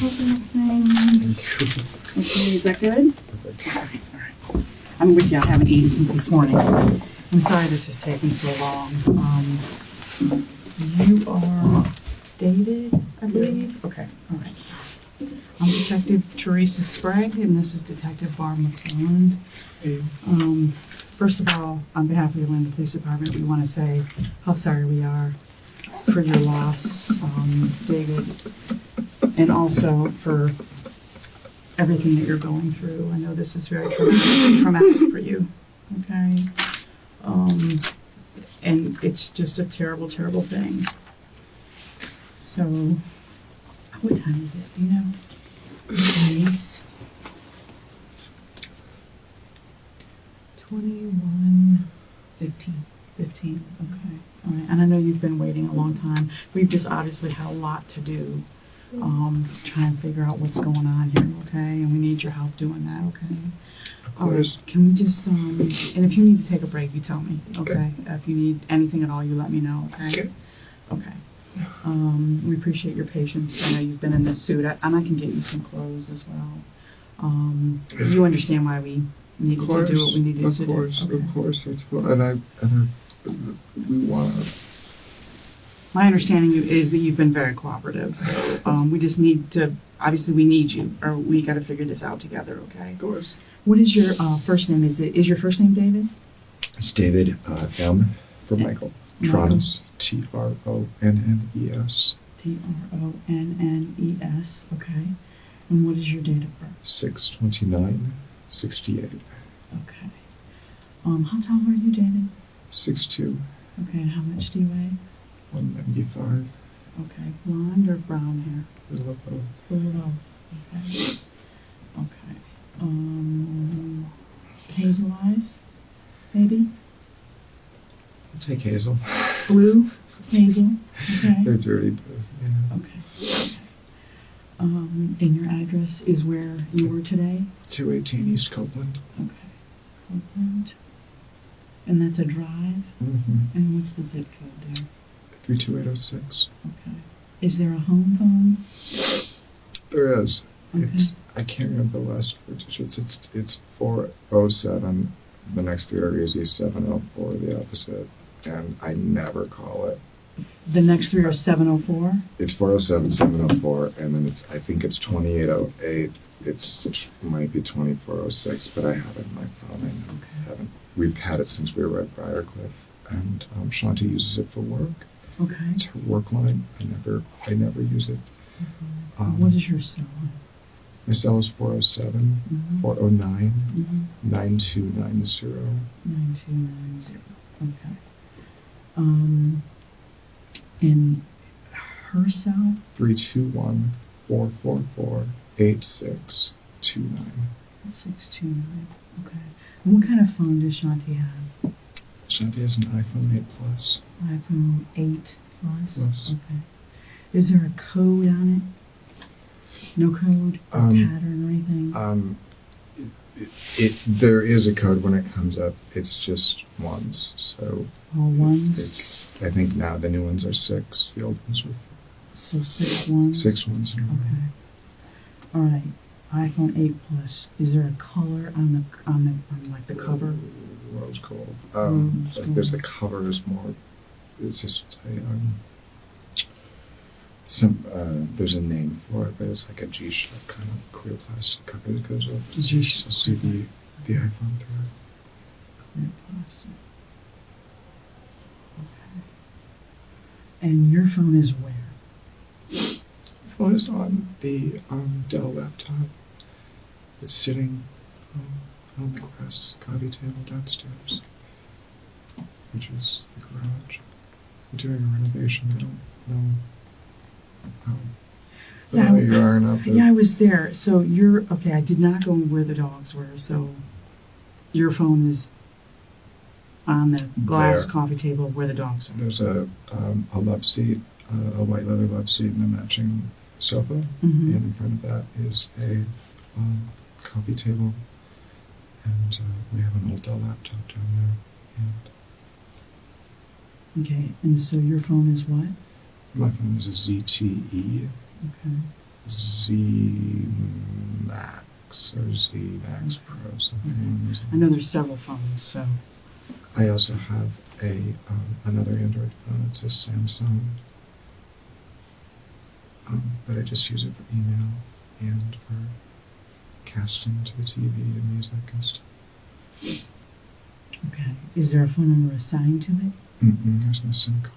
open up things. Okay, is that good? All right. I'm with you. I haven't eaten since this morning. I'm sorry this is taking so long. You are David, I believe? Okay, all right. I'm Detective Teresa Sprague, and this is Detective Barb McClelland. Hey. First of all, on behalf of the Atlanta Police Department, we want to say how sorry we are for your loss, David, and also for everything that you're going through. I know this is very traumatic for you, okay? And it's just a terrible, terrible thing. So, what time is it, do you know? It's 15, okay. All right, and I know you've been waiting a long time. We've just obviously had a lot to do to try and figure out what's going on here, okay? And we need your help doing that, okay? Of course. All right, can we just, and if you need to take a break, you tell me, okay? If you need anything at all, you let me know, okay? Okay. We appreciate your patience. I know you've been in this suit, and I can get you some clothes as well. You understand why we needed to do what we needed to do. Of course, and we want to. My understanding is that you've been very cooperative, so we just need to, obviously we need you, or we got to figure this out together, okay? Of course. What is your first name? Is your first name David? It's David, M for Michael. Tronnes, Tronnes. Tronnes, okay. And what is your date of birth? 6/29/68. Okay. How tall are you, David? 6'2". Okay, and how much do you weigh? 195. Okay, blonde or brown hair? A little of both. A little of, okay. Okay. Hazel eyes, maybe? I'll take hazel. Blue, hazel, okay. They're dirty, but yeah. Okay. And your address is where you were today? 218 East Copeland. Okay. Copeland. And that's a drive? Mm-hmm. And what's the zip code there? 32806. Okay. Is there a home phone? There is. Okay. I can't remember the last four digits. It's 407. The next three are easy. 704, the opposite. And I never call it. The next three are 704? It's 407, 704, and then I think it's 2808. It might be 2406, but I have it in my phone. I haven't. We've had it since we were at Briarcliff, and Shanti uses it for work. Okay. It's her work line. I never use it. Mm-hmm. What is your cell? My cell is 407 409 9290. 9290. Okay. In her cell? 321 444 8629. 629. Okay. And what kind of phone does Shanti have? Shanti has an iPhone 8 Plus. iPhone 8 Plus? Plus. Okay. Is there a code on it? No code or pattern or anything? There is a code when it comes up. It's just ones. So all ones? I think now the new ones are 6. The old ones were 4. So 6 ones? 6 ones in a row. Okay. All right. iPhone 8 Plus. Is there a color on like the cover? Rose gold. Rose gold. There's the cover is more. It's just there's a name for it, but it's like a G-Shock kind of clear plastic cover that goes up. G-Shock. To see the iPhone through it. Clear plastic. Okay. And your phone is where? My phone is on the Dell laptop. It's sitting on the glass coffee table downstairs, which is the garage. We're doing a renovation. I don't know how familiar you are enough. Yeah, I was there. So you're okay. I did not go where the dogs were. So your phone is on the glass coffee table where the dogs are. There's a love seat, a white leather love seat, and a matching sofa. Mm-hmm. And in front of that is a coffee table, and we have an old Dell laptop down there. Okay, and so your phone is what? My phone is a ZTE. Okay. Z Max or Z Max Pro, something along those lines. I know there's several phones, so. I also have another Android phone. It's a Samsung, but I just use it for email and for casting to the TV and music and stuff. Okay. Is there a phone number assigned to it? There's no SIM card.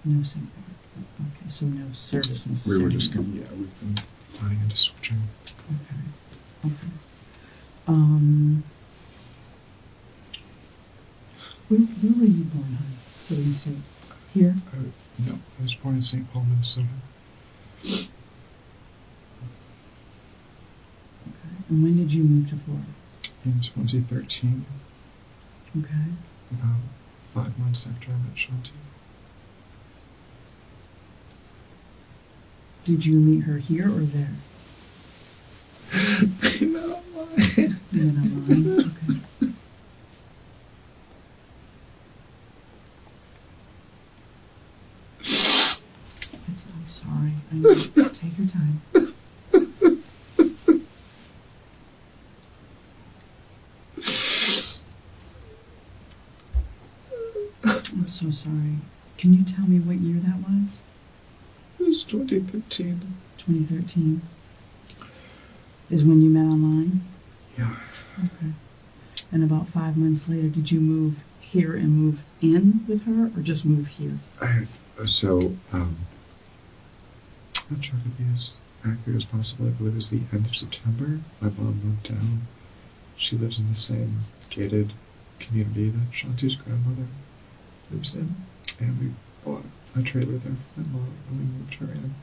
No SIM card. Okay, so no service necessary. We were just gonna, we've been planning into switching. Okay. Okay. Where were you born, hon? So we can say here? No, I was born in St. Paul, Minnesota. Okay. And when did you move to Florida? In 2013. Okay. About 5 months after I met Shanti. Did you meet her here or there? No, why? You met online? Okay. I'm sorry. I know. Take your time. I'm so sorry. Can you tell me what year that was? It was 2013. 2013 is when you met online? Yeah. Okay. And about 5 months later, did you move here and move in with her, or just move here? I'm not sure to be as accurate as possible. I believe it was the end of September. My mom moved down. She lives in the same gated community that Shanti's grandmother lives in, and we bought a trailer there for my mom, and we moved her in.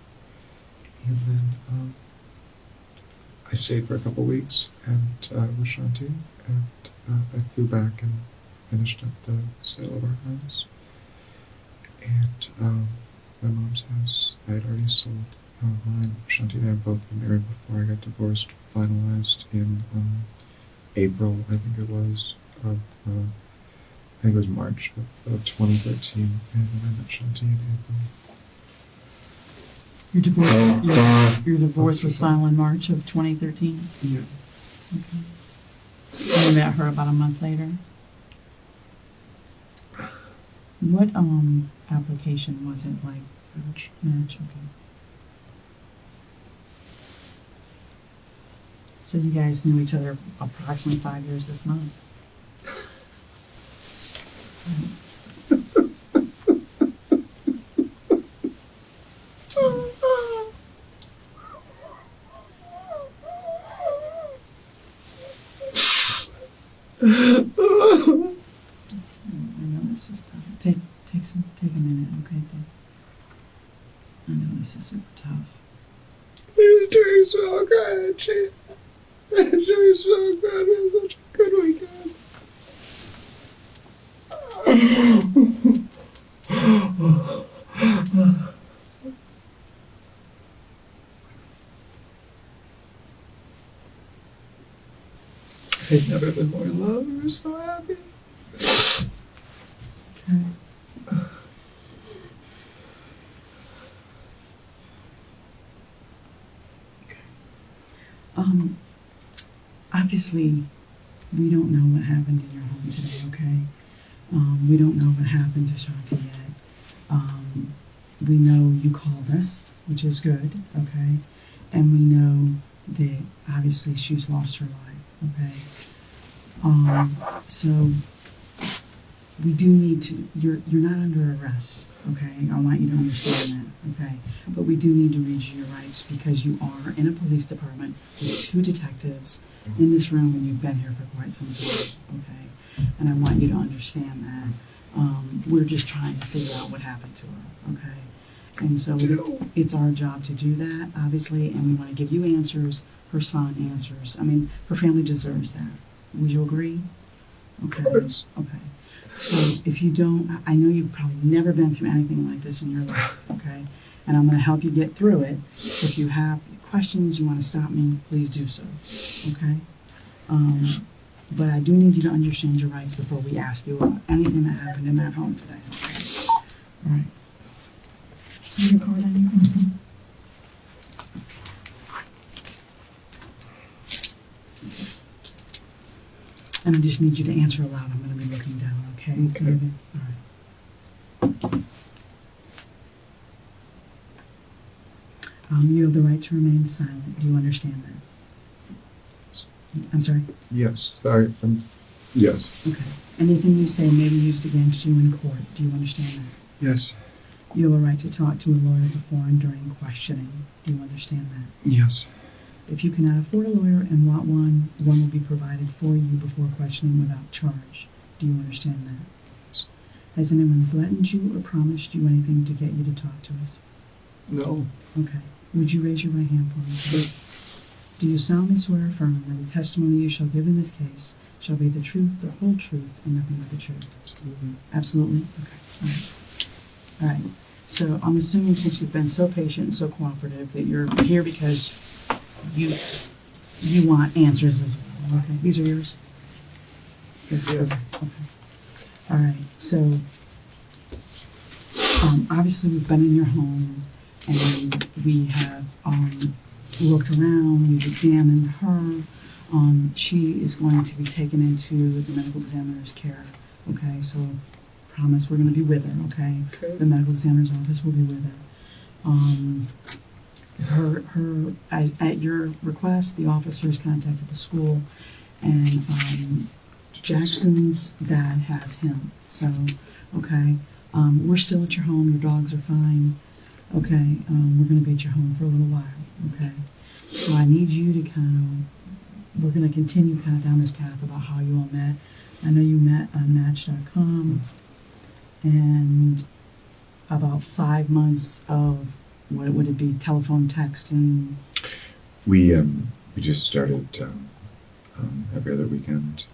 And then I stayed for a couple weeks and with Shanti, and I flew back and finished up the sale of our house. And my mom's house I had already sold. Mine, Shanti and I both been married before I got divorced, finalized in April, I think it was, of I think it was March of 2013, and then I met Shanti in April. Your divorce was filed in March of 2013? Yeah. Okay. And you met her about a month later? What application was it, like? Match, okay. So you guys knew each other approximately 5 years this month? I know this is tough. Take a minute, okay? I know this is super tough. It's doing so good, it's doing so good. It's such a good weekend. I've never been more in love. I'm so happy. Okay. Obviously, we don't know what happened in your home today, okay? We don't know what happened to Shanti yet. We know you called us, which is good, okay? And we know that obviously she's lost her life, okay? So we do need to, you're not under arrest, okay? I want you to understand that, okay? But we do need to read you your rights because you are in a police department with 2 detectives in this room and you've been here for quite some time, okay? And I want you to understand that. We're just trying to figure out what happened to her, okay? And so it's our job to do that, obviously, and we want to give you answers, her son answers. I mean, her family deserves that. Would you agree? Okay. Okay. So if you don't, I know you've probably never been through anything like this in your life, okay? And I'm going to help you get through it. So if you have questions, you want to stop me, please do so, okay? But I do need you to understand your rights before we ask you about anything that happened in that home today, okay? All right. So you record anything? And I just need you to answer aloud. I'm going to be looking down, okay? Okay. All right. You have the right to remain silent. Do you understand that? I'm sorry? Yes. Sorry. Yes. Okay. Anything you say may be used against you in court. Do you understand that? Yes. You have a right to talk to a lawyer before and during questioning. Do you understand that? Yes. If you cannot afford a lawyer and want one, one will be provided for you before questioning without charge. Do you understand that? Yes. Has anyone threatened you or promised you anything to get you to talk to us? No. Okay. Would you raise your right hand for me, please? Do you solemnly swear or affirm that the testimony you shall give in this case shall be the truth, the whole truth, and nothing but the truth? Absolutely. Absolutely? Okay. All right. All right. So I'm assuming since you've been so patient and so cooperative that you're here because you want answers as well. Okay. These are yours? Yes. Okay. All right. So obviously we've been in your home and we have looked around, we've examined her. She is going to be taken into the medical examiner's care. Okay, so promise we're going to be with her. Okay, Okay. the medical examiner's office will be with her. At your request, the officers contacted the school, and Jackson's dad has him. So, okay, we're still at your home. Your dogs are fine. Okay, we're going to be at your home for a little while. Okay, so I need you to we're going to continue kind of down this path about how you all met. I know you met on Match.com, and about 5 months of, what would it be, telephone, text, and... We just started every other weekend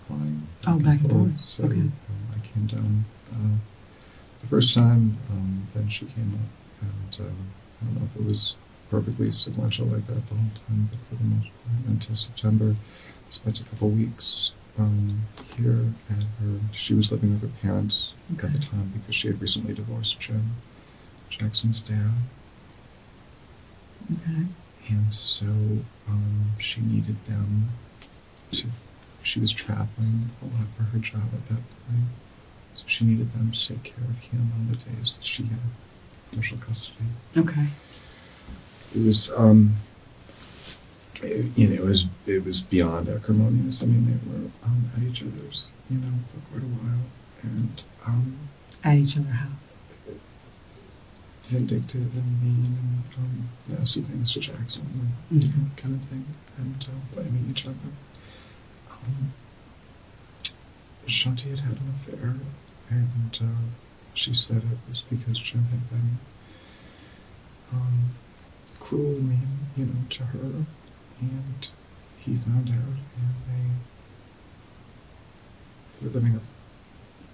flying. Back and forth. So Okay. I came down the first time, then she came up, and I don't know if it was perfectly sequential like that the whole time, but for the most part, until September, I spent a couple weeks here at her. She was living with her parents at the time because she had recently divorced Jim, Jackson's dad. Okay. And so she needed them to, she was traveling a lot for her job at that point. So she needed them to take care of him on the days that she had initial custody. Okay. It was, it was beyond acrimonious. I mean, they were at each other's, for quite a while. And At each other how? vindictive and mean and nasty things to Jackson, and, kind of thing, and blaming each other. Shanti had had an affair, and she said it was because Jim had been cruel, mean, to her, and he found out, and they were living up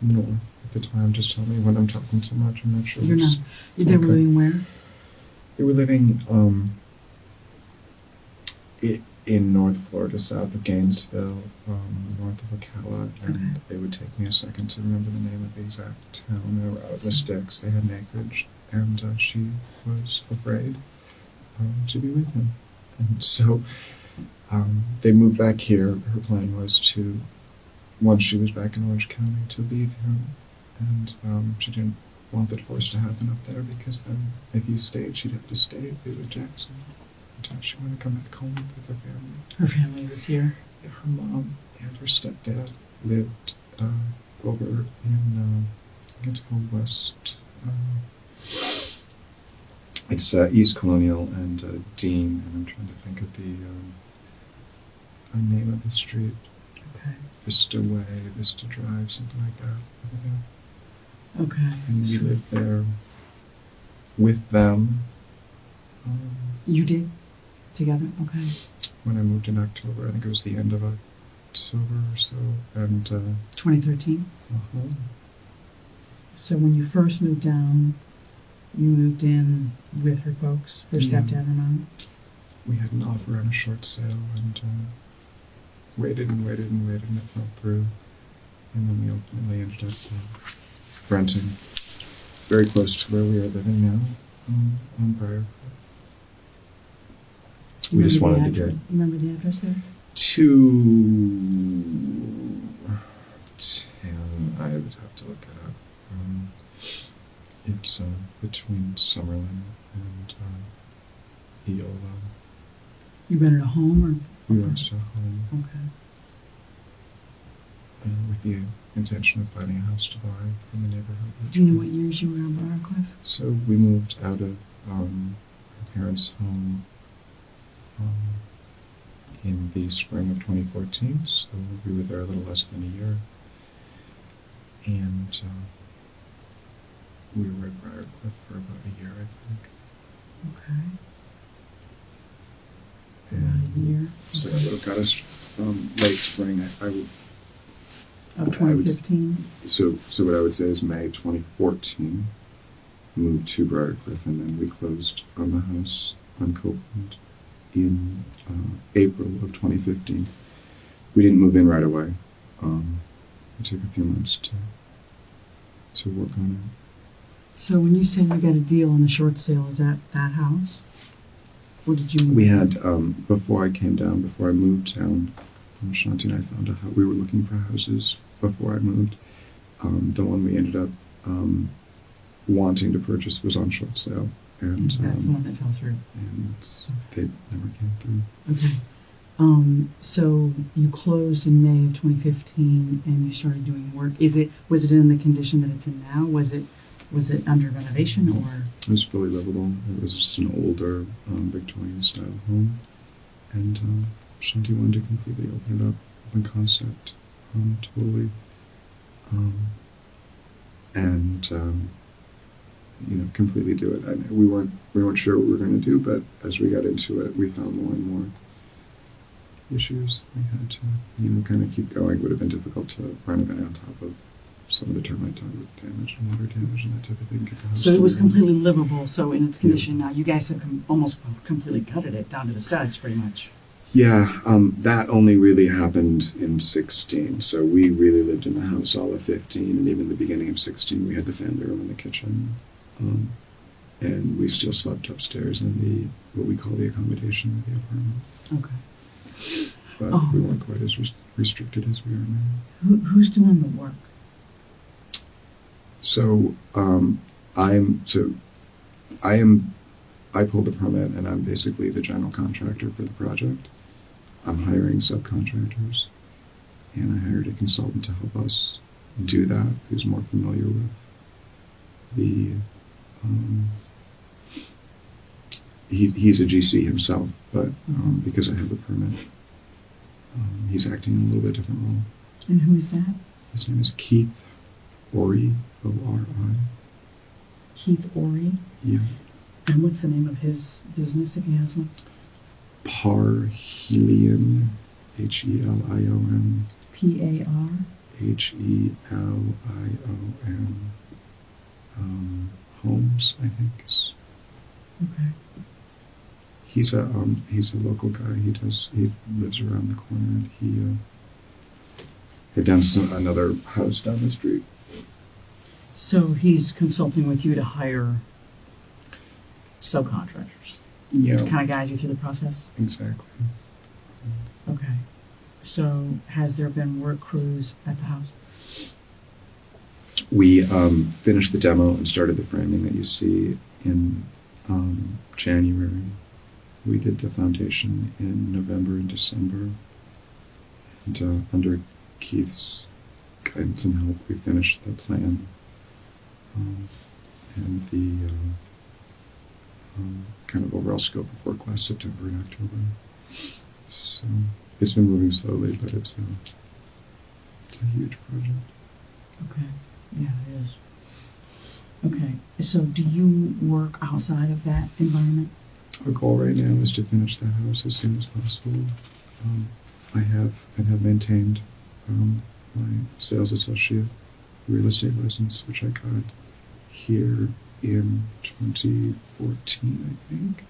north at the time. Just tell me when I'm talking too much. I'm not sure. You're not. They were living where? They were living in North Florida, south of Gainesville, north of Ocala, and it would take me a second to remember the name of the exact town. They were out of the sticks. They had an acreage, and she was afraid to be with him. And so they moved back here. Her plan was to, once she was back in Orange County, to leave him. And she didn't want the divorce to happen up there because then if he stayed, she'd have to stay with Jackson until she wanted to come back home with her family. Her family was here? Yeah, her mom and her stepdad lived over in, I think it's called West, it's East Colonial and Dean, and I'm trying to think of the name of the street. Okay. Vista Way, Vista Drive, something like that, over there. Okay. And we lived there with them. You did? Together? Okay. When I moved in October, I think it was the end of October or so, and 2013? uh-huh. So when you first moved down, you moved in with her folks, her stepdad and mom? We had an offer on a short sale, and waited and waited and waited, and it fell through. And then we ultimately ended up renting very close to where we are living now, on Briarcliff. We just wanted to get... You remember the address there? 2 I would have to look it up. It's between Summerlin and Eola. You rented a home or? We rented a home Okay. with the intention of finding a house to buy in the neighborhood. Do you know what years you were on Briarcliff? So we moved out of our parents' home in the spring of 2014, so we were there a little less than a year. And we were at Briarcliff for about a year, I think. Okay. And About a year. so that would have got us late spring. I would. Of 2015? So what I would say is May 2014, moved to Briarcliff, and then we closed on the house on Copeland in April of 2015. We didn't move in right away. It took a few months to work on it. So when you say you got a deal on the short sale, is that house? Or did you? We had, before I came down, before I moved down, Shanti and I found a house. We were looking for houses before I moved. The one we ended up wanting to purchase was on short sale. And that's the one that fell through. And they never came through. Okay. So you closed in May of 2015 and you started doing work. Was it in the condition that it's in now? Was it under renovation or? It was fully livable. It was just an older Victorian style home. And Shanti wanted to completely open it up, open concept, totally. Completely do it. We weren't sure what we were going to do, but as we got into it, we found more and more issues. We had to, kind of keep going. It would have been difficult to renovate on top of some of the termite damage and water damage and that type of thing. Get the house So it was together. completely livable. So in its condition now, you guys have almost completely gutted it down to the studs, pretty much. Yeah, that only really happened in 16. So we really lived in the house all of 15, and even the beginning of 16, we had the family room in the kitchen. And we still slept upstairs in what we call the accommodation of the apartment. Okay. But we weren't quite as restricted as we are now. Who's doing the work? So I pulled the permit, and I'm basically the general contractor for the project. I'm hiring subcontractors, and I hired a consultant to help us do that, who's more familiar with the he's a GC himself, but because I have the permit, he's acting in a little bit different role. And who is that? His name is Keith Ori, O-R-I. Keith Ori? Yeah. And what's the name of his business, if he has one? Parhelion, H-E-L-I-O-N. P-A-R? H-E-L-I-O-N. Homes, I think. Okay. He's a local guy. He lives around the corner, and he had done another house down the street. So he's consulting with you to hire subcontractors. Yeah. To kind of guide you through the process? Exactly. Okay. So has there been work crews at the house? We finished the demo and started the framing that you see in January. We did the foundation in November and December. And under Keith's guidance and help, we finished the plan and the kind of overall scope of work last September and October. So it's been moving slowly, but it's a huge project. Okay. Yeah, it is. Okay. So do you work outside of that environment? Our goal right now is to finish that house as soon as possible. I have maintained my sales associate real estate license, which I got here in 2014, I think.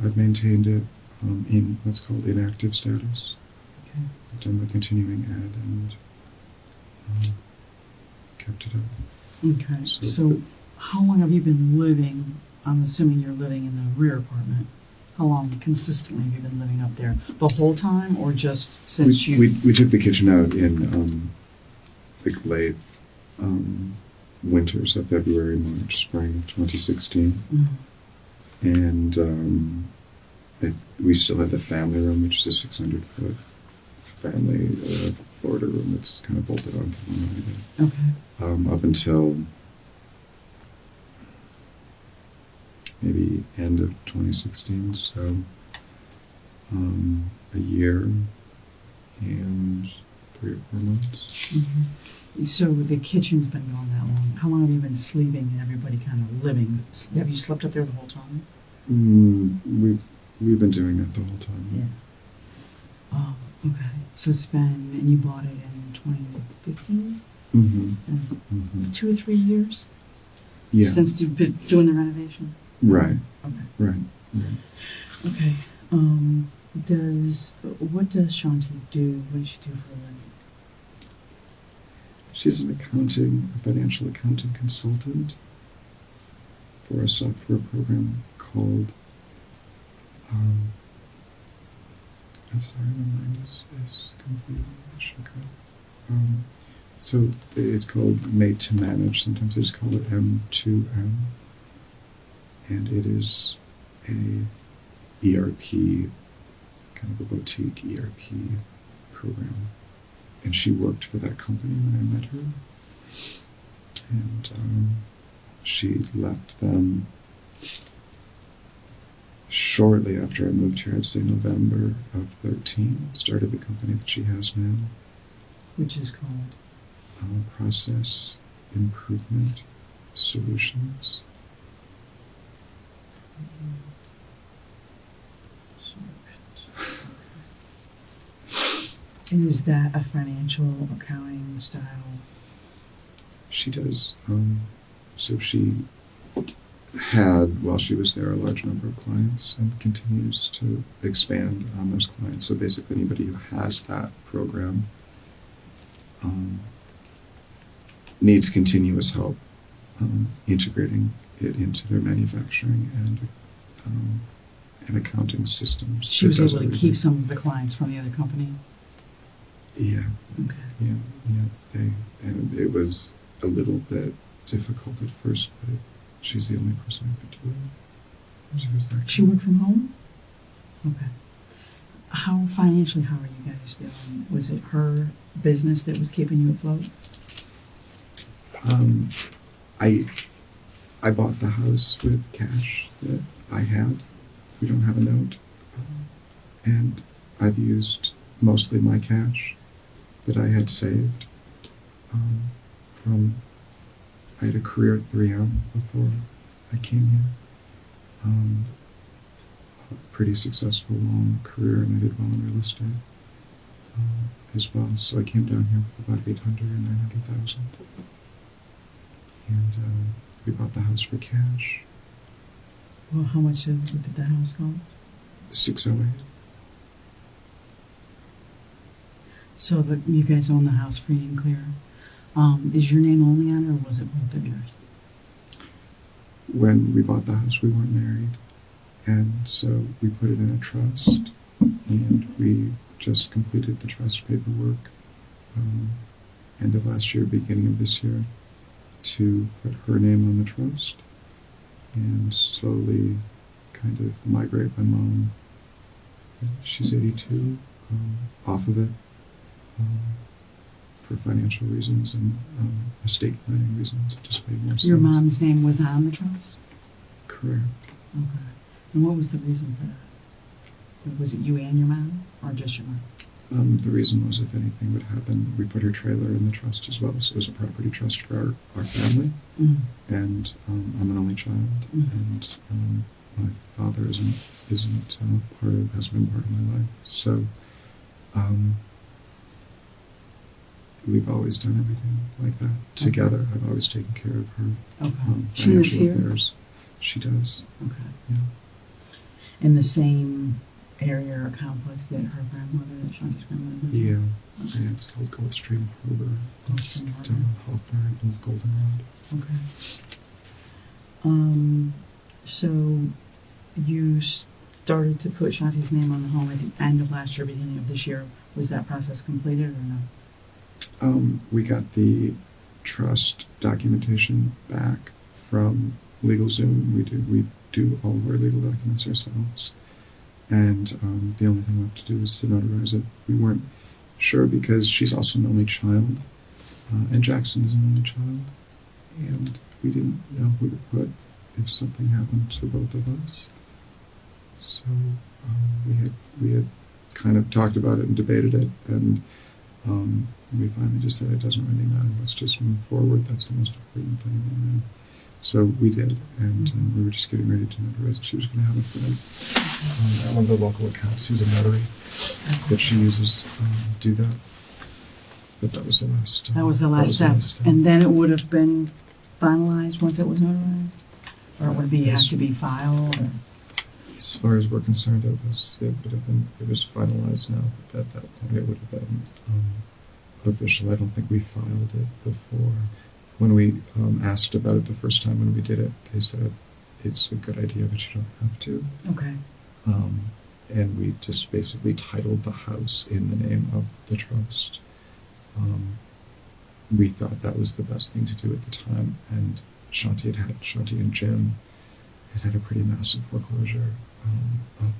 I've maintained it in what's called inactive status. Okay. I've done my continuing ed and kept it up. Okay. So how long have you been living? I'm assuming you're living in the rear apartment. How long consistently have you been living up there? The whole time, or just since we took the kitchen out in like late winter, so February, March, spring 2016. And we still had the family room, which is a 600-foot family Florida room that's kind of bolted onto one. Okay. Up until maybe end of 2016, so a year and 3 or 4 months. So the kitchen's been going that long. How long have you been sleeping and everybody kind of living? Have you slept up there the whole time? We've been doing that the whole time. Yeah. Oh, okay. So it's been, and you bought it in 2015? 2 or 3 years? Yeah. Since you've been doing the renovation? Right. Okay. Right. Okay. What does Shanti do? What does she do for a living? She's a financial accounting consultant for a software program called, I'm sorry, my mind is completely shook up. So it's called Made to Manage. Sometimes they just call it M2M. And it is a ERP, kind of a boutique ERP program. And she worked for that company when I met her. And she left them shortly after I moved here. I'd say November of 13. Started the company that she has now. Which is called? Process Improvement Solutions. And is that a financial accounting style? She does. So she had, while she was there, a large number of clients and continues to expand on those clients. So basically anybody who has that program needs continuous help integrating it into their manufacturing and accounting systems. She was able to keep some of the clients from the other company? Yeah. Okay. Yeah. And it was a little bit difficult at first, but she's the only person who could do it. She worked from home? Okay. How financially, how are you guys doing? Was it her business that was keeping you afloat? I bought the house with cash that I had. We don't have a note. And I've used mostly my cash that I had saved from, I had a career at 3M before I came here. A pretty successful long career, and I did well in real estate as well. So I came down here with about 800 or 900,000. And we bought the house for cash. Well, how much did the house cost? 608. So you guys own the house free and clear. Is your name only on it, or was it both of yours? When we bought the house, we weren't married. And so we put it in a trust, and we just completed the trust paperwork end of last year, beginning of this year, to put her name on the trust and slowly kind of migrate my mom, she's 82, off of it for financial reasons and estate planning reasons. It just made more sense. Your mom's name was on the trust? Correct. Okay. And what was the reason for that? Was it you and your mom, or just your mom? The reason was if anything would happen, we put her trailer in the trust as well, so it was a property trust for our family. And I'm an only child, and my father hasn't been part of my life. So we've always done everything like that together. I've always taken care of her She lives here? affairs. She does. Okay. Yeah. In the same area or complex that her grandmother, Shanti's grandmother, lived in? Yeah. It's called Gulfstream Harbor. It's Gulfstream Harbor. down in Hawthorne and Goldenrod. Okay. So you started to put Shanti's name on the home at the end of last year, beginning of this year. Was that process completed or no? We got the trust documentation back from LegalZoom. We do all of our legal documents ourselves, and the only thing left to do is to notarize it. We weren't sure because she's also an only child, and Jackson is an only child, and we didn't know who to put if something happened to both of us. So we had kind of talked about it and debated it, and we finally just said it doesn't really matter. Let's just move forward. That's the most important thing. And so we did, and we were just getting ready to notarize it. She was going to have it put in one of the local accounts. Who's a notary that she uses do that. But that was the last. That was the last step, and then it would have been finalized once it was notarized, or would it have to be filed? Or? As far as we're concerned, it was finalized now. But at that point, it would have been official. I don't think we filed it before. When we asked about it the first time when we did it, they said it's a good idea, but you don't have to. Okay. And we just basically titled the house in the name of the trust. We thought that was the best thing to do at the time, and Shanti and Jim had a pretty massive foreclosure up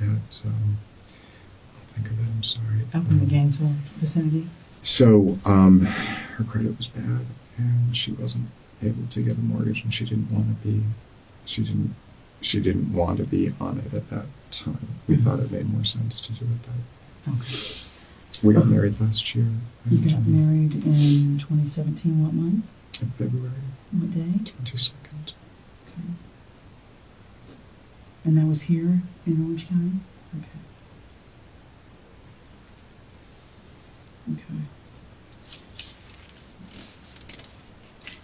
at, I'll think of it, I'm sorry. Up in the Gainesville vicinity? So her credit was bad, and she wasn't able to get a mortgage, and she didn't want to be on it at that time. We thought it made more sense to do it that. Okay. We got married last year. You got married in 2017, what month? In February. What day? 22nd. Okay. And that was here in Orange County? Okay. Okay.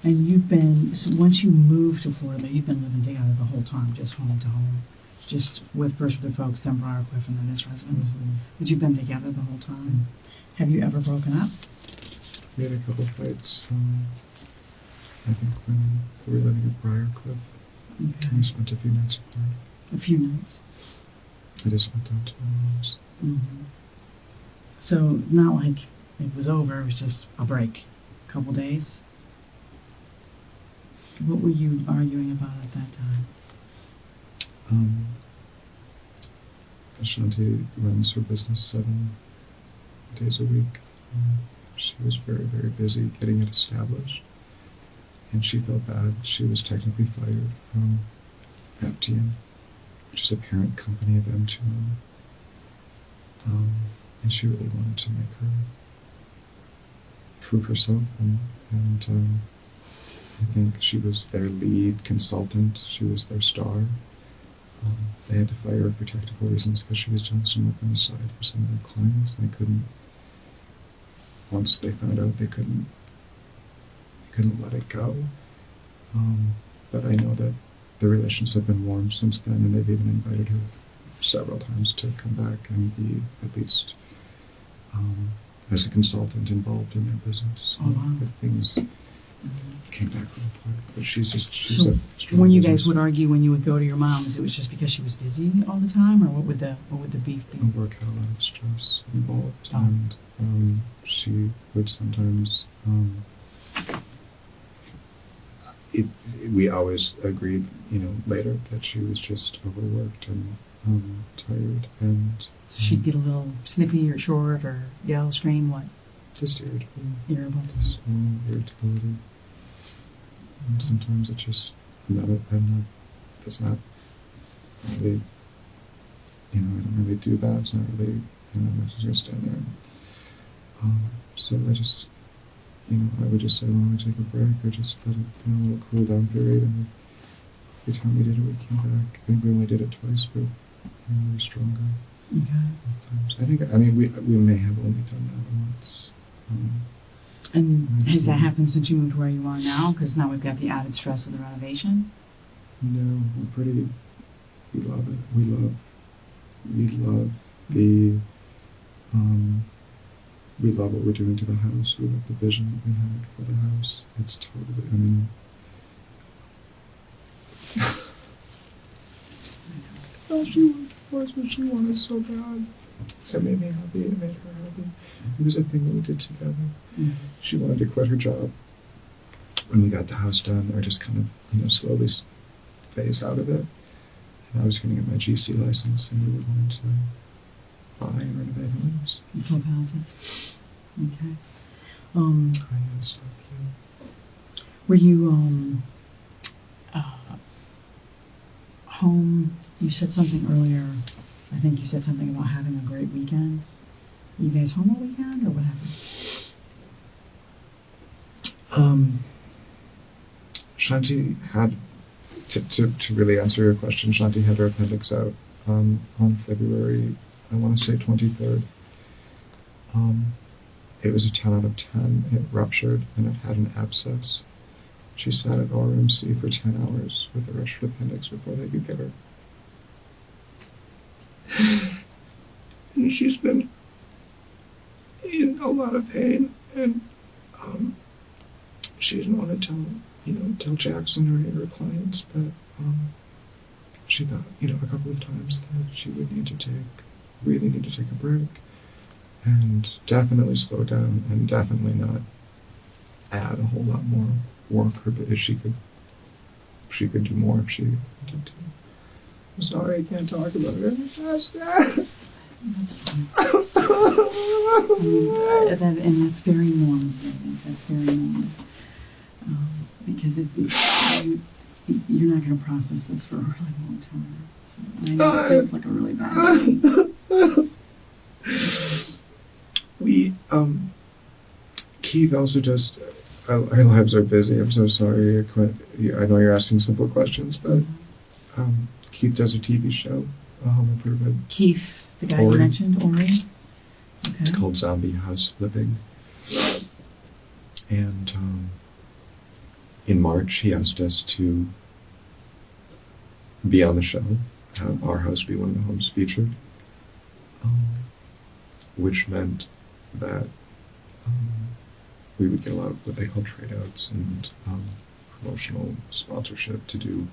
And you've been, so once you moved to Florida, you've been living together the whole time, just home to home, just first with the folks, then Briarcliff, and then this residence. Mm-hmm. But you've been together the whole time. Have you ever broken up? We had a couple fights, I think when we were living at Briarcliff. Okay. We spent a few nights apart. A few nights. I just went down to my mom's. Mm-hmm. So not like it was over, it was just a break. A couple days. What were you arguing about at that time? Ashanti runs her business 7 days a week. She was very, very busy getting it established, and she felt bad. She was technically fired from Aptian, which is a parent company of M2M, and she really wanted to make her prove herself, and I think she was their lead consultant. She was their star. They had to fire her for technical reasons because she was doing some work on the side for some of their clients, and they couldn't. Once they found out, they couldn't let it go. But I know that the relations have been warm since then, and they've even invited her several times to come back and be at least as a consultant involved in their business. Oh, wow. If things came back real quick, but she's So a strong when you business. guys would argue when you would go to your mom's, it was just because she was busy all the time, or what would the beef be? The work had a lot of stress involved, Oh. and she would sometimes. We always agreed, later that she was just overworked and tired, and So she'd get a little snippy or short or yell, scream, what? just irritable. Irritable. Just irritability. And sometimes it just, that's not really, I don't really do that. It's not really, I'm just going to stand there. So I just, I would just say, well, we take a break, or just let it, a little cool down period. And every time we did it, we came back. I think we only did it twice, but we were stronger. Okay. Both times. We may have only done that once. And has that happened since you moved where you are now? Because now we've got the added stress of the renovation. No, we love it. We love the, we love what we're doing to the house. We love the vision that we had for the house. It's totally, course, but she wanted so bad. It made me happy. It made her happy. It was a thing that we did together. Mm-hmm. She wanted to quit her job when we got the house done, or just kind of, slowly phase out of it. And I was going to get my GC license, and we were going to buy and renovate homes. You flip houses. Okay. High-end stuff, yeah. Were you home? You said something earlier. I think you said something about having a great weekend. You guys home all weekend, or what happened? Shanti had, to really answer your question, Shanti had her appendix out on February, I want to say 23rd. It was a 10 out of 10. It ruptured and it had an abscess. She sat at RMC for 10 hours with a ruptured appendix before they could get her. And she's been in a lot of pain, and she didn't want to tell Jackson or any of her clients, but she thought, a couple of times that she would really need to take a break, and definitely slow down, and definitely not add a whole lot more work. She could do more if she wanted to. I'm sorry, I can't talk about it any faster. That's fine. That's fine. And that's very normal. I think that's very normal. Because you're not going to process this for a really long time. So I know it feels like a really bad day. Keith also does. Our lives are busy. I'm so sorry. I know you're asking simple questions, but Keith does a TV show, Home Improvement. Keith, the guy you mentioned, Ori? Okay. It's called Zombie House Flipping. And in March, he asked us to be on the show, have our house be one of the homes featured, which meant that we would get a lot of what they call trade-outs and promotional sponsorship to do.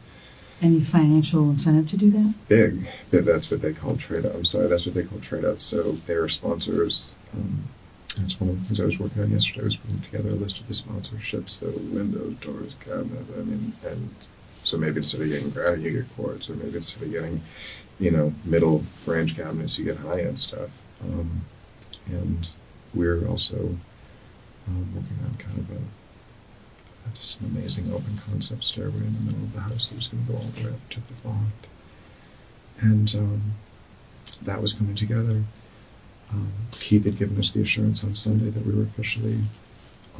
Any financial incentive to do that? Big. That's what they call trade-out. I'm sorry, that's what they call trade-outs. So they're sponsors. That's one of the things I was working on yesterday, was putting together a list of the sponsorships, the windows, doors, cabinets, and so maybe instead of getting granite, you get quartz, or maybe instead of getting, middle range cabinets, you get high-end stuff. And we're also working on kind of just an amazing open concept stairway in the middle of the house that was going to go all the way up to the loft. And that was coming together. Keith had given us the assurance on Sunday that we were officially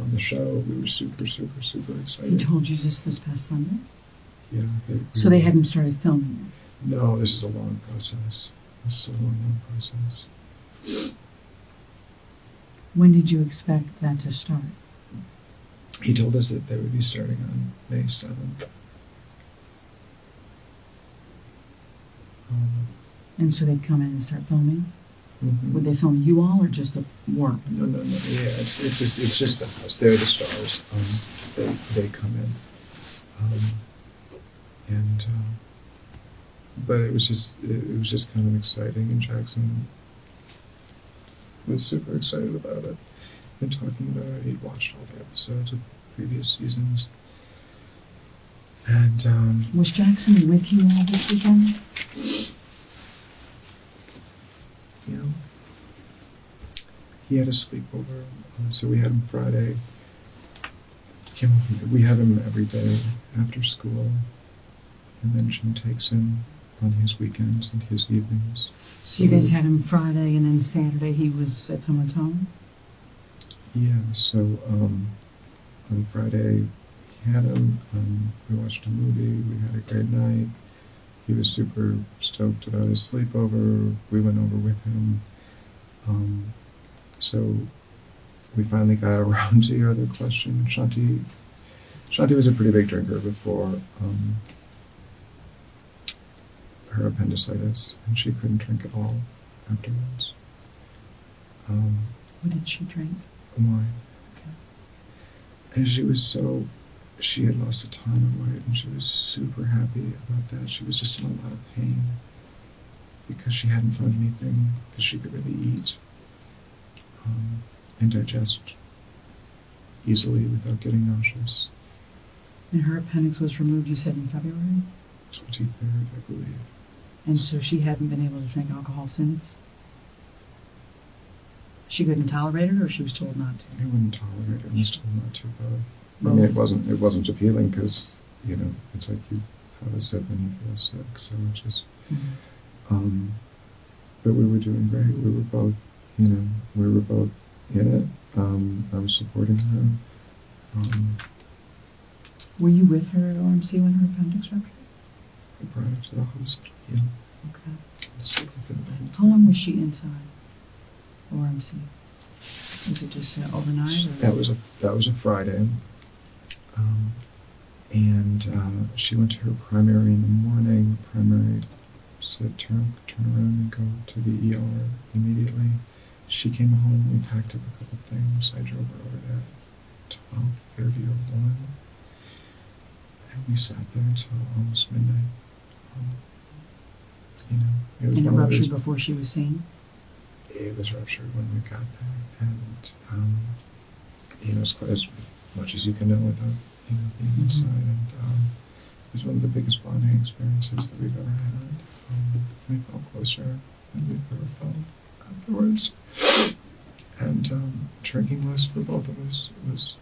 on the show. We were super, super, super excited. He told you this past Sunday? Yeah. So they hadn't started filming yet? No, this is a long process. This is a long process. When did you expect that to start? He told us that they would be starting on May 7th. And so they'd come in and start filming? Mm-hmm. Would they film you all or just the work? No. Yeah, it's just the house. They're the stars. They come in, but it was just kind of exciting, and Jackson was super excited about it and talking about it. He'd watched all the episodes of previous seasons, and was Jackson with you all this weekend? Yeah. He had a sleepover, so we had him Friday. We had him every day after school, and then Jim takes him on his weekends and his evenings. So you guys had him Friday, and then Saturday he was at someone's home? Yeah, so on Friday he had him, we watched a movie, we had a great night. He was super stoked about his sleepover. We went over with him. So we finally got around to your other question. Shanti was a pretty big drinker before her appendicitis, and she couldn't drink at all afterwards. What did she drink? Wine. Okay. And she had lost a ton of weight, and she was super happy about that. She was just in a lot of pain. because she hadn't found anything that she could really eat and digest easily without getting nauseous. And her appendix was removed, you said, in February? 23rd, I believe. And so she hadn't been able to drink alcohol since? She couldn't tolerate it, or she was told not to? I wouldn't tolerate it. I was told not to, but I mean, it wasn't appealing because, you know, it's like you have a sip and you feel sick, so it just, but we were doing great. We were both, you know, we were both in it. I was supporting her. Were you with her at OMC when her appendix ruptured? I brought her to the hospital, yeah. Okay. How long was she inside OMC? Was it just overnight? Or? That was a Friday. And she went to her primary in the morning. Primary said turn around and go to the ER immediately. She came home, we packed up a couple things. I drove her over there at 12:30 or 1. And we sat there until almost midnight. You know, it was and it ruptured before she was seen? It was ruptured when we got there. And, you know, as much as you can know without, you know, being inside. And it was one of the biggest bonding experiences that we've ever had. We felt closer than we've ever felt afterwards. And drinking less for both of us was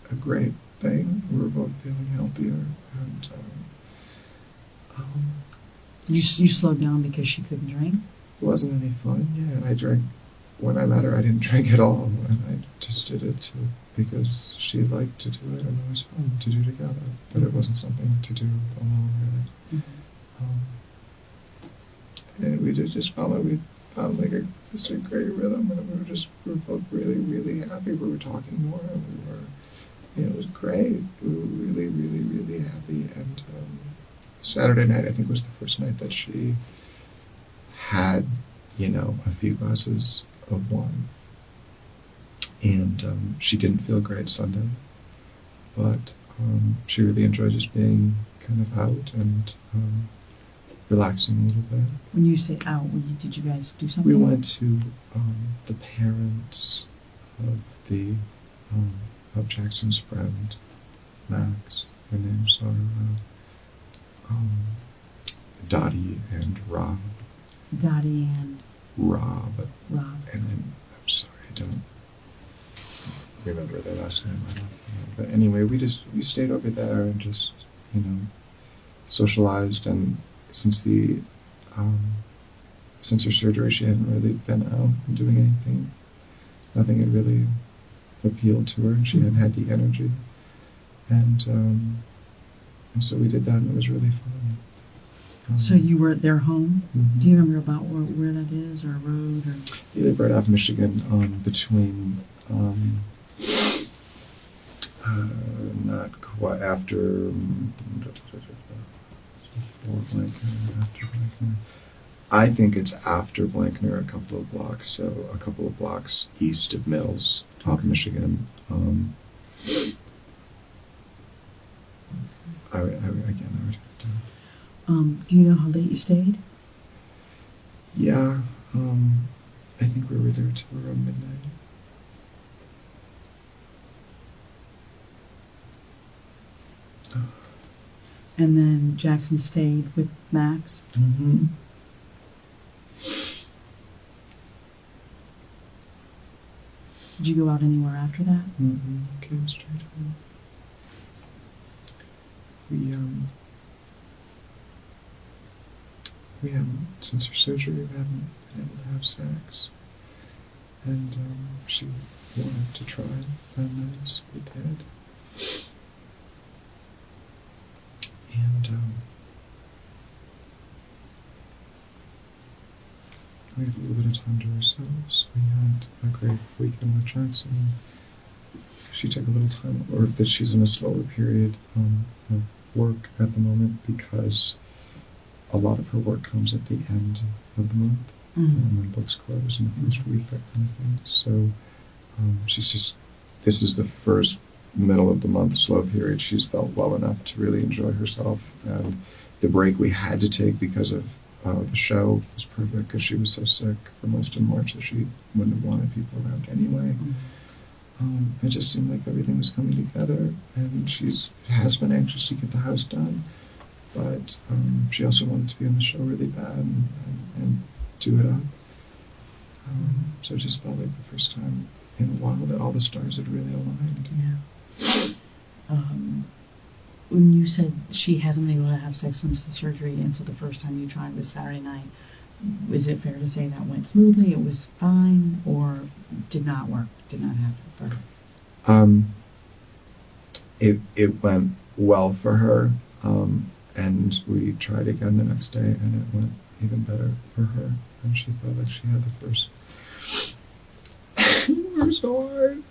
a great thing. We were both feeling healthier. And you slowed down because she couldn't drink? It wasn't any fun. Yeah, I drank. When I met her, I didn't drink at all. And I just did it because she liked to do it, and it was fun to do together. But it wasn't something to do alone, really. And we just found like we found like just a great rhythm, and we were both really, really happy. We were talking more, and we were, you know, it was great. We were really, really, really happy. And Saturday night, I think, was the first night that she had, you know, a few glasses of wine. And she didn't feel great Sunday, but she really enjoyed just being kind of out and relaxing a little bit. When you say out, did you guys do something? We went to the parents of Jackson's friend, Max. Their names are Dottie and Rob. Dottie and Rob. Rob. And then, I'm sorry, I don't remember their last name. I don't know. But anyway, we stayed over there and just, you know, socialized. And since her surgery, she hadn't really been out and doing anything. Nothing had really appealed to her, and she hadn't had the energy. And so we did that, and it was really fun. So you were at their home? Mm-hmm. Do you remember about where that is, or a road? Or? They live right off Michigan, between, not quite after, I think it's after Blankner, a couple of blocks, so a couple of blocks east of Mills, off Michigan. I would have to. Do you know how late you stayed? Yeah, I think we were there till around midnight. And then Jackson stayed with Max? Mm-hmm. Did you go out anywhere after that? Mm-hmm. Came straight home. We haven't, since her surgery, we haven't been able to have sex. And she wanted to try that night, so we did. And we had a little bit of time to ourselves. We had a great weekend with Jackson. She took a little time, or that she's in a slower period of work at the moment because a lot of her work comes at the end of the month, when books close in the first week, that kind of thing. So she's just, this is the first middle of the month slow period she's felt well enough to really enjoy herself. And the break we had to take because of The show was perfect because she was so sick for most of March that she wouldn't have wanted people around anyway. It just seemed like everything was coming together, and has been anxious to get the house done, but she also wanted to be on the show really bad and do it up. So it just felt like the first time in a while that all the stars had really aligned. Yeah. When you said she hasn't been able to have sex since the surgery, and so the first time you tried was Saturday night, is it fair to say that went smoothly, it was fine, or did not work, did not happen for her? It went well for her, and we tried again the next day, and it went even better for her, and she felt like she had the first. It worked so hard.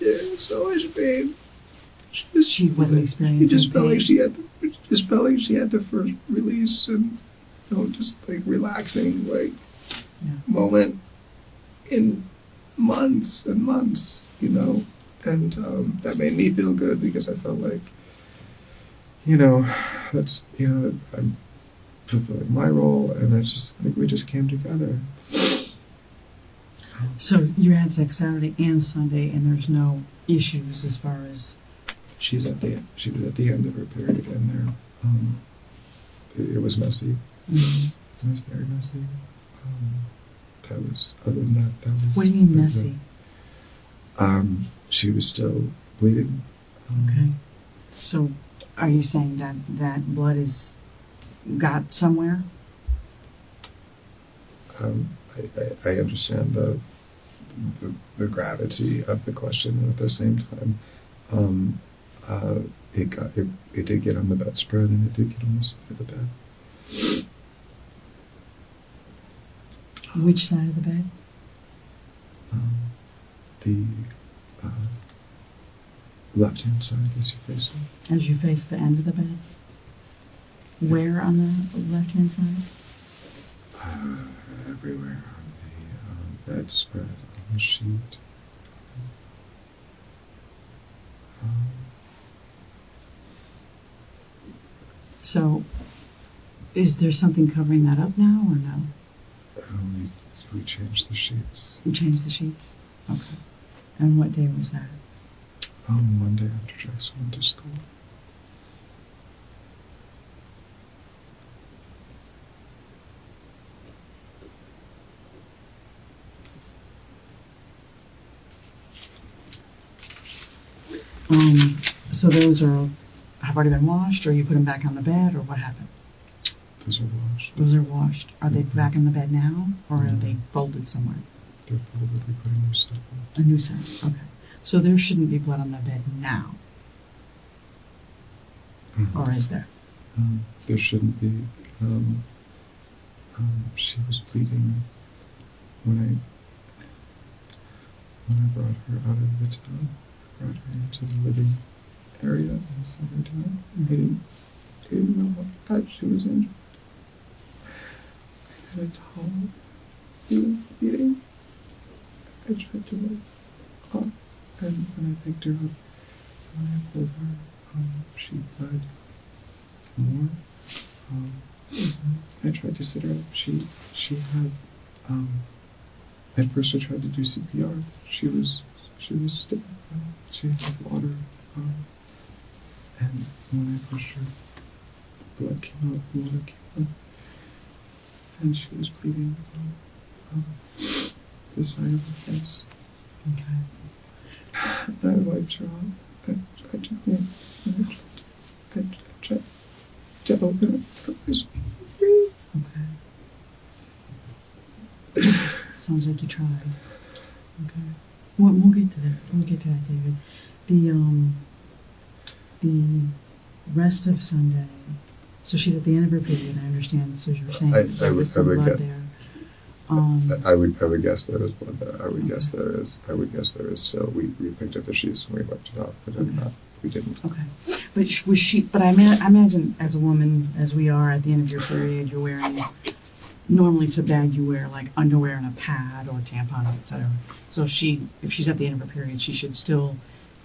Yeah, so much pain. She wasn't experiencing It just felt pain. like she had the first release, and just like relaxing, like moment in months and months, and that made me feel good because I felt like, that's that I'm fulfilling my role, and I just think we just came together. So you had sex Saturday and Sunday, and there's no issues as far as. She was at the end of her period, and it was messy. It was very messy. Other than that was. What do you mean messy? She was still bleeding. Okay. So, are you saying that blood is got somewhere? I understand the gravity of the question, and at the same time, it did get on the bedspread, and it did get on the side of the bed. Which side of the bed? The left-hand side, as you face it. As you face the end of the bed? Where on the left-hand side? Everywhere on the bedspread, on the sheet. So, is there something covering that up now, or no? We changed the sheets. You changed the sheets? Okay. And what day was that? Monday after Jackson went to school. So those have already been washed, or you put them back on the bed, or what happened? Those are washed. Those are washed. Are they back in the bed now, or are they folded somewhere? They're folded. We put a new set on. A new set. Okay. So there shouldn't be blood on the bed now, or is there? There shouldn't be. She was bleeding when I brought her out of the tub. I brought her into the living area in the summertime. I didn't know how bad she was injured. I had a towel. She was bleeding. I tried to wake up, and when I picked her up, when I pulled her, she bled more. I tried to sit her up. She had. At first, I tried to do CPR. She was still. She had water. And when I pushed her, blood came out, water came out, and she was bleeding the side of her face. Okay. And I wiped her off. I tried to clean. I tried to open her eyes. Okay. Sounds like you tried. Okay. We'll get to that. We'll get to that, David. The rest of Sunday. So she's at the end of her period. I understand. So you were saying there was some blood there. I would guess there is blood there. I would guess there is. I would guess there is still. We picked up the sheets and we wiped it off, but we didn't. Okay. But was she? But I imagine as a woman, as we are at the end of your period, you're wearing. Normally to bed you wear like underwear and a pad or tampon, etc. So if she's at the end of her period, she should still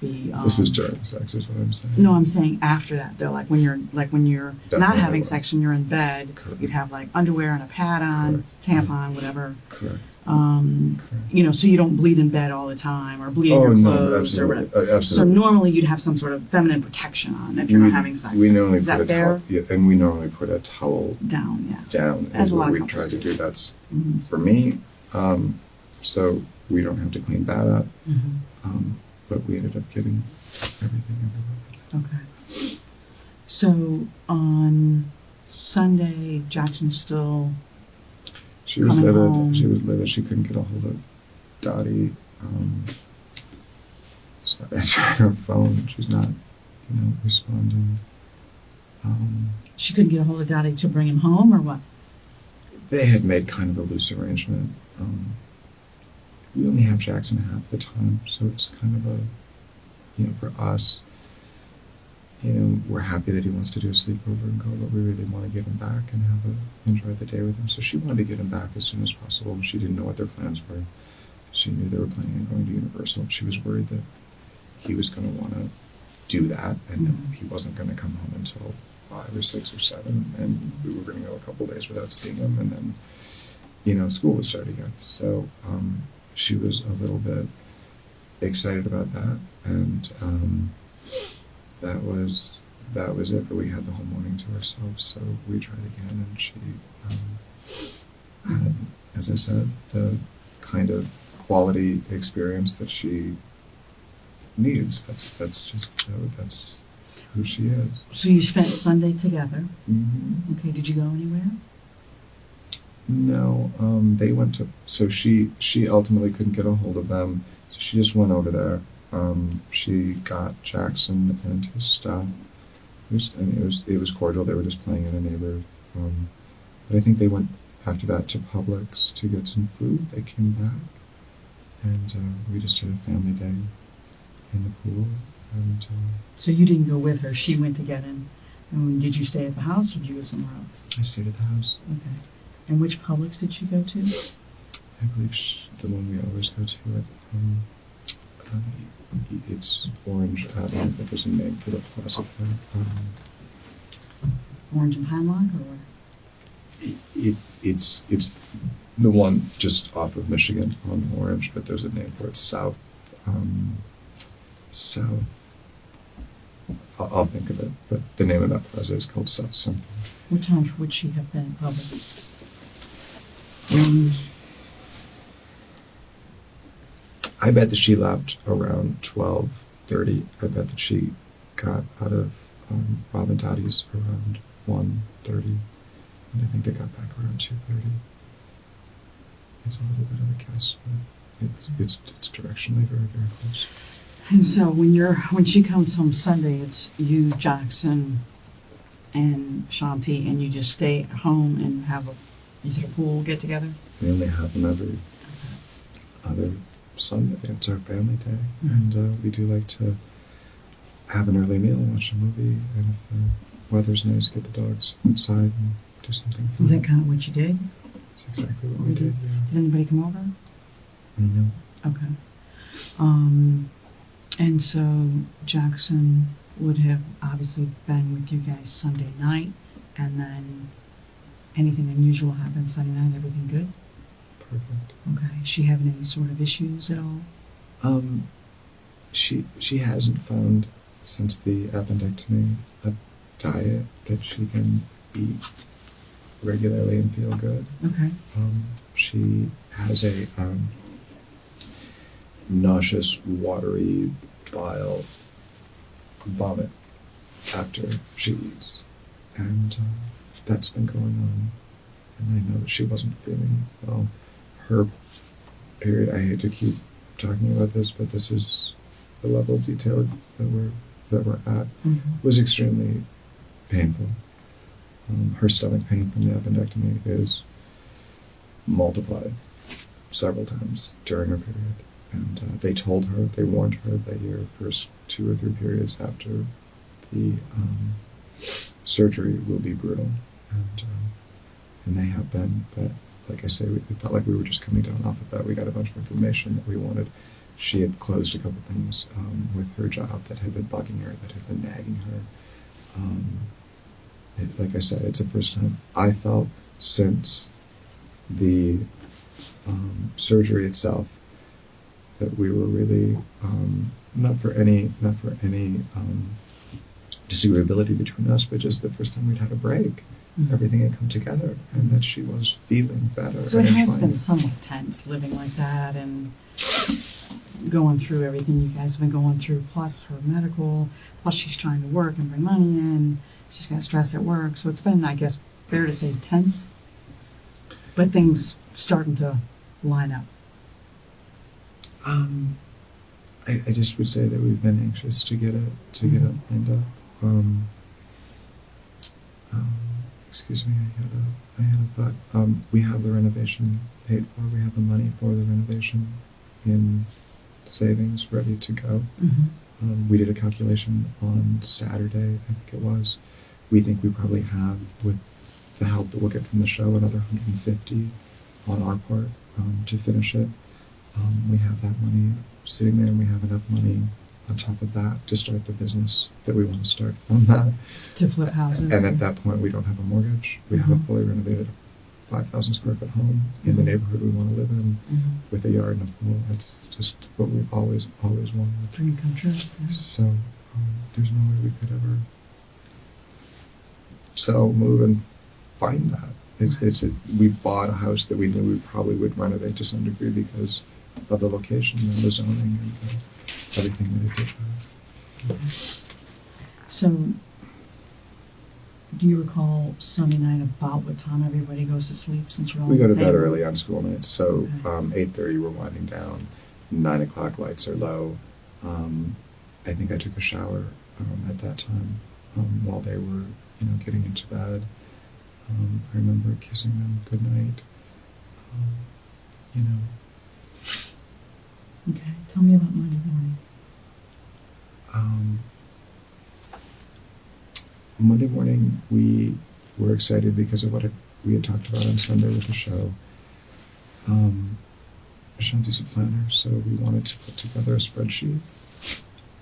be. This was during sex, is what I'm saying. No, I'm saying after that, though. Like when you're Definitely not having was. sex and you're in bed, Correct. you'd have like underwear and a pad on, tampon, whatever. Correct. Correct. So you don't bleed in bed all the time or bleed in your clothes or whatever. Absolutely. So normally you'd have some sort of feminine protection on if you're not having sex. We normally Is put that a fair? towel, yeah, and we normally put a towel Down, yeah. down. As Is a lot what of we try couples to do. do. That's Mm-hmm. for me. So we don't have to clean that up. Mm-hmm. But we ended up getting everything everywhere. Okay. So on Sunday, Jackson's still. She was Coming livid. home. She was livid. She couldn't get a hold of Dottie. She's not answering her phone. She's not, responding. She couldn't get a hold of Dottie to bring him home, or what? They had made kind of a loose arrangement. We only have Jackson half the time, so it's kind of a, for us, we're happy that he wants to do a sleepover and go, but we really want to get him back and enjoy the day with him. So she wanted to get him back as soon as possible. She didn't know what their plans were. She knew they were planning on going to Universal. She was worried that he was going to want to do that, and then he wasn't going to come home until 5 or 6 or 7, and we were going to go a couple days without seeing him, and then, school would start again. So she was a little bit excited about that, and that was it. But we had the whole morning to ourselves, so we tried again, and she had, as I said, the kind of quality experience that she needs. That's who she is. So you spent Sunday together. Mm-hmm. Okay. Did you go anywhere? No, they went to. So she ultimately couldn't get a hold of them, so she just went over there. She got Jackson and his stuff. It was cordial. They were just playing in a neighborhood. But I think they went after that to Publix to get some food. They came back, and we just did a family day in the pool. And So you didn't go with her. She went to get him. Did you stay at the house or did you go somewhere else? I stayed at the house. Okay. And which Publix did she go to? I believe the one we always go to at. It's Orange Avenue, but there's a name for the plaza there. Orange and Pine Log, or where? It's the one just off of Michigan on Orange, but there's a name for it. South. I'll think of it, but the name of that plaza is called South something. What time would she have been at Publix? I bet that she left around 12:30. I bet that she got out of Rob and Dottie's around 1:30, and I think they got back around 2:30. It's a little bit of a guess, but it's directionally very, very close. And so when she comes home Sunday, it's you, Jackson, and Shanti, and you just stay at home and have is it a pool get together? We only have them every other Sunday. It's our family day, and we do like to have an early meal, watch a movie, and if the weather's nice, get the dogs outside and do something fun. Is that kind of what you did? That's exactly what we did, yeah. Did anybody come over? No. Okay. And so Jackson would have obviously been with you guys Sunday night, and then anything unusual happened Sunday night, everything good? Perfect. Okay. Is she having any sort of issues at all? She hasn't found, since the appendectomy, a diet that she can eat regularly and feel good. Okay. She has a nauseous, watery bile vomit after she eats, and that's been going on. And I know that she wasn't feeling well. Her period, I hate to keep talking about this, but this is the level of detail that we're at, was extremely painful. Her stomach pain from the appendectomy is multiplied several times during her period. And they warned her that your first 2 or 3 periods after the surgery will be brutal. And they have been, but like I say, we felt like we were just coming down off of that. We got a bunch of information that we wanted she had closed a couple things with her job that had been bugging her, that had been nagging her. Like I said, it's the first time I felt since the surgery itself that we were really not for any disagreeability between us, but just the first time we'd had a break. Mm-hmm. Everything had come together, and that she was feeling better. So and it has enjoying been somewhat tense living like that and going through everything you guys have been going through, plus her medical, plus she's trying to work and bring money in. She's got stress at work, so it's been, I guess, fair to say tense, but things starting to line up. I just would say that we've been anxious to get it lined up. Excuse me, I had a thought. We have the renovation paid for. We have the money for the renovation in savings, ready to go. Mm-hmm. We did a calculation on Saturday, I think it was. We think we probably have, with the help that we'll get from the show, another 150 on our part to finish it. We have that money sitting there, and we have enough money on top of that to start the business that we want to start on that. To flip houses. And at that point, we don't have a mortgage. We have a fully renovated 5,000 square foot home in the neighborhood we want to live in, with a yard and a pool. That's just what we've always wanted. Dream come true. Yeah. So there's no way we could ever sell, move, and find that. We bought a house that we knew we probably would renovate to some degree because of the location and the zoning and everything that it did. So, do you recall Sunday night about what time everybody goes to sleep, since you're all We go to same bed room? early on school nights, so Okay. 8:30 we're winding down. 9 o'clock lights are low. I think I took a shower at that time while they were, getting into bed. I remember kissing them goodnight. Okay, tell me about Monday morning. Monday morning we were excited because of what we had talked about on Sunday with the show. Shanti's a planner, so we wanted to put together a spreadsheet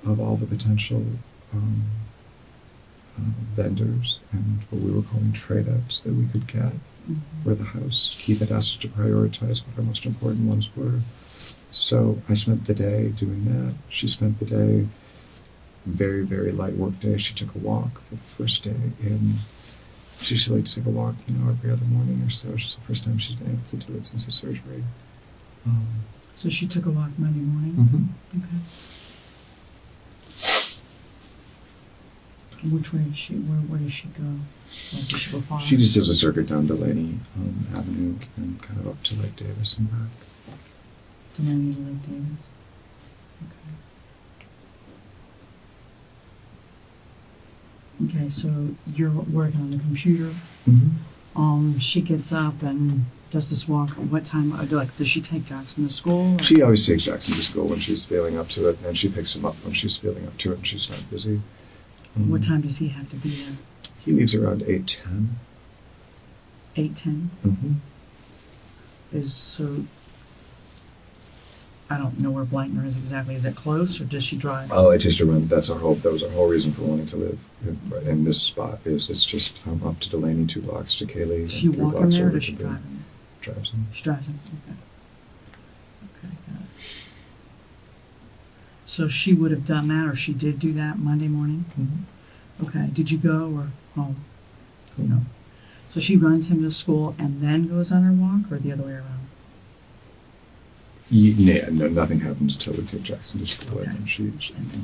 of all the potential vendors and what we were calling trade-outs that we could get for the house. Keith had asked us to prioritize what our most important ones were. So I spent the day doing that. She spent the day, very, very light work day. She took a walk for the first day, and she used to like to take a walk, every other morning or so. It's the first time she's been able to do it since the surgery. So she took a walk Monday morning? Mm-hmm. Okay. Which way does she, where does she go? Like, does she go far? She just does a circuit down Delaney Avenue and kind of up to Lake Davis and back. Delaney to Lake Davis? Okay. Okay, so you're working on the computer. Mm-hmm. She gets up and does this walk. What time? Like, does she take Jackson to school? Or? She always takes Jackson to school when she's feeling up to it, and she picks him up when she's feeling up to it and she's not busy. What time does he have to be there? He leaves around 8:10. 8:10? Mm-hmm. So, I don't know where Blankner is exactly. Is it close, or does she drive? Oh, it's just around. That was our whole reason for wanting to live in this spot. It's just up to Delaney, 2 blocks to Kaylee. Does she walk him there, or does she drive him? Drives him. She drives him. Okay. Okay, got it. So she would have done that, or she did do that Monday morning? Mm-hmm. Okay. Did you go or home? No. So she runs him to school and then goes on her walk, or the other way around? Yeah, no, nothing happens until we take Jackson to school, Okay. and then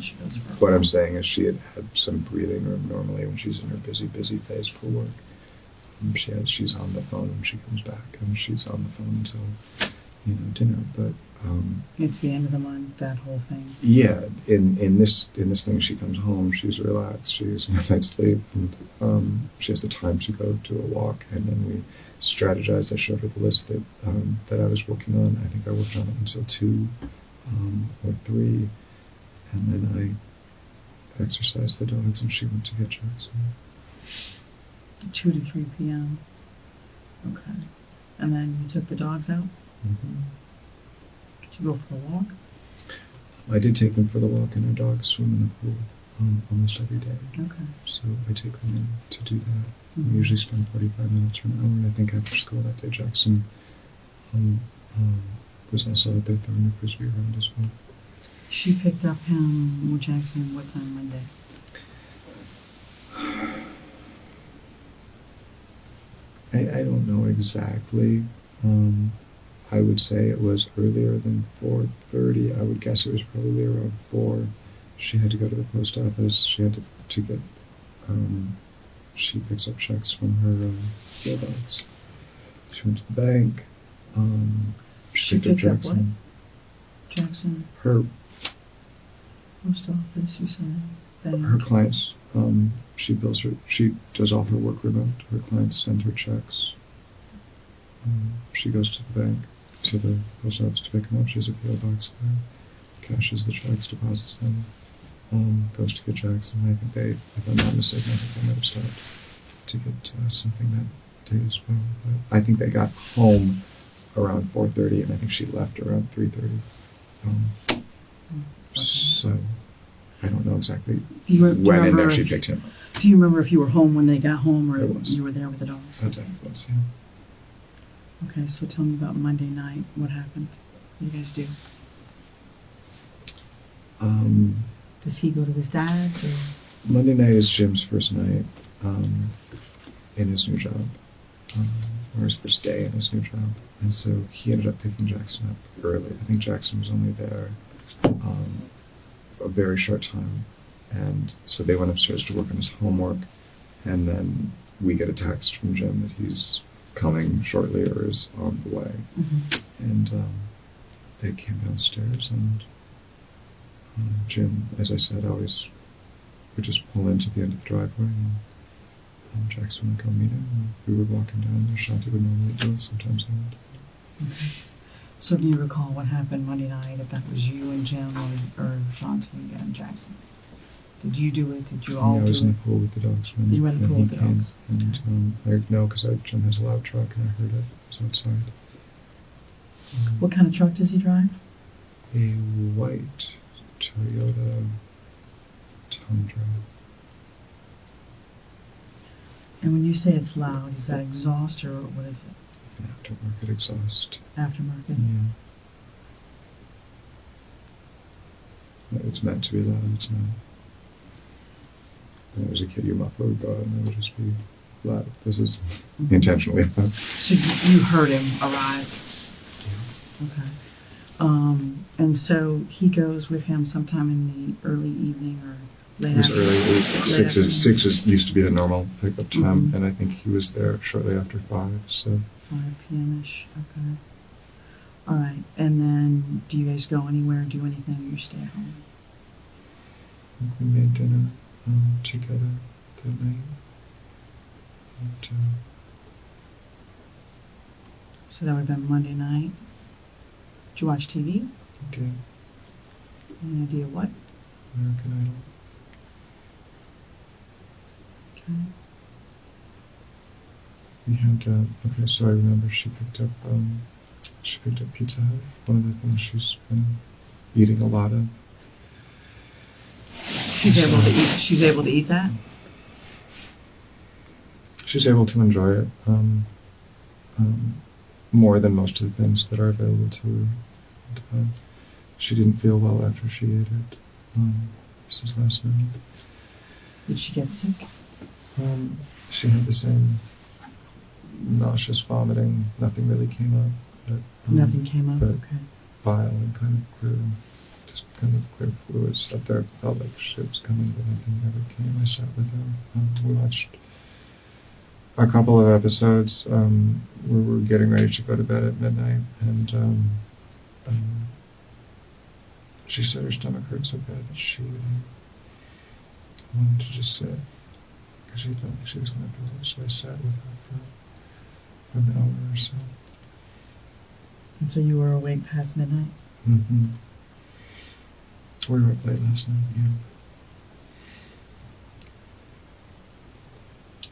she goes for what I'm saying is she had some breathing room normally when she's in her busy phase for work. She's on the phone when she comes back, and she's on the phone until dinner. But it's the end of the month, that whole thing. Yeah, in this thing, she comes home, she's relaxed, she's in a night's sleep, and she has the time to go do a walk, and then we strategize. I showed her the list that I was working on. I think I worked on it until 2 or 3, and then I exercised the dogs, and she went to get Jackson. 2 to 3 p.m. Okay. And then you took the dogs out? Mm-hmm. Did you go for a walk? I did take them for the walk, and our dogs swim in the pool almost every day. Okay. So I take them in to do that. Mhm. We usually spend 45 minutes or an hour, and I think after school that day Jackson was also out there throwing a frisbee around as well. She picked up him with Jackson what time Monday? I don't know exactly. I would say it was earlier than 4:30. I would guess it was probably around 4. She had to go to the post office. She had to get, she picks up checks from her mailbox. She went to the bank. She picked up Jackson. What? Jackson? Her Post office, you said? Bank. Her clients, she bills her, she does all her work remote. Her clients send her checks. She goes to the bank, to the post office to pick them up. She has a PO box there, cashes the checks, deposits them, goes to get Jackson. I think they, if I'm not mistaken, I think they might have stopped to get something that day as well. But I think they got home around 4:30, and I think she left around 3:30. Okay. So I don't know exactly do you when in there she if, picked him up. Do you remember if you were home when they got home, or I was. you were there with the dogs? I definitely was, yeah. Okay, so tell me about Monday night. What happened? What do you guys do? Does he go to his dad's, or? Monday night is Jim's first night in his new job, or his first day in his new job. And so he ended up picking Jackson up early. I think Jackson was only there a very short time. And so they went upstairs to work on his homework. And then we get a text from Jim that he's coming shortly or is on the way. Mm-hmm. And they came downstairs, and Jim, as I said, always would just pull into the end of the driveway, and Jackson would come meet him, and we would walk him down there. Shanti would normally do it, sometimes I would. Okay. So do you recall what happened Monday night, if that was you and Jim or Shanti and Jackson? Did you do it? Did you all do it? I was in the pool with the dogs when you went in the pool with the came. dogs? And I know because Jim has a loud truck, and I heard it. It was outside. What kind of truck does he drive? A white Toyota Tundra. And when you say it's loud, is that exhaust or what is it? An aftermarket exhaust. Aftermarket? Yeah. It's meant to be loud, it's not. When I was a kid, your muffler would go out and it would just be loud. This is intentionally loud. So you heard him arrive? Okay. And so he goes with him sometime in the early evening or late It was afternoon? early. Six used to be the normal pickup time, Mhm. and I think he was there shortly after 5. So 5 p.m.-ish, okay. All right, and then do you guys go anywhere, do anything, or you stay at home? I think we made dinner together that night. And, So that would have been Monday night. Did you watch TV? we did Any idea what? American Idol. Okay. We had okay, so I remember she picked up Pizza Hut. One of the things she's been eating a lot of. She's able to eat that? She's able to enjoy it more than most of the things that are available to her. And, she didn't feel well after she ate it. This was last night. Did she get sick? She had the same nauseous vomiting. Nothing really came up. But, Nothing came up, but okay. bile and kind of clear fluids that there felt like shit was coming, but nothing ever came. I sat with her. We watched a couple of episodes. We were getting ready to go to bed at midnight, and she said her stomach hurt so bad that she wanted to just sit because she felt like she was going to throw up. So I sat with her for an hour or so. And so you were awake past midnight? Mm-hmm. We were up late last night, yeah.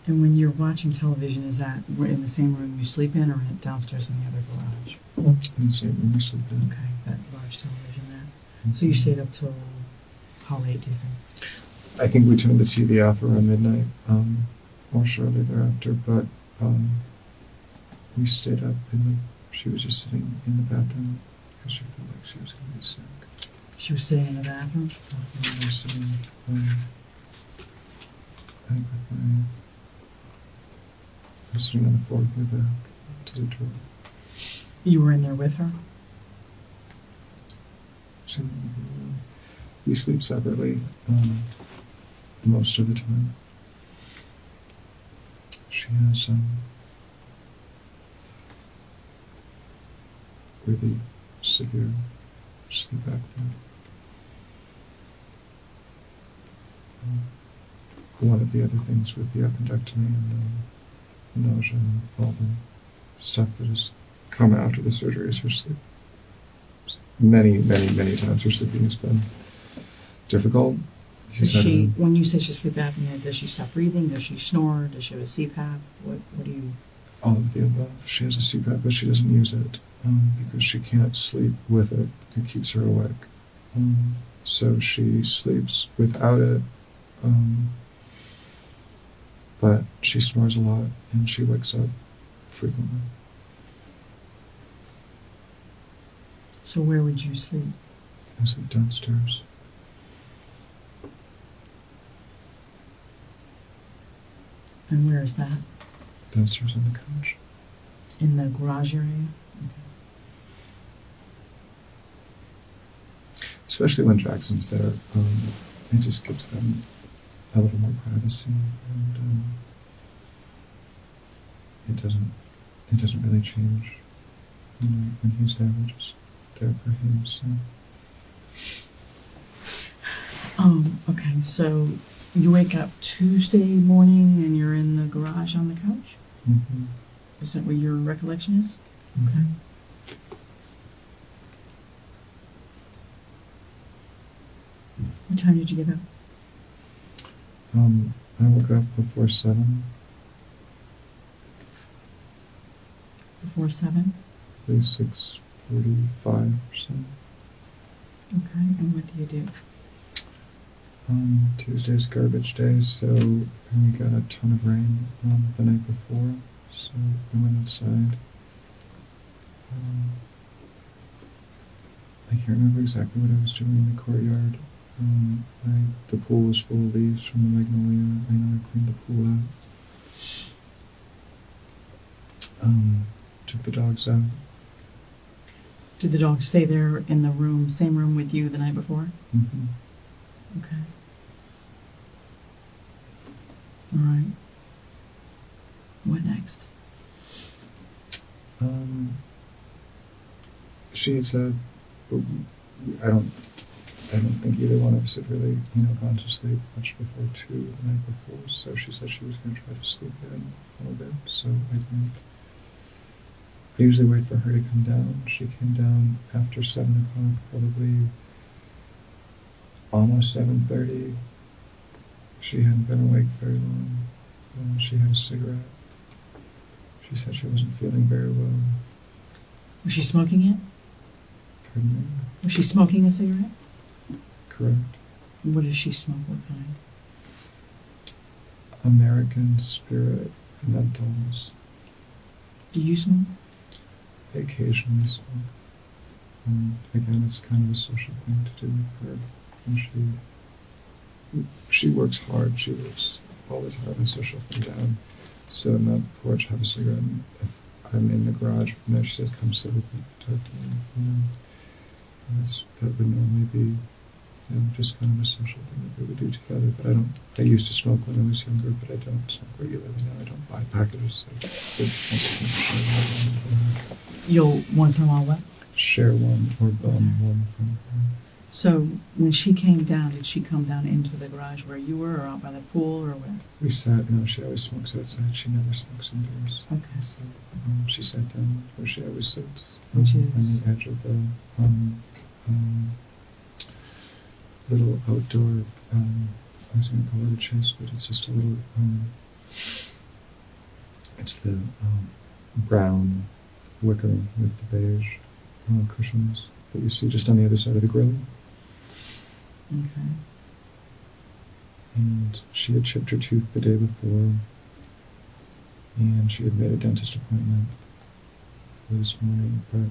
And when you're watching television, is that in the same room you sleep in, or downstairs in the other garage? In the same room we sleep in. Okay, that large television there. So you stayed up till how late, do you think? I think we turned the TV off around midnight, or shortly thereafter, but we stayed up she was just sitting in the bathroom because she felt like she was going to be sick. She was sitting in the bathroom? And we were sitting, I think I was sitting on the floor with my back to the door. You were in there with her? We sleep separately most of the time. She has really severe sleep apnea. One of the other things with the appendectomy and the nausea and all the stuff that has come after the surgery is her sleep. Many times her sleeping has been difficult. When you say she has sleep apnea, does she stop breathing? Does she snore? Does she have a CPAP? What do you... All of the above. She has a CPAP, but she doesn't use it because she can't sleep with it. It keeps her awake. So she sleeps without it, but she snores a lot and she wakes up frequently. So where would you sleep? I sleep downstairs. And where is that? Downstairs on the couch. In the garage area? Okay. Especially when Jackson's there, it just gives them a little more privacy, and it doesn't really change. When he's there, we're just there for him. So. Okay, so you wake up Tuesday morning and you're in the garage on the couch? Mm-hmm. Is that what your recollection is? Mm-hmm. Okay. What time did you get up? I woke up before 7. Before 7? At least 6:45 or so. Okay, and what do you do? Tuesday's garbage day, so we got a ton of rain the night before, so I went outside. I can't remember exactly what I was doing in the courtyard. The pool was full of leaves from the magnolia. I know I cleaned the pool out. Took the dogs out. Did the dog stay there in the room, same room with you the night before? Mm-hmm. Okay. All right. What next? She had said, I don't think either one of us had really, gone to sleep much before 2 the night before. So she said she was going to try to sleep in a little bit. So I didn't. I usually wait for her to come down. She came down after 7 o'clock, probably almost 7:30. She hadn't been awake very long. She had a cigarette. She said she wasn't feeling very well. Was she smoking it? Pardon me? Was she smoking a cigarette? Correct. What does she smoke? What kind? American Spirit menthols. Do you smoke? I occasionally smoke. Again, it's kind of a social thing to do with her. And she works hard. She works all the time, and so she'll come down, sit on the porch, have a cigarette. And if I'm in the garage from there, she says, "Come sit with me, talk to me." And that would normally be, just kind of a social thing that we would do together. But I used to smoke when I was younger, but I don't smoke regularly now. I don't buy packages. You'll once in a while what? Share one or bum one from her. So when she came down, did she come down into the garage where you were, or out by the pool, or where? We sat. She always smokes outside. She never smokes indoors. Okay. So she sat down where she always sits, Which on is? the edge of the little outdoor. I was going to call it a chest, but it's just a little. It's the brown wicker with the beige cushions that you see just on the other side of the grill. Okay. And she had chipped her tooth the day before, and she had made a dentist appointment for this morning, but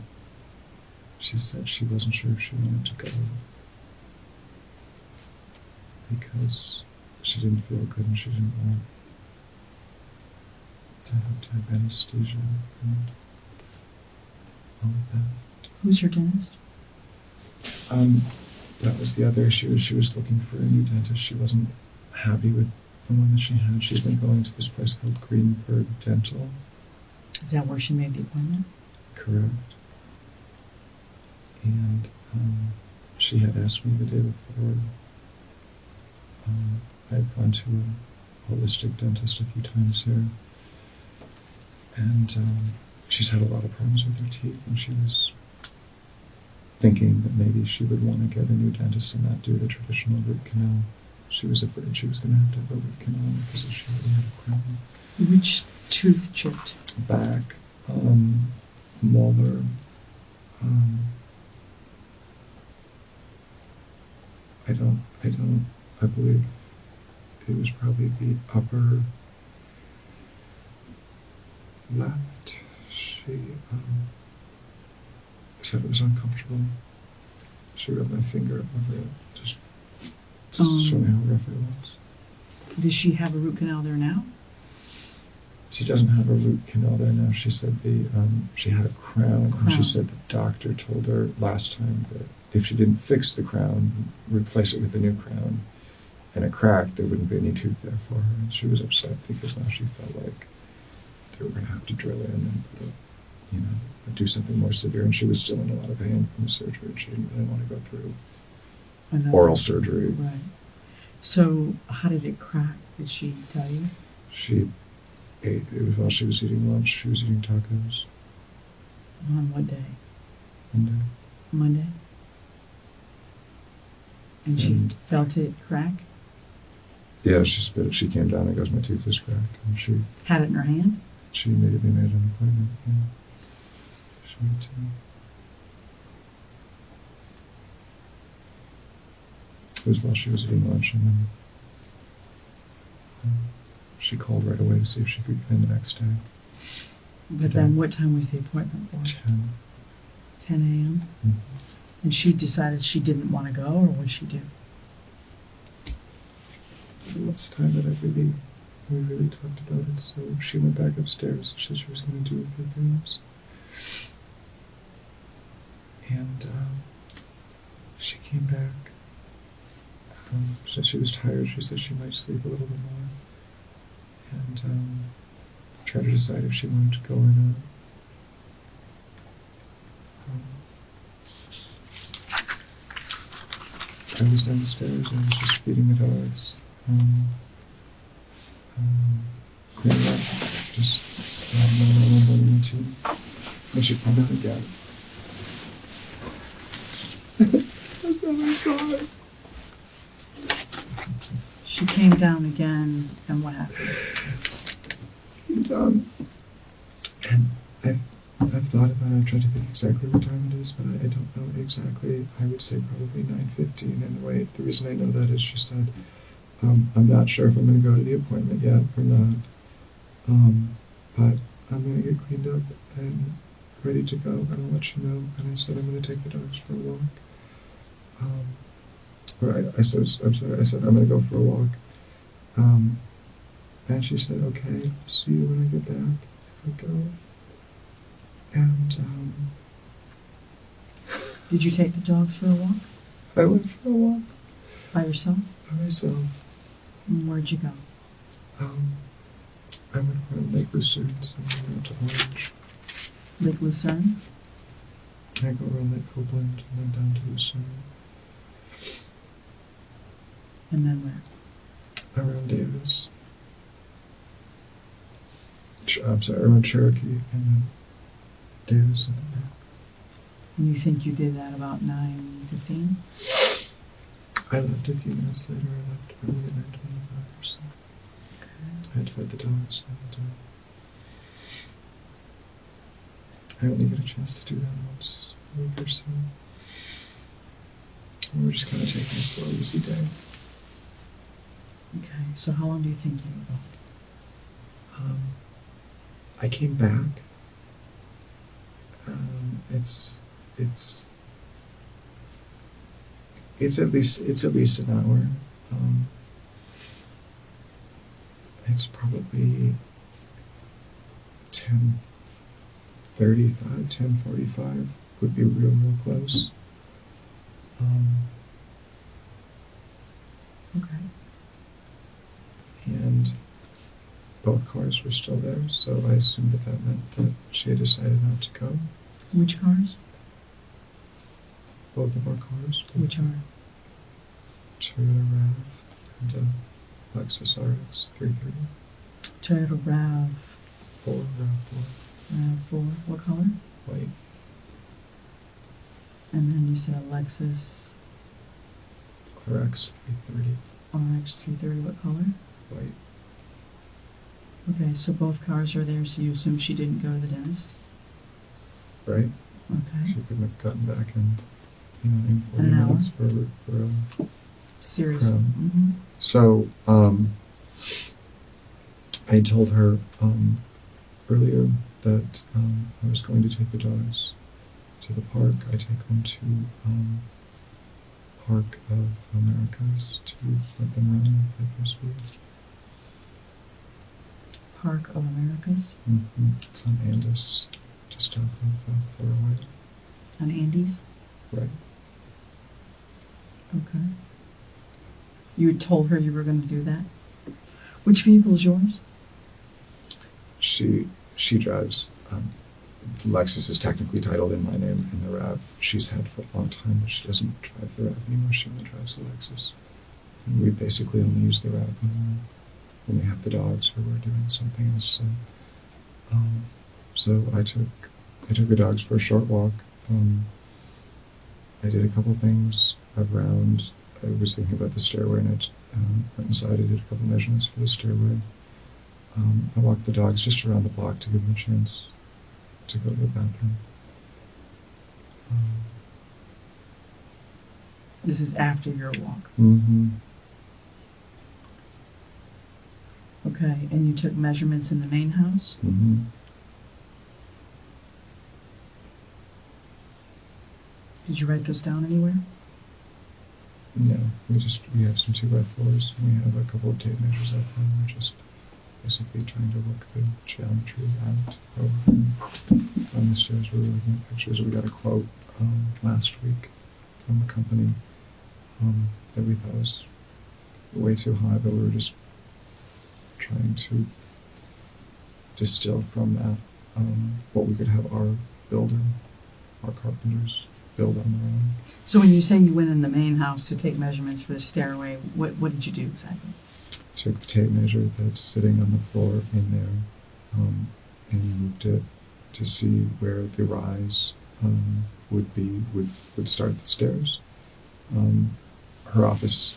she said she wasn't sure if she wanted to go because she didn't feel good and she didn't want to have anesthesia and all of that. Who's your dentist? That was the other issue. She was looking for a new dentist. She wasn't happy with the one that she had. She's been going to this place called Greenberg Dental. Is that where she made the appointment? Correct. And she had asked me the day before. I had gone to a holistic dentist a few times here, and she's had a lot of problems with her teeth, and she was thinking that maybe she would want to get a new dentist and not do the traditional root canal. She was afraid she was going to have a root canal because she already had a crown. Which tooth chipped? Back, molar, I believe it was probably the upper left. She said it was uncomfortable. She rubbed my finger over it, just showing how rough it was. Does she have a root canal there now? She doesn't have a root canal there now. She said she had a crown. And she said the doctor told her last time that if she didn't fix the crown, replace it with a new crown, and it cracked, there wouldn't be any tooth there for her. And she was upset because now she felt like they were going to have to drill in and put do something more severe. And she was still in a lot of pain from the surgery, and she didn't really want to go through oral surgery. Right. So how did it crack? Did she tell you? She ate. It was while she was eating lunch. She was eating tacos. On what day? Monday. Monday? And she felt it crack? Yeah, she spit it. She came down and goes, "My tooth is cracked." And she had it in her hand? She immediately made an appointment. Yeah. She went to. It was while she was eating lunch, and then she called right away to see if she could get in the next day. But then what time was the appointment for? 10. 10 a.m.? Mm-hmm. And she decided she didn't want to go, or what did she do? It was the last time that we really talked about it, so she went back upstairs and said she was going to do a few things. And she came back. Since she was tired, she said she might sleep a little bit more. And try to decide if she wanted to go or not. I was downstairs and I was just feeding the dogs. Cleaning up, just normal morning routine. And she came down again. I was so sorry. She came down again, and what happened? And I've thought about it. I've tried to think exactly what time it is, but I don't know exactly. I would say probably 9:15. And the reason I know that is she said, I'm not sure if I'm going to go to the appointment yet or not, but I'm going to get cleaned up and ready to go, and I'll let you know. And I said I'm going to take the dogs for a walk. I said I'm going to go for a walk. And she said, okay, I'll see you when I get back, if I go. And, Did you take the dogs for a walk? I went for a walk. By yourself? By myself. And where'd you go? I went around Lake Lucerne, so I went out to Orange. Lake Lucerne? I go around Lake Copeland and then down to Lucerne. And then where? Around Davis. I'm sorry, around Cherokee and then Davis and then back. And you think you did that about 9:15? I left a few minutes later. I left probably at 9:25 or so. Okay. I had fed the dogs and I only get a chance to do that once a week or so. we're just kind of taking a slow, easy day. Okay, so how long do you think you were gone? I came back. It's at least an hour. It's probably 10:35, 10:45 would be real close. Okay. And both cars were still there, so I assumed that meant that she had decided not to go. Which cars? Both of our cars. Which are? Toyota RAV and a Lexus RX 330. Toyota RAV4. RAV4. RAV4. What color? White. And then you said a Lexus RX 330. RX 330. What color? White. Okay, so both cars are there, so you assume she didn't go to the dentist? Right? Okay. She couldn't have gotten back in 40 An hour? minutes for a Serious. crown. Mm-hmm. So, I told her earlier that I was going to take the dogs to the park. I take them to Park of Americas to let them run and play frisbee. Park of Americas? Mm-hmm. It's on Andis, just off of 408. On Andes? Right. Okay. You had told her you were going to do that? Which vehicle is yours? She drives. The Lexus is technically titled in my name, and the RAV she's had for a long time, but she doesn't drive the RAV anymore. She only drives the Lexus. And we basically only use the RAV when we have the dogs or we're doing something else. So I took the dogs for a short walk. I did a couple things around. I was thinking about the stairway, and I went inside. I did a couple measurements for the stairway. I walked the dogs just around the block to give them a chance to go to the bathroom. This is after your walk. Mm-hmm. Okay, and you took measurements in the main house? Mm-hmm. Did you write those down anywhere? No, we have some 2x4s, and we have a couple of tape measures up there. We're just basically trying to work the geometry out on the stairs. We were looking at pictures. We got a quote last week from a company that we thought was way too high, but we were just trying to distill from that what we could have our carpenters build on their own. So when you say you went in the main house to take measurements for the stairway, what did you do exactly? Took the tape measure that's sitting on the floor in there and moved it to see where the rise would start the stairs. Her office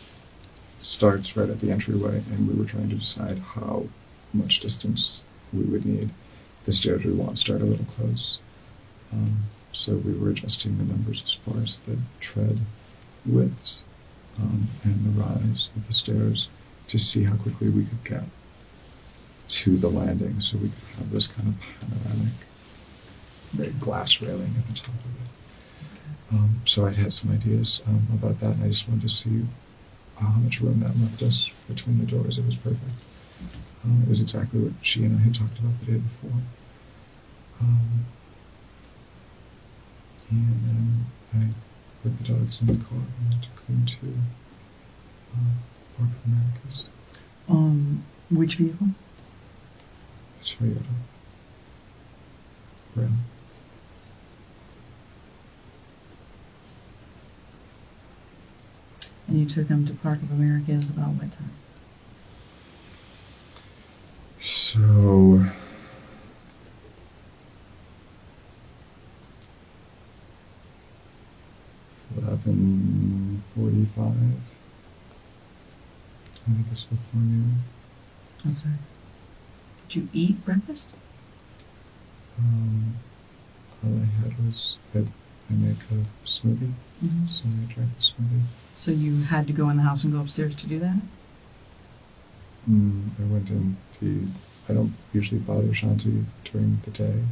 starts right at the entryway, and we were trying to decide how much distance we would need. The stairs we want start a little close. So we were adjusting the numbers as far as the tread widths and the rise of the stairs to see how quickly we could get to the landing, so we could have this kind of panoramic glass railing at the top of it. So I'd had some ideas about that, and I just wanted to see how much room that left us between the doors. It was perfect. It was exactly what she and I had talked about the day before. And then I put the dogs in the car and took them to Park of Americas. Which vehicle? The Toyota RAV. And you took them to Park of Americas about what time? So 11:45. I think it's before noon. Okay. Did you eat breakfast? All I had was I I make a smoothie, so I drank the smoothie. So you had to go in the house and go upstairs to do that? I went in I don't usually bother Shanti during the day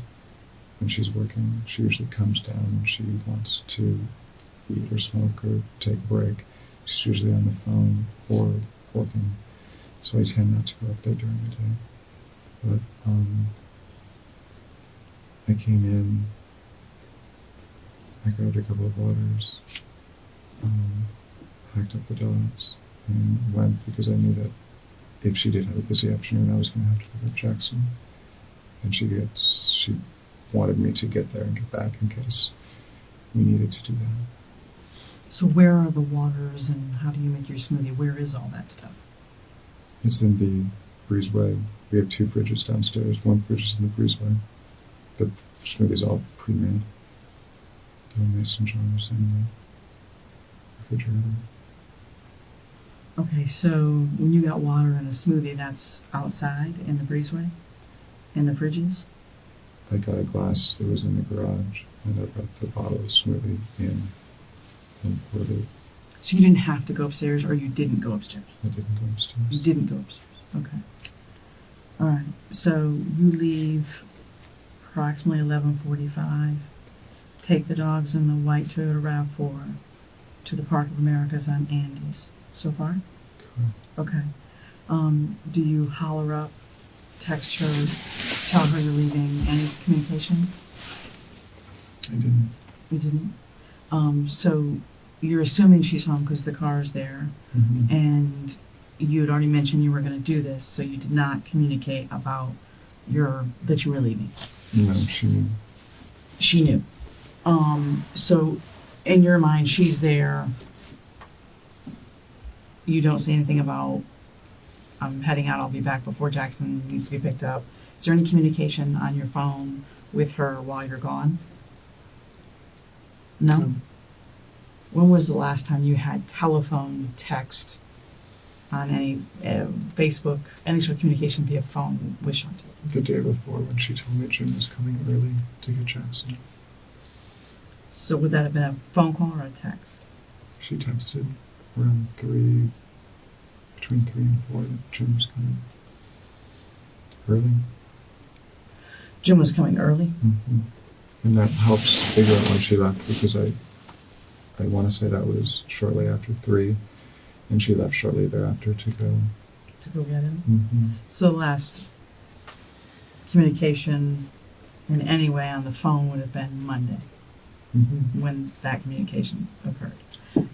when she's working. She usually comes down when she wants to eat or smoke or take a break. She's usually on the phone or working, so I tend not to go up there during the day. But I came in, I grabbed a couple of waters, packed up the dogs, and went because I knew that if she did have a busy afternoon, I was going to have to pick up Jackson. And she wanted me to get there and get back in case we needed to do that. So where are the waters and how do you make your smoothie? Where is all that stuff? It's in the breezeway. We have 2 fridges downstairs. One fridge is in the breezeway. The smoothie's all pre-made. Little mason jars in the refrigerator. Okay, so when you got water in a smoothie, that's outside in the breezeway? In the fridges? I got a glass that was in the garage, and I brought the bottle of smoothie in and poured it. So you didn't have to go upstairs, or you didn't go upstairs? I didn't go upstairs. You didn't go upstairs. Okay. All right. So you leave approximately 11:45. Take the dogs in the white Toyota RAV4 to the Park of Americas on Andes. So far? Correct. Okay. Do you holler up, text her, tell her you're leaving? Any communication? I didn't. You didn't? So you're assuming she's home because the car's there, and you had already mentioned you were going to do this, so you did not communicate about that you were leaving. No, she knew. She knew. So in your mind, she's there. You don't say anything about, I'm heading out, I'll be back before Jackson needs to be picked up. Is there any communication on your phone with her while you're gone? No? No. When was the last time you had telephone, text, on any Facebook, any sort of communication via phone with Shanti? The day before, when she told me Jim was coming early to get Jackson. So would that have been a phone call or a text? She texted around between 3 and 4 that Jim was coming early. Jim was coming early? And that helps figure out when she left, because I want to say that was shortly after 3, and she left shortly thereafter to go. To go get him? So the last communication in any way on the phone would have been Monday, when that communication occurred.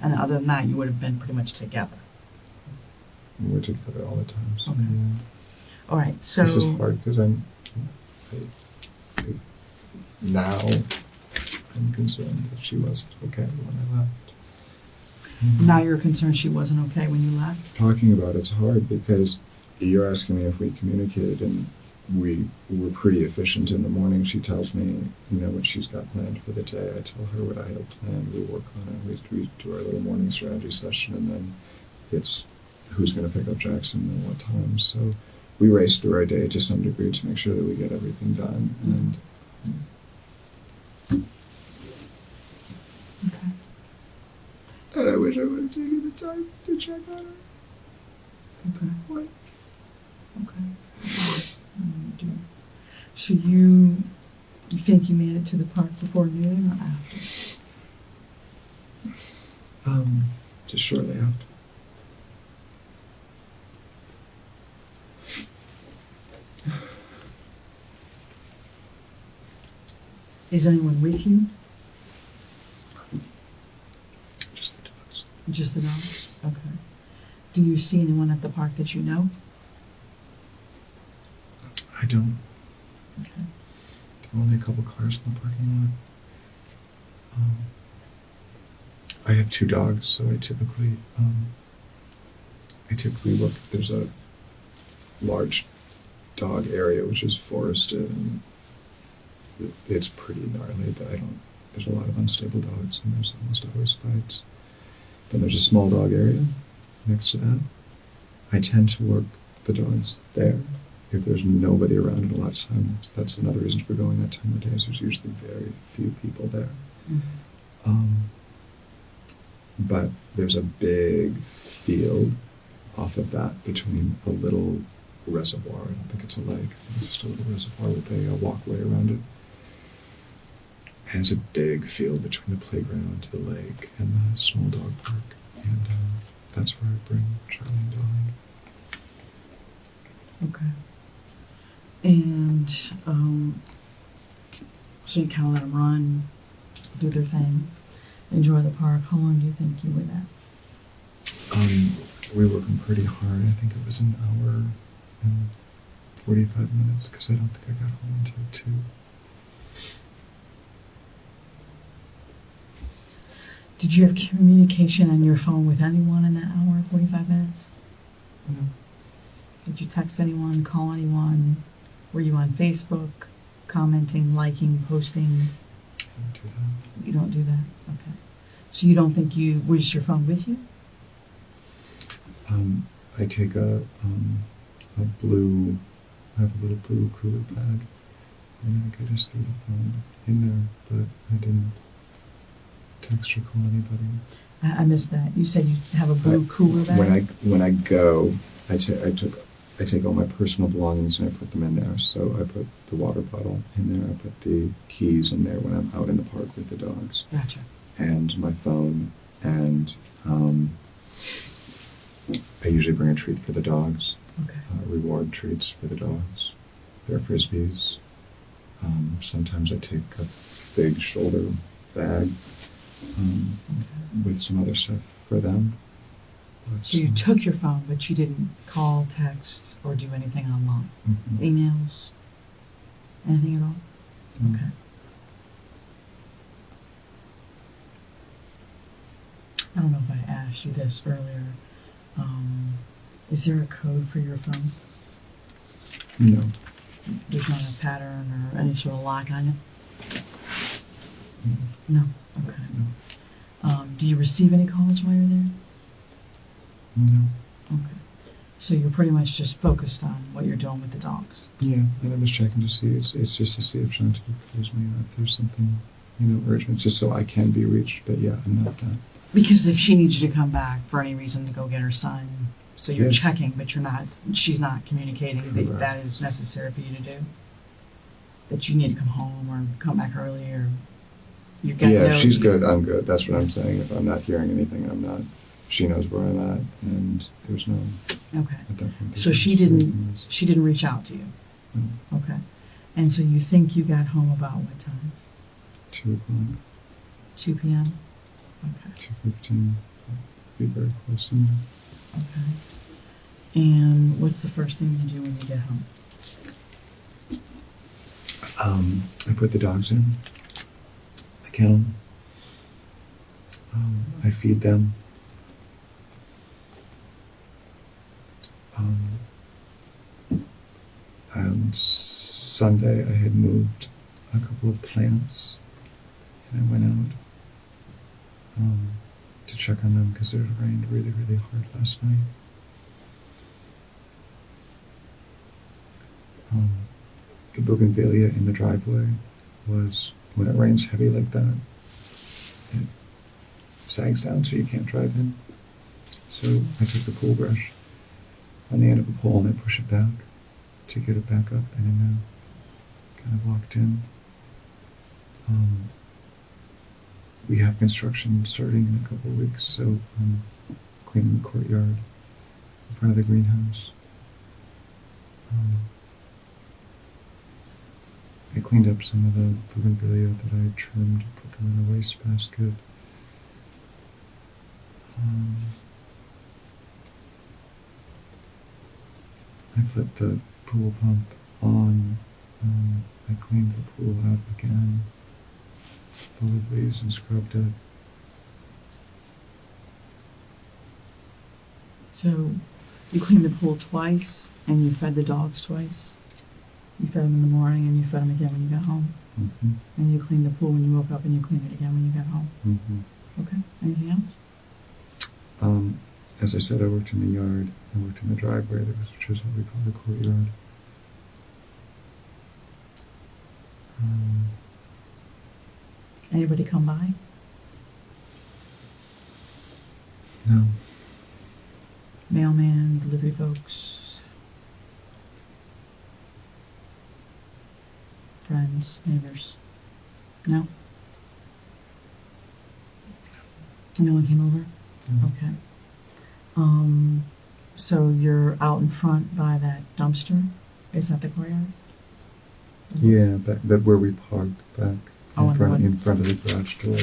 And other than that, you would have been pretty much together. We're together all the time. So Okay. All right, so... This is hard because now I'm concerned that she wasn't okay when I left. Now you're concerned she wasn't okay when you left? Talking about it's hard because you're asking me if we communicated, and we were pretty efficient in the morning. She tells me, what she's got planned for the day. I tell her what I have planned. We work on it. We do our little morning strategy session, and then it's who's going to pick up Jackson and what time. So we race through our day to some degree to make sure that we get everything done. And Okay. and I wish I would have taken the time to check on her. Okay. What? Okay. So you think you made it to the park before noon or after? Just shortly after. Is anyone with you? Just the dogs. Just the dogs? Okay. Do you see anyone at the park that you know? I don't. Okay. There are only a couple cars in the parking lot. I have 2 dogs, so I typically look. There's a large dog area which is forested, and it's pretty gnarly. There's a lot of unstable dogs, and there's almost always fights. Then there's a small dog area next to that. I tend to work the dogs there if there's nobody around, and a lot of times that's another reason for going that time of day is there's usually very few people there. But there's a big field off of that between a little reservoir. I don't think it's a lake. It's just a little reservoir with a walkway around it. And there's a big field between the playground, the lake, and the small dog park. And that's where I bring Charlie and Dolly. Okay. And so you kind of let them run, do their thing, enjoy the park. How long do you think you were there? We were working pretty hard. I think it was an hour and 45 minutes because I don't think I got home until 2. Did you have communication on your phone with anyone in that hour and 45 minutes? No. Did you text anyone, call anyone? Were you on Facebook, commenting, liking, posting? I don't do that. You don't do that? Okay. So you don't think was your phone with you? I take a blue, I have a little blue cooler bag, and I could just throw the phone in there, but I didn't text or call anybody. I missed that. You said you have a blue cooler bag? When I go, I take all my personal belongings and I put them in there. So I put the water bottle in there, I put the keys in there when I'm out in the park with the dogs. Gotcha. And my phone, and I usually bring a treat for the dogs. Okay. Reward treats for the dogs. Their Frisbees. Sometimes I take a big shoulder bag with some other stuff for them. So you took your phone, but you didn't call, text, or do anything online? Mm-hmm. Emails? Anything at all? Mm-hmm. Okay. I don't know if I asked you this earlier. Is there a code for your phone? No. There's not a pattern or any sort of lock on it? Mm-hmm. No? Okay. No. Do you receive any calls while you're there? No. Okay. So you're pretty much just focused on what you're doing with the dogs? Yeah, and I'm just checking to see, it's just to see if Shanti calls me or if there's something, urgent, just so I can be reached, but yeah, I'm not that. Because if she needs you to come back for any reason to go get her son, so you're Yeah. checking, but she's not communicating that Correct. that is necessary for you to do? That you need to come home or come back early or you get Yeah, if she's good, I'm good. That's what I'm saying. If I'm not hearing anything, I'm not. She knows where I'm at, and there's no, Okay. at that point. So she didn't reach out to you? No. Okay. And so you think you got home about what time? 2 o'clock, 2 p.m.? Okay. 2:15. Be very close in there. Okay. And what's the first thing you do when you get home? I put the dogs in the kennel. I feed them. On Sunday, I had moved a couple of plants, and I went out to check on them because it rained really, really hard last night. The bougainvillea in the driveway was, when it rains heavy like that, it sags down so you can't drive in. So I took the pool brush on the end of a pole and I push it back to get it back up and in there, kind of locked in. We have construction starting in a couple of weeks, so I'm cleaning the courtyard in front of the greenhouse. I cleaned up some of the bougainvillea that I had trimmed, put them in a wastebasket. I flipped the pool pump on. I cleaned the pool out again, full of leaves, and scrubbed it. So you cleaned the pool twice and you fed the dogs twice? You fed them in the morning and you fed them again when you got home? Mm-hmm. And you cleaned the pool when you woke up and you cleaned it again when you got home? Mm-hmm. Okay. Anything else? As I said, I worked in the yard. I worked in the driveway, which is what we call the courtyard. Anybody come by? Mailman, delivery folks, friends, neighbors? No? No one came over? Okay. So you're out in front by that dumpster? Is that the courtyard? Yeah, that where we parked back Oh, in front of the garage door.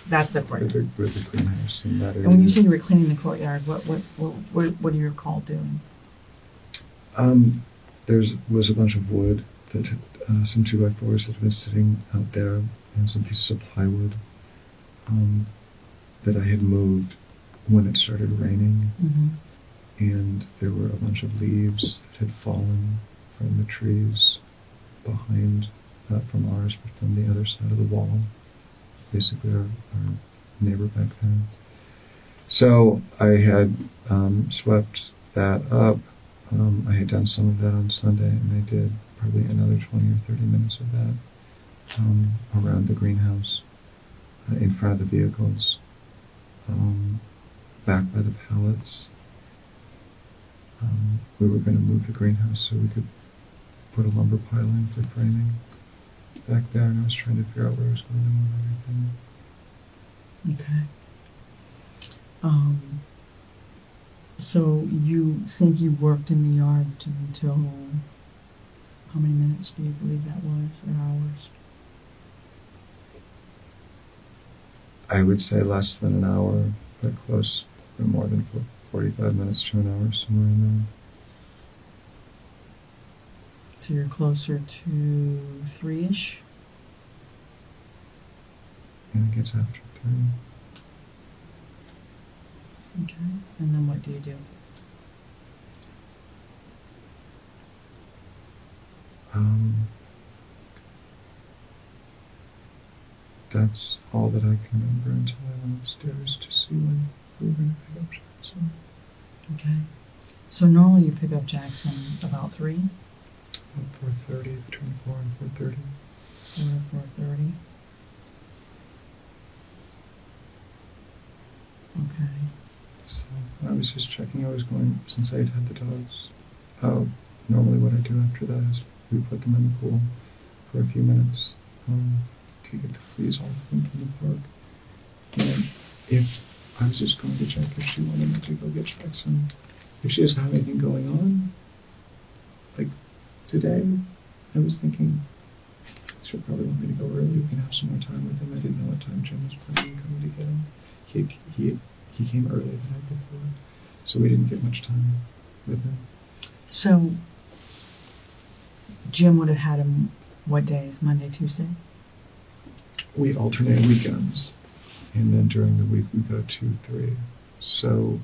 That's the courtyard. Where the greenhouse and that area. And when you say you were cleaning the courtyard, what do you recall doing? There was a bunch of wood that had, some 2x4s that had been sitting out there, and some pieces of plywood that I had moved when it started raining. Mm-hmm. And there were a bunch of leaves that had fallen from the trees behind, not from ours, but from the other side of the wall, basically our neighbor back there. So I had swept that up. I had done some of that on Sunday, and I did probably another 20 or 30 minutes of that around the greenhouse, in front of the vehicles, back by the pallets. We were going to move the greenhouse so we could put a lumber pile in for framing back there, and I was trying to figure out where I was going to move everything. Okay. So you think you worked in the yard until how many minutes do you believe that was, or hours? I would say less than an hour, but close, or more than 45 minutes to an hour, somewhere in there. So you're closer to 3-ish? Yeah, it gets after 3. Okay. And then what do you do? That's all that I can remember until I went upstairs to see when we were going to pick up Jackson. Okay. So normally you pick up Jackson about 3? About 4:30, between 4 and 4:30. 4 or 4:30. Okay. So I was just checking. I was going, since I had had the dogs. Normally what I do after that is we put them in the pool for a few minutes to get the fleas off them from the park. And if I was just going to check if she wanted me to go get Jackson, if she doesn't have anything going on, like today, I was thinking she'll probably want me to go early. We can have some more time with him. I didn't know what time Jim was planning on coming to get him. He came early the night before, so we didn't get much time with him. So Jim would have had him what days? Monday, Tuesday? We alternate weekends, and then during the week we go 2, 3. So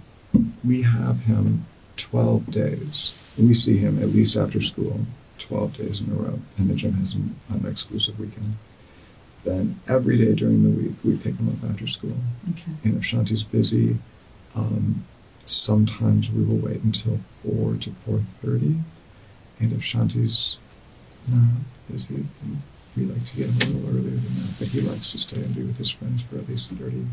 we have him 12 days. We see him at least after school 12 days in a row, and then Jim has him on an exclusive weekend. Then every day during the week we pick him up after school. Okay. And if Shanti's busy, sometimes we will wait until 4 to 4:30. And if Shanti's not busy, then we like to get him a little earlier than that. But he likes to stay and be with his friends for at least 30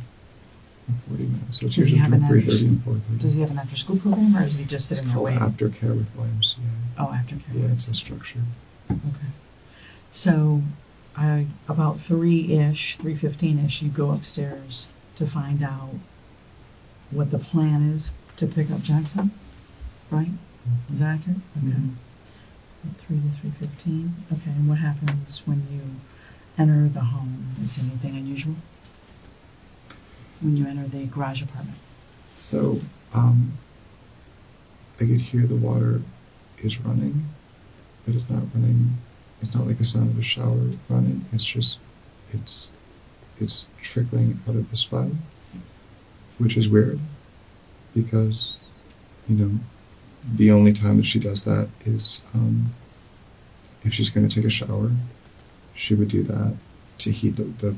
or 40 minutes. So it's usually between 3:30 and 4:30. Does he have an after-school program, or is he just sitting there waiting? It's called Aftercare with YMCA. Oh, aftercare. Yeah, it's a structure. Okay. So about 3-ish, 3:15-ish, you go upstairs to find out what the plan is to pick up Jackson, right? Is that accurate? Okay. Mm-hmm. 3 to 3:15. Okay, and what happens when you enter the home? Is anything unusual when you enter the garage apartment? So, I could hear the water is running, but it's not running. It's not like the sound of the shower running. It's just, it's trickling out of the spout, which is weird because, the only time that she does that is if she's going to take a shower. She would do that to heat the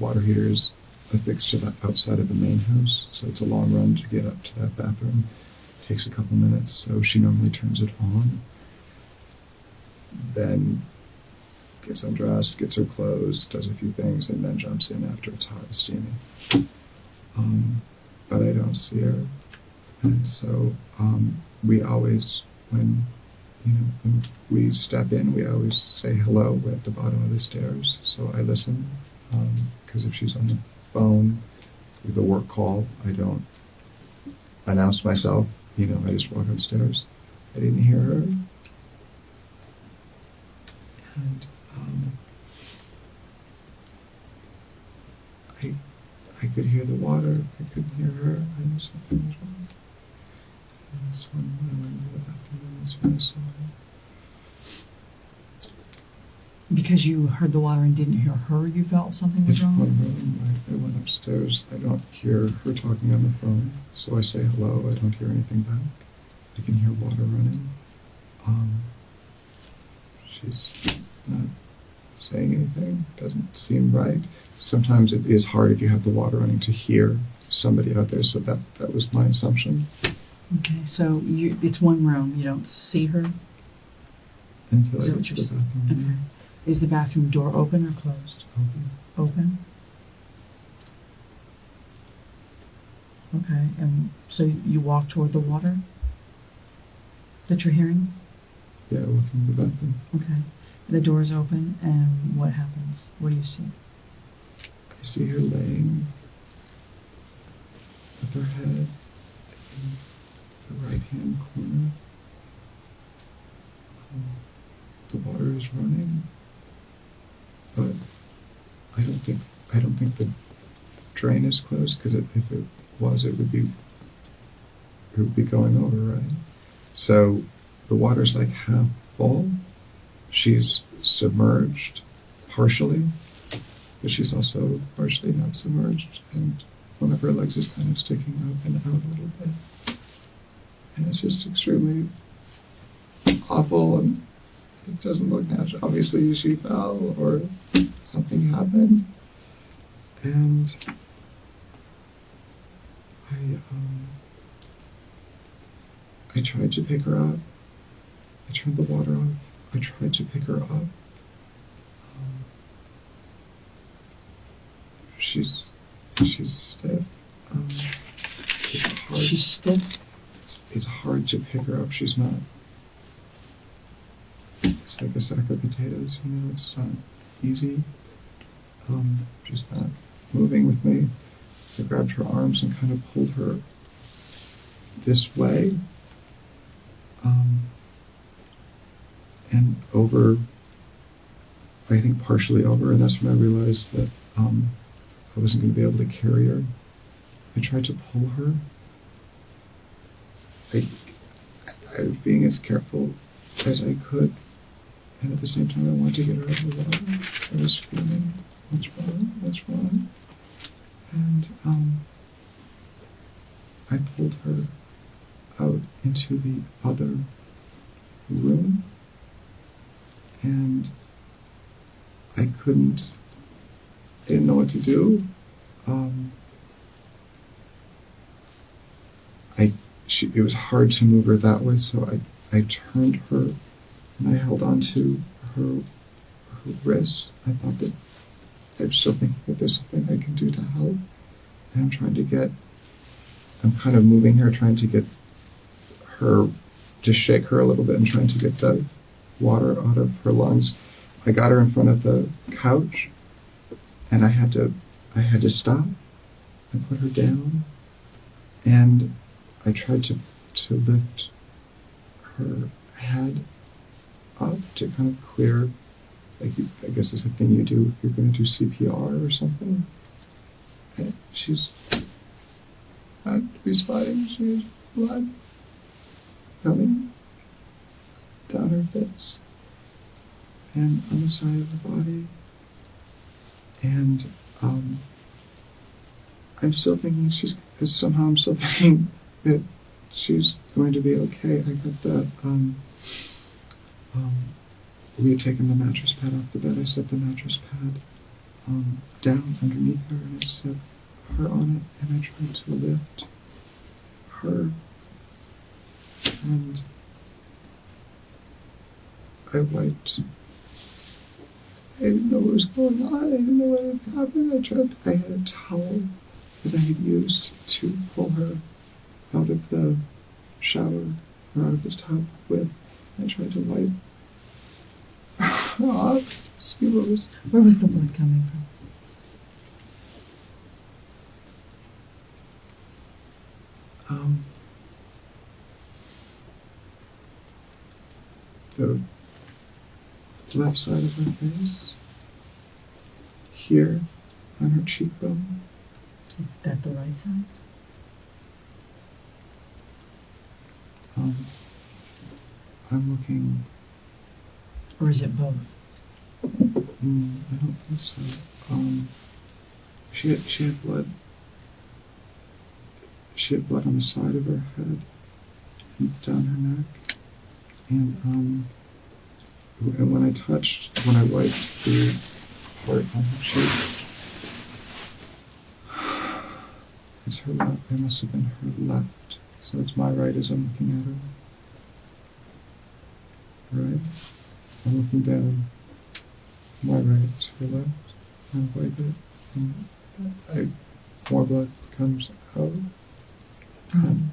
water heaters affixed to the outside of the main house, so it's a long run to get up to that bathroom. It takes a couple minutes, so she normally turns it on, then gets undressed, gets her clothes, does a few things, and then jumps in after it's hot and steamy. But I don't see her. And so we always, when we step in, we always say hello at the bottom of the stairs. So I listen, because if she's on the phone with a work call, I don't announce myself. I just walk upstairs. I didn't hear her. And I could hear the water. I couldn't hear her. I knew something was wrong. And that's when I went into the bathroom, and that's when I saw her. Because you heard the water and didn't hear her, you felt something was It's wrong? one room. I went upstairs. I don't hear her talking on the phone, so I say hello. I don't hear anything back. I can hear water running. She's not saying anything. Doesn't seem right. Sometimes it is hard if you have the water running to hear somebody out there, so that was my assumption. Okay, so it's one room. You don't see her? Until Is I that get what to you're the bathroom. Okay. Is the bathroom door open or closed? Open. Open? Okay, and so you walk toward the water that you're hearing? Yeah, I walk into the bathroom. Okay. The door is open, and what happens? What do you see? I see her laying with her head in the right-hand corner. The water is running, but I don't think the drain is closed, because if it was, it would be going over, right? So the water's like half full. She's submerged partially, but she's also partially not submerged, and one of her legs is kind of sticking up and out a little bit. And it's just extremely awful, and it doesn't look natural. Obviously she fell or something happened. And I tried to pick her up. I turned the water off. I tried to pick her up. She's stiff. It's hard. She's stiff? It's hard to pick her up. She's not. It's like a sack of potatoes, it's not easy. She's not moving with me. I grabbed her arms and kind of pulled her this way, and over, I think partially over, and that's when I realized that I wasn't going to be able to carry her. I tried to pull her. I was being as careful as I could, and at the same time I wanted to get her out of the water. I was screaming, "What's wrong? What's wrong?" And I pulled her out into the other room, and I didn't know what to do. It was hard to move her that way, so I turned her and I held on to her wrists. I thought that I'm still thinking that there's something I can do to help, and I'm kind of moving her, trying to get her, just shake her a little bit and trying to get the water out of her lungs. I got her in front of the couch, and I had to stop and put her down, and I tried to lift her head up to kind of clear, I guess it's the thing you do if you're going to do CPR or something. And she's not responding. She has blood coming down her face and on the side of the body. And I'm still thinking that she's going to be okay. I got the, we had taken the mattress pad off the bed. I set the mattress pad down underneath her, and I set her on it, and I tried to lift her, and I wiped. I didn't know what was going on. I didn't know what had happened. I had a towel that I had used to pull her. out of the shower, or out of this tub with. I tried to wipe off, see what was. Where was the blood coming from? The left side of her face, here on her cheekbone. Is that the right side? I'm looking. Or is it both? I don't think so. She had blood. She had blood on the side of her head, and down her neck, and when I wiped the part on her cheek, it's her left. It must have been her left. So it's my right as I'm looking at her. Right. I'm looking down. My right is her left. I wipe it, and more blood comes out. And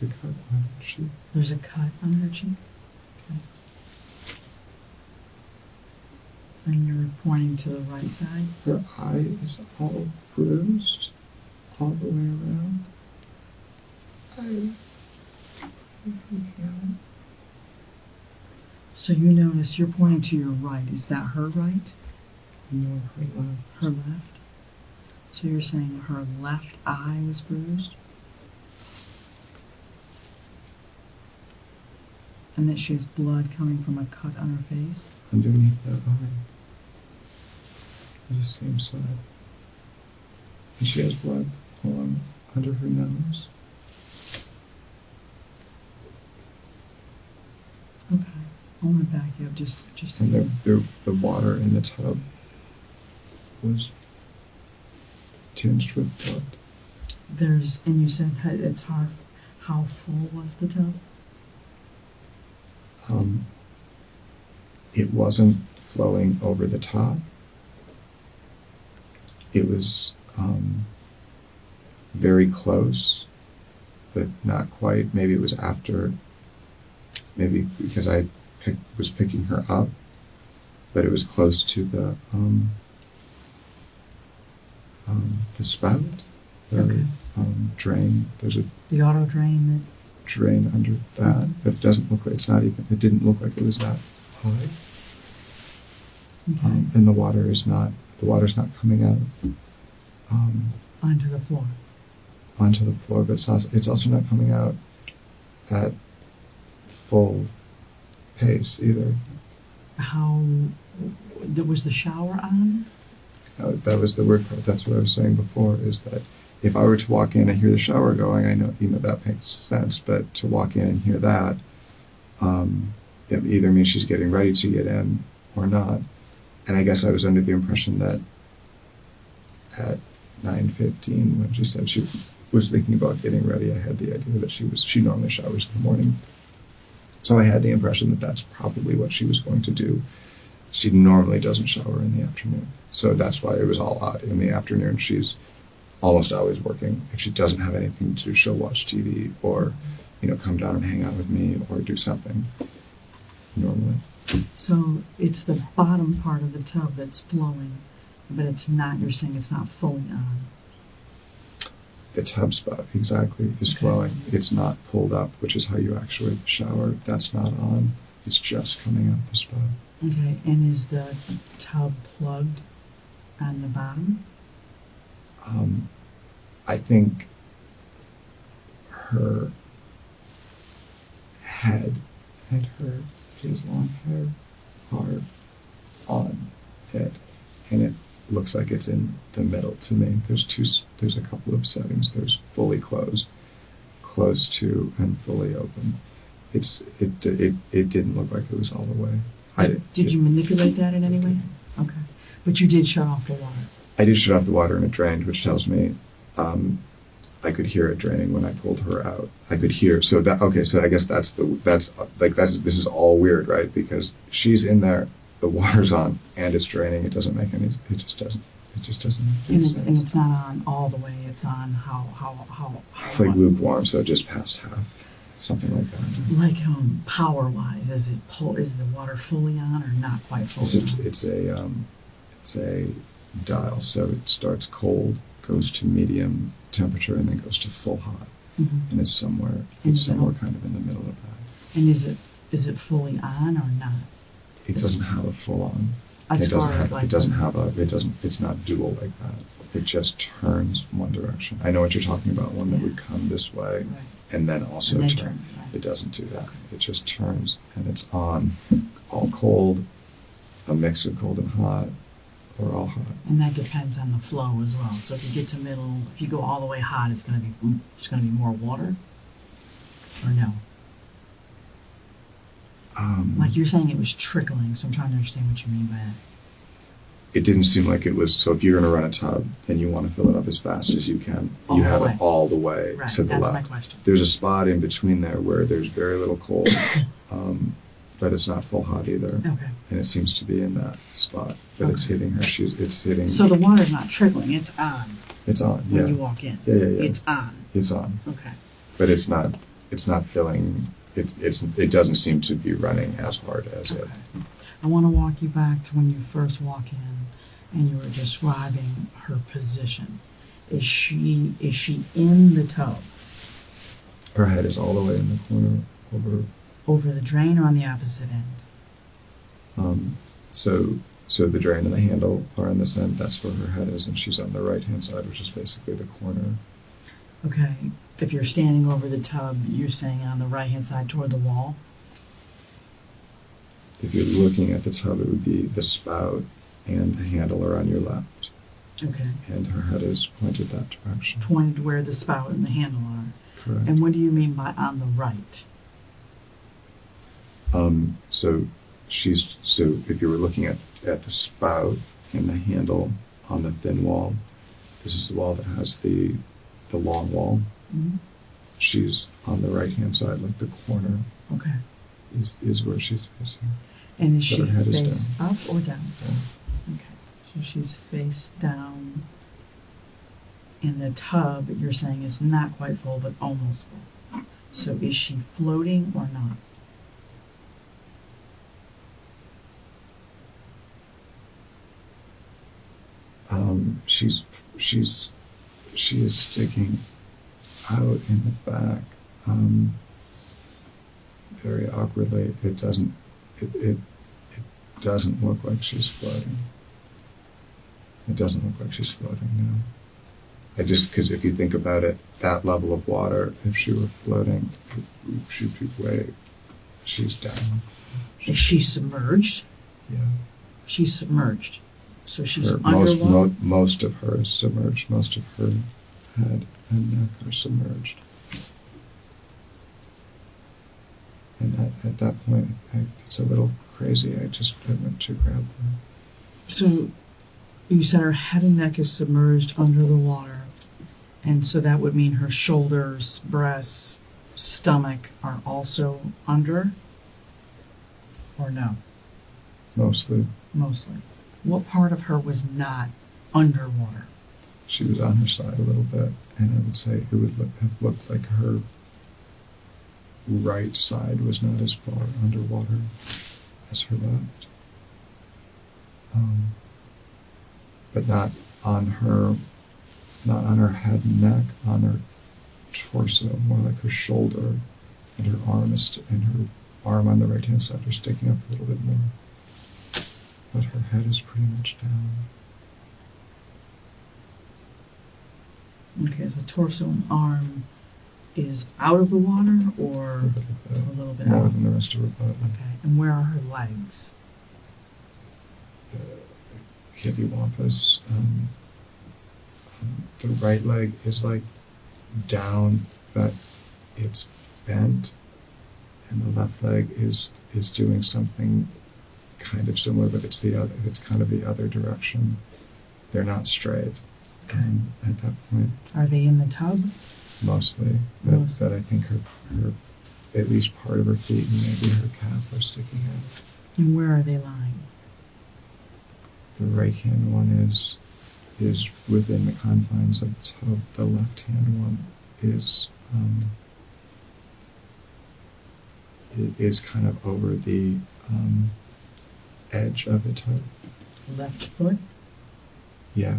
the cut on her cheek. There's a cut on her cheek? Okay. And you're pointing to the right side? Her eye is all bruised, all the way around. So you notice you're pointing to your right. Is that her right? No, her left. Her left? So you're saying her left eye was bruised? And that she has blood coming from a cut on her face? Underneath that eye. On the same side. And she has blood along under her nose. Okay. I want to back you up just And the water in the tub was tinged with blood. And you said it's hard. How full was the tub? It wasn't flowing over the top. It was very close, but not quite. Maybe it was after, maybe because I was picking her up, but it was close to the spout, the drain. There's the auto drain drain under that, but it doesn't look like, it didn't look like it was that high. Okay. And the water's not coming out onto the floor. Onto the floor, but it's also not coming out at full pace either. Was the shower on? That was the weird part. That's what I was saying before, is that if I were to walk in and hear the shower going, I know, that makes sense, but to walk in and hear that, it either means she's getting ready to get in or not. And I guess I was under the impression that at 9:15, when she said she was thinking about getting ready, I had the idea that she normally showers in the morning. So I had the impression that that's probably what she was going to do. She normally doesn't shower in the afternoon. So that's why it was all odd. In the afternoon, she's almost always working. If she doesn't have anything to do, she'll watch TV or, come down and hang out with me or do something normally. So it's the bottom part of the tub that's flowing, but it's not, you're saying it's not fully on. The tub spout, exactly, is flowing. It's not pulled up, which is how you actuate the shower. That's not on. It's just coming out the spout. Okay, and is the tub plugged on the bottom? I think her head and she has long hair, are on it, and it looks like it's in the middle to me. There's a couple of settings. There's fully closed, close to, and fully open. It didn't look like it was all the way. Did you manipulate that in any way? Okay. But you did shut off the water. I did shut off the water and it drained, which tells me I could hear it draining when I pulled her out. I could hear. So I guess this is all weird, right? Because she's in there, the water's on, and it's draining. It just doesn't. It just doesn't make And sense. it's not on all the way, it's on how Like lukewarm, so just past half, something like that. like, power-wise, is the water fully on or not quite fully on? It's a dial, so it starts cold, goes to medium temperature, and then goes to full hot, Mhm. and it's somewhere In the somewhere middle. kind of in the middle of that. And is it fully on or not? It doesn't have a full on. As It far doesn't as have. like It doesn't have a. It doesn't. It's not dual like that. It just turns one direction. I know what you're talking about. One that would come this way Right. and then also And then turn. turn, right. It doesn't do that. Okay. It just turns and it's on, all cold, a mix of cold and hot, or all hot. And that depends on the flow as well. So if you get to middle, if you go all the way hot, it's gonna be more water? Or no? Like you're saying it was trickling, so I'm trying to understand what you mean by that. It didn't seem like it was. So if you're going to run a tub and you want to fill it up as fast as you can, All you the have way. it all the way Right, to the that's left. my question. There's a spot in between there where there's very little cold, but it's not full hot either. Okay. And it seems to be in that spot, but it's Okay. hitting her. It's hitting. So the water's not trickling, it's on It's on. when Yeah. you walk in. Yeah. It's on. It's on, Okay. but it's not. It's not filling. It doesn't seem to be running as hard as it. Okay. I want to walk you back to when you first walk in and you were describing her position. Is she in the tub? Her head is all the way in the corner Over the drain or on the opposite end? So the drain and the handle are on this end. That's where her head is, and she's on the right-hand side, which is basically the corner. Okay. If you're standing over the tub, you're saying on the right-hand side toward the wall? If you're looking at the tub, it would be the spout and the handle are on your left, Okay. and her head is pointed that direction. Pointed where the spout and the handle are. Correct. And what do you mean by on the right? So if you were looking at the spout and the handle on the thin wall, this is the wall that has the long wall. Mm-hmm. She's on the right-hand side, like the corner Okay. is where she's facing. And is But she her head is face down. up or down? Yeah. Okay. So she's face down. And the tub, you're saying, is not quite full, but almost full. So is she floating or not? She is sticking out in the back, very awkwardly. It doesn't look like she's floating. It doesn't look like she's floating now. Because if you think about it, that level of water, if she were floating, she'd be she's down. Is she submerged? Yeah. She's submerged. So she's Her, underwater? most of her is submerged. Most of her head and neck are submerged. And at that point, it's a little crazy. I went to grab her. So you said her head and neck is submerged under the water. And so that would mean her shoulders, breasts, stomach are also under? Or no? Mostly. Mostly. What part of her was not underwater? She was on her side a little bit, and I would say it would have looked like her right side was not as far underwater as her left. But not on her head and neck, on her torso, more like her shoulder, and her arm on the right-hand side are sticking up a little bit more. But her head is pretty much down. Okay, so torso and arm is out of the water or a little bit More out? than the rest of her body. Okay, and where are her legs? Cattywampus. The right leg is like down, but it's bent, and the left leg is doing something kind of similar, but it's kind of the other direction. They're not straight. At that point, Are they in the tub? mostly, but I think her at least part of her feet and maybe her calf are sticking out. And where are they lying? The right hand one is is within the confines of the tub. The left-hand one is kind of over the edge of the tub. Left foot? Yeah.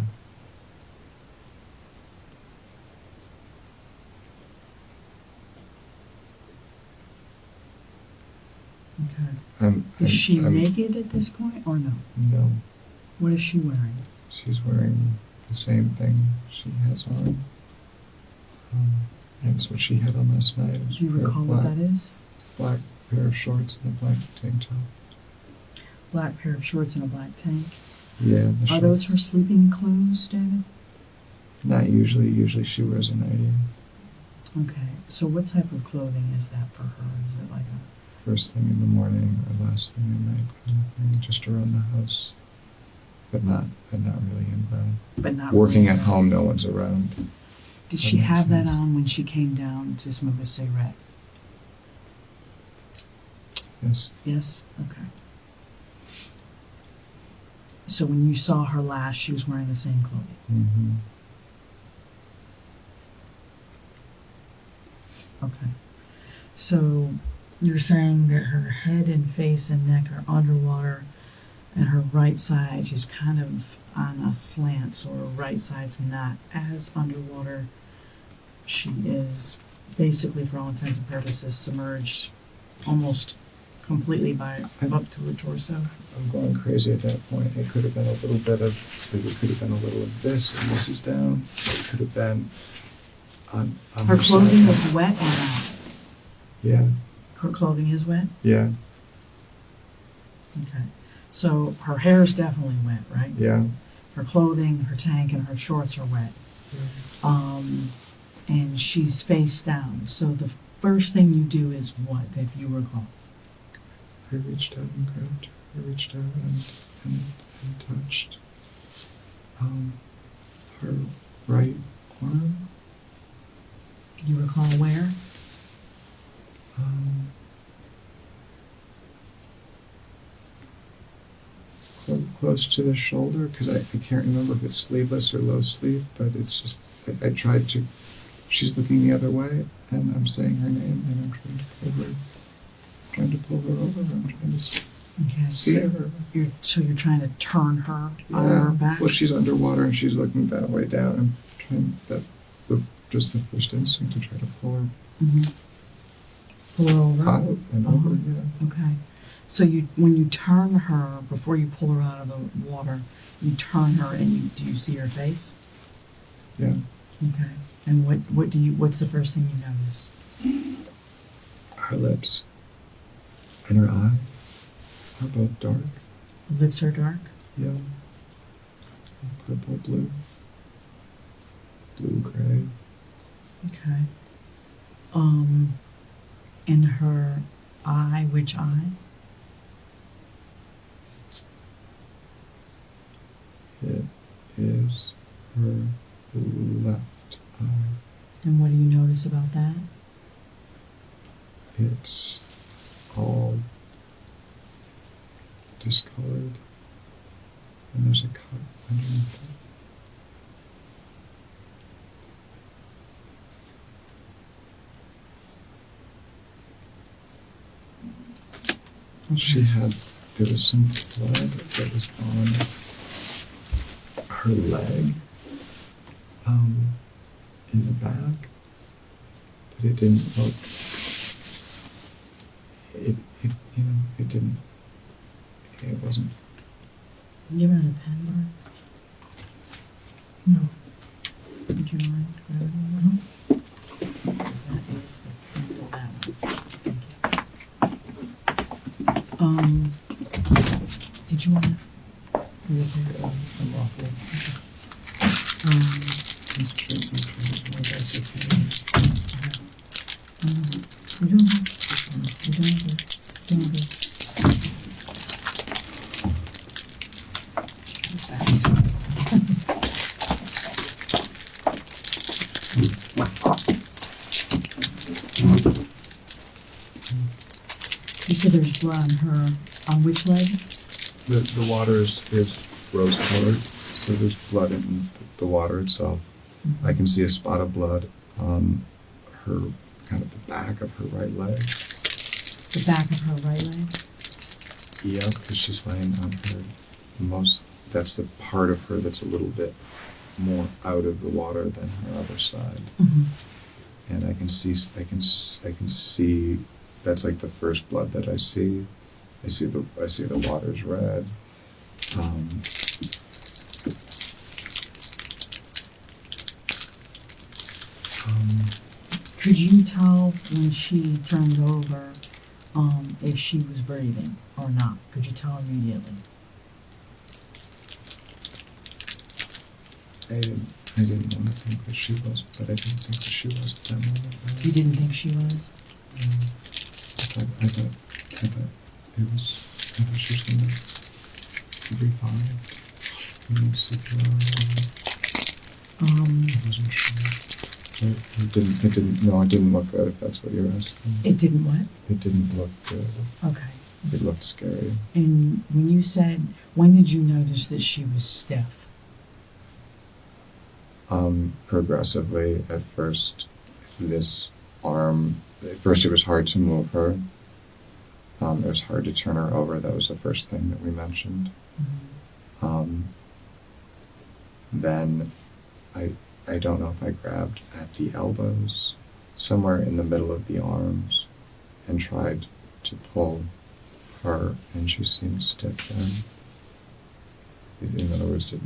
Okay. Is she naked at this point or no? No. What is she wearing? She's wearing the same thing she has on. That's what she had on last night. Do you recall what that is? Black pair of shorts and a black tank top. Black pair of shorts and a black tank? Yeah. Are those her sleeping clothes, David? Not usually. Usually she wears a nightie. Okay. So what type of clothing is that for her? Is it like a... First thing in the morning or last thing at night kind of thing, just around the house. But not really in bed. But not working really. at home, no one's around. Did she have that on when she came down to smoke a cigarette? Yes. Yes? Okay. So when you saw her last, she was wearing the same clothing? Mm-hmm. Okay. So you're saying that her head and face and neck are underwater and her right side is kind of on a slant, so her right side's not as underwater. She is basically, for all intents and purposes, submerged almost completely up to her torso. I'm going crazy at that point. It could have been a little bit of, it could have been a little of this, and this is down. It could have been on her clothing side. was wet or not? Yeah. Her clothing is wet? Yeah. Okay. So her hair is definitely wet, right? Yeah. Her clothing, her tank, and her shorts are wet. And she's face down. So the first thing you do is what, if you recall? I reached out and grabbed her. I reached out and touched her right arm. Do you recall where? Close to the shoulder, because I can't remember if it's sleeveless or low sleeve, but it's just, I tried to, she's looking the other way, and I'm saying her name, and I'm trying to pull her over, I'm trying to see her. You're trying to turn her on her back? Well, she's underwater, and she's looking that way down. I'm trying, just the first instinct to try to pull her Pull her over? out and over, yeah. Okay. So when you turn her, before you pull her out of the water, you turn her and do you see her face? Yeah. Okay. And what's the first thing you notice? Her lips and her eye are both dark. The lips are dark? Yeah. Purple, blue, gray. Okay. And her eye, which eye? It is her left eye. And what do you notice about that? It's all discolored, and there's a cut underneath it. Okay. She had, there was some blood that was on her leg, in the back, but it didn't look, it wasn't. You have a pen, Mark? No. Would you mind grabbing one? Because that is the end of that one. Thank you. Did you want to? I'm awful. You don't have You said there's blood on her, on which leg? The water is rose colored, So there's blood in the water itself. I can see a spot of blood on her, kind of the back of her right leg. The back of her right leg? Yeah, because she's laying on her that's the part of her that's a little bit more out of the water than her other side. Mm-hmm. And I can see, that's like the first blood that I see. I see the water's red. Could you tell when she turned over if she was breathing or not? Could you tell immediately? I didn't want to think that she was, but I didn't think that she was at that moment. You didn't think she was? I thought she was gonna be revived. CPR. I wasn't sure. It didn't look good, if that's what you're asking. It didn't what? It didn't look good. Okay. It looked scary. And when did you notice that she was stiff? Progressively. At first, it was hard to move her. It was hard to turn her over. That was the first thing that we mentioned. Mm-hmm. Then I don't know if I grabbed at the elbows, somewhere in the middle of the arms, and tried to pull her, and she seemed stiff then. In other words, it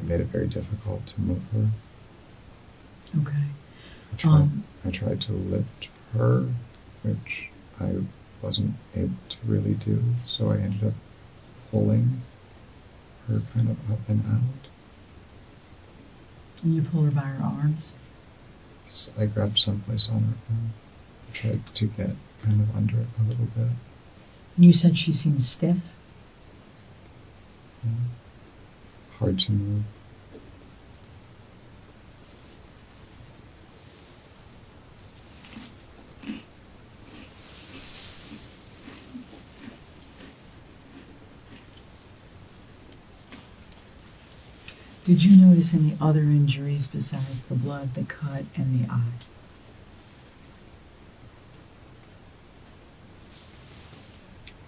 made it very difficult to move her. Okay. I tried to lift her, which I wasn't able to really do, so I ended up pulling her kind of up and out. And you pulled her by her arms? So I grabbed someplace on her arm. I tried to get kind of under it a little bit. And you said she seemed stiff? Yeah. Hard to move. Did you notice any other injuries besides the blood, the cut, and the eye?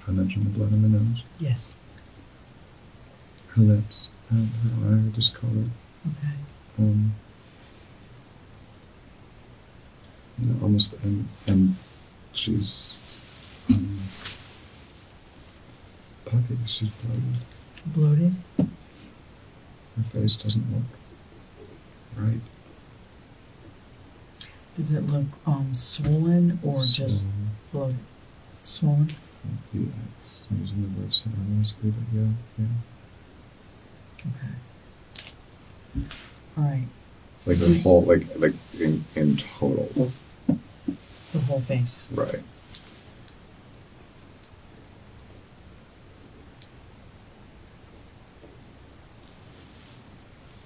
I mentioned the blood in the nose. Yes. Her lips and her eye are discolored. Okay. Almost, and she's puffy. She's bloated. Bloated? Her face doesn't look right. Does it look swollen or just bloated? Swollen? Yeah, it's using the word synonymously, but yeah. Okay. All right. Like the whole, like in total. The whole face. Right.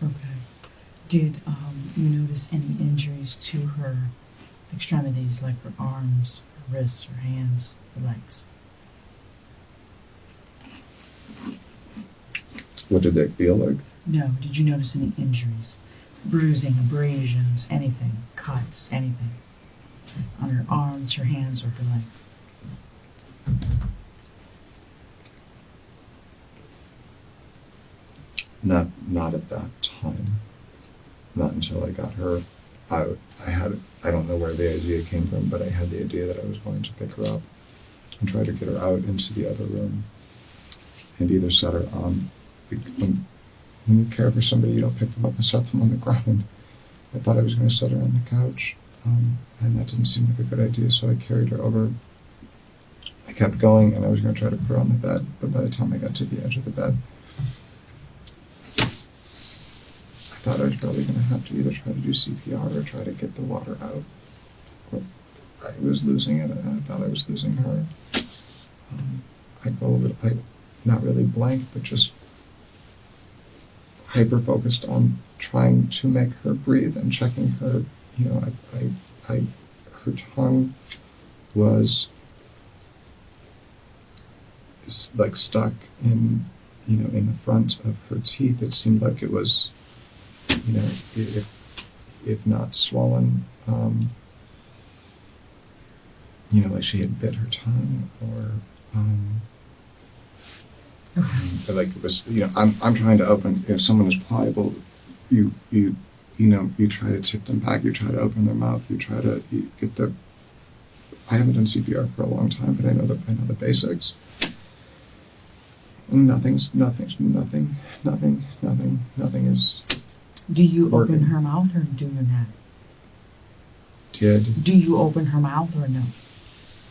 Okay. Did you notice any injuries to her extremities, like her arms, her wrists, her hands, her legs? What did they feel like? No. Did you notice any injuries? Bruising, abrasions, anything, cuts, anything on her arms, her hands, or her legs? Not at that time. Not until I got her out. I don't know where the idea came from, but I had the idea that I was going to pick her up and try to get her out into the other room and either set her on. When you care for somebody, you don't pick them up and set them on the ground. I thought I was going to set her on the couch, and that didn't seem like a good idea, so I carried her over. I kept going, and I was going to try to put her on the bed, but by the time I got to the edge of the bed, I thought I was probably going to have to either try to do CPR or try to get the water out. But I was losing it, and I thought I was losing her. I go a little, not really blank, but just hyper-focused on trying to make her breathe and checking her. Her tongue was like stuck in in the front of her teeth, it seemed like it was, if not swollen, like she had bit her tongue, or like it was, I'm trying to open. If someone is pliable, you try to tip them back. You try to open their mouth. You try to get the. I haven't done CPR for a long time, but I know the basics. Nothing is. Do you working. open her mouth or do you not? Do you open her mouth or no?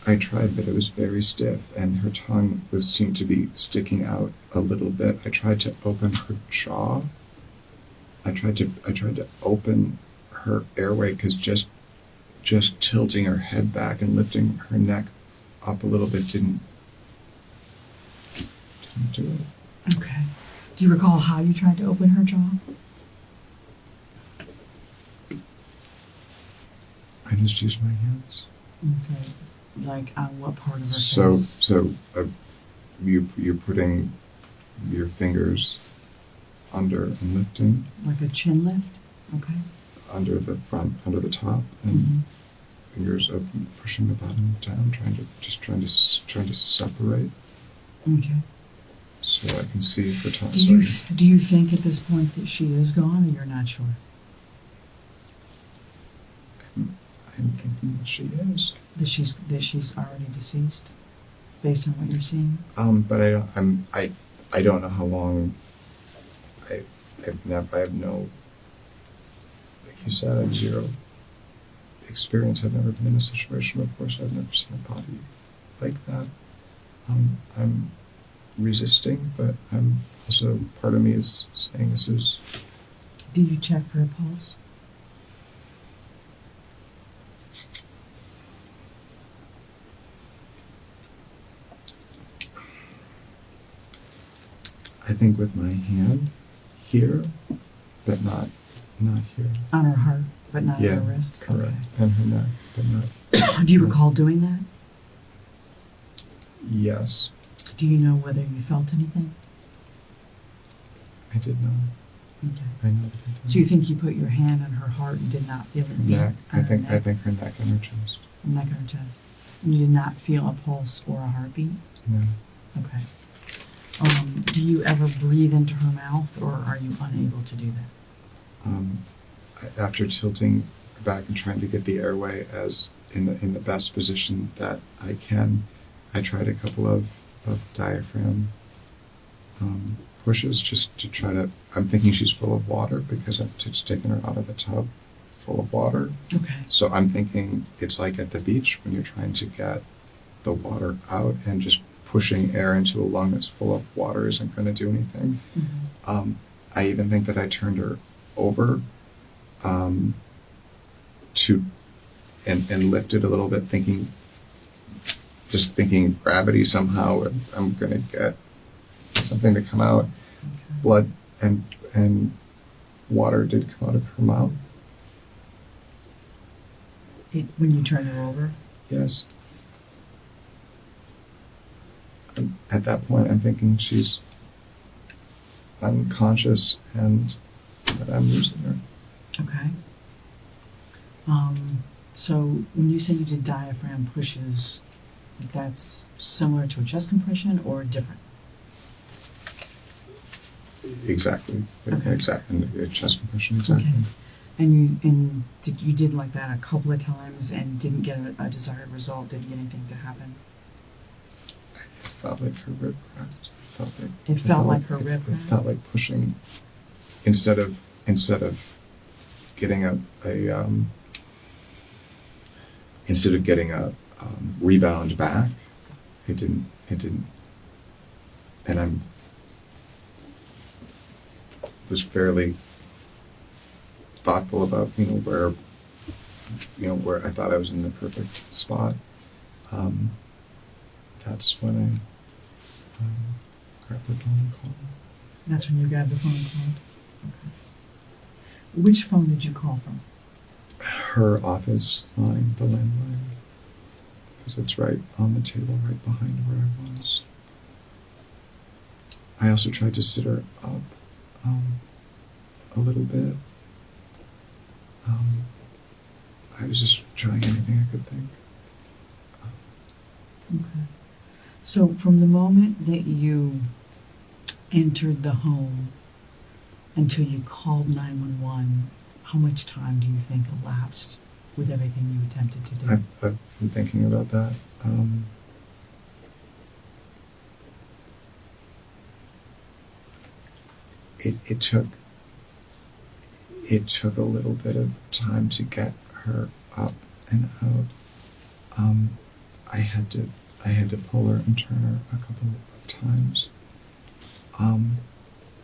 I tried, but it was very stiff, and her tongue seemed to be sticking out a little bit. I tried to open her jaw. I tried to open her airway, because just tilting her head back and lifting her neck up a little bit didn't do it. Okay. Do you recall how you tried to open her jaw? I just used my hands. Okay. Like on what part of her face? So you're putting your fingers under and lifting. Like a chin lift? Okay. Under the front, under the top, and fingers up, pushing the bottom down, trying to separate. Okay. So I can see her tongue. Do you think at this point that she is gone, or you're not sure? I'm thinking that she is. That she's already deceased, based on what you're seeing. But I don't know how long. I have no. Like you said, I have zero experience. I've never been in a situation before, so I've never seen a body like that. I'm resisting, but I'm also, part of me is saying this is. Do you check for a pulse? I think with my hand here, but not here. On her heart, but not on her wrist? Correct. Okay. And her neck, but not. Do you recall doing that? Yes. Do you know whether you felt anything? I did not. Okay. I know that I did. So you think you put your hand on her heart and did not feel it? Neck. I think her neck and her chest. Neck and her chest. And you did not feel a pulse or a heartbeat? No. Okay. Do you ever breathe into her mouth, or are you unable to do that? After tilting back and trying to get the airway as in the best position that I can, I tried a couple of diaphragm pushes just to try to. I'm thinking she's full of water because I've just taken her out of the tub full of water. Okay. So I'm thinking it's like at the beach when you're trying to get the water out, and just pushing air into a lung that's full of water isn't going to do anything. Mm-hmm. I even think that I turned her over to and lifted a little bit, thinking gravity somehow, I'm going to get something to come out. Okay. Blood and water did come out of her mouth. When you turned her over? Yes. At that point, I'm thinking she's unconscious and that I'm losing her. Okay. So when you say you did diaphragm pushes, that's similar to a chest compression or different? Exactly. Okay. Exactly. A chest compression. Exactly. Okay. And you did like that a couple of times and didn't get a desired result. Did you get anything to happen? It felt like her rib cracked. It felt like her rib cracked? It felt like pushing, instead of getting a rebound back, it didn't, and I was fairly thoughtful about where I thought I was in the perfect spot. That's when I grabbed the phone and called. That's when you grabbed the phone and called? Okay. Which phone did you call from? Her office line, the landline, because it's right on the table right behind where I was. I also tried to sit her up a little bit. I was just trying anything I could think. Okay. So from the moment that you entered the home until you called 911, how much time do you think elapsed with everything you attempted to do? I've been thinking about that. It took a little bit of time to get her up and out. I had to pull her and turn her a couple of times.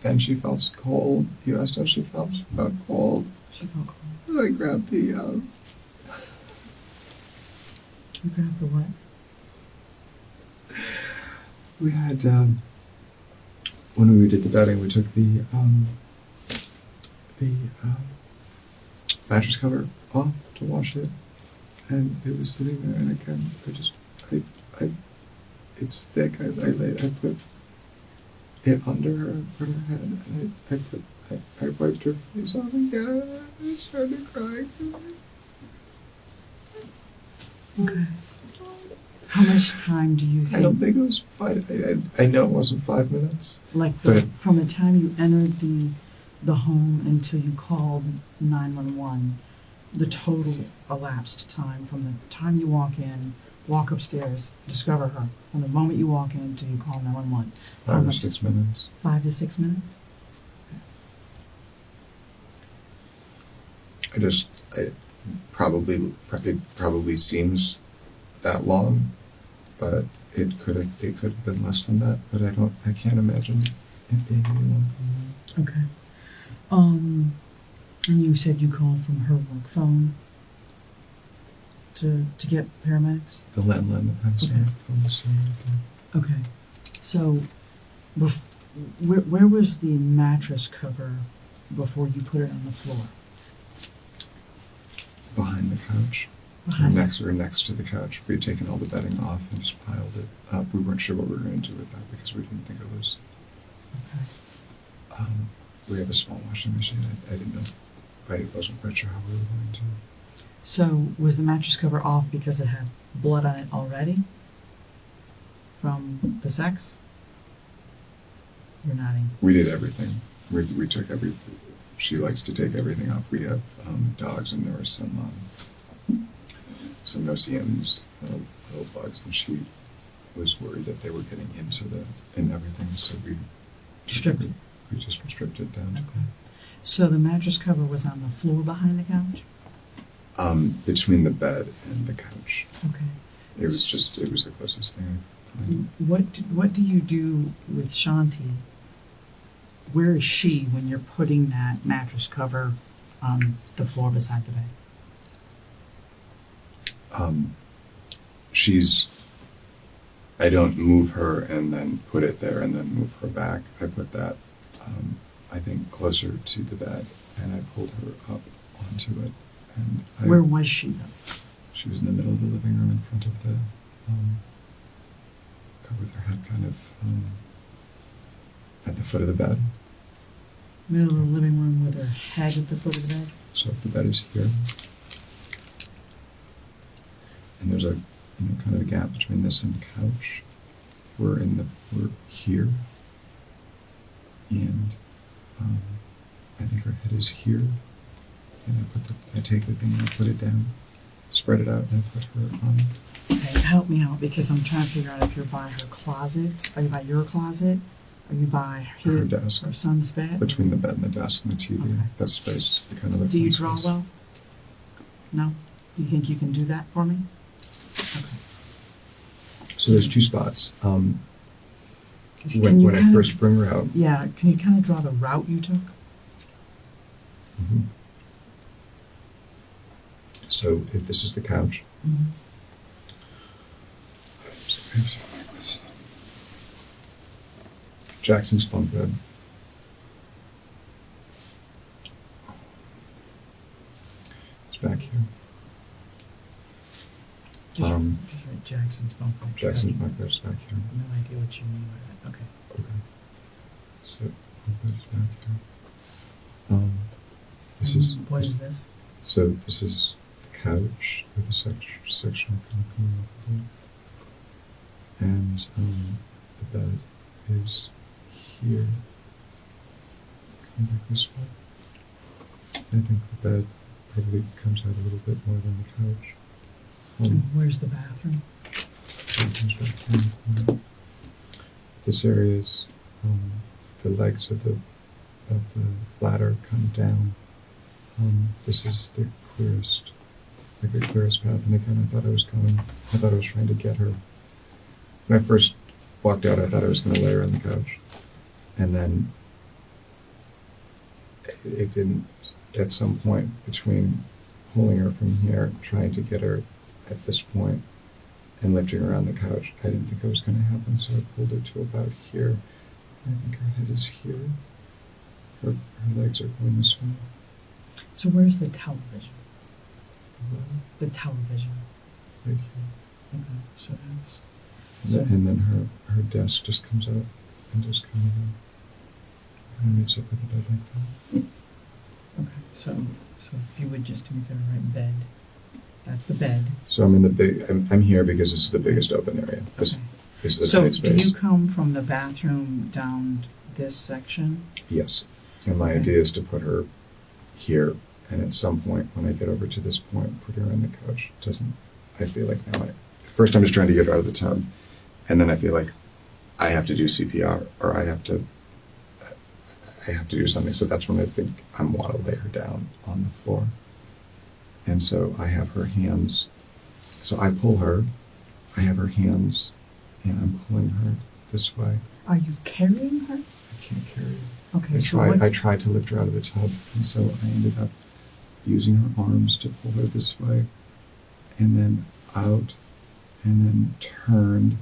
Then she felt cold. You asked how she felt. She felt cold. She felt cold. I grabbed the. You grabbed the what? We had when we did the bedding, we took the mattress cover off to wash it, and it was sitting there. And again, it's thick. I put it under her, put her head, and I wiped her face off again. I started crying. Okay. How much time do you think? I don't think it was 5. I know it wasn't 5 minutes. Like from the time you entered the home until you called 911, the total elapsed time from the time you walk in, walk upstairs, discover her, from the moment you walk in until you call 911. 5 or 6 minutes. 5 to 6 minutes? It probably seems that long, but it could have been less than that. But I can't imagine it being any longer than that. Okay. And you said you called from her work phone to get paramedics? The landline, the Panasonic phone was sitting right there. Okay. So, where was the mattress cover before you put it on the floor? Behind the couch. Next to the couch. We had taken all the bedding off and just piled it up. We weren't sure what we were going to do with that because we didn't think it was. Okay. We have a small washing machine. I didn't know. I wasn't quite sure how we were going to. So was the mattress cover off because it had blood on it already from the sex? You're nodding. We did everything. We took everything. She likes to take everything off. We have dogs, and there were some no-see-ums, little bugs, and she was worried that they were getting into and everything. So we Stripped it. We just stripped it down. Okay. So the mattress cover was on the floor behind the couch? Between the bed and the couch. Okay. It was the closest thing I could find. What do you do with Shanti? Where is she when you're putting that mattress cover on the floor beside the bed? I don't move her and then put it there and then move her back. I put that, I think, closer to the bed, and I pulled her up onto it. And where was she though? She was in the middle of the living room in front of the, with her head kind of at the foot of the bed. Middle of the living room with her head at the foot of the bed? So if the bed is here, and there's a kind of a gap between this and the couch. We're here, and I think her head is here. And I take the thing and I put it down, spread it out, and I put her on. Okay, help me out because I'm trying to figure out if you're by her closet. Are you by your closet? Are you by her desk? Her son's bed? Between the bed and the desk and the TV. Okay. That space, the kind of. Do you draw well? No? Do you think you can do that for me? Okay. So there's two spots. When I first bring her out. Yeah, can you kind of draw the route you took? Mm-hmm. So if this is the couch. Mm-hmm. Jackson's bunk bed. It's back here. Just write Jackson's bunk bed. Jackson's bunk bed is back here. No idea what you mean by that. Okay. So I'll put it back here. This is What is this? So this is the couch with a sectional kind of coming off of it, and the bed is here. Coming back this way. I think the bed probably comes out a little bit more than the couch. And where's the bathroom? Comes back here in the corner. This area is the legs of the ladder come down. This is the clearest path. And again, I thought I was trying to get her. When I first walked out, I thought I was going to lay her on the couch, and then it didn't. At some point between pulling her from here, trying to get her at this point, and lifting her on the couch, I didn't think it was going to happen. So I pulled her to about here. I think her head is here. Her legs are going this way. So where's the television? Hello? The television. Right here. Okay, so that's... And then her desk just comes out and just kind of meets up with the bed like that. Okay, so if you would just do me a favor, right, bed. That's the bed. So I'm in the big. I'm here because this is the biggest open area. This Okay. is the So tight do space. you come from the bathroom down this section? Yes. And my Okay. idea is to put her here, and at some point when I get over to this point, put her on the couch. I feel like now first I'm just trying to get her out of the tub, and then I feel like I have to do CPR or I have to do something. So that's when I think I want to lay her down on the floor. And so I have her hands. So I pull her. I have her hands, and I'm pulling her this way. Are you carrying her? I can't carry her. Okay, so I tried to lift her out of the tub, and so I ended up using her arms to pull her this way, and then out, and then turned,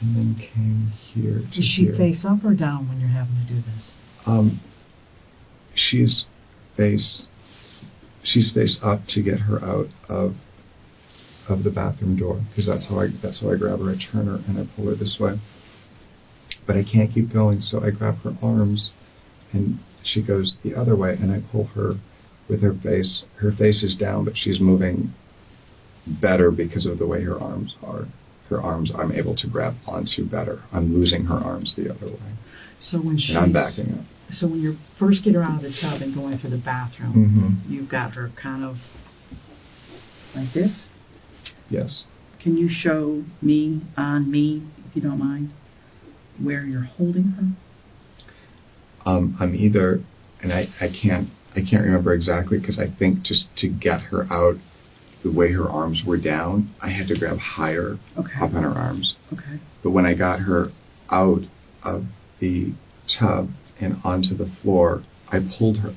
and then came here to Is she here. face up or down when you're having to do this? She's face up to get her out of the bathroom door, because that's how I grab her. I turn her and I pull her this way, but I can't keep going, so I grab her arms, and she goes the other way, and I pull her with her face. Her face is down, but she's moving better because of the way her arms are. Her arms I'm able to grab onto better. I'm losing her arms the other way, So when she's... and I'm backing up. So when you first get her out of the tub and going through the bathroom, Mm-hmm. you've got her kind of like this. Yes. Can you show me, if you don't mind, where you're holding her? I'm either, and I can't remember exactly, because I think just to get her out, the way her arms were down, I had to grab higher Okay. up on her arms. Okay. But when I got her out of the tub and onto the floor, I pulled her.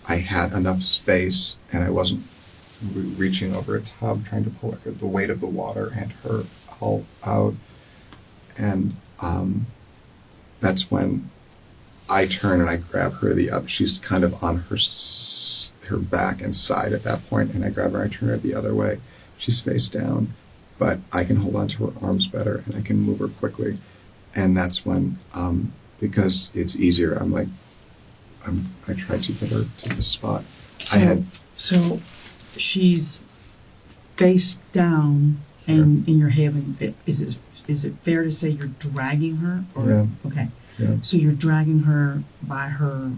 I had enough space, and I wasn't reaching over a tub trying to pull her, the weight of the water and her all out. And that's when I turn and I grab her the other. She's kind of on her back and side at that point, and I grab her. I turn her the other way. She's face down, but I can hold on to her arms better, and I can move her quickly. And that's when, because it's easier, I tried to get her to the spot. So she's face down, and you're having. Is it fair to say you're dragging her? Or, Yeah. Okay. Yeah. So you're dragging her by her.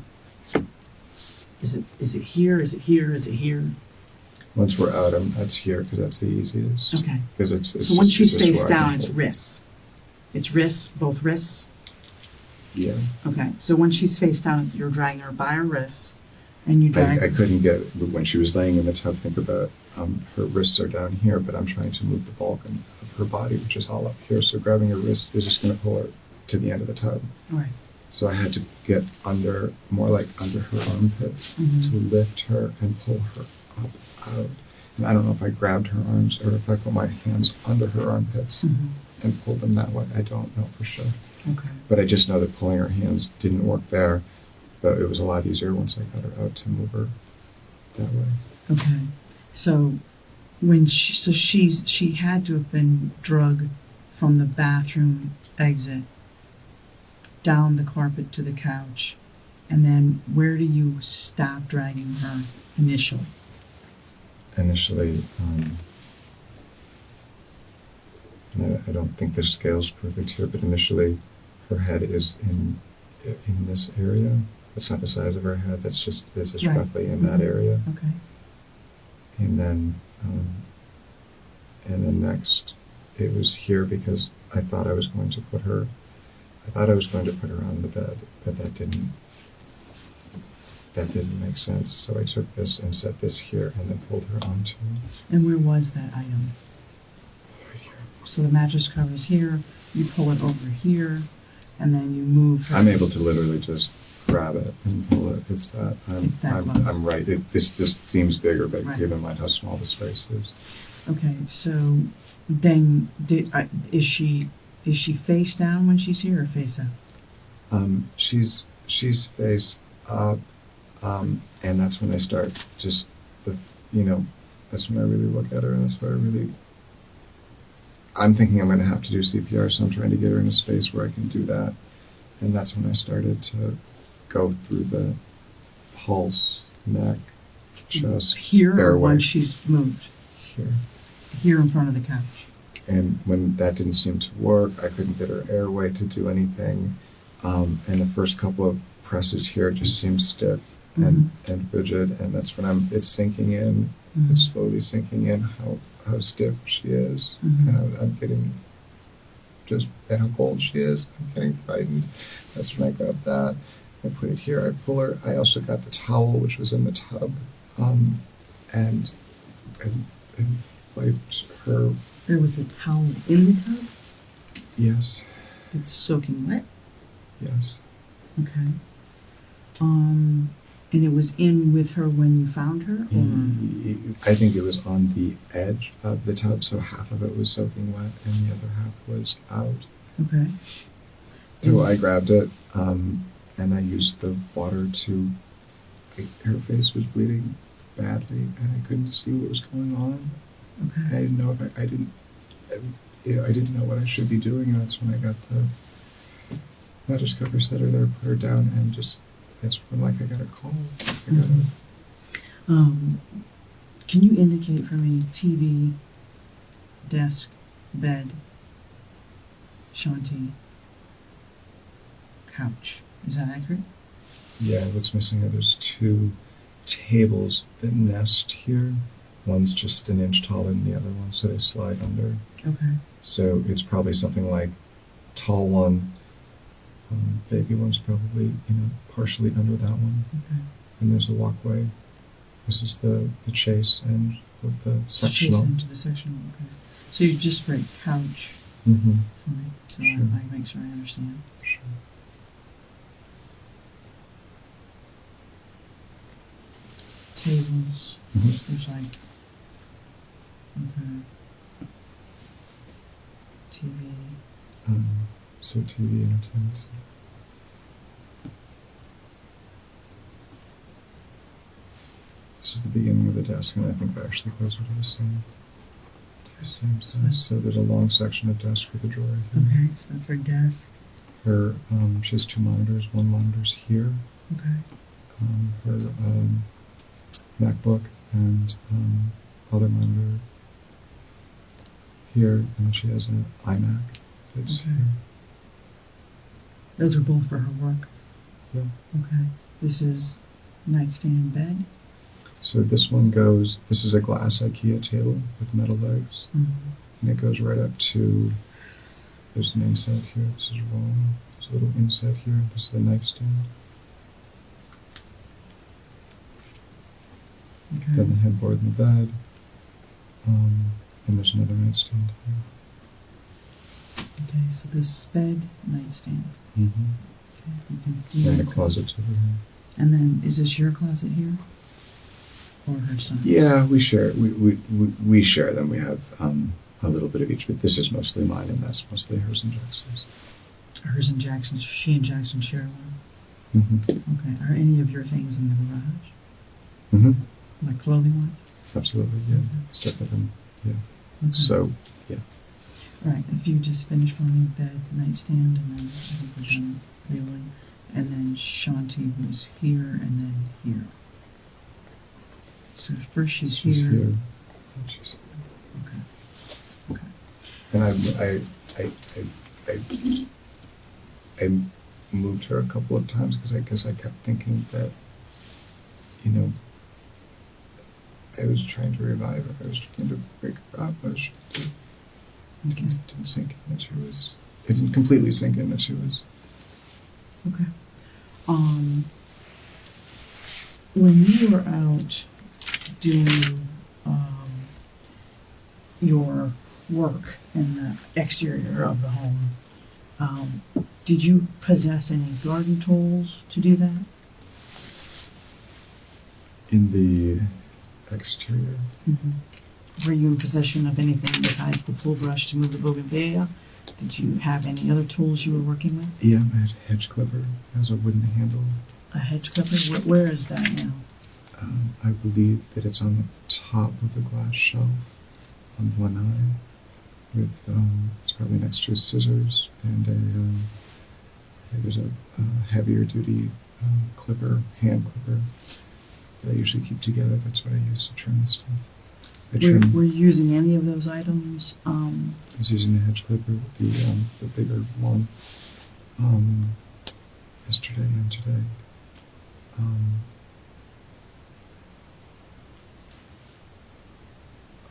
Is it here? Is it here? Is it here? Once we're out, that's here, because that's the easiest. Okay. Because it's So once she's just face where I can down, it's hold. wrists. It's wrists, both wrists. Yeah. Okay. So when she's face down, you're dragging her by her wrists, and you drag. I couldn't get, when she was laying in the tub, think about her wrists are down here, but I'm trying to move the bulk of her body, which is all up here. So grabbing her wrist is just going to pull her to the end of the tub. All right. So I had to get more like under her armpits Mhm. to lift her and pull her up out. And I don't know if I grabbed her arms or if I put my hands under her armpits Mhm. and pulled them that way. I don't know for sure. Okay. But I just know that pulling her hands didn't work there. But it was a lot easier once I got her out to move her that way. Okay. So she had to have been drugged from the bathroom exit down the carpet to the couch, and then where do you stop dragging her initially? Initially, and I don't think the scale's perfect here, but initially her head is in this area. That's not the size of her head, this is Right. roughly in that area. Okay. And then next it was here because I thought I was going to put her on the bed, but that didn't make sense. So I took this and set this here and then pulled her onto it. And where was that item? Right here. So the mattress cover's here, you pull it over here, and then you move her. I'm able to literally just grab it and pull it. It's that close. I'm right. This seems bigger, but Right. keep in mind how small the space is. Okay, so then is she face down when she's here or face up? She's face up, and that's when I start just that's when I really look at her, and that's where I'm thinking I'm going to have to do CPR, so I'm trying to get her in a space where I can do that, and that's when I started to go through the pulse, neck, chest, Here or airway. when she's moved? Here. Here in front of the couch. And when that didn't seem to work, I couldn't get her airway to do anything. And the first couple of presses here just seemed stiff and rigid, and that's when it's sinking in. Mm-hmm. It's slowly sinking in how stiff she is, and I'm getting and how cold she is. I'm getting frightened. That's when I grab that. I put it here. I pull her. I also got the towel, which was in the tub, and wiped her. There was a towel in the tub? Yes. It's soaking wet? Yes. Okay. And it was in with her when you found her? Or? I think it was on the edge of the tub, so half of it was soaking wet and the other half was out. Okay. So I grabbed it, and I used the water to. Her face was bleeding badly, and I couldn't see what was going on. Okay. I didn't know I didn't know what I should be doing, and that's when I got the mattress cover, set her there, put her down, and that's when I got a call. Can you indicate for me TV, desk, bed, shanty, couch? Is that accurate? Yeah, what's missing are there's two tables that nest here. One's just an inch taller than the other one, so they slide under. Okay. So it's probably something like tall one, baby one's probably partially under that one. Okay. And there's a walkway. This is the chase end of the sectional. Chase into the sectional. Okay. So you just write couch Mm-hmm. for me, so Sure. I make sure I understand. Sure. Tables. Mm-hmm. There's like. Okay. TV. So TV, entertainment center. This is the beginning of the desk, and I think they're actually closer to the same size. So there's a long section of desk with a drawer here. Okay, so that's her desk. Her, she has two monitors. One monitor's here. Okay. Her MacBook and other monitor here, and then she has an iMac that's Okay. here. Those are both for her work. Yeah. Okay. This is nightstand bed. So this one goes. This is a glass IKEA table with metal legs, Mm-hmm. and it goes right up to. There's an inset here. This is wrong. There's a little inset here. This is the nightstand. Okay. Then the headboard in the bed. And there's another nightstand here. Okay, so this is bed, nightstand. Mm-hmm. Okay. You can do And the that. closet's over here. And then, is this your closet here? Or her son's? Yeah, we share. We share them. We have a little bit of each, but this is mostly mine, and that's mostly hers and Jackson's. Hers and Jackson's, she and Jackson share one? Mm-hmm. Okay, are any of your things in the garage? Mm-hmm. Like clothing wise? Absolutely, yeah. Stuff that yeah. Okay. So, yeah. All right, if you just finish for me, bed, nightstand, and then I think we're done. really. And then Shanti was here and then here. So first she's here. She's here. And she's here. Okay. Okay. And I moved her a couple of times because I guess I kept thinking that, you know, I was trying to revive her. I was trying to wake her up. I was trying to, Okay. it didn't sink in that she was, it didn't completely sink in that she was. Okay. When you were out doing your work in the exterior of the home, did you possess any garden tools to do that? In the exterior? Mm-hmm. Were you in possession of anything besides the pull brush to move the bougainvillea? Did you have any other tools you were working with? Yeah, I had a hedge clipper. It has a wooden handle. A hedge clipper? Where is that now? I believe that it's on the top of the glass shelf on one eye. With it's probably next to scissors and there's a heavier duty clipper, hand clipper that I usually keep together. That's what I use to trim the stuff. Were you using any of those items? I was using the hedge clipper, the bigger one, yesterday and today.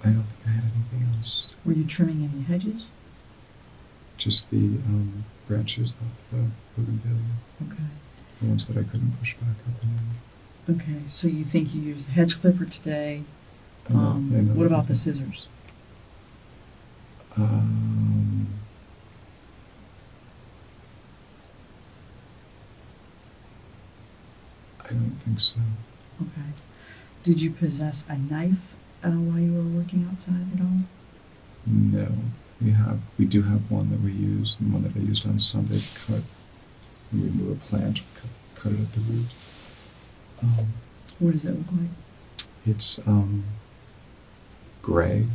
I don't think I had anything else. Were you trimming any hedges? Just the branches off the bougainvillea. Okay. The ones that I couldn't push back up and in. Okay, so you think you used the hedge clipper today. And What about the scissors? I don't think so. Okay. Did you possess a knife while you were working outside at all? No. We do have one that we use, and one that I used on Sunday to cut when we remove a plant, cut it at the root. What does it look like? It's gray,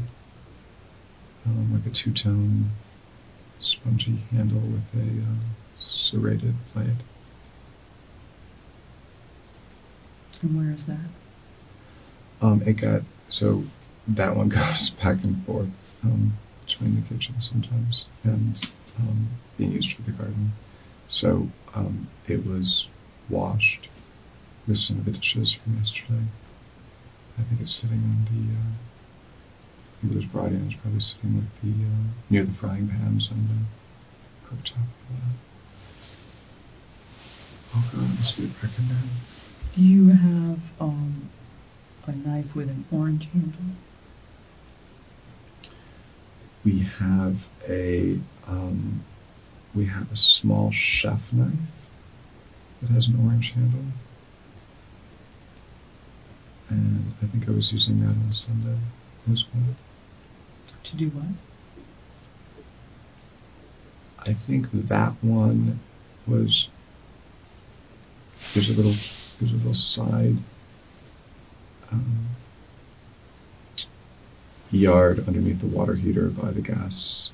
like a two-tone spongy handle with a serrated blade. And where is that? So that one goes back and forth between the kitchen sometimes and being used for the garden. So it was washed with some of the dishes from yesterday. I think it's sitting on the, I think it was brought in, it's probably sitting with the, near the frying pans on the cooktop for that. Oh god, it must be a breaking down. Do you have a knife with an orange handle? We have a small chef knife that has an orange handle. And I think I was using that on Sunday as well. To do what? I think that one was, there's a little side yard underneath the water heater by the gas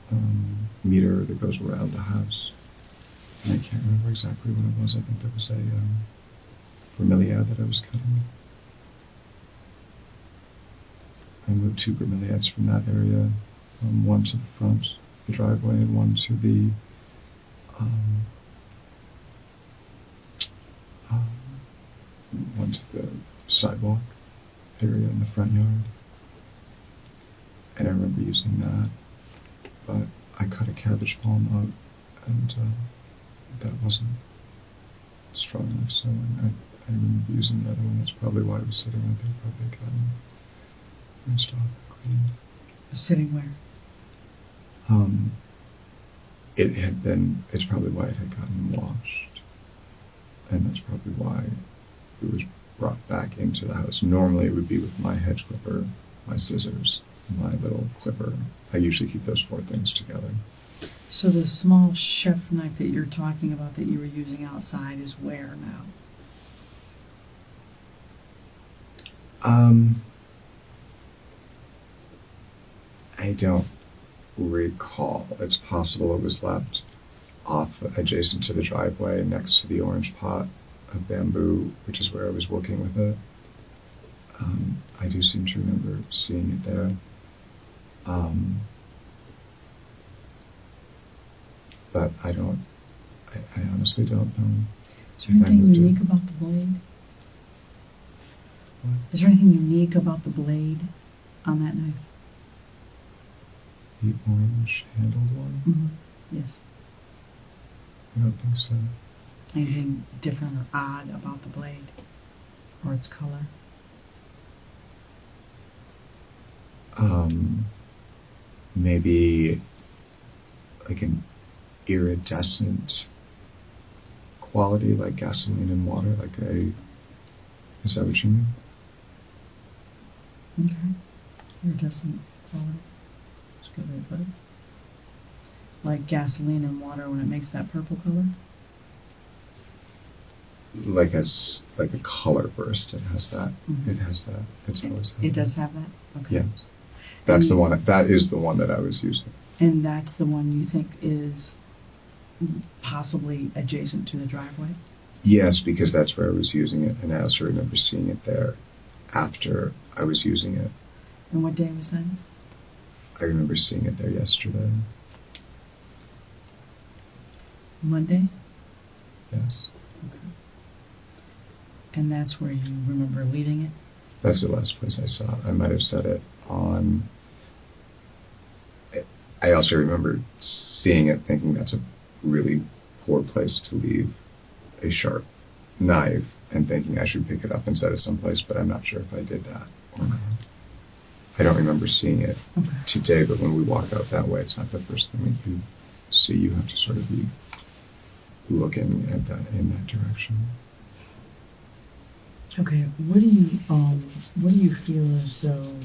meter that goes around the house. And I can't remember exactly what it was. I think there was a bromeliad that I was cutting. I moved 2 bromeliads from that area, one to the front, the driveway, and one to the sidewalk area in the front yard. And I remember using that, but I cut a cabbage palm up, and that wasn't strong enough, so I remember using the other one. That's probably why it was sitting out there. Probably had gotten rinsed off and cleaned. Sitting where? It's probably why it had gotten washed, and that's probably why it was brought back into the house. Normally it would be with my hedge clipper, my scissors, my little clipper. I usually keep those 4 things together. So the small chef knife that you're talking about that you were using outside is where now? I don't recall. It's possible it was left off adjacent to the driveway next to the orange pot of bamboo, which is where I was working with it. I do seem to remember seeing it there. But I honestly don't know. Is there anything unique about the blade? What? Is there anything unique about the blade on that knife? The orange handled one? Mm-hmm. Yes. I don't think so. Anything different or odd about the blade or its color? Maybe like an iridescent quality, like gasoline and water, is that what you mean? Okay. Iridescent color. That's a good way to put it. Like gasoline and water when it makes that purple color? Like a color burst, it has that. Mm-hmm. It has that. It's always had It that. does have that? Okay. Yes. That's the one. That is the one that I was using. And that's the one you think is possibly adjacent to the driveway? Yes, because that's where I was using it, and I also remember seeing it there after I was using it. And what day was that? I remember seeing it there yesterday. Monday? Yes. Okay. And that's where you remember leaving it? That's the last place I saw it. I might have set it on. I also remember seeing it thinking that's a really poor place to leave a sharp knife and thinking I should pick it up and set it someplace, but I'm not sure if I did that or not. I don't remember seeing it today, but when we walk out that way, it's not the first thing you see. You have to sort of be looking at that in that direction. Okay, what do you feel as though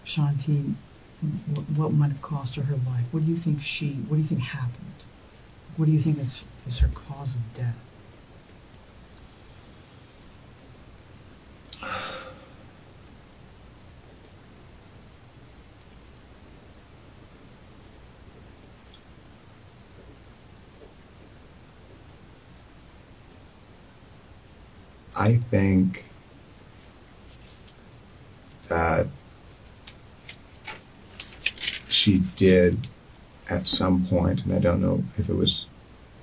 Shanti, what might have cost her life? What do you think happened? What do you think is her cause of death? I think that she did at some point, and I don't know if it was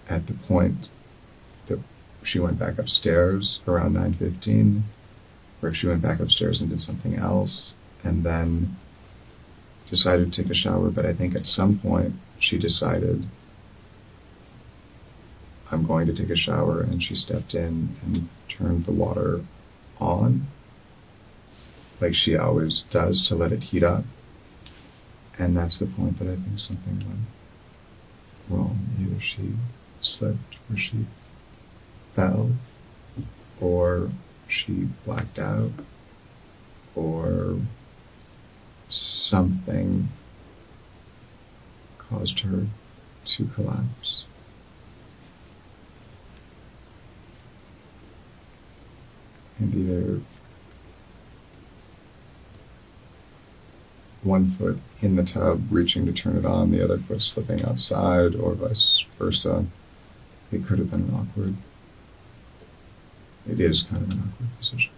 at the point that she went back upstairs around 9:15, or if she went back upstairs and did something else, and then decided to take a shower, but I think at some point she decided, I'm going to take a shower, and she stepped in and turned the water on, like she always does, to let it heat up. And that's the point that I think something went wrong. Either she slipped, or she fell, or she blacked out, or something caused her to collapse. And either one foot in the tub reaching to turn it on, the other foot slipping outside, or vice versa. It could have been it is kind of an awkward position.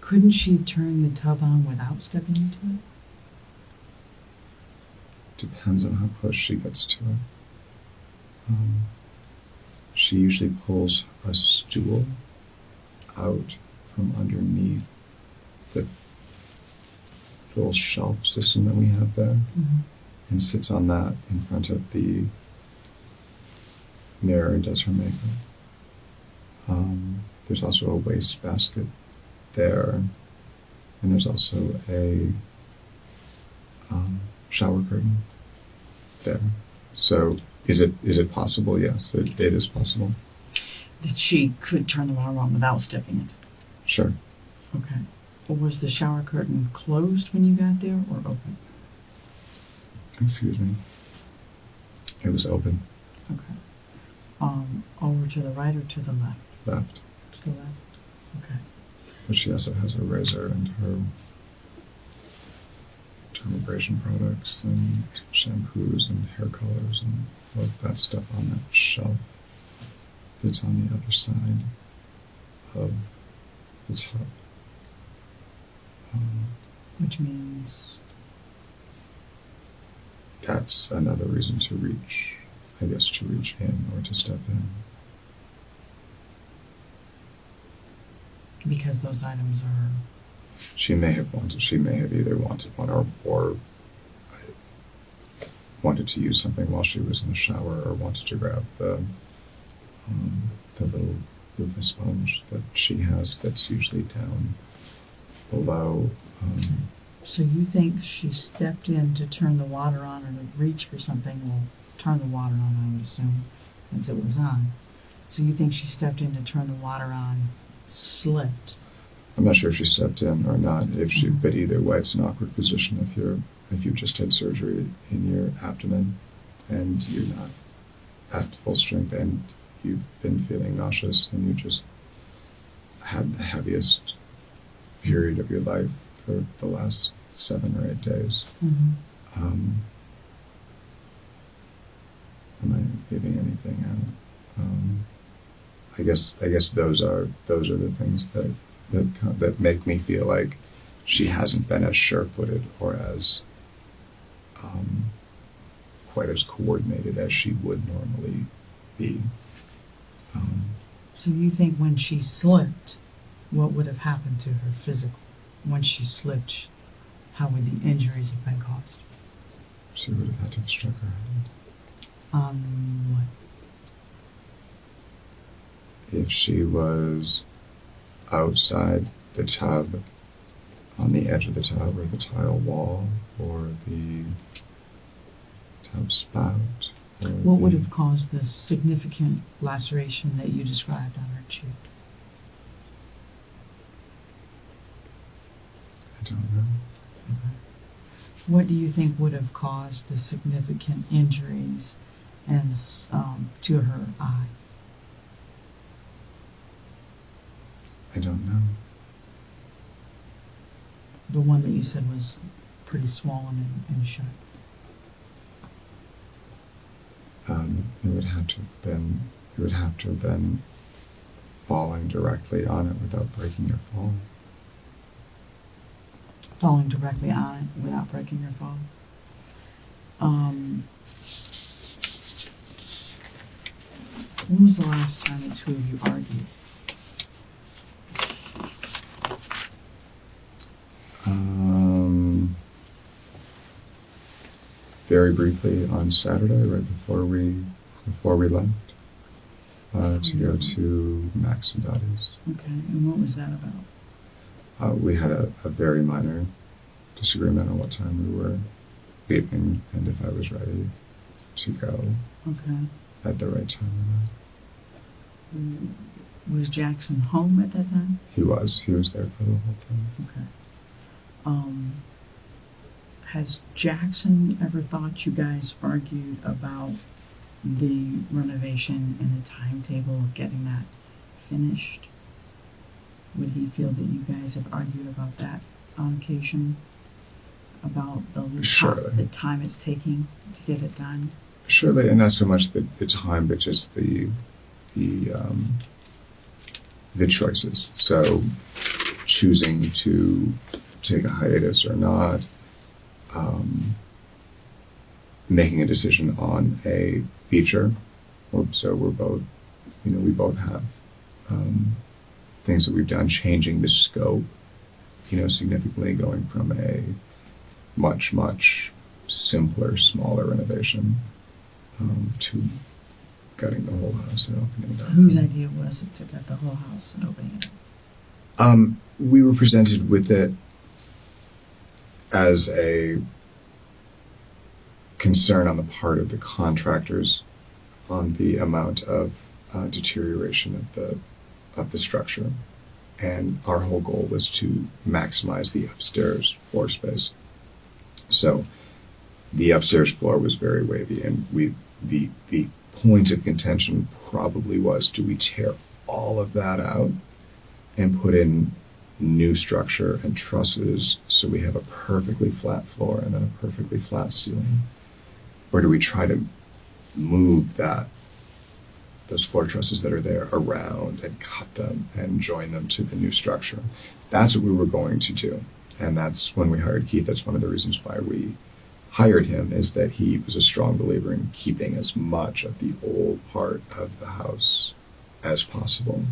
Couldn't she turn the tub on without stepping into it? Depends on how close she gets to it. She usually pulls a stool out from underneath the little shelf system that we have there, and sits on that in front of the mirror and does her makeup. There's also a waste basket there, and there's also a shower curtain there. So is it possible? Yes, it is possible. That she could turn the water on without stepping into it? Sure. Okay. Or was the shower curtain closed when you got there, or open? Excuse me. It was open. Okay. Over to the right or to the left? Left. To the left. Okay. But she also has her razor and her dermabrasion products and shampoos and hair colors and all of that stuff on that shelf that's on the other side of the tub. Which means? That's another reason to reach, I guess, to reach in or to step in. Because those items are... She may have either wanted one or wanted to use something while she was in the shower, or wanted to grab the little loofah sponge that she has that's usually down below. So you think she stepped in to turn the water on or to reach for something? Well, turn the water on, I would assume, since it was on. So you think she stepped in to turn the water on, slipped? I'm not sure if she stepped in or not. But either way, it's an awkward position if you just had surgery in your abdomen and you're not at full strength and you've been feeling nauseous and you just had the heaviest period of your life for the last 7 or 8 days. Mm-hmm. Am I leaving anything out? I guess those are the things that make me feel like she hasn't been as sure-footed or as quite as coordinated as she would normally be. So you think when she slipped, what would have happened to her physically? When she slipped, how would the injuries have been caused? She would have had to have struck her head. What? If she was outside the tub, on the edge of the tub, or the tile wall, or the tub spout. What would have caused this significant laceration that you described on her cheek? I don't know. Okay. What do you think would have caused the significant injuries and to her eye? I don't know. The one that you said was pretty swollen and shut. It would have to have been falling directly on it without breaking your fall. Falling directly on it without breaking your fall. When was the last time the two of you argued? Very briefly on Saturday, right before we left, to go to Max and Dottie's. Okay, and what was that about? We had a very minor disagreement on what time we were leaving and if I was ready to go at the right time or not. Was Jackson home at that time? He was there for the whole thing. Okay. Has Jackson ever thought you guys argued about the renovation and the timetable of getting that finished? Would he feel that you guys have argued about that on occasion? About the time it's taking to get it done? Surely, and not so much the time, but just the choices. So choosing to take a hiatus or not, making a decision on a feature. So we're both, we both have things that we've done, changing the scope, significantly, going from a much, much simpler, smaller renovation to gutting the whole house and opening it up. Whose idea was it to gut the whole house and opening it up? We were presented with it as a concern on the part of the contractors on the amount of deterioration of the structure, and our whole goal was to maximize the upstairs floor space. So the upstairs floor was very wavy, and the point of contention probably was, do we tear all of that out and put in new structure and trusses so we have a perfectly flat floor and then a perfectly flat ceiling? Or do we try to move those floor trusses that are there around and cut them and join them to the new structure? That's what we were going to do. And that's when we hired Keith. That's one of the reasons why we hired him, is that he was a strong believer in keeping as much of the old part of the house as possible.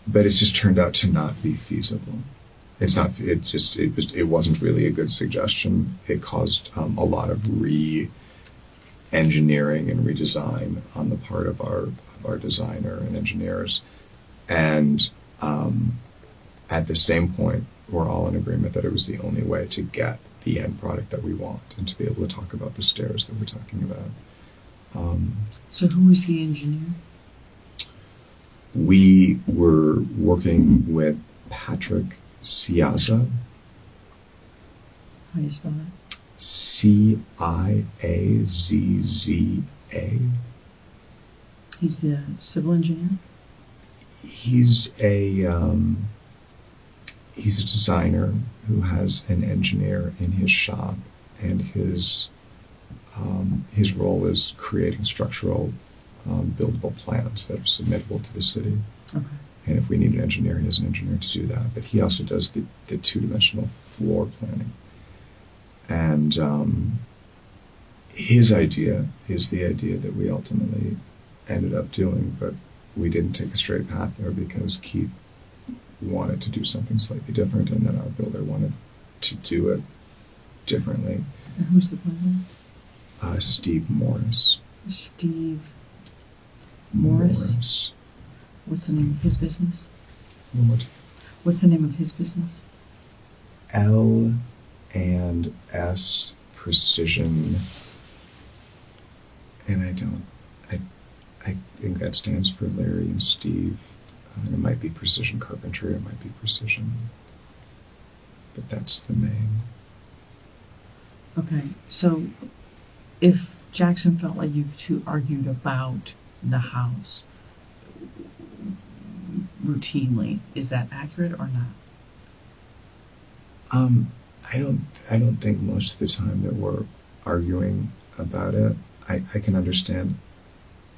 But it just turned out to not be feasible. It wasn't really a good suggestion. It caused a lot of re-engineering and redesign on the part of our designer and engineers. And at the same point, we're all in agreement that it was the only way to get the end product that we want and to be able to talk about the stairs that we're talking about. So who was the engineer? We were working with Patrick Ciazza. How do you spell that? Ciazza. He's the civil engineer? He's a designer who has an engineer in his shop, and his role is creating structural buildable plans that are submittable to the city. Okay. And if we need an engineer, he has an engineer to do that. But he also does the two-dimensional floor planning. And his idea is the idea that we ultimately ended up doing, but we didn't take a straight path there because Keith wanted to do something slightly different, and then our builder wanted to do it differently. And who's the builder? Steve Morris. Steve Morris? What's the name of his business? What? What's the name of his business? L&S Precision, and I think that stands for Larry and Steve. And it might be Precision Carpentry, it might be Precision, but that's the main. Okay, so if Jackson felt like you two argued about the house routinely, is that accurate or not? I don't think most of the time that we're arguing about it. I can understand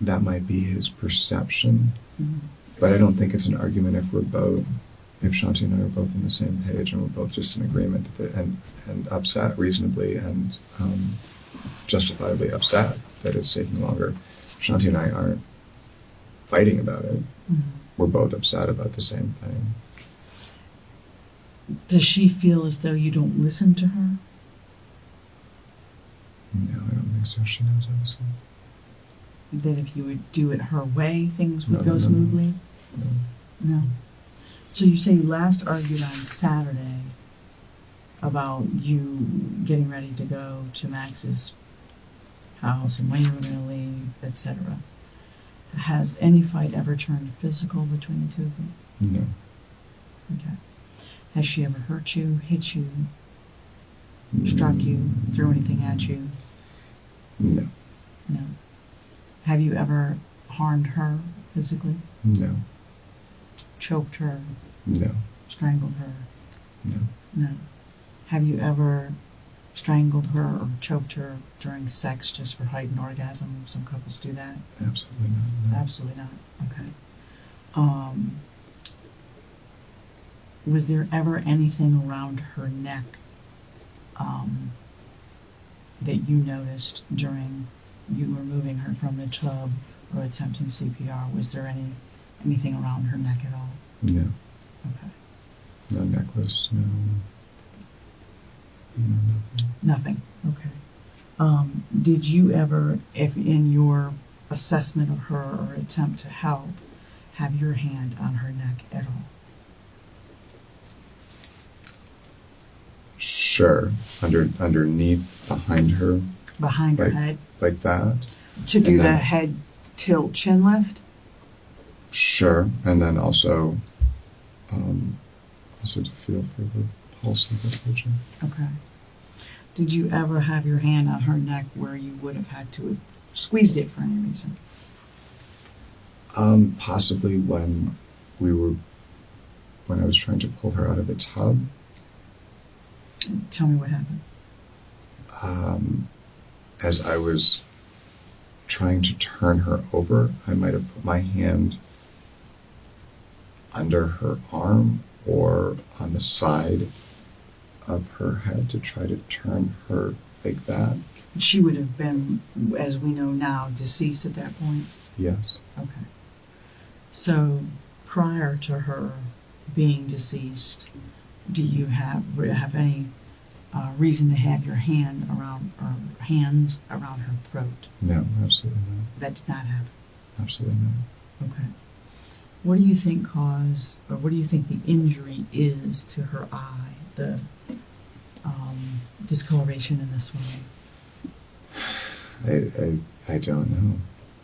that might be his perception, but I don't think it's an argument if Shanti and I are both on the same page and we're both just in agreement and upset reasonably and justifiably upset that it's taking longer. Shanti and I aren't fighting about it. We're both upset about the same thing. Does she feel as though you don't listen to her? No, I don't think so. She knows I listen. That if you would do it her way, things would go smoothly? No. So you say you last argued on Saturday about you getting ready to go to Max's house and when you were going to leave, etc. Has any fight ever turned physical between the two of you? No. Okay. Has she ever hurt you, hit you, struck you, threw anything at you? No. No. Have you ever harmed her physically? No. Choked her? No. Strangled her? No. No. Have you ever strangled her or choked her during sex just for heightened orgasm? Some couples do that. Absolutely not. No. Absolutely not. Okay. Was there ever anything around her neck that you noticed during you removing her from the tub or attempting CPR? Was there anything around her neck at all? No. Okay. No necklace, no nothing. Nothing. Okay. Did you ever, if in your assessment of her or attempt to help, have your hand on her neck at all? Sure. Underneath, behind her. Behind her head? Like that. To do the head tilt chin lift? Sure. And then also to feel for the pulse of the pigeon. Okay. Did you ever have your hand on her neck where you would have had to have squeezed it for any reason? Possibly when we were when I was trying to pull her out of the tub. Tell me what happened. As I was trying to turn her over, I might have put my hand under her arm or on the side of her head to try to turn her like that. She would have been, as we know now, deceased at that point? Yes. Okay. So prior to her being deceased, do you have any reason to have your hands around her throat? No, absolutely not. That did not happen? Absolutely not. Okay. What do you think caused, or what do you think the injury is to her eye, the discoloration in this one? I don't know.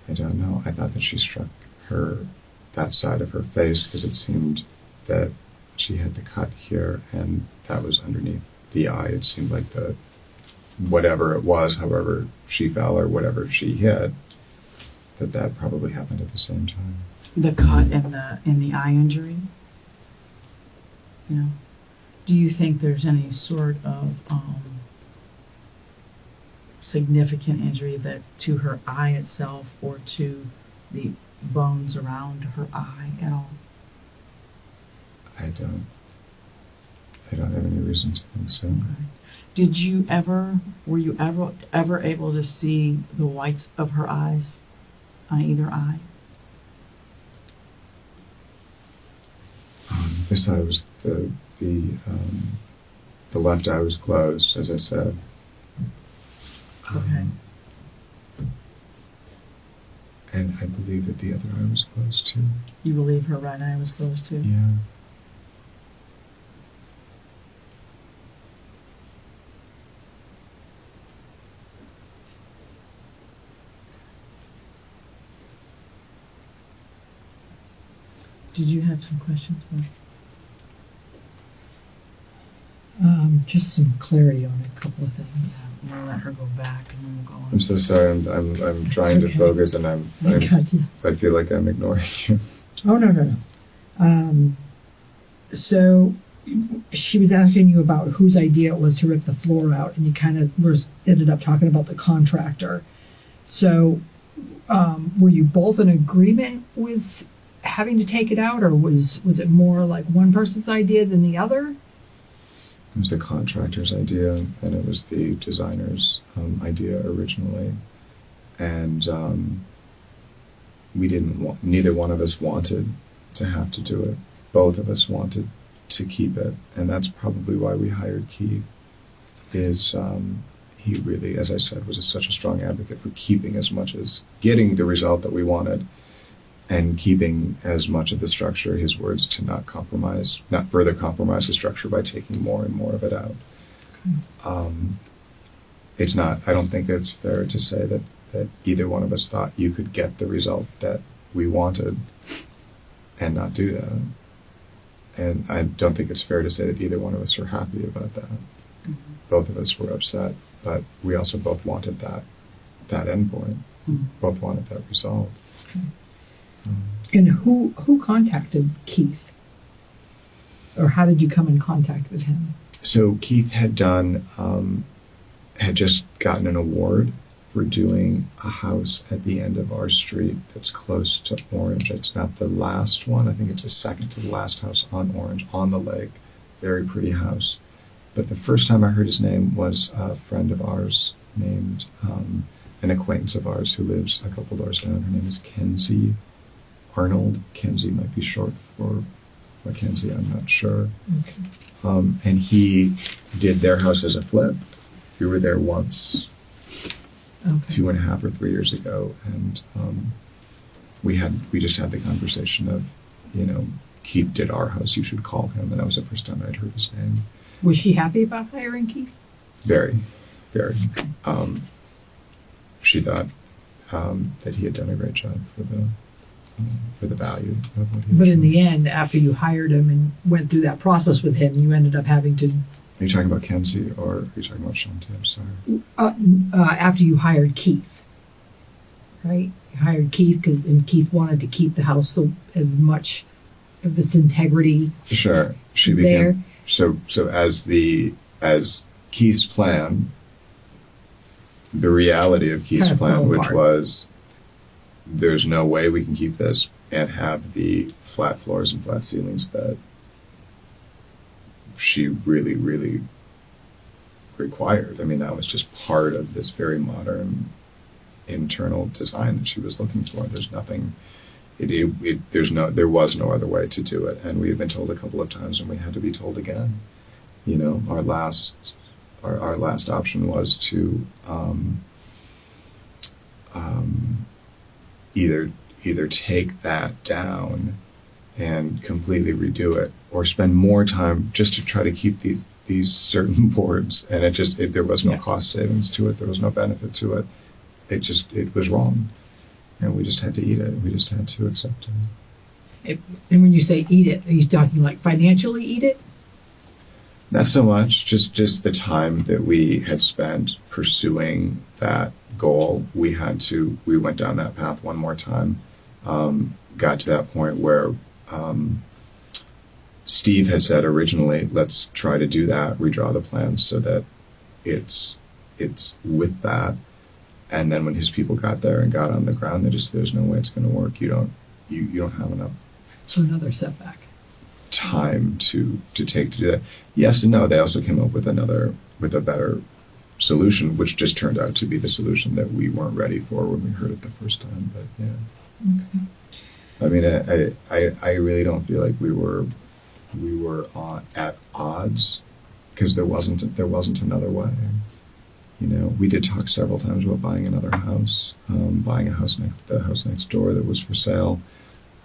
I don't know. I thought that she struck that side of her face because it seemed that she had the cut here and that was underneath the eye. It seemed like whatever it was, however she fell or whatever she hit, that probably happened at the same time. The cut and the eye injury? Yeah. Do you think there's any sort of significant injury to her eye itself or to the bones around her eye at all? I don't have any reason to think so. Okay. Were you ever able to see the whites of her eyes on either eye? This side was the left eye was closed, as I said. Okay. And I believe that the other eye was closed too. You believe her right eye was closed too? Yeah. Did you have some questions? Just some clarity on a couple of things. We'll let her go back and then we'll go on. I'm so sorry. I'm trying to okay. focus, and I feel like I'm ignoring you. Oh, no. So she was asking you about whose idea it was to rip the floor out, and you kind of ended up talking about the contractor. So were you both in agreement with having to take it out, or was it more like one person's idea than the other? It was the contractor's idea, and it was the designer's idea originally. And neither one of us wanted to have to do it. Both of us wanted to keep it, and that's probably why we hired Keith. He really, as I said, was such a strong advocate for keeping as much as getting the result that we wanted, and keeping as much of the structure, his words, to not further compromise the structure by taking more and more of it out. I don't think it's fair to say that either one of us thought you could get the result that we wanted and not do that. And I don't think it's fair to say that either one of us are happy about that. Mm-hmm. Both of us were upset, but we also both wanted that end point. Mm-hmm. Both wanted that result. Okay. And who contacted Keith? Or how did you come in contact with him? So Keith had just gotten an award for doing a house at the end of our street that's close to Orange. It's not the last one. I think it's the second to the last house on Orange, on the lake. Very pretty house. But the first time I heard his name was a friend of ours named, an acquaintance of ours who lives a couple doors down. Her name is Kenzie Arnold. Kenzie might be short for Mackenzie, I'm not sure. Okay. And he did their house as a flip. We were there once, 2.5 or 3 years ago, and we just had the conversation of, Keith did our house, you should call him, and that was the first time I'd heard his name. Was she happy about hiring Keith? Very, very. She thought that he had done a great job for the value of what he was But in doing. the end, after you hired him and went through that process with him, you ended up having to... Are you talking about Kenzie, or are you talking about Shanti? I'm sorry. After you hired Keith, right? You hired Keith and Keith wanted to keep the house as much of its integrity Sure. She there. became so as Keith's plan, the reality of Keith's Kind of plan, fell which apart. was there's no way we can keep this and have the flat floors and flat ceilings that she really, really required. I mean, that was just part of this very modern internal design that she was looking for. There's nothing. There was no other way to do it, and we had been told a couple of times, and we had to be told again. You know, our last option was to either take that down and completely redo it, or spend more time just to try to keep these certain boards. And there was no cost savings to it. There was no benefit to it. It was wrong. And we just had to eat it. We just had to accept it. And when you say eat it, are you talking like financially eat it? Not so much, just the time that we had spent pursuing that goal. We went down that path one more time, got to that point where Steve had said originally, let's try to do that, redraw the plans so that it's with that. And then when his people got there and got on the ground, there's no way it's going to work. You don't have enough. So another setback. Time to take to do that. Yes and no. They also came up with a better solution, which just turned out to be the solution that we weren't ready for when we heard it the first time. But yeah. Okay. I mean, I really don't feel like we were at odds, because there wasn't another way. You know, we did talk several times about buying another house, buying the house next door that was for sale.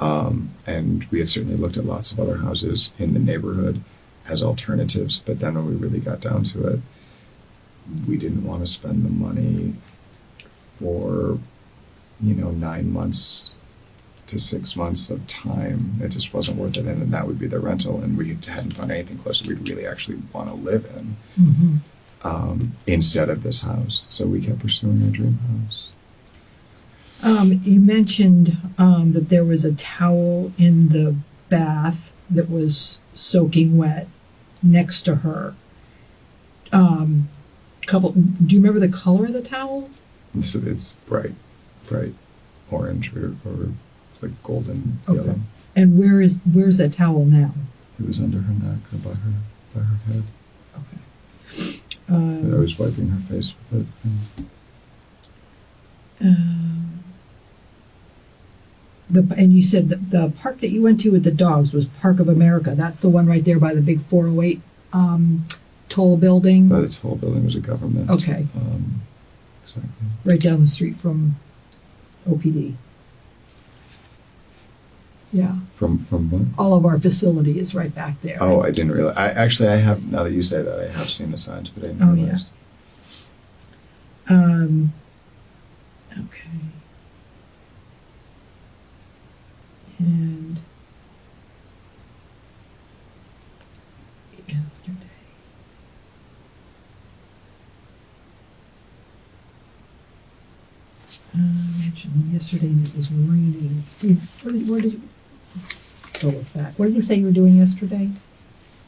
And we had certainly looked at lots of other houses in the neighborhood as alternatives. But then when we really got down to it, we didn't want to spend the money for, 9 months to 6 months of time. It just wasn't worth it. And then that would be the rental. And we hadn't found anything close that we'd really actually want to live in. Mm-hmm. Instead of this house. So we kept pursuing our dream house. You mentioned that there was a towel in the bath that was soaking wet next to her. Do you remember the color of the towel? It's bright orange or like golden yellow. Okay. And where's that towel now? It was under her neck or by her head. Okay. I was wiping her face with it. And you said that the park that you went to with the dogs was Park of America. That's the one right there by the big 408 toll building. By the toll building was a government. Okay. Exactly. Right down the street from OPD. Yeah. From what? All of our facility is right back there. Oh, I didn't realize. I have, now that you say that, I have seen the signs, but I didn't realize. Yeah. Okay. And yesterday. Mentioned yesterday and it was raining. Where did you go with that? What did you say you were doing yesterday?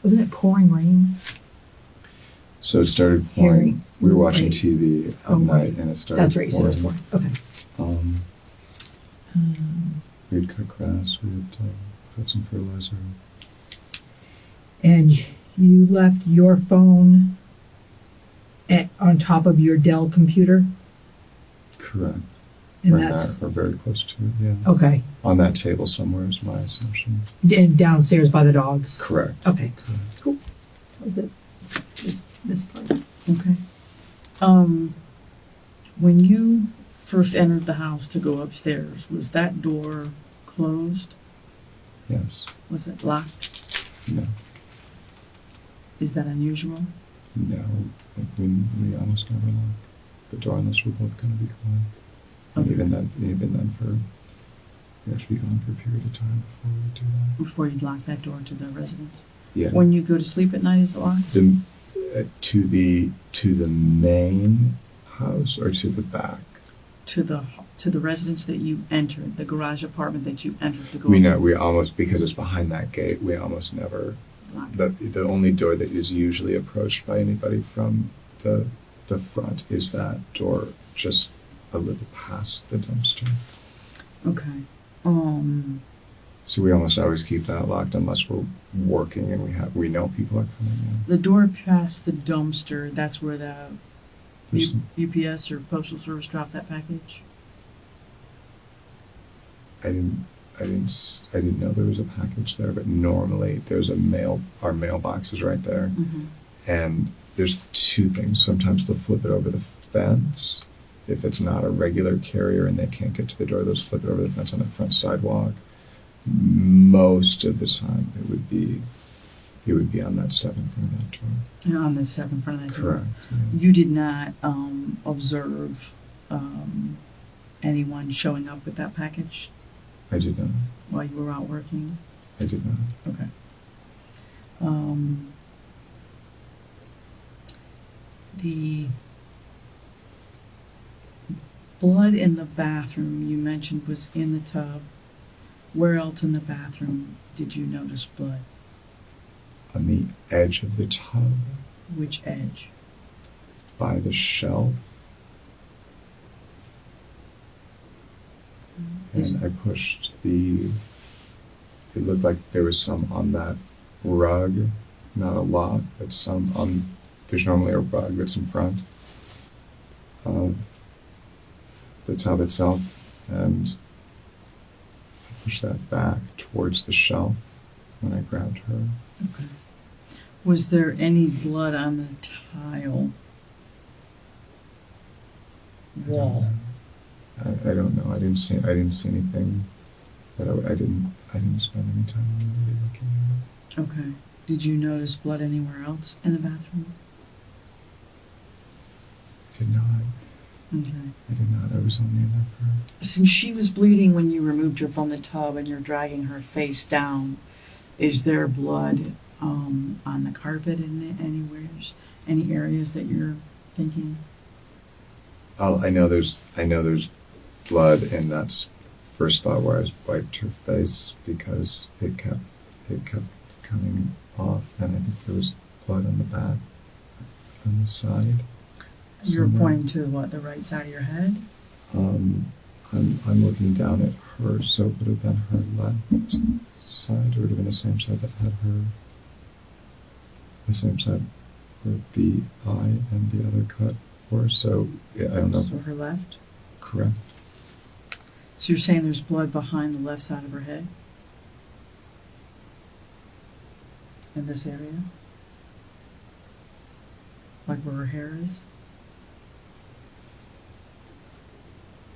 Wasn't it pouring rain? So it started pouring. We were watching TV at night, and it started. That's right. You said it was pouring. Okay. We had cut grass. We had put some fertilizer. And you left your phone on top of your Dell computer? Correct. And or that's or very close to it. Yeah. okay. On that table somewhere is my assumption. And downstairs by the dogs. Correct. Okay. Correct. Cool. That was it. Misplaced. Okay. When you first entered the house to go upstairs, was that door closed? Yes. Was it locked? No. Is that unusual? No. We almost never lock the door unless we're both going to be gone. And Okay. even then we have to be gone for a period of time before we do that. Before you lock that door to the residence? Yeah. When you go to sleep at night, is it locked? To the main house or to the back? to the residence that you entered, the garage apartment that you entered to go? We almost, because it's behind that gate, we almost never. The only door that is usually approached by anybody from the front is that door just a little past the dumpster. Okay. So we almost always keep that locked unless we're working and we know people are coming in. The door past the dumpster, that's where the UPS or Postal Service dropped that package? I didn't know there was a package there, but normally there's our mailbox is right there. Mm-hmm. And there's two things. Sometimes they'll flip it over the fence. If it's not a regular carrier and they can't get to the door, they'll flip it over the fence on the front sidewalk. Most of the time it would be on that step in front of that door. Yeah, on the step in front of that door. Correct. Yeah. You did not observe anyone showing up with that package I did not. while you were out working? I did not. Okay. The blood in the bathroom you mentioned was in the tub. Where else in the bathroom did you notice blood? On the edge of the tub, Which edge? by the shelf, Is- and I pushed it looked like there was some on that rug, not a lot, but some on, there's normally a rug that's in front of the tub itself, and I pushed that back towards the shelf when I grabbed her. Okay. Was there any blood on the tile wall? I don't know. I didn't see anything, but I didn't spend any time really looking at it. Okay. Did you notice blood anywhere else in the bathroom? Did not. Okay. I did not. I was only in there for. Since she was bleeding when you removed her from the tub and you're dragging her face down, is there blood on the carpet in anywhere? Any areas that you're thinking? Oh, I know there's blood in that first spot where I wiped her face because it kept coming off, and I think there was blood on the back, on the side. You're somewhere. pointing to what, the right side of your head? I'm looking down at her, so it would have been her left side. It would have been the same side that had her. The same side where the eye and the other cut were. So yeah, I don't know. So her left? Correct. So you're saying there's blood behind the left side of her head? In this area? Like where her hair is?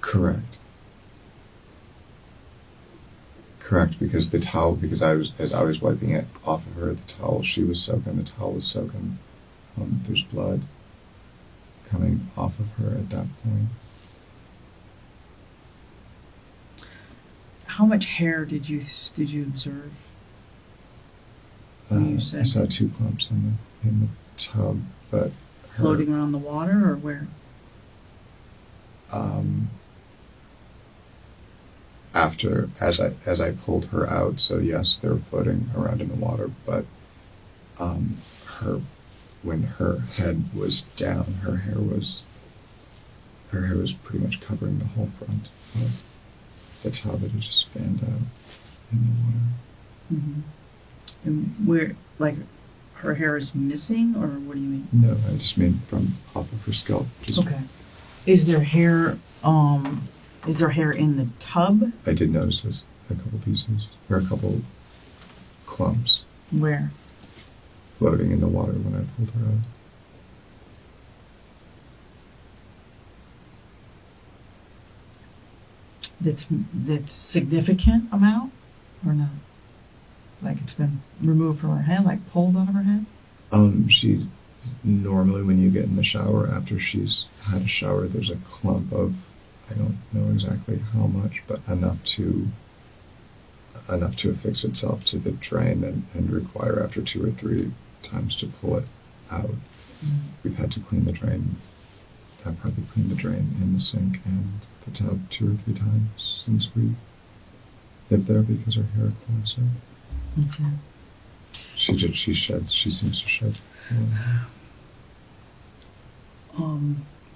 Correct. Correct, because as I was wiping it off of her, the towel was soaking. There's blood coming off of her at that point. How much hair did you observe? You I said- saw two clumps in the tub, but her, Floating around the water or where? after as I pulled her out, so yes, they were floating around in the water, but when her head was down, her hair was pretty much covering the whole front of the tub. It had just fanned out in the water. Mm-hmm. And where, like, her hair is missing, or what do you mean? No, I just mean from off of her scalp. Just, Okay. Is there hair in the tub? I did notice this, a couple pieces, or a couple clumps Where? floating in the water when I pulled her out. That's significant amount, or not? Like it's been removed from her head, like pulled out of her head? She normally, when you get in the shower after she's had a shower, there's a clump of, I don't know exactly how much, but enough to affix itself to the drain and require after 2 or 3 times to pull it out. Mm. We've had to clean the drain I've probably cleaned the drain and the sink and the tub 2 or 3 times since we lived there because her hair clogs up. Okay. She sheds. She seems to shed a lot of hair.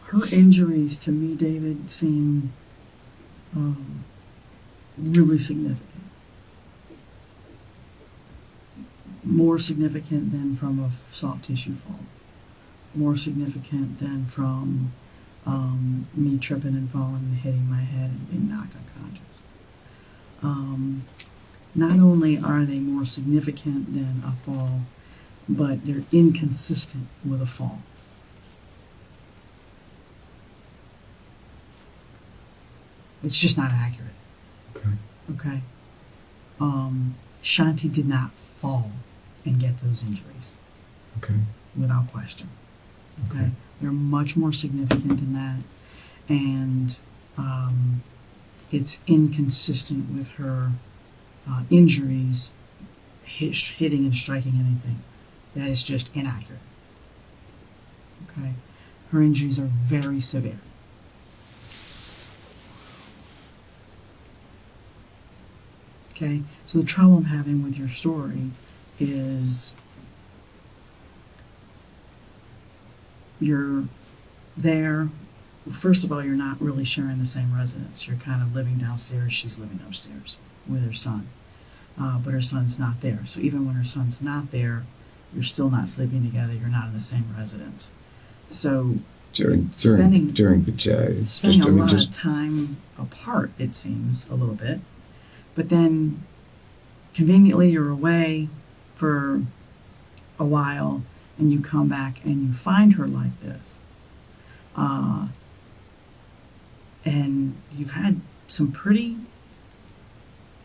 Her injuries to me, David, seem really significant. More significant than from a soft tissue fall. More significant than from me tripping and falling and hitting my head and being knocked unconscious. Not only are they more significant than a fall, but they're inconsistent with a fall. It's just not accurate. Okay. Okay. Shanti did not fall and get those injuries. Okay. Without question. Okay. They're much more significant than that, and it's inconsistent with her injuries hitting and striking anything. That is just inaccurate. Okay. Her injuries are very severe. Okay, so the trouble I'm having with your story is you're there. First of all, you're not really sharing the same residence. You're kind of living downstairs. She's living upstairs with her son. But her son's not there. So even when her son's not there, you're still not sleeping together. You're not in the same residence. So during the day, spending a lot of time apart, it seems, a little bit. But then, conveniently, you're away for a while, and you come back and you find her like this. And you've had some pretty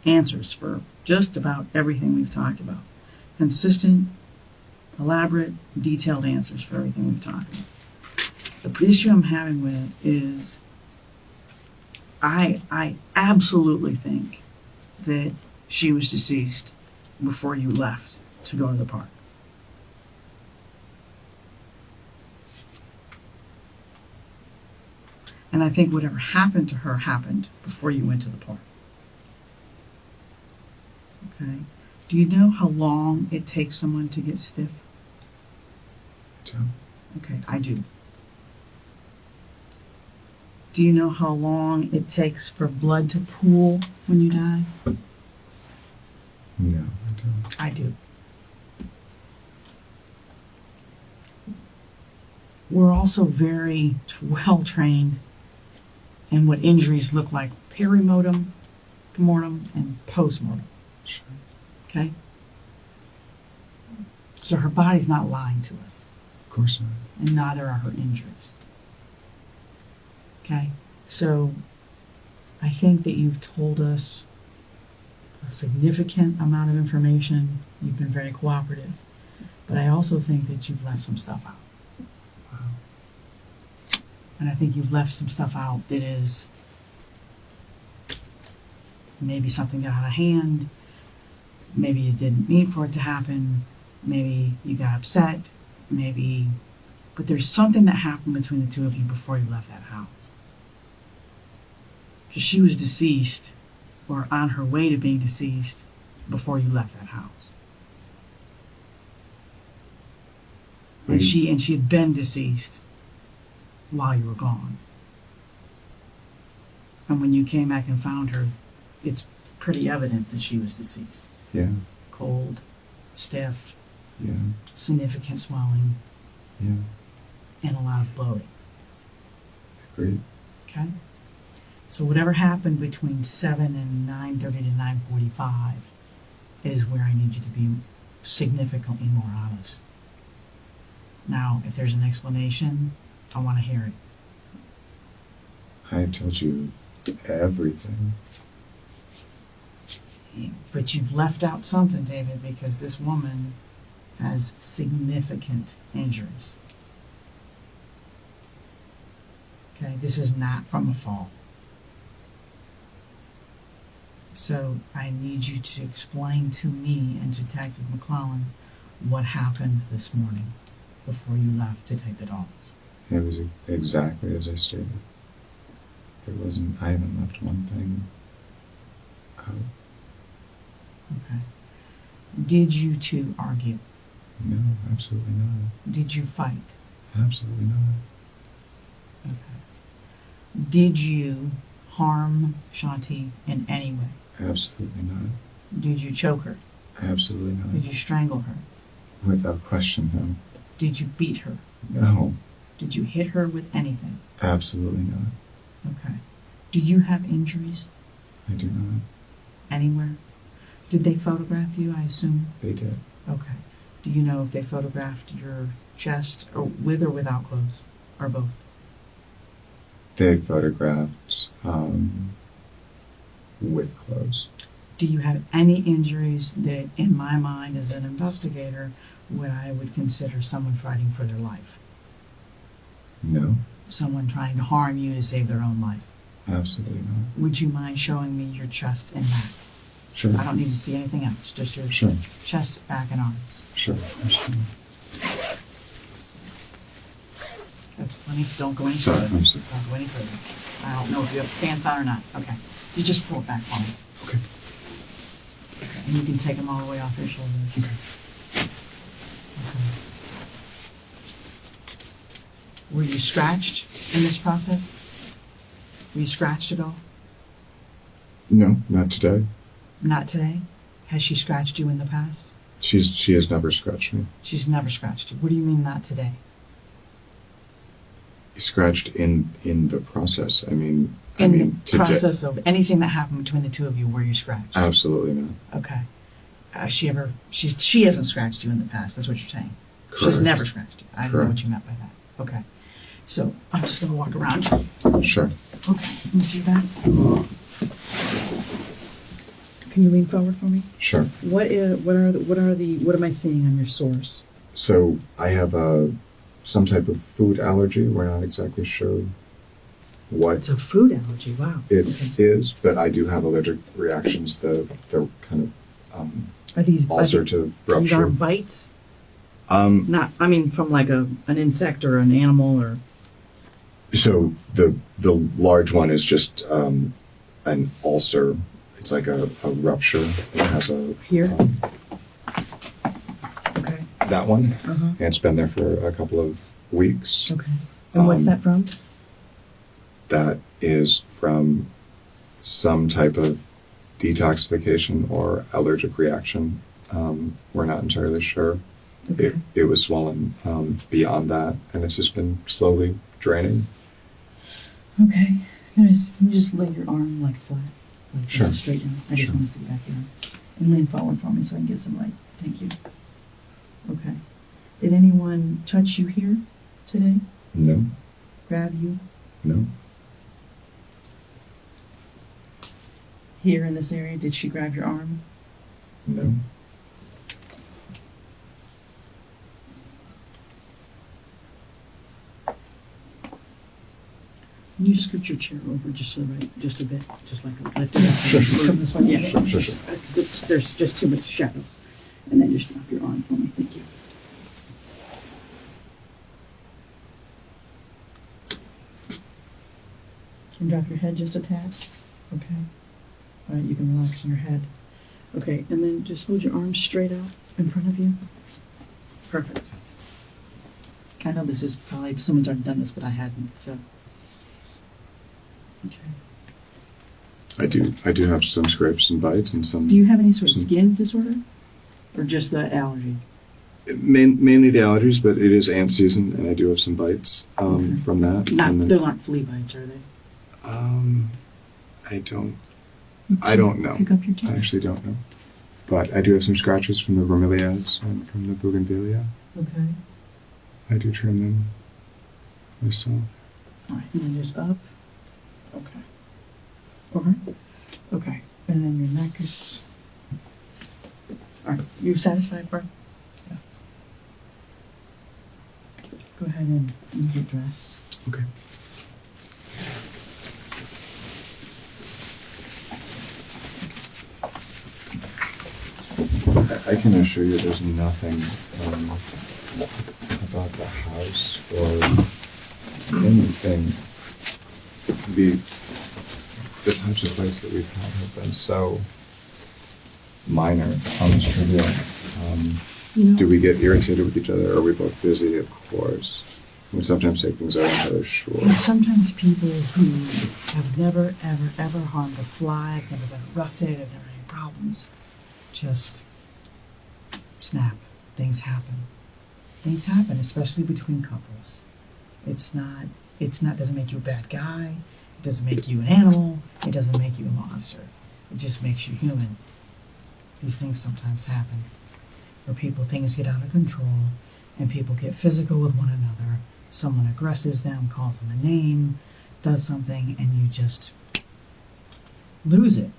answers for just about everything we've talked about. Consistent, elaborate, detailed answers for everything we've talked about. But the issue I'm having with it is I absolutely think that she was deceased before you left to go to the park. And I think whatever happened to her happened before you went to the park. Okay. Do you know how long it takes someone to get stiff? Okay, I do. Do you know how long it takes for blood to pool when you die? No, I don't. I do. We're also very well trained in what injuries look like perimortem, and postmortem. Sure. Okay? So her body's not lying to us. Of course not. And neither are her injuries. Okay? So I think that you've told us a significant amount of information. You've been very cooperative. But I also think that you've left some stuff out. Wow. And I think you've left some stuff out that is maybe something got out of hand. Maybe you didn't mean for it to happen. Maybe you got upset. But there's something that happened between the two of you before you left that house. Because she was deceased, or on her way to being deceased, before you left that house. And she had been deceased while you were gone. And when you came back and found her, it's pretty evident that she was deceased. Yeah. Cold, stiff, Yeah. significant swelling, Yeah. and a lot of bloating. Agreed. Okay? So whatever happened between 7 and 9:30 to 9:45 is where I need you to be significantly more honest. Now, if there's an explanation, I want to hear it. I told you everything. But you've left out something, David, because this woman has significant injuries. Okay, this is not from a fall. So I need you to explain to me and to Detective McClellan what happened this morning before you left to take the dogs. It was exactly as I stated. It wasn't, I haven't left one thing out. Okay. Did you two argue? No, absolutely not. Did you fight? Absolutely not. Okay. Did you harm Shanti in any way? Absolutely not. Did you choke her? Absolutely not. Did you strangle her? Without question, no. Did you beat her? No. Did you hit her with anything? Absolutely not. Okay. Do you have injuries I do not. anywhere? Did they photograph you, I assume? They did. Okay. Do you know if they photographed your chest or with or without clothes? Or both? They photographed with clothes. Do you have any injuries that, in my mind as an investigator, what I would consider someone fighting for their life? No. Someone trying to harm you to save their own life? Absolutely not. Would you mind showing me your chest and back? Sure. I don't need to see anything else, just your Sure. chest, back, and arms. Sure. Absolutely. That's plenty. Don't go any Sorry, further. I'm sorry. Don't go any further. I don't know if you have pants on or not. Okay. You just pull it back for me. Okay. Okay. And you can take them all the way off your shoulders. Okay. Okay. Were you scratched in this process? Were you scratched at all? No, not today. Not today? Has she scratched you in the past? She has never scratched me. She's never scratched you. What do you mean not today? Scratched in the process. I mean In the today. process of anything that happened between the two of you, were you scratched? Absolutely not. Okay. She hasn't scratched you in the past, that's what you're saying? Correct. She's never scratched you. I didn't know Correct. what you meant by that. Okay. So I'm just gonna walk around you. Sure. Okay, let me see that. Can you lean forward for me? Sure. What am I seeing on your sores? So I have some type of food allergy. We're not exactly sure what It's a food allergy, wow. it Okay. is, but I do have allergic reactions. They're kind of Are these ulcerative these rupture. aren't bites? Not, I mean, from like an insect or an animal or... So the large one is just an ulcer. It's like a rupture. It has a Here? Okay. that one, Uh-huh. and it's been there for a couple of weeks. Okay. And what's that from? That is from some type of detoxification or allergic reaction. We're not entirely sure. Okay. It was swollen beyond that, and it's just been slowly draining. Okay. Can you just lay your arm like flat? Like Sure. Straight down. I just Sure. want to see back here. And lean forward for me so I can get some light. Thank you. Okay. Did anyone touch you here today? No, Grab you? no, Here in this area? Did she grab your arm? no. Can you scoot your chair over just to the right, just a bit, just like lift it up? Sure, Just sure. come this way, yeah. Sure, sure, sure. There's just too much shadow. And then just drop your arm for me, thank you. And drop your head just a tad. Okay. All right, you can relax in your head. Okay, and then just hold your arms straight out in front of you. Perfect. I know this is probably, someone's already done this, but I hadn't, so. Okay. I do have some scrapes and bites and some. Do you have any sort of Some- skin disorder? Or just the allergy? Mainly the allergies, but it is ant season, and I do have some bites Okay. from that. Not, and then, they're not flea bites, are they? I don't know. Pick up your I teeth. actually don't know. But I do have some scratches from the bromeliads and from the bougainvillea. Okay. I do trim them myself. All right, and then just up. Okay. Over. Okay. And then your neck is. All right. You satisfied, Bert? Yeah. Go ahead and get dressed. Okay. I can assure you there's nothing about the house or anything, the types of fights that we've had have been so minor, almost trivial. Do we get irritated with each other? Are we both busy? Of course. We sometimes take things out of each other's shore. And sometimes people who have never, ever, ever harmed a fly, have never been arrested, have never had any problems, just snap. Things happen. Things happen, especially between couples. Doesn't make you a bad guy. It doesn't make you an animal. It doesn't make you a monster. It just makes you human. These things sometimes happen where things get out of control and people get physical with one another. Someone aggresses them, calls them a name, does something, and you just lose it.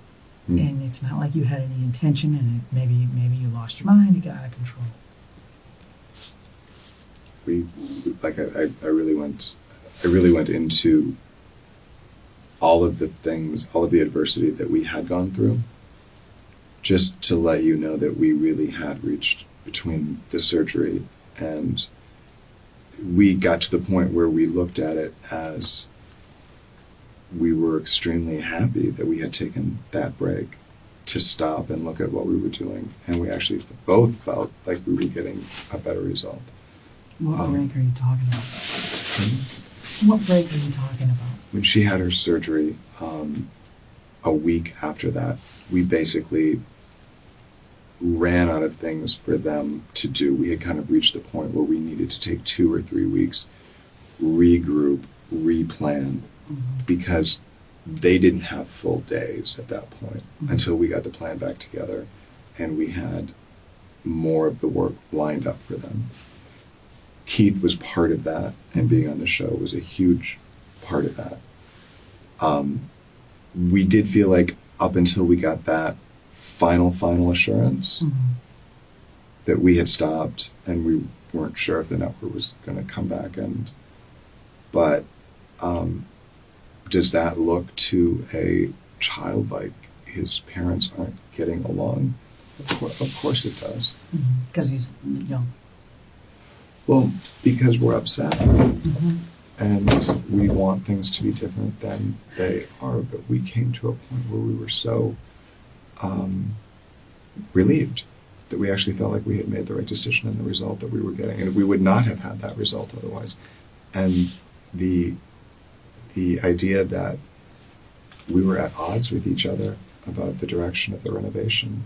And it's not like you had any intention, and maybe you lost your mind, it got out of control. I really went into all of the adversity that we had gone through, just to let you know that we really had reached between the surgery, and we got to the point where we looked at it as we were extremely happy that we had taken that break to stop and look at what we were doing, and we actually both felt like we were getting a better result. What break are you talking about? What break are you talking about? When she had her surgery, a week after that, we basically ran out of things for them to do. We had kind of reached the point where we needed to take 2 or 3 weeks, regroup, replan, because they didn't have full days at that point until we got the plan back together and we had more of the work lined up for them. Keith was part of that, and being on the show was a huge part of that. We did feel like up until we got that final assurance that we had stopped, and we weren't sure if the network was going to come back. But does that look to a child like his parents aren't getting along? Of course it does. Because he's young. Well, because we're upset, and we want things to be different than they are, but we came to a point where we were so relieved that we actually felt like we had made the right decision in the result that we were getting, and we would not have had that result otherwise. And the idea that we were at odds with each other about the direction of the renovation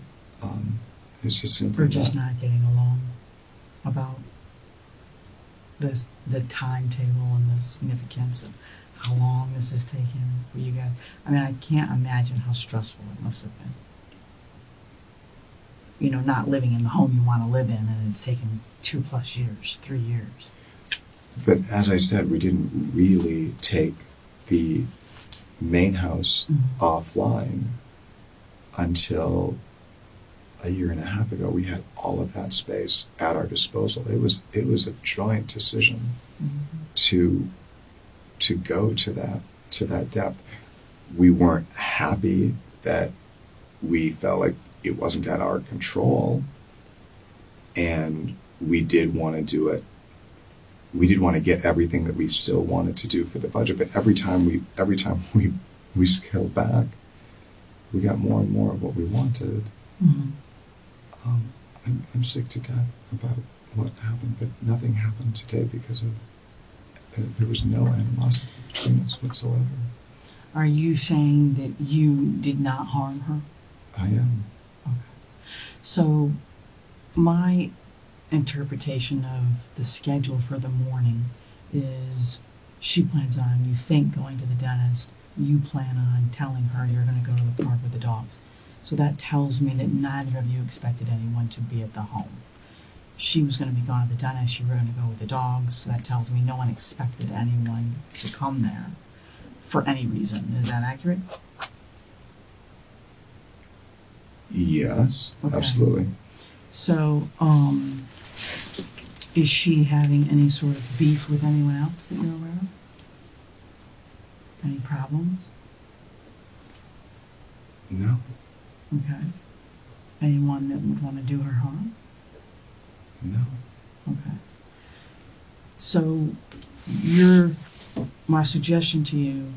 is just simply We're just not getting along about the timetable and the significance of how long this has taken for you guys. I mean, I can't imagine how stressful it must have been. You know, not living in the home you want to live in, and it's taken 2+ years, 3 years. But as I said, we didn't really take the main house offline until a year and a half ago. We had all of that space at our disposal. It was a joint decision to go to that depth. We weren't happy that we felt like it wasn't at our control, and we did want to do it. We did want to get everything that we still wanted to do for the budget, but every time we scaled back, we got more and more of what we wanted. I'm sick to death about what happened, but nothing happened today because of there was no animosity between us whatsoever. Are you saying that you did not harm her? I am. Okay. So my interpretation of the schedule for the morning is she plans on, you think, going to the dentist. You plan on telling her you're going to go to the park with the dogs. So that tells me that neither of you expected anyone to be at the home. She was going to be gone at the dentist. You were going to go with the dogs. So that tells me no one expected anyone to come there for any reason. Is that accurate? Yes, Okay. absolutely. So, is she having any sort of beef with anyone else that you're aware of? Any problems? No. Okay. Anyone that would want to do her harm? No. Okay. So, you're my suggestion to you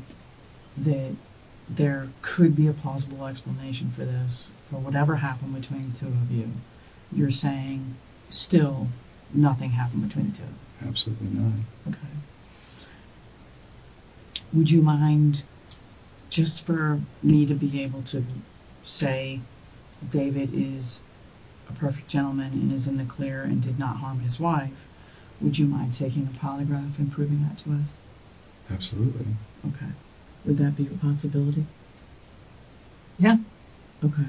that there could be a plausible explanation for this, for whatever happened between the two of you. You're saying still nothing happened between the two. Absolutely not. Okay. Would you mind, just for me to be able to say David is a perfect gentleman and is in the clear and did not harm his wife, would you mind taking a polygraph and proving that to us? Absolutely. Okay. Would that be a possibility? Yeah. Okay.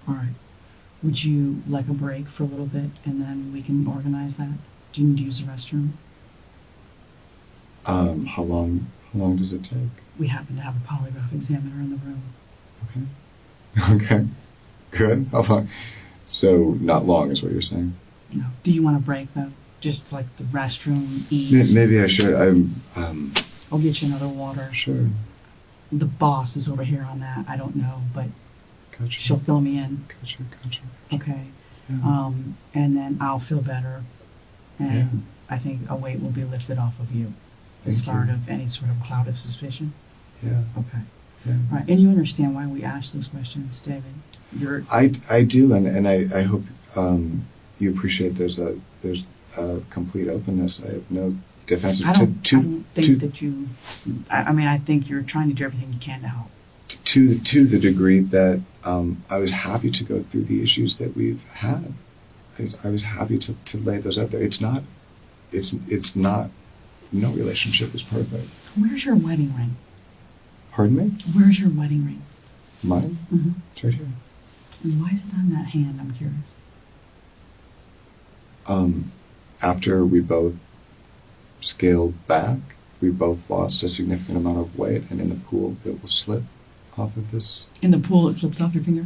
All right. Would you like a break for a little bit and then we can organize that? Do you need to use the restroom? How long does it take? We happen to have a polygraph examiner in the room. Okay. Okay. Good. How long? So not long is what you're saying. No. Do you want a break though? Just like the restroom, eat. Maybe I should. I'll get you another water. Sure. The boss is over here on that. I don't know, but Gotcha. she'll fill me in. Gotcha. Okay. Yeah. And then I'll feel better, and Yeah. I think a weight will be lifted off of you as Thank far you. of any sort of cloud of suspicion. Yeah. Okay. Yeah. All right. And you understand why we ask those questions, David? You're I do, and I hope you appreciate there's a complete openness. I have no defense I don't think that you. I mean, I think you're trying to do everything you can to help. to the degree that I was happy to go through the issues that we've had. I was happy to lay those out there. It's not. No relationship is perfect. Where's your wedding ring? Pardon me? Where's your wedding ring? Mine? Mm-hmm. It's right here. And why is it on that hand? I'm curious. After we both scaled back, we both lost a significant amount of weight, and in the pool, it will slip off of this. In the pool, it slips off your finger?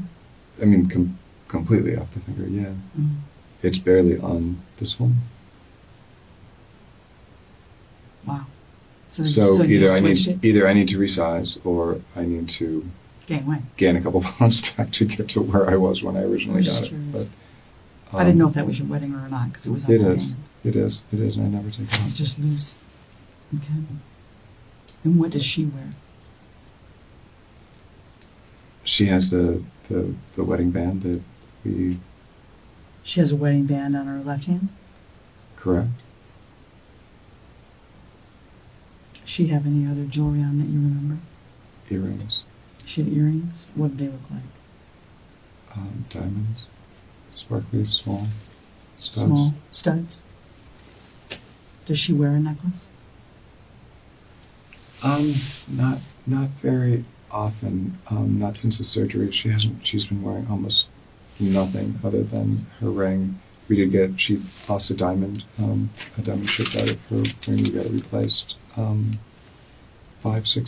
I mean, completely off the finger, yeah. Mm. It's barely on this one. Wow. So you either switched it? either I need to resize, or I need to Gain weight. gain a couple pounds back to get to where I was when I originally I'm got just it. curious. But I didn't know if that was your wedding ring or not, because it was on it my is. hand. It is, and I never take it It's off. just loose. Okay. And what does she wear? She has the wedding band that we She has a wedding band on her left hand. correct. Does she have any other jewelry on that you remember? Earrings, She had earrings. What did they look like? diamonds, sparkly, small, studs. Small studs. Does she wear a necklace? Not very often. Not since the surgery. She's been wearing almost nothing other than her ring. We did get. She lost a diamond shipped out of her ring. We got it replaced 5-6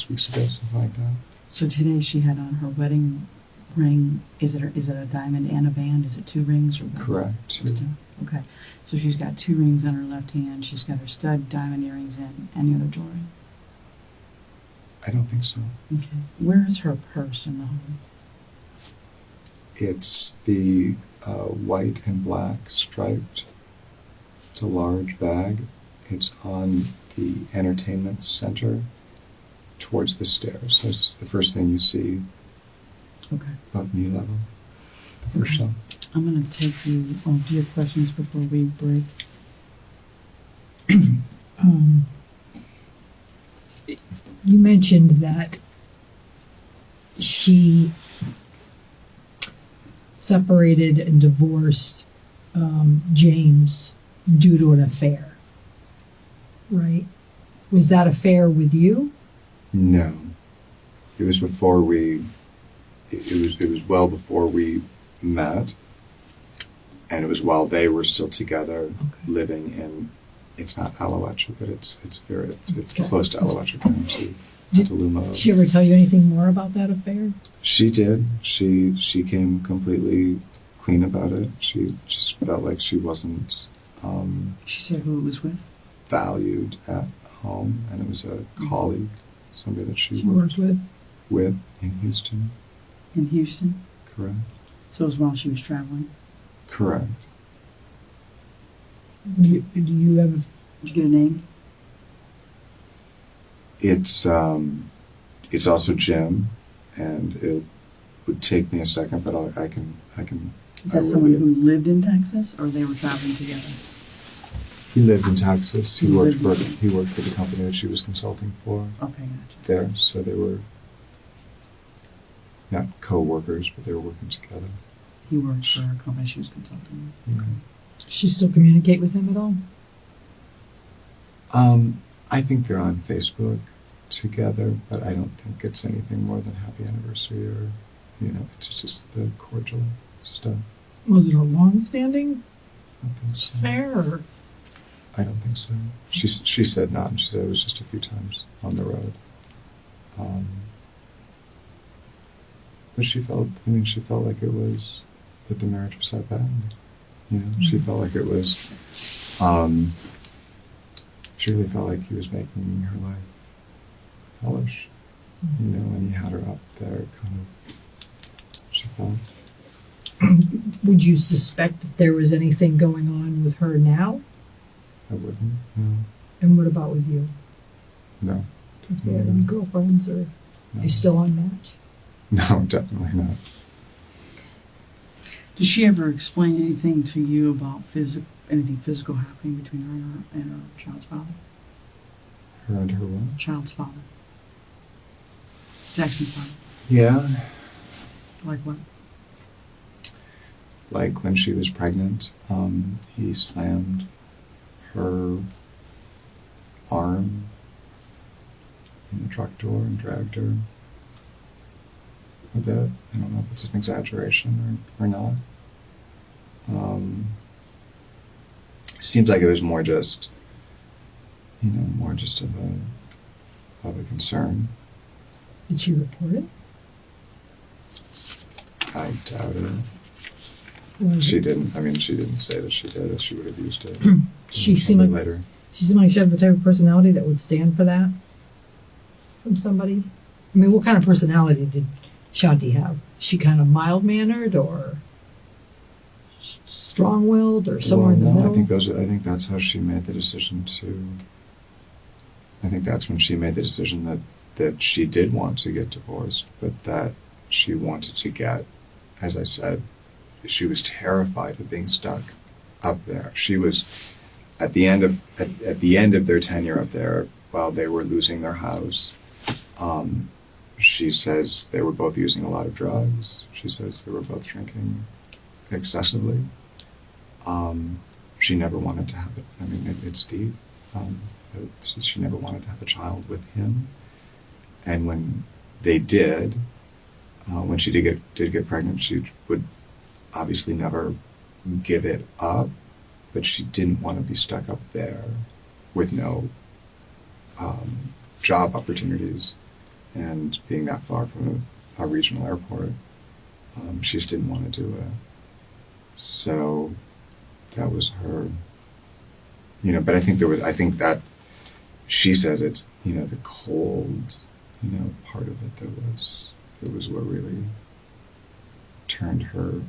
weeks ago, something like that. So today she had on her wedding ring. Is it a diamond and a band? Is it 2 rings or what? Correct. Just two. Okay. So she's got 2 rings on her left hand. She's got her stud diamond earrings in. Any other jewelry? I don't think so. Okay. Where is her purse in the home? It's the white and black striped. It's a large bag. It's on the entertainment center towards the stairs. So it's the first thing you see Okay. about knee level, the first Okay. shelf. I'm going to take you. Oh, do you have questions before we break? You mentioned that she separated and divorced James due to an affair, right? Was that affair with you? No, it was before we. It was well before we met, and it was while they were still together, living in. It's not Alouacha, but it's Okay. close to Alouacha County, Did Petaluma. she ever tell you anything more about that affair? She did. She came completely clean about it. She just felt like she wasn't She said who it was with. valued at home, and it was a colleague, somebody that she She worked with? with in Houston. In Houston. Correct. So it was while she was traveling. Correct. Do you have Did you get a name? It's also Jim, and it would take me a second, but I can. Is that someone who lived in Texas, or they were traveling together? He lived in Texas. He worked for lived the company that she was consulting for. Okay, gotcha. There, so they were not co-workers, but they were working together. He worked for a company she was consulting with. Yeah. Does she still communicate with him at all? I think they're on Facebook together, but I don't think it's anything more than happy anniversary or, it's just the cordial stuff. Was it a long-standing I don't think so. affair? Or? I don't think so. She said not, and she said it was just a few times on the road. But she felt like it was, that the marriage was that bad. She felt like it was, she really felt like he was making her life hellish, and he had her up there, kind of, she felt. Would you suspect that there was anything going on with her now? I wouldn't, no. And what about with you? No. Have you had any girlfriends, or No. are you still on Match? No, definitely not. Did she ever explain anything to you about anything physical happening between her and her child's father? Her and her what? Child's father. Jackson's father. Yeah. Like what? Like when she was pregnant, he slammed her arm in the truck door and dragged her a bit. I don't know if it's an exaggeration or not. Seems like it was more just of a concern. Did she report it? I doubt it. Was She it- didn't. I mean, she didn't say that she did. She would have used it. She seemed like later. she seemed like she had the type of personality that would stand for that from somebody. I mean, what kind of personality did Shanti have? Is she kind of mild-mannered or strong-willed or somewhere in the middle? I think that's how she made the decision to. I think that's when she made the decision that she did want to get divorced, but that she wanted to get, as I said, she was terrified of being stuck up there. She was at the end of their tenure up there, while they were losing their house. She says they were both using a lot of drugs. She says they were both drinking excessively. She never wanted to have it. I mean, it's deep. She never wanted to have a child with him. And when they did, when she did get pregnant, she would obviously never give it up, but she didn't want to be stuck up there with no job opportunities and being that far from a regional airport. She just didn't want to do it. So that was her, but I think that she says it's, the cold, part of it that was what really turned her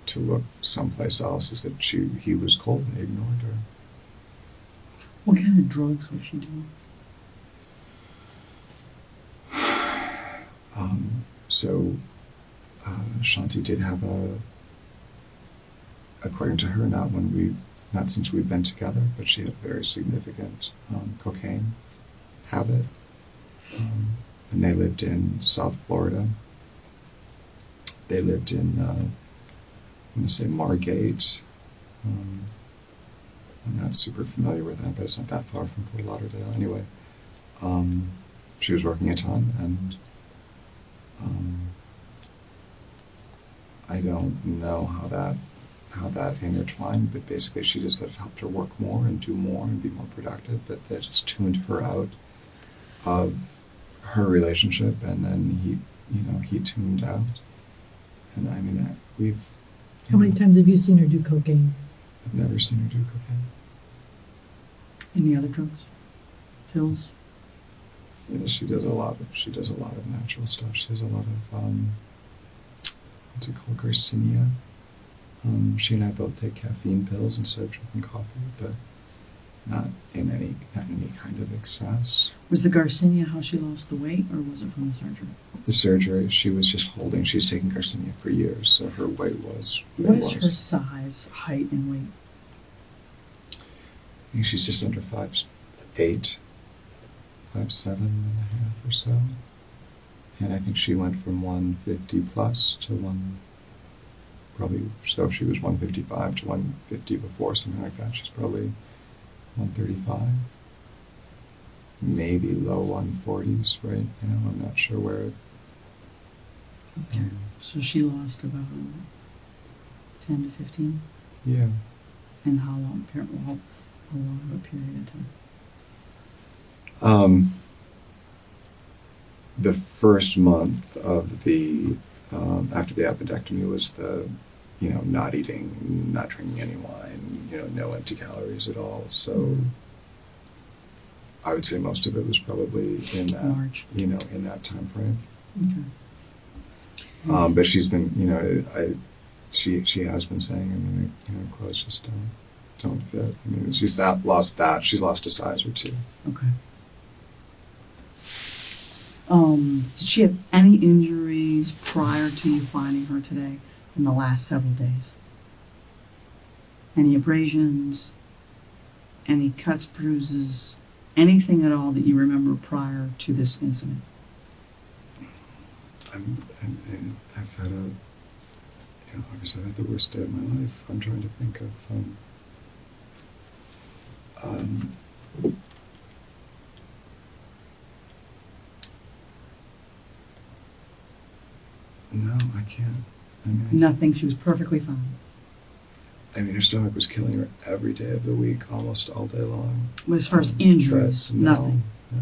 to look someplace else, is that he was cold and ignored her. What kind of drugs was she doing? Shanti did have according to her, not since we've been together, but she had a very significant cocaine habit. And they lived in South Florida. They lived in, I'm going to say Margate. I'm not super familiar with that, but it's not that far from Fort Lauderdale. Anyway, she was working a ton, and I don't know how that intertwined, but basically she just said it helped her work more and do more and be more productive, but that just tuned her out of her relationship, and then he tuned out. And I mean, How many times have you seen her do cocaine? I've never seen her do cocaine. Any other drugs? Pills? Yeah, she does a lot of natural stuff. She does a lot of what's it called, garcinia. She and I both take caffeine pills instead of drinking coffee, but not in any kind of excess. Was the Garcinia how she lost the weight, or was it from the surgery? The surgery, she was just holding. She's taken Garcinia for years, so her weight was. What is her size, height, and weight? I think she's just under 5'8", 5'7.5" or so. And I think she went from 150 plus to so if she was 155 to 150 before, something like that. She's probably 135, maybe low 140s, right? I'm not sure where it. Okay. So she lost about 10 to 15? Yeah. And how long of a period of time? The first month of the after the appendectomy was the not eating, not drinking any wine, no empty calories at all. So I would say most of it was probably in that March. In that time frame. Okay. But she's been, she has been saying, clothes just don't fit. I mean, she's lost a size or two. Okay. Did she have any injuries prior to you finding her today in the last several days? Any abrasions? Any cuts, bruises? Anything at all that you remember prior to this incident? I've had obviously I've had the worst day of my life. I'm trying to think of, no, I can't. Nothing. She was perfectly fine. Her stomach was killing her every day of the week, almost all day long. As far as injuries, nothing. No.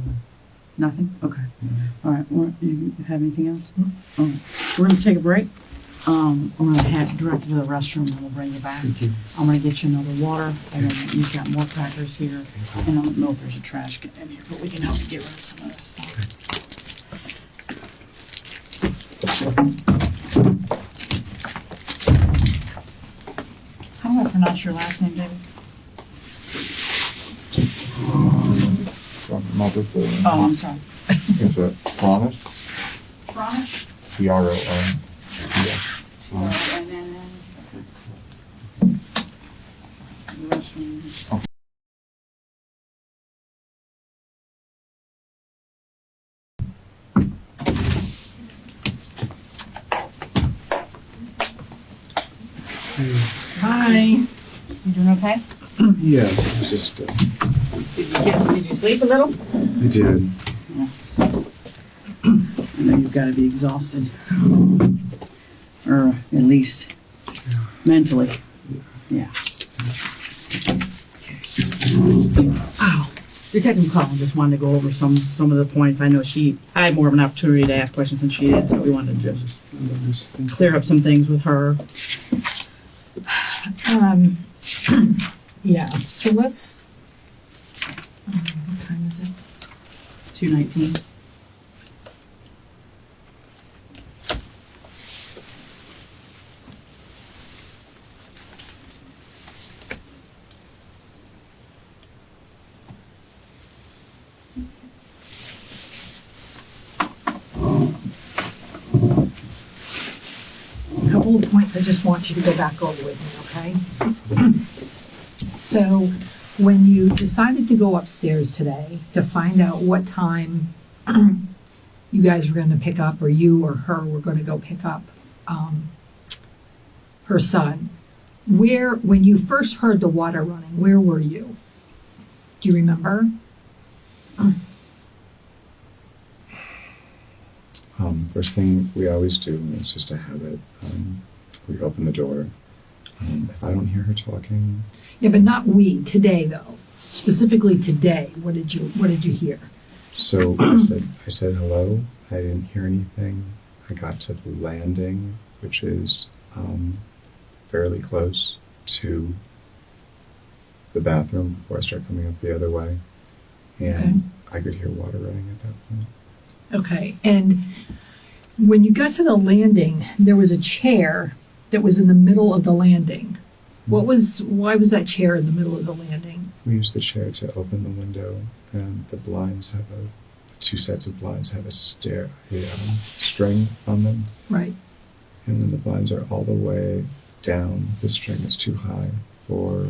Nothing? Okay. No. All right. You have anything else? All right. We're going to take a break. I'm going to head directly to the restroom and we'll bring you back. Thank you. I'm going to get you another water, and then you've got more crackers here. And I don't know if there's a trash can in here, but we can help you get rid of some of this stuff. How do I pronounce your last name, David? Oh, I'm sorry. It's a Tronnes, Tronnes? Tronnes. The restrooms. Oh. Hi. You doing okay? Yeah, it was just. Did you sleep a little? I did. I know you've got to be exhausted. Or at least mentally. Yeah. Ow. Detective McCollum just wanted to go over some of the points. I know I had more of an opportunity to ask questions than she did, so we wanted to just clear up some things with her. Yeah, so let's, what time is it? 2:19. A couple of points I just want you to go back over with me, okay? So, when you decided to go upstairs today to find out what time you guys were going to pick up, or you or her were going to go pick up her son, when you first heard the water running, where were you? Do you remember? First thing we always do, and it's just a habit, we open the door. If I don't hear her talking. Yeah, but not we, today though. Specifically today, what did you hear? So I said hello. I didn't hear anything. I got to the landing, which is fairly close to the bathroom before I start coming up the other way. And I could hear water running at that point. Okay, and when you got to the landing, there was a chair that was in the middle of the landing. Why was that chair in the middle of the landing? we use the chair to open the window, and the blinds have two sets of blinds have a string on them, Right. and when the blinds are all the way down, the string is too high for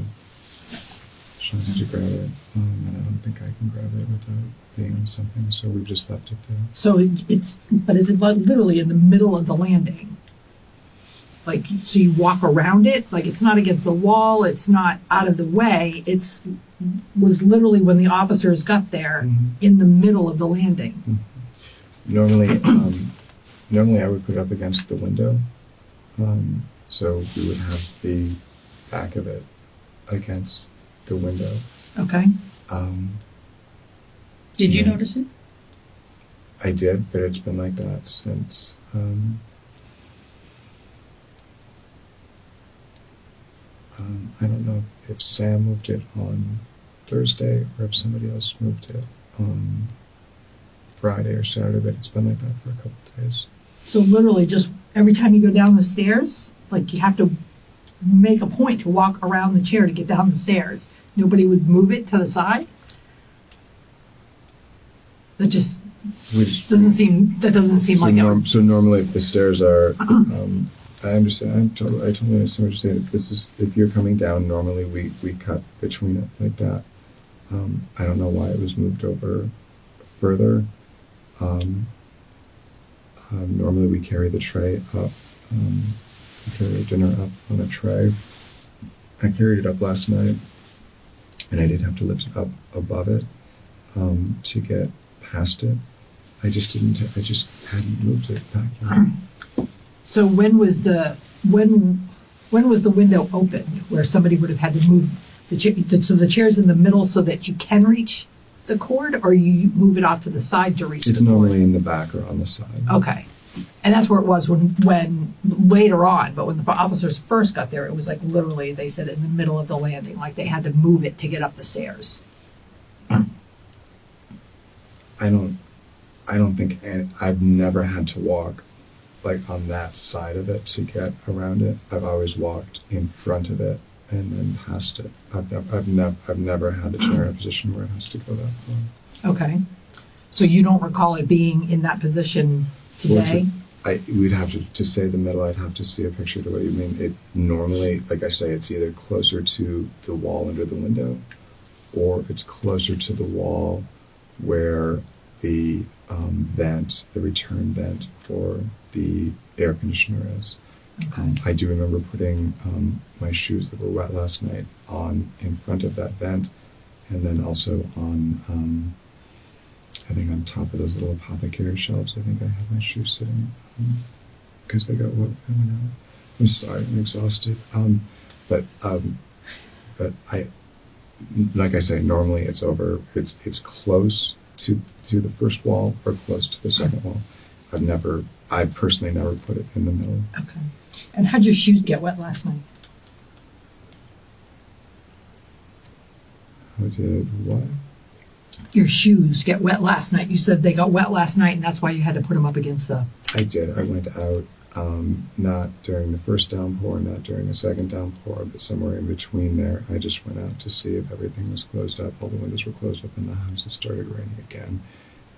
Shawnee to grab it, and I don't think I can grab it without being on something, so we've just left it there. So but is it literally in the middle of the landing? Like, so you walk around it? Like, it's not against the wall, it's not out of the way, was literally when the officers got there, in the middle of the landing. Normally, I would put it up against the window, so we would have the back of it against the window. Okay. Did you Yeah. notice it? I did, but it's been like that since. I don't know if Sam moved it on Thursday or if somebody else moved it on Friday or Saturday, but it's been like that for a couple of days. So literally just every time you go down the stairs, like you have to make a point to walk around the chair to get down the stairs. Nobody would move it to the side? That just doesn't seem So, like it. so normally if the stairs are, I understand. I totally understand what you're saying. If you're coming down, normally we cut between it like that. I don't know why it was moved over further. Normally we carry the tray up. We carry our dinner up on a tray. I carried it up last night, and I did have to lift it up above it to get past it. I just hadn't moved it back yet. So when was the window opened where somebody would have had to move so the chair's in the middle so that you can reach the cord, or you move it off to the side to reach It's the cord? normally in the back or on the side. Okay. And that's where it was when later on, but when the officers first got there, it was like literally, they said, in the middle of the landing, like they had to move it to get up the stairs. I don't think I've never had to walk like on that side of it to get around it. I've always walked in front of it and then past it. I've never had the chair in a position where it has to go that far. Okay. So you don't recall it being in that position today? We'd have to say the middle. I'd have to see a picture to what you mean. It normally, like I say, it's either closer to the wall under the window, or it's closer to the wall where the vent, the return vent for the air conditioner is. Okay. I do remember putting my shoes that were wet last night on in front of that vent, and then also on, I think on top of those little apothecary shelves. I think I had my shoes sitting because they got wet. I went out. I'm sorry, I'm exhausted. But I, like I say, normally it's over. It's close to the first wall or close to the second wall. I personally never put it in the middle. Okay. And how'd your shoes get wet last night? How did what? Your shoes get wet last night. You said they got wet last night, and that's why you had to put them up against the... I did. I went out, not during the first downpour, not during the second downpour, but somewhere in between there. I just went out to see if everything was closed up. All the windows were closed up in the house. It started raining again,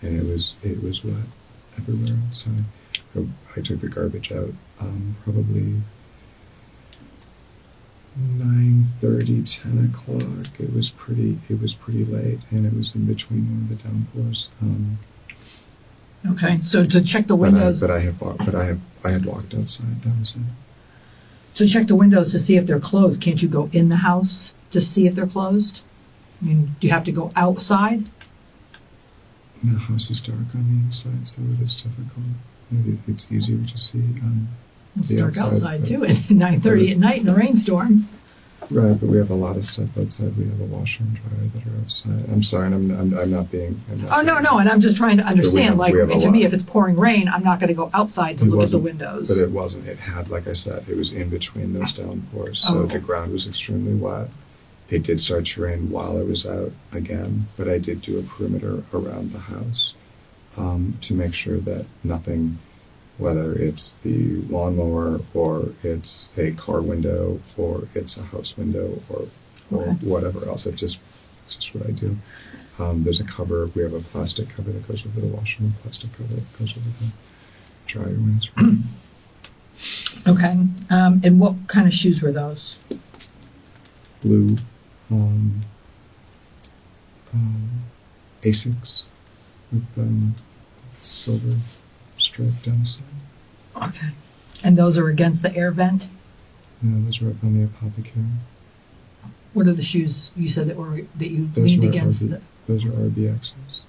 and it was wet everywhere outside. I took the garbage out probably 9:30, 10 o'clock. It was pretty late, and it was in between one of the downpours. Okay, so to check the But windows... I had walked outside. That was it. To check the windows to see if they're closed, can't you go in the house to see if they're closed? I mean, do you have to go outside? The house is dark on the inside, so it is difficult. It's easier to see. It's The dark outside but- too at 9:30 at night in a rainstorm. Right, but we have a lot of stuff outside. We have a washer and dryer that are outside. I'm sorry, and I'm not being. Oh, no, and I'm just trying to understand, we have a to me, lot. if it's pouring rain, I'm not gonna go outside to It look at the wasn't, windows. But it wasn't. It had, like I said, it was in between those downpours, so Oh. the ground was extremely wet. It did start to rain while I was out again, but I did do a perimeter around the house to make sure that nothing, whether it's the lawnmower or it's a car window or it's a house window or Okay. whatever else, It's just what I do. There's a cover. We have a plastic cover that goes over the washer and a plastic cover that goes over the dryer when it's raining. Okay. And what kind of shoes were those? Blue Asics with silver stripe down the side. Okay. And those are against the air vent? No, those were up on the apothecary. What are the shoes you said that you Those leaned were against? Those are RBXs.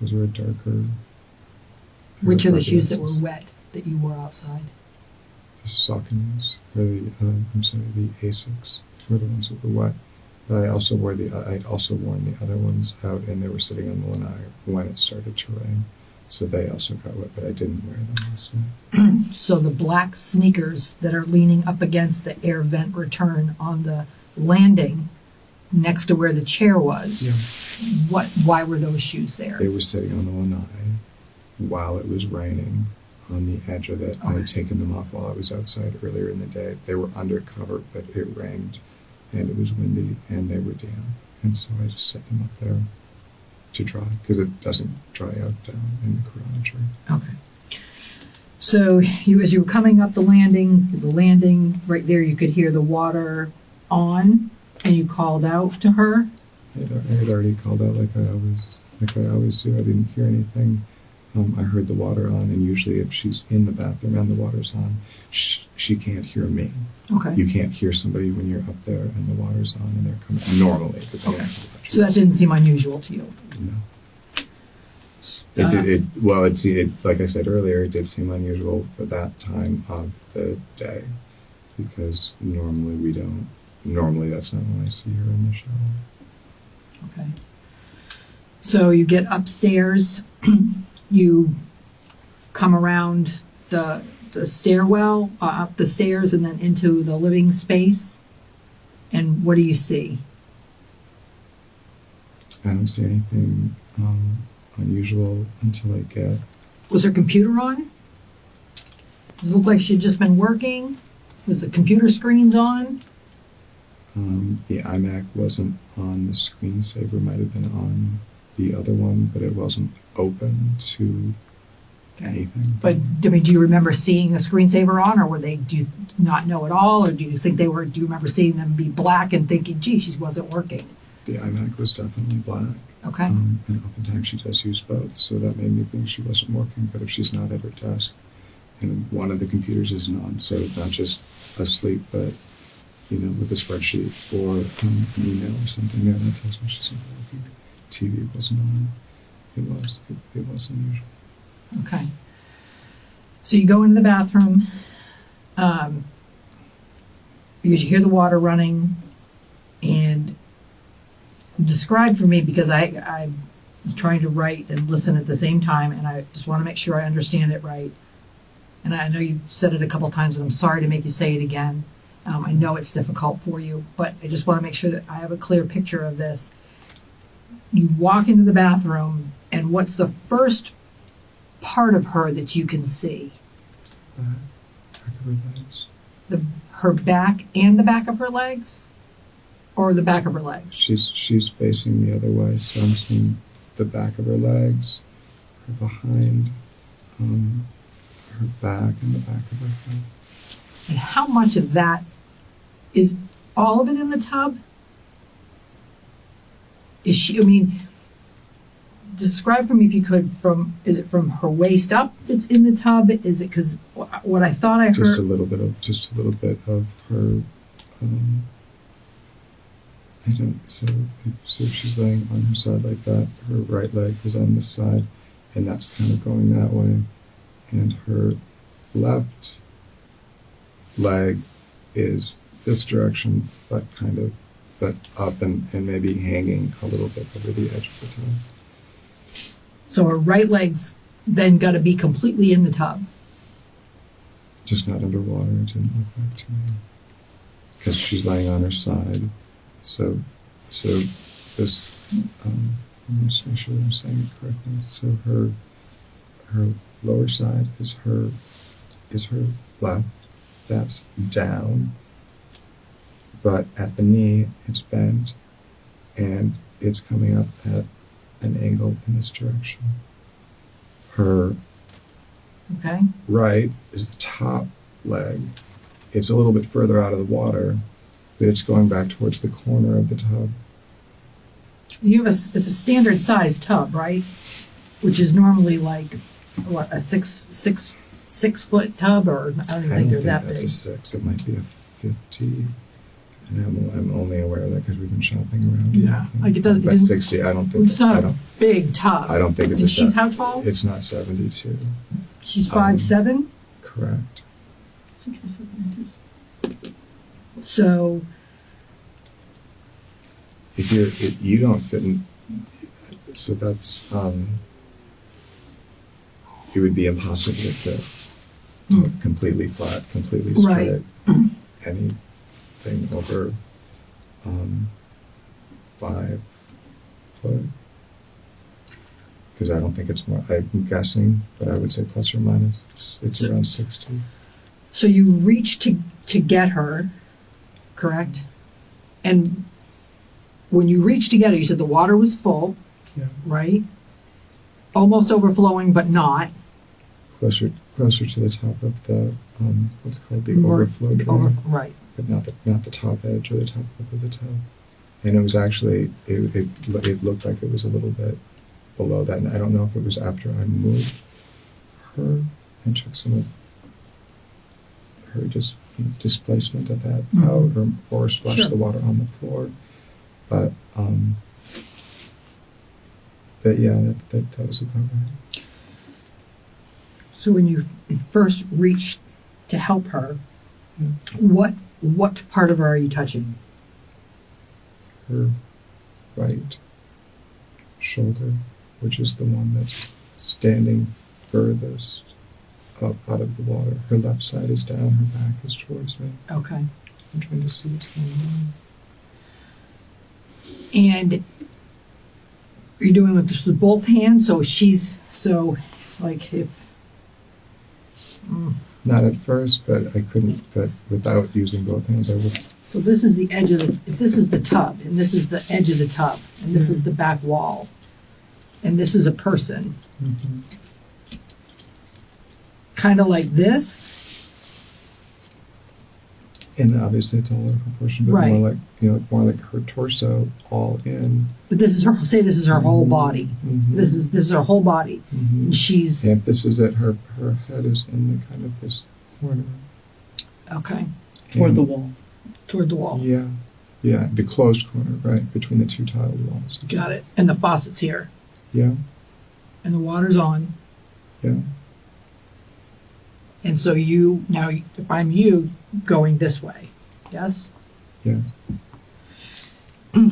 Those are a darker. Which are the shoes that were RBXs. wet that you wore outside? The Sauconys, or the the Asics were the ones that were wet. But I'd also worn the other ones out, and they were sitting on the lanai when it started to rain, so they also got wet. But I didn't wear them last night. So the black sneakers that are leaning up against the air vent return on the landing next to where the chair was. Yeah. Why were those shoes there? They were sitting on the lanai while it was raining on the edge of it. I had taken them off while I was outside earlier in the day. They were undercover, but it rained and it was windy and they were damp. And so I just set them up there to dry because it doesn't dry out down in the garage. Okay. So as you were coming up the landing right there, you could hear the water on, and you called out to her. I had already called out like I always do. I didn't hear anything. I heard the water on, and usually if she's in the bathroom and the water's on, she can't hear me. Okay. You can't hear somebody when you're up there and the water's on and they're coming normally. But Okay. So that didn't seem unusual to you. No. Like I said earlier, it did seem unusual for that time of the day because normally that's not when I see her in the shower. Okay. So you get upstairs, you come around the stairwell, up the stairs, and then into the living space. And what do you see? I don't see anything unusual until I get. Was her computer on? Does it look like she'd just been working? Was the computer screens on? The iMac wasn't on. The screensaver might have been on the other one, but it wasn't open to anything. But I mean, do you remember seeing the screensaver on, or do you not know at all, or do you think do you remember seeing them be black and thinking, gee, she wasn't working? The iMac was definitely black. Okay. And oftentimes she does use both, so that made me think she wasn't working. But if she's not at her desk, and one of the computers isn't on, so not just asleep, but with a spreadsheet or an email or something, yeah, that tells me she's not working. TV wasn't on. It was unusual. Okay. So you go into the bathroom because you hear the water running, and describe for me, because I was trying to write and listen at the same time, and I just want to make sure I understand it right. And I know you've said it a couple times, and I'm sorry to make you say it again. I know it's difficult for you, but I just want to make sure that I have a clear picture of this. You walk into the bathroom, and what's the first part of her that you can see? Back of her legs. Her back and the back of her legs? Or the back of her legs? She's facing the other way, so I'm seeing the back of her legs, her behind, her back, and the back of her head. And how much of that is all of it in the tub? Describe for me, if you could, is it from her waist up that's in the tub? Is it, because what I thought I heard... Just a little bit of her, so if she's laying on her side like that, her right leg is on this side, and that's kind of going that way, and her left leg is this direction, but up and maybe hanging a little bit over the edge of the tub. So her right leg's then got to be completely in the tub. Just not underwater, it didn't look like to me. Because she's laying on her side. So this, let me just make sure that I'm saying it correctly. So her lower side is her left. That's down. But at the knee, it's bent. and it's coming up at an angle in this direction. Her Okay. right is the top leg. It's a little bit further out of the water, but it's going back towards the corner of the tub. It's a standard size tub, right? Which is normally like, what, a six foot tub, or I don't even think they're that that's big. a 6. It might be a 50. And I'm only aware of that because we've been shopping around. Yeah, like it doesn't. But 60, I don't think. It's not a big tub. I don't think it's And a. she's how tall? It's not 72. She's 5'7". Correct. So If you don't fit in, so that's it would be impossible to fit completely flat, completely straight. Right. Anything over 5 foot, because I don't think it's more. I'm guessing, but I would say plus or minus. It's around 60. So you reached to get her, correct? And when you reached to get her, you said the water was full, Yeah. right? Almost overflowing, but not. Closer to the top of the what's called the More overflow drain, right. but not the top edge or the top lip of the tub. And it was actually it looked like it was a little bit below that, and I don't know if it was after I moved her and took some of her displacement of that out, or splashed Sure. the water on the floor. But yeah, that was about right. So when you first reached to help her, what part of her are you touching? Her right shoulder, which is the one that's standing furthest up out of the water. Her left side is down, her back is towards me. Okay. I'm trying to see what's going on. And you're doing with both hands, so if Not at first, but I couldn't, but without using both hands, I would. so this is the edge of if this is the tub, and this is the edge of the tub, and this is the back wall, and this is a person, kind of like this. And obviously it's all out of proportion, but Right. more like her torso all in. But this is her. Say this is her whole body. Mhm. This is her whole body, Mhm. and she's And this is it. Her head is in the kind of this corner. okay Toward the And- wall. toward the wall. Yeah, the closed corner, right, between the two tiled walls. Got it. And the faucet's here, Yeah, and the water's on. yeah. And so you now, if I'm you, going this way, yes. Yeah.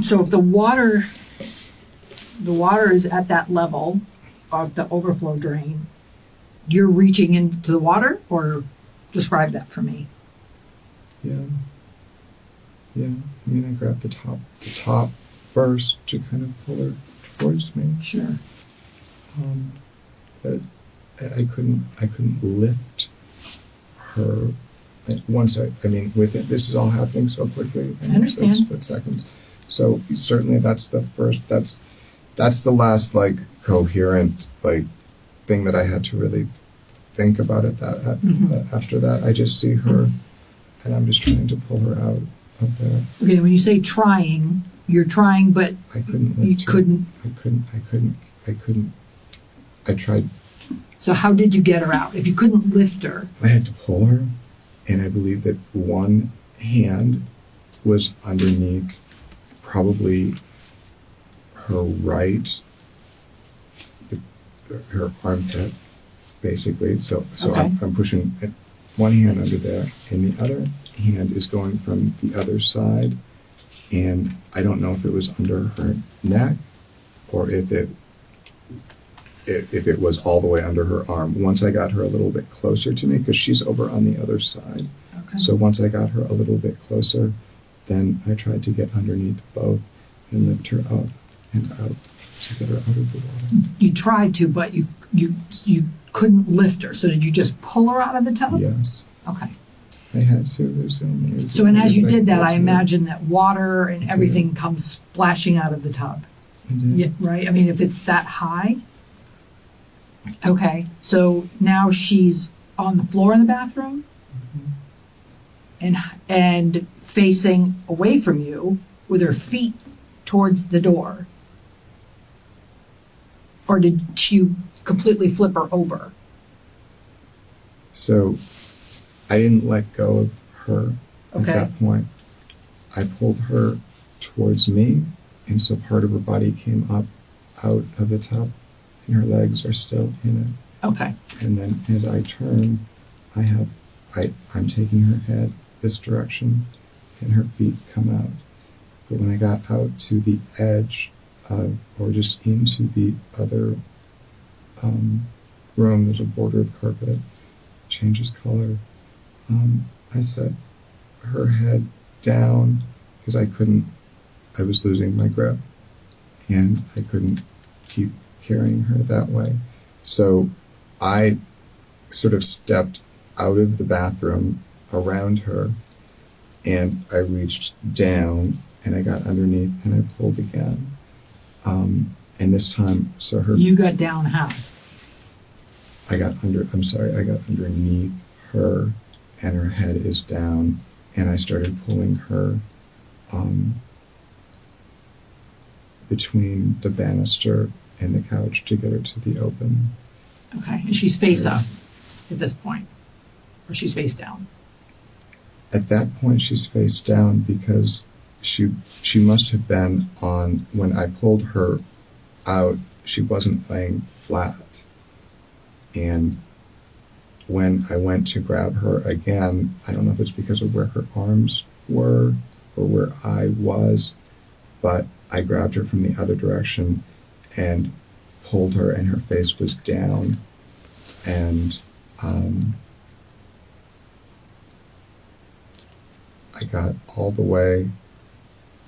So if the water is at that level of the overflow drain, you're reaching into the water, or describe that for me. Yeah. I mean, I grabbed the top first to kind of pull her towards me, Sure. but I couldn't lift her. With it, this is all happening so quickly. I understand. Split seconds. So certainly that's the first. That's the last coherent thing that I had to really think about it. After that, I just see her, and I'm just trying to pull her out of there. Okay, when you say trying, you're trying, but I couldn't you lift her. couldn't. I couldn't. I tried. So how did you get her out? If you couldn't lift her, I had to pull her, and I believe that one hand was underneath probably her right, her armpit, basically. So Okay. I'm pushing one hand under there, and the other hand is going from the other side, and I don't know if it was under her neck or if it was all the way under her arm. Once I got her a little bit closer to me, because she's over on the other side. okay. So once I got her a little bit closer, then I tried to get underneath both and lift her up and out to get her out of the water. You tried to, but you couldn't lift her. So did you just pull her out of the tub? Yes. Okay. I had to. There's only. So, and as you did that, I imagine. imagine that water and everything comes splashing out of the tub. Yeah, right? I mean, if it's that high. Okay, so now she's on the floor in the bathroom and facing away from you with her feet towards the door. Or did you completely flip her over? So I didn't let go of her Okay. at that point. I pulled her towards me, and so part of her body came up out of the tub, and her legs are still in it. Okay. And then as I turn, I'm taking her head this direction, and her feet come out. But when I got out to the edge of, or just into the other room, there's a border of carpet, changes color. I set her head down because I was losing my grip, and I couldn't keep carrying her that way. So I sort of stepped out of the bathroom around her, and I reached down, and I got underneath, and I pulled again. And this time, so You got down how? I got underneath her, and her head is down, and I started pulling her between the banister and the couch to get her to the open. Okay, and she's face up at this point, or she's face down. At that point, she's face down because she must have been on, when I pulled her out, she wasn't laying flat. And when I went to grab her again, I don't know if it's because of where her arms were or where I was, but I grabbed her from the other direction and pulled her, and her face was down, and I got all the way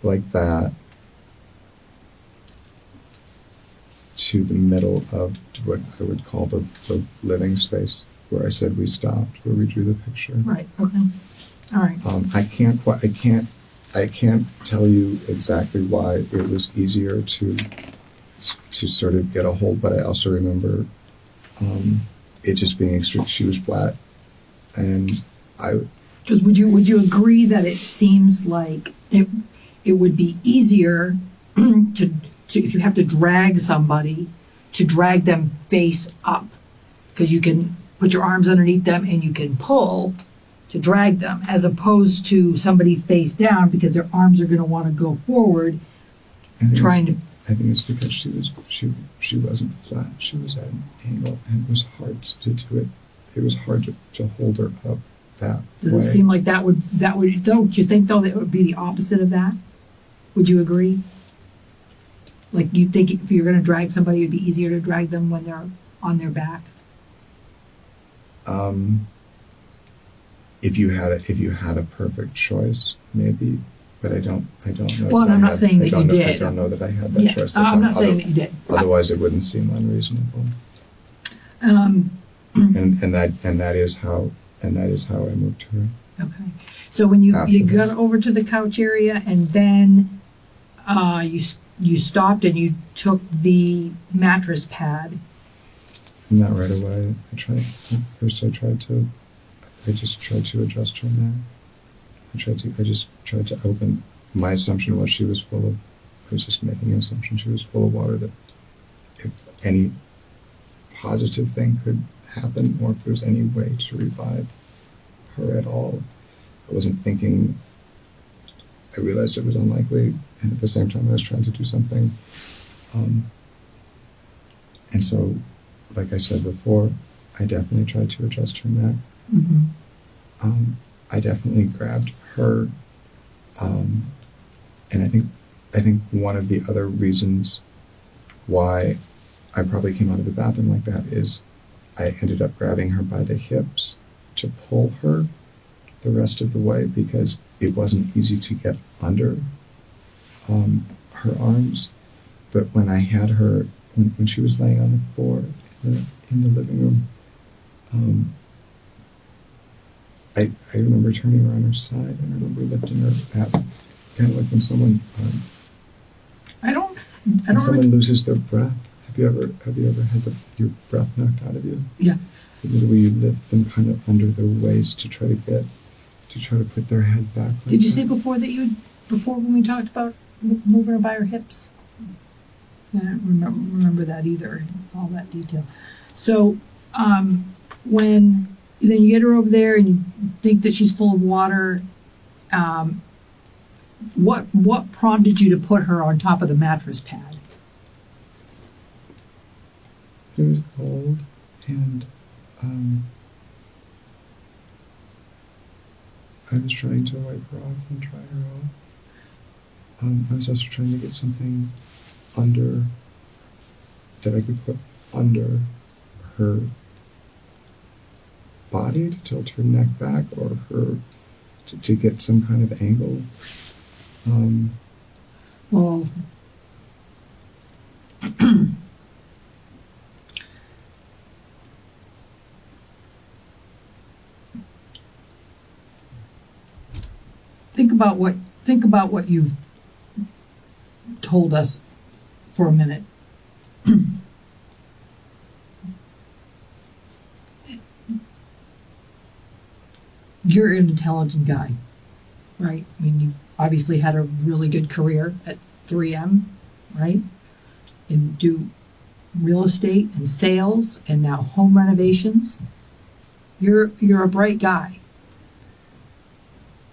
like that to the middle of what I would call the living space where I said we stopped, where we drew the picture. Right. Okay. All right. I can't tell you exactly why it was easier to sort of get a hold, but I also remember it just being extreme. She was flat, and Would you agree that it seems like it would be easier to if you have to drag somebody, to drag them face up, because you can put your arms underneath them and you can pull to drag them, as opposed to somebody face down because their arms are going to want to go forward, trying to. I think it's because she wasn't flat. She was at an angle, and it was hard to do it. It was hard to hold her up that Does way. it seem like that would don't you think though that it would be the opposite of that? Would you agree? Like you think if you're going to drag somebody, it'd be easier to drag them when they're on their back? If you had a perfect choice, maybe, but I don't know. Well, that I'm I not had- saying that I don't you know- did. I don't know that I had that Yeah, choice. I'm not saying that you did. Otherwise, it wouldn't seem unreasonable. Um, And that is how I moved her. okay. So when you After got this. over to the couch area and then you stopped and you took the mattress pad. Not right away. I just tried to adjust her neck. I just tried to open. My assumption was I was just making an assumption she was full of water, that if any positive thing could happen, or if there's any way to revive her at all. I wasn't thinking, I realized it was unlikely, and at the same time I was trying to do something. And so, like I said before, I definitely tried to adjust her neck. Mm-hmm. I definitely grabbed her, and I think one of the other reasons why I probably came out of the bathroom like that is I ended up grabbing her by the hips to pull her the rest of the way, because it wasn't easy to get under her arms. But when I had her, when she was laying on the floor in the living room, I remember turning her on her side, and I remember lifting her at, kind of like when someone I don't someone loses their breath. Have you ever had your breath knocked out of you? Yeah. Where you lift them kind of under their waist to try to put their head back. Like Did you say that. before when we talked about moving her by her hips? Yeah, I don't remember that either, all that detail. So, when then you get her over there and you think that she's full of water, what prompted you to put her on top of the mattress pad? It was cold, and I was trying to wipe her off and dry her off. I was also trying to get something under that I could put under her body to tilt her neck back, or her to get some kind of angle. Well, think about what you've told us for a minute. You're an intelligent guy, right? I mean, you obviously had a really good career at 3M, right? And do real estate and sales and now home renovations. You're a bright guy.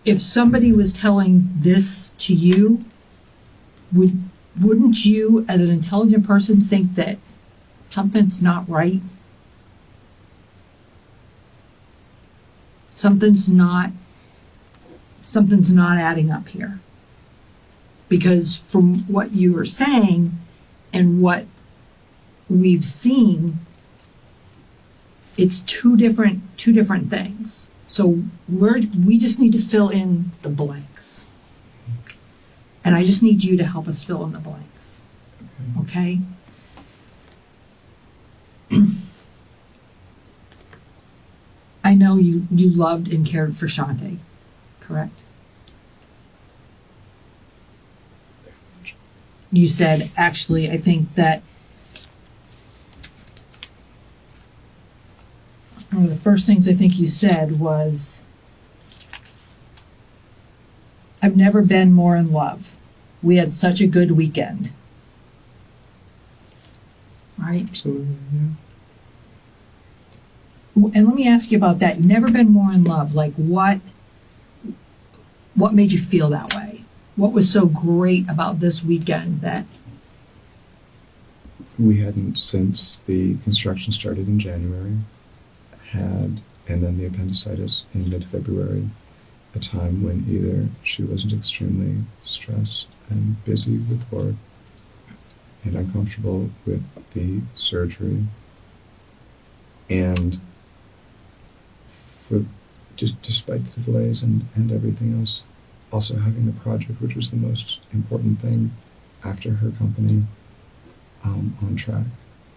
If somebody was telling this to you, wouldn't you, as an intelligent person, think that something's not right? Something's not adding up here. Because from what you were saying and what we've seen, it's two different things. So we just need to fill in the blanks. And I just need you to help us fill in the blanks. Okay? I know you loved and cared for Shante, correct? You said, actually, I think that one of the first things I think you said was, I've never been more in love. We had such a good weekend. Right? Absolutely, yeah. And let me ask you about that. You've never been more in love. Like, what made you feel that way? What was so great about this weekend that... We hadn't, since the construction started in January, had, and then the appendicitis in mid-February, a time when either she wasn't extremely stressed and busy with work and uncomfortable with the surgery, and despite the delays and everything else, also having the project, which was the most important thing after her company, on track.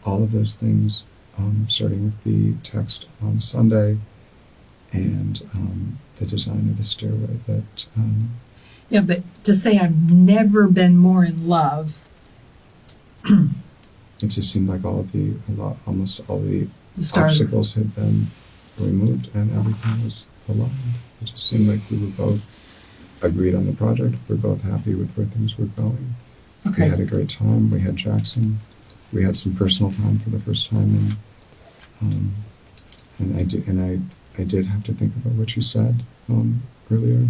All of those things, starting with the text on Sunday and the design of the stairway that... Yeah, but to say I've never been more in love... It just seemed like almost all the stars. obstacles had been removed and everything was aligned. It just seemed like we were both agreed on the project. We're both happy with where things were going. Okay. We had a great time. We had Jackson. We had some personal time for the first time, and I did have to think about what you said earlier.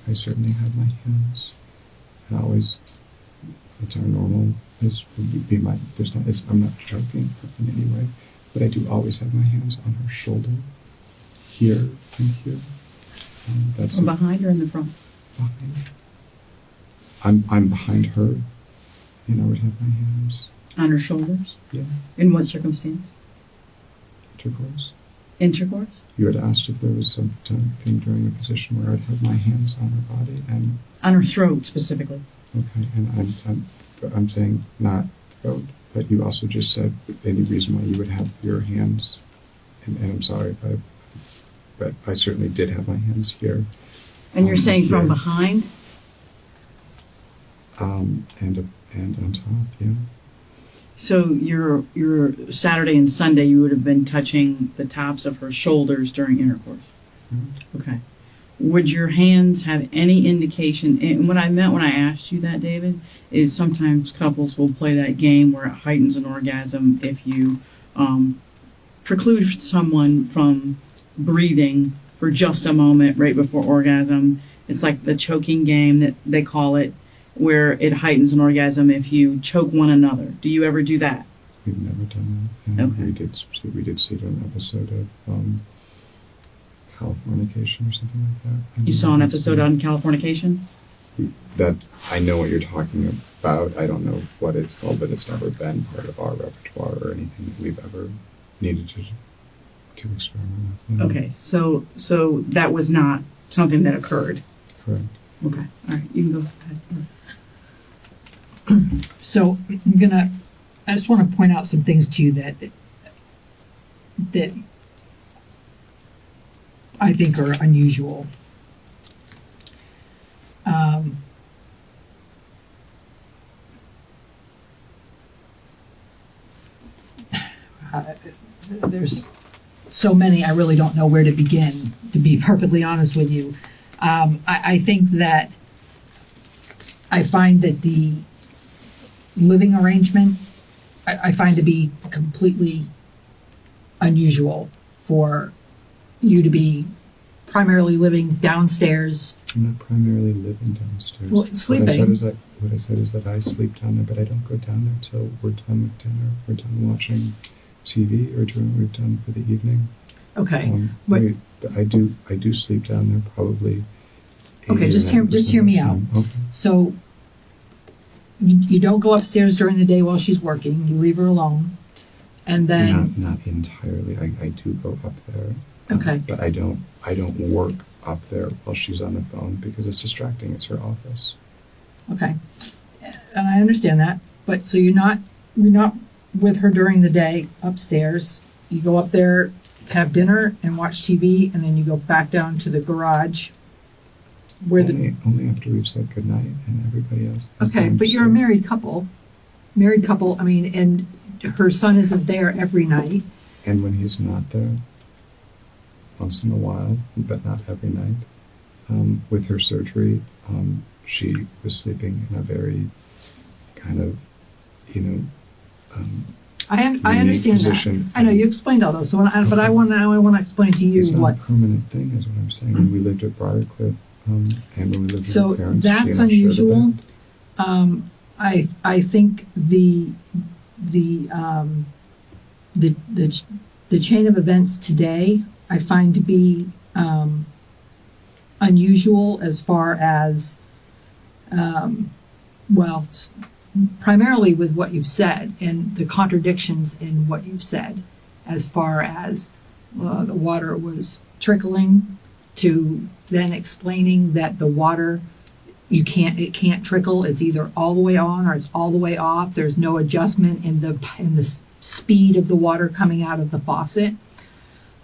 I certainly had my hands, and always, it's our normal. This would be my. I'm not joking in any way, but I do always have my hands on her shoulder, here and here. That's behind or in the front? behind. I'm behind her, and I would have my hands. On her shoulders? Yeah. In what circumstance? Intercourse. Intercourse? You had asked if there was something during a position where I'd have my hands on her body, and On her throat, specifically. okay, and I'm saying not throat, but you also just said any reason why you would have your hands, and I'm sorry if I but I certainly did have my hands here. And you're saying from here. behind? And on top, yeah. So your Saturday and Sunday, you would have been touching the tops of her shoulders during intercourse. Right. Okay. Would your hands have any indication? And what I meant when I asked you that, David, is sometimes couples will play that game where it heightens an orgasm if you preclude someone from breathing for just a moment right before orgasm. It's like the choking game that they call it, where it heightens an orgasm if you choke one another. Do you ever do that? We've never done that. And Okay. we did see an episode of Californication or something like that. And You saw an episode on Californication? that. I know what you're talking about. I don't know what it's called, but it's never been part of our repertoire or anything that we've ever needed to experiment with. You know? Okay, so that was not something that occurred. Correct. Okay, all right, you can go ahead. So I just want to point out some things to you that I think are unusual. There's so many, I really don't know where to begin, to be perfectly honest with you. I think that I find that the living arrangement I find to be completely unusual for you to be primarily living downstairs. I'm not primarily living downstairs. Well, sleeping. What I said is that I sleep down there, but I don't go down there till we're done with dinner. We're done watching TV or we're done for the evening. Okay. But I do sleep down there probably. Okay, just hear me out. Okay. So you don't go upstairs during the day while she's working. You leave her alone, and then Not entirely. I do go up there. Okay. But I don't work up there while she's on the phone because it's distracting. It's her office. okay, and I understand that. But so you're not with her during the day upstairs. You go up there, have dinner, and watch TV, and then you go back down to the garage. Only after we've said goodnight and everybody else. is Okay, gone but to you're a sleep. married couple. I mean, and her son isn't there every night. And when he's not there, once in a while, but not every night, with her surgery, she was sleeping in a very kind of, I unique understand that. position. I know you explained all those. So, but I want to explain to you It's not what. a permanent thing, is what I'm saying. When we lived at Briarcliff, and when we lived with So her parents, that's she and I shared a unusual. bed. I think the chain of events today I find to be unusual as far as primarily with what you've said and the contradictions in what you've said, as far as the water was trickling, to then explaining that the water it can't trickle. It's either all the way on or it's all the way off. There's no adjustment in the speed of the water coming out of the faucet.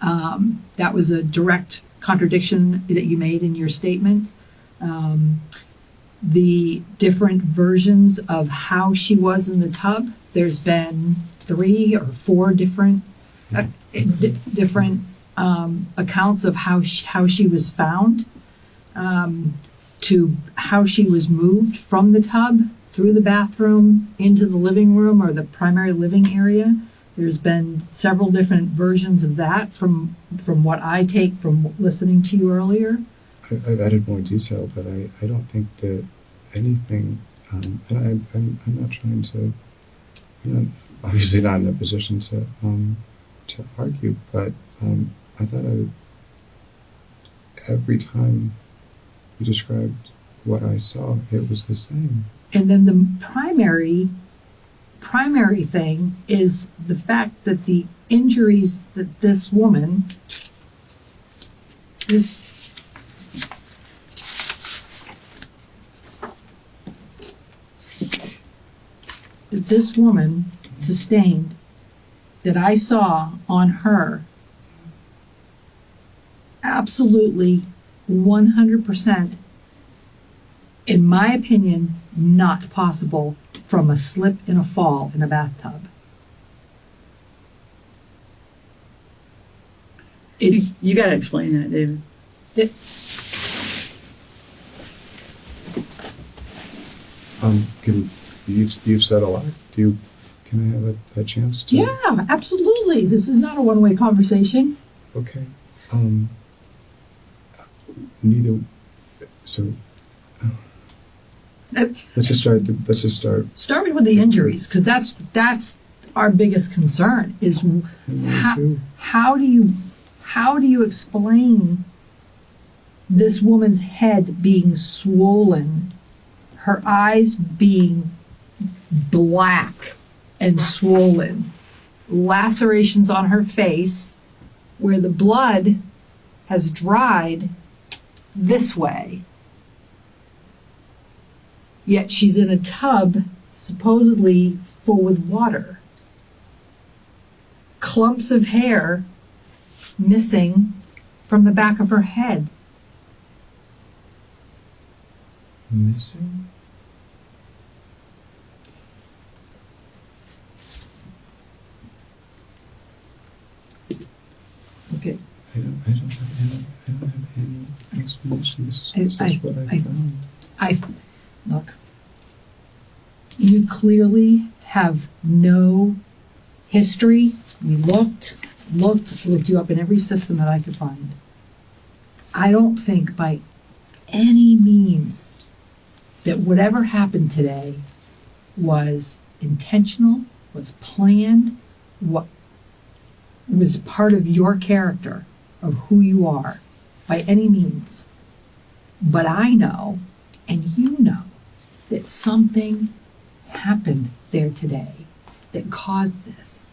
That was a direct contradiction that you made in your statement. The different versions of how she was in the tub. There's been 3 or 4 different accounts of how she was found, to how she was moved from the tub through the bathroom into the living room or the primary living area. There's been several different versions of that from what I take from listening to you earlier. I've added more detail, but I don't think that anything, and I'm not trying to, obviously not in a position to argue, but I thought every time you described what I saw, it was the same. And then the primary thing is the fact that the injuries that this woman, sustained, that I saw on her, absolutely 100%, in my opinion, not possible from a slip and a fall in a bathtub. It's You gotta explain that, David. it, You've said a lot. Can I have a chance to? yeah, absolutely. This is not a one-way conversation. Okay. Neither. So. Uh, Let's just start. Start with the injuries, because that's our biggest concern. Is how do you explain this woman's head being swollen, her eyes being black and swollen, lacerations on her face where the blood has dried this way, yet she's in a tub supposedly full with water, clumps of hair missing from the back of her head. Missing? Okay. I don't have any explanation. This is what I found. Look, you clearly have no history. We looked you up in every system that I could find. I don't think by any means that whatever happened today was intentional, was planned, what was part of your character, of who you are, by any means. But I know, and you know, that something happened there today that caused this,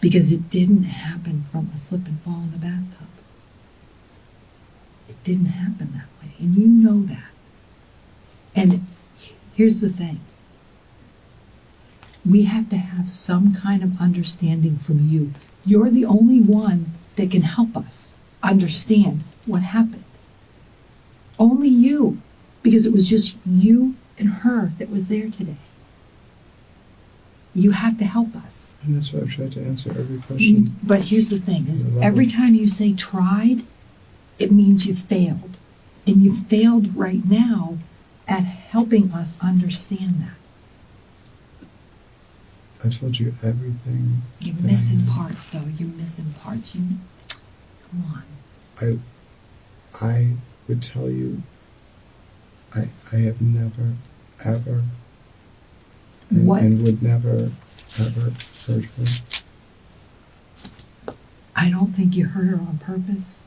because it didn't happen from a slip and fall in the bathtub. It didn't happen that way, and you know that. And here's the thing. We have to have some kind of understanding from you. You're the only one that can help us understand what happened. Only you, because it was just you and her that was there today. You have to help us. And that's why I've tried to answer every question. But here's the thing, is every time you say tried, it means you failed. And you failed right now at helping us understand that. I've told you everything. You're missing parts, though. You're missing parts. Come on. I would tell you, I have never, ever, and would never, ever hurt her. I don't think you hurt her on purpose.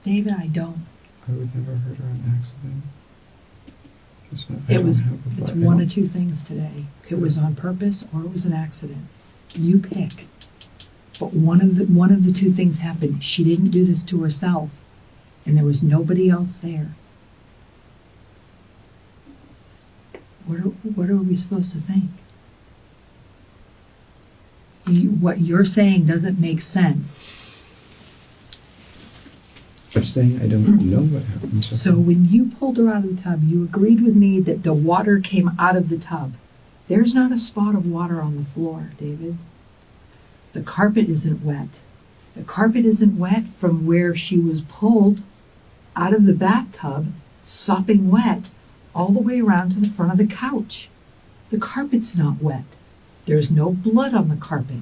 David, I don't. I would never hurt her on accident. It's one of two things today. It was on purpose or it was an accident. You pick. But one of the two things happened. She didn't do this to herself, and there was nobody else there. What are we supposed to think? What you're saying doesn't make sense. I'm saying I don't know what happened to her. So when you pulled her out of the tub, you agreed with me that the water came out of the tub. There's not a spot of water on the floor, David. The carpet isn't wet. The carpet isn't wet from where she was pulled out of the bathtub, sopping wet, all the way around to the front of the couch. The carpet's not wet. There's no blood on the carpet.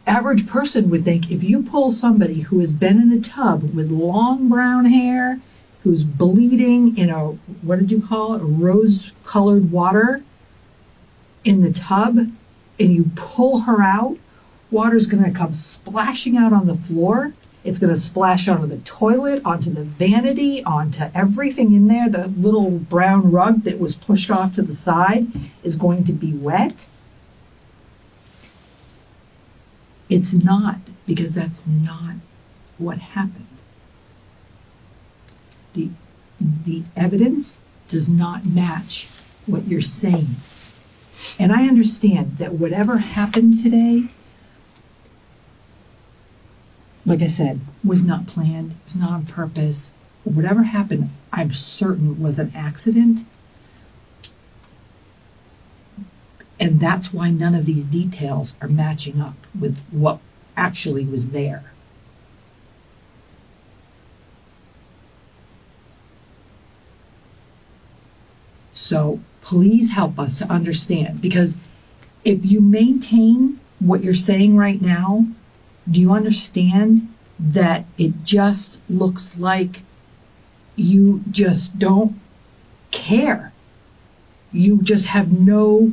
Average person would think if you pull somebody who has been in a tub with long brown hair, who's bleeding in a, what did you call it, a rose-colored water in the tub, and you pull her out, water's going to come splashing out on the floor. It's going to splash onto the toilet, onto the vanity, onto everything in there. The little brown rug that was pushed off to the side is going to be wet. It's not, because that's not what happened. The evidence does not match what you're saying. And I understand that whatever happened today like I said, was not planned, it was not on purpose. Whatever happened, I'm certain was an accident. And that's why none of these details are matching up with what actually was there. So please help us to understand, because if you maintain what you're saying right now, do you understand that it just looks like you just don't care? You just have no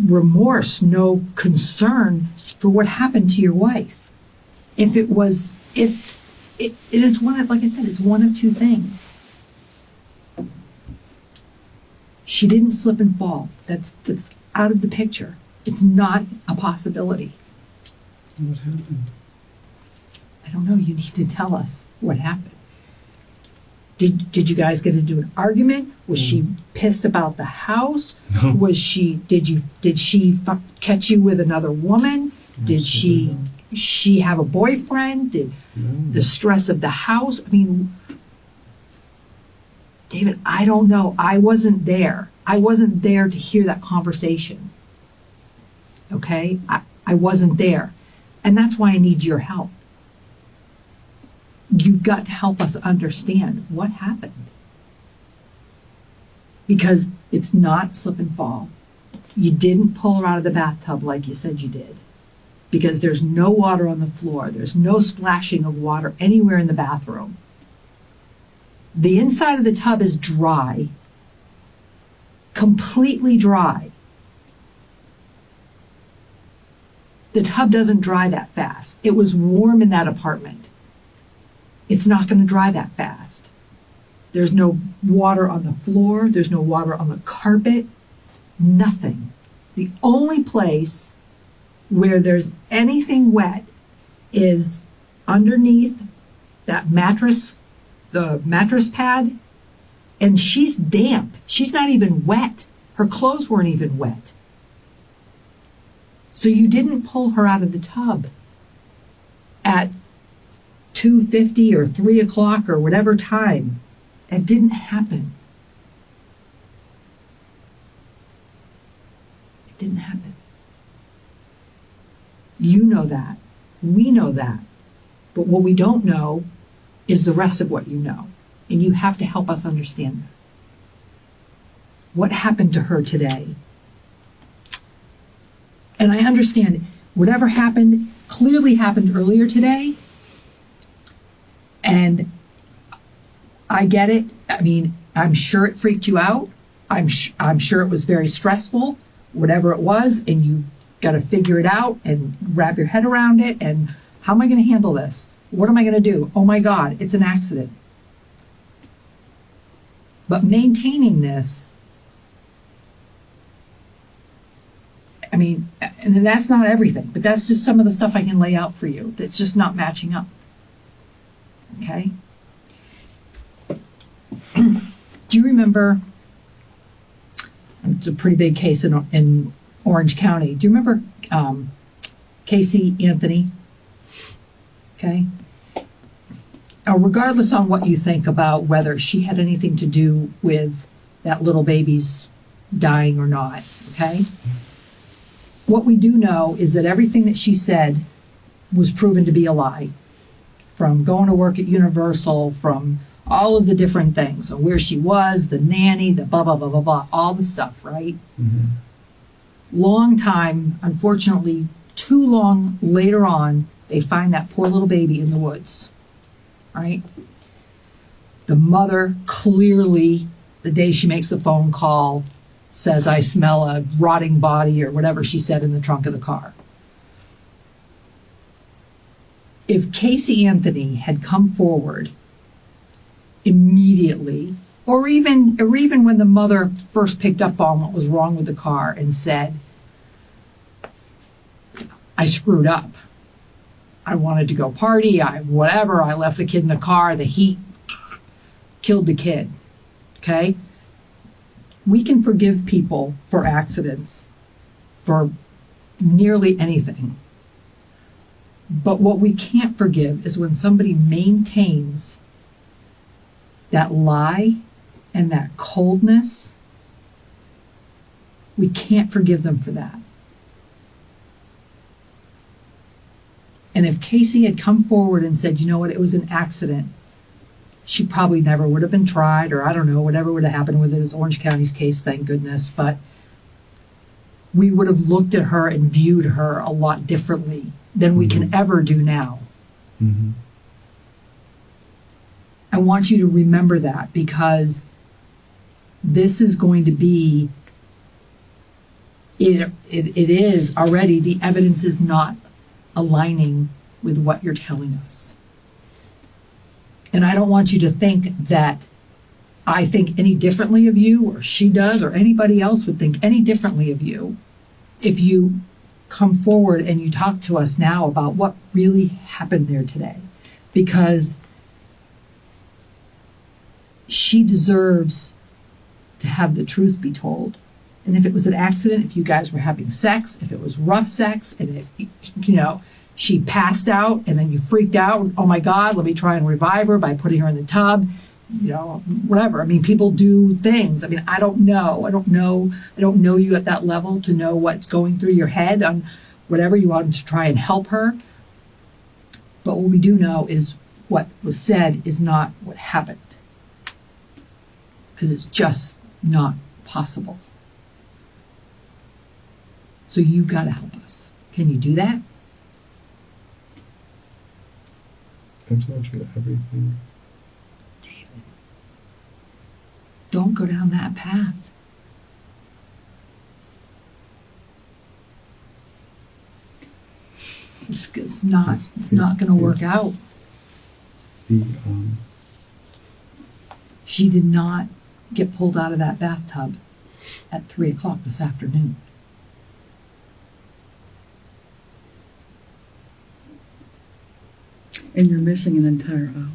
remorse, no concern for what happened to your wife. If it was, and it's one of, like I said, it's one of two things. She didn't slip and fall. That's out of the picture. It's not a possibility. What happened? I don't know. You need to tell us what happened. Did you guys get into an argument? Was she pissed about the house? No. Was she? Did she catch you with another woman? Did she have a boyfriend? No. The stress of the house? I mean, David, I don't know. I wasn't there. I wasn't there to hear that conversation. Okay? I wasn't there. And that's why I need your help. You've got to help us understand what happened. Because it's not slip and fall. You didn't pull her out of the bathtub like you said you did. Because there's no water on the floor. There's no splashing of water anywhere in the bathroom. The inside of the tub is dry. Completely dry. The tub doesn't dry that fast. It was warm in that apartment. It's not going to dry that fast. There's no water on the floor. There's no water on the carpet. Nothing. The only place where there's anything wet is underneath that mattress, the mattress pad, and she's damp. She's not even wet. Her clothes weren't even wet. So you didn't pull her out of the tub at 2:50 or 3 o'clock or whatever time. It didn't happen. It didn't happen. You know that. We know that. But what we don't know is the rest of what you know. And you have to help us understand that. What happened to her today? And I understand whatever happened clearly happened earlier today. And I get it. I mean, I'm sure it freaked you out. I'm sure it was very stressful, whatever it was, and you got to figure it out and wrap your head around it. And how am I going to handle this? What am I going to do? Oh my God, it's an accident. But maintaining this, I mean, and that's not everything, but that's just some of the stuff I can lay out for you that's just not matching up. Okay? Do you remember, it's a pretty big case in Orange County. Do you remember Casey Anthony? Okay? Now, regardless on what you think about whether she had anything to do with that little baby's dying or not, okay? What we do know is that everything that she said was proven to be a lie. From going to work at Universal, from all of the different things, so where she was, the nanny, the blah, blah, blah, blah, blah, all the stuff, right? Mm-hmm. Long time, unfortunately, too long later on, they find that poor little baby in the woods, right? The mother clearly, the day she makes the phone call, says, I smell a rotting body or whatever she said in the trunk of the car. If Casey Anthony had come forward immediately, or even when the mother first picked up on what was wrong with the car and said, I screwed up. I wanted to go party, I left the kid in the car, the heat killed the kid, okay? We can forgive people for accidents, for nearly anything. But what we can't forgive is when somebody maintains that lie and that coldness. We can't forgive them for that. And if Casey had come forward and said, you know what, it was an accident, she probably never would have been tried, or I don't know, whatever would have happened with it. It was Orange County's case, thank goodness. But we would have looked at her and viewed her a lot differently than we can ever do now. Mm-hmm. I want you to remember that, because this is going to be, it is already, the evidence is not aligning with what you're telling us. And I don't want you to think that I think any differently of you, or she does, or anybody else would think any differently of you if you come forward and you talk to us now about what really happened there today. Because she deserves to have the truth be told. And if it was an accident, if you guys were having sex, if it was rough sex, and if, you know, she passed out and then you freaked out, oh my God, let me try and revive her by putting her in the tub, you know, whatever. I mean, people do things. I mean, I don't know you at that level to know what's going through your head on whatever you want to try and help her. But what we do know is what was said is not what happened. Because it's just not possible. So you've got to help us. Can you do that? I've told you everything. David, don't go down that path. It's not going to work out. She did not get pulled out of that bathtub at 3 o'clock this afternoon. And you're missing an entire hour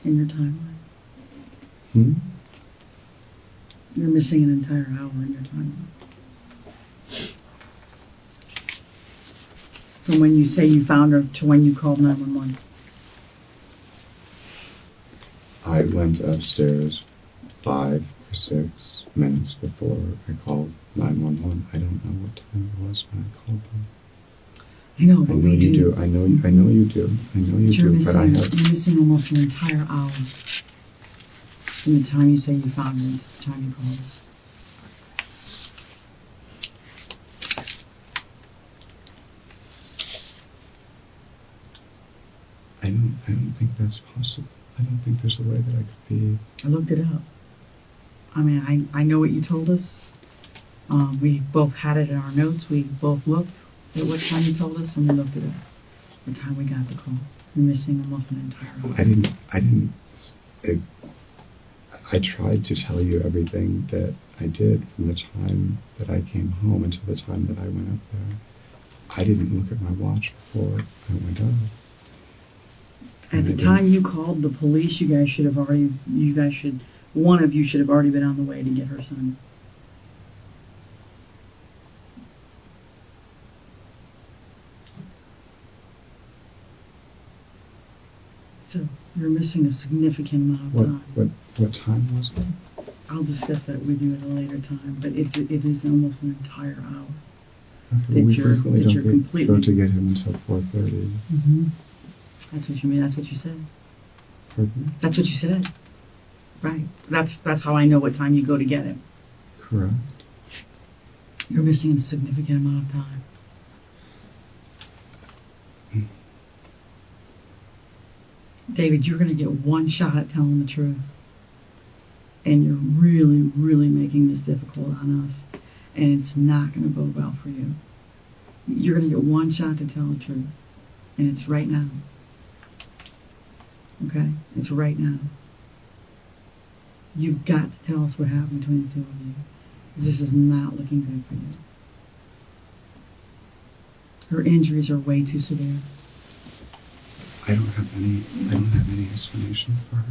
in your timeline. You're missing an entire hour in your timeline. From when you say you found her to when you called 911. I went upstairs 5 or 6 minutes before I called 911. I don't know what time it was when I called them. I know, I but know we you do. do. I know you do. I know you do. But I have. You're missing almost an entire hour from the time you say you found her to the time you called us. I don't think that's possible. I don't think there's a way that I could be. I looked it up. I mean, I know what you told us. We both had it in our notes. We both looked at what time you told us, and we looked it up. What time we got the call. You're missing almost an entire hour. I tried to tell you everything that I did from the time that I came home until the time that I went up there. I didn't look at my watch before I went up. At the time you called the police, one of you should have already been on the way to get her son. So you're missing a significant amount of time. What time was it? I'll discuss that with you at a later time, but it is almost an entire hour. Okay, we frequently you're don't completely go to get him until 4:30. Mm-hmm. That's what you mean. That's what you said. Pardon me? That's what you said. Right. That's how I know what time you go to get him. Correct. You're missing a significant amount of time. David, you're going to get one shot at telling the truth. And you're really, really making this difficult on us. And it's not going to bode well for you. You're going to get one shot to tell the truth. And it's right now. Okay? It's right now. You've got to tell us what happened between the two of you. This is not looking good for you. Her injuries are way too severe. I don't have any explanation for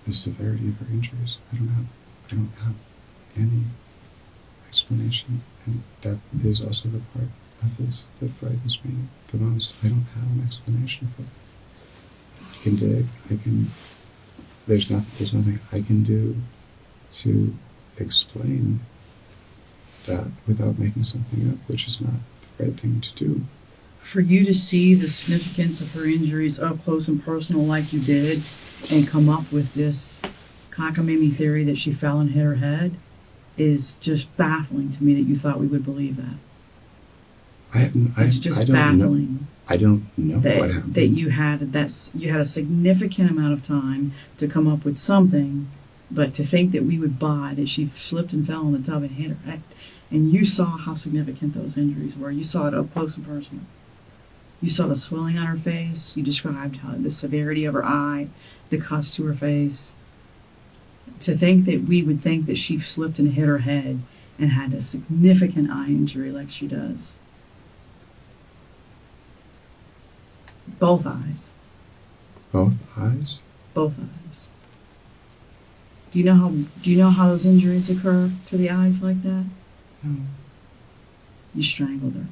the severity of her injuries. I don't have any explanation, and that is also the part of this that frightens me the most. I don't have an explanation for that. I can dig. There's nothing I can do to explain that without making something up, which is not the right thing to do. For you to see the significance of her injuries up close and personal like you did, and come up with this cockamamie theory that she fell and hit her head, is just baffling to me that you thought we would believe that. It's just baffling. I don't know what happened. That you had a significant amount of time to come up with something, but to think that we would buy that she slipped and fell in the tub and hit her head, and you saw how significant those injuries were. You saw it up close and personal. You saw the swelling on her face. You described the severity of her eye, the cuts to her face. To think that we would think that she slipped and hit her head and had a significant eye injury like she does. Both eyes. Both eyes? Both eyes. Do you know how those injuries occur to the eyes like that? No. You strangled her.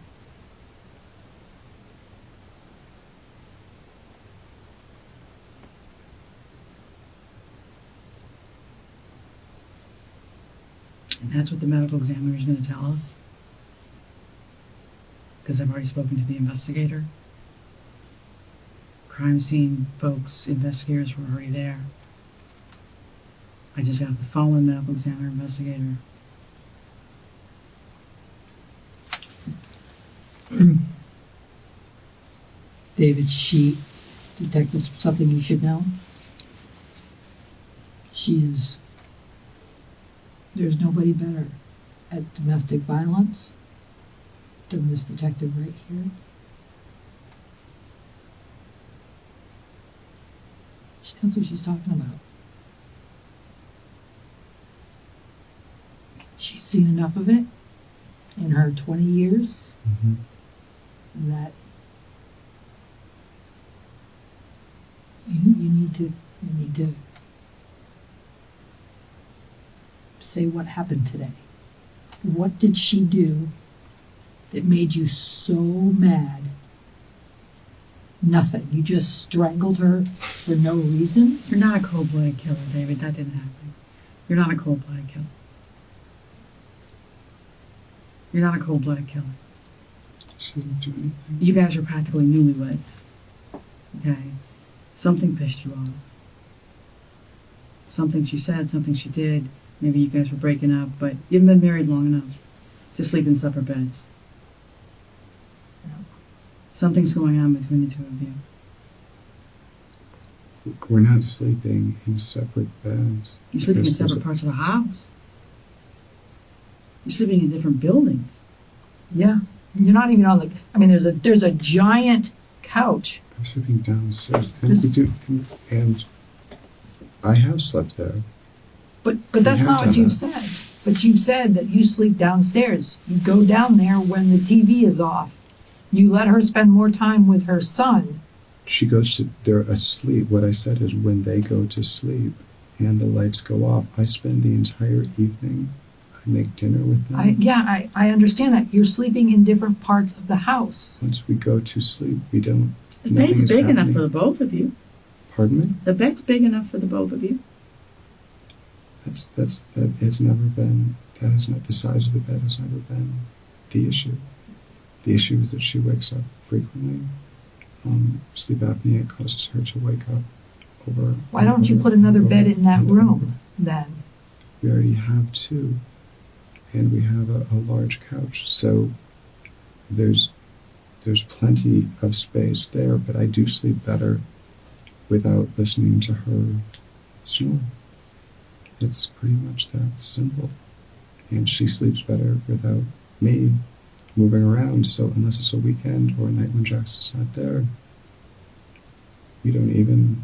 And that's what the medical examiner is going to tell us. Because I've already spoken to the investigator. Crime scene folks, investigators were already there. I just got the phone with the medical examiner investigator. David, detective, something you should know. There's nobody better at domestic violence than this detective right here. She knows what she's talking about. She's seen enough of it in her 20 years that you need to say what happened today. What did she do that made you so mad? Nothing. You just strangled her for no reason? You're not a cold-blooded killer, David. That didn't happen. You're not a cold-blooded killer. You're not a cold-blooded killer. She didn't do anything. You guys are practically newlyweds. Okay? Something pissed you off. Something she said, something she did. Maybe you guys were breaking up, but you haven't been married long enough to sleep in separate beds. Something's going on between the two of you. We're not sleeping in separate beds. You're sleeping in separate parts of the house. You're sleeping in different buildings. Yeah. You're not even on the... I mean, there's a giant couch. I'm sleeping downstairs. And I have slept there. But that's not what you've said. But you've said that you sleep downstairs. You go down there when the TV is off. You let her spend more time with her son. They're asleep. What I said is when they go to sleep and the lights go off, I spend the entire evening. I make dinner with them. I understand that. You're sleeping in different parts of the house. Once we go to sleep, we don't... The bed's big enough for the both of you. Pardon me? The bed's big enough for the both of you. That has never been... That is not... The size of the bed has never been the issue. The issue is that she wakes up frequently. Sleep apnea causes her to wake up over... Why don't you put another bed in that room, then? We already have two. And we have a large couch. So there's plenty of space there, but I do sleep better without listening to her snore. It's pretty much that simple. And she sleeps better without me moving around, so unless it's a weekend or a night when Jackson's not there, we don't even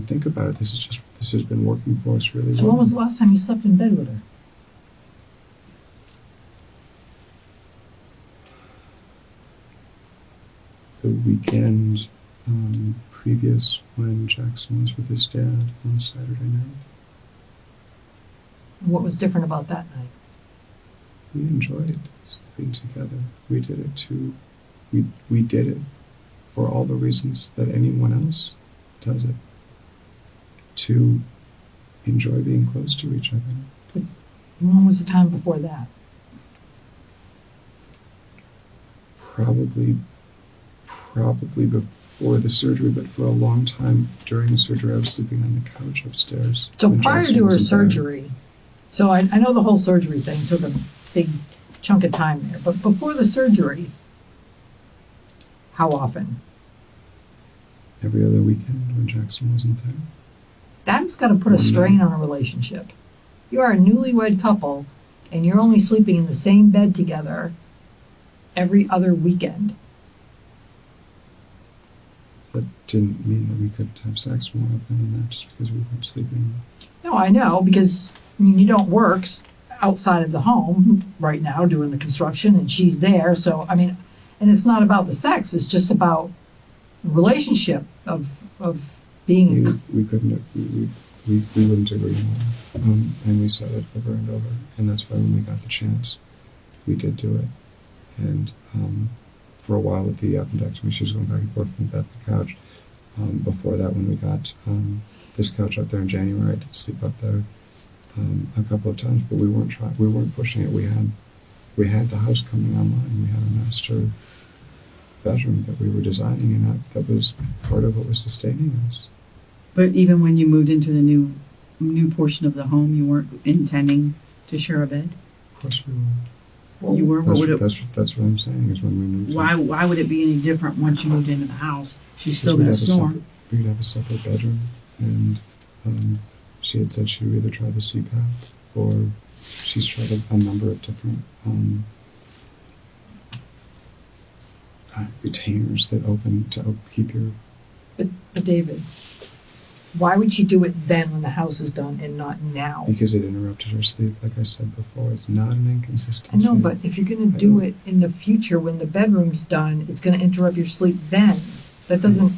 think about it. This has been working for us really well. So when was the last time you slept in bed with her? The weekend previous, when Jackson was with his dad on a Saturday night. What was different about that night? we enjoyed sleeping together. We did it we did it for all the reasons that anyone else does it. To enjoy being close to each other. When was the time before that? Probably before the surgery, but for a long time during the surgery, I was sleeping on the couch upstairs. So when prior Jackson to her wasn't there. surgery, so I know the whole surgery thing took a big chunk of time there, but before the surgery, how often? Every other weekend when Jackson wasn't there. That's got to put a One strain night. on a relationship. You are a newlywed couple, and you're only sleeping in the same bed together every other weekend. That didn't mean that we could have sex more often than that just because we weren't sleeping. No, I know, because I mean, you don't work outside of the home right now doing the construction, and she's there. So, I mean, and it's not about the sex, it's just about the relationship of being. We couldn't have, we wouldn't agree more. And we said it over and over. And that's why when we got the chance, we did do it. And for a while with the appendectomy, she was going back and forth from the couch. Before that, when we got this couch up there in January, I did sleep up there a couple of times, but we weren't pushing it. We had the house coming online. We had a master bedroom that we were designing, and that was part of what was sustaining us. But even when you moved into the new portion of the home, you weren't intending to share a bed? Of course we were. You were? That's what I'm saying, is when we moved. Why would it be any different once you moved into the house? She's still going to snore. We'd have a separate bedroom, and she had said she would either try the CPAP or she's tried a number of different retainers that open to keep your. But David, why would she do it then when the house is done and not now? Because it interrupted her sleep, like I said before. It's not an I inconsistency. know, but if you're going to do it in the future when the bedroom's done, it's going to interrupt your sleep then. That doesn't.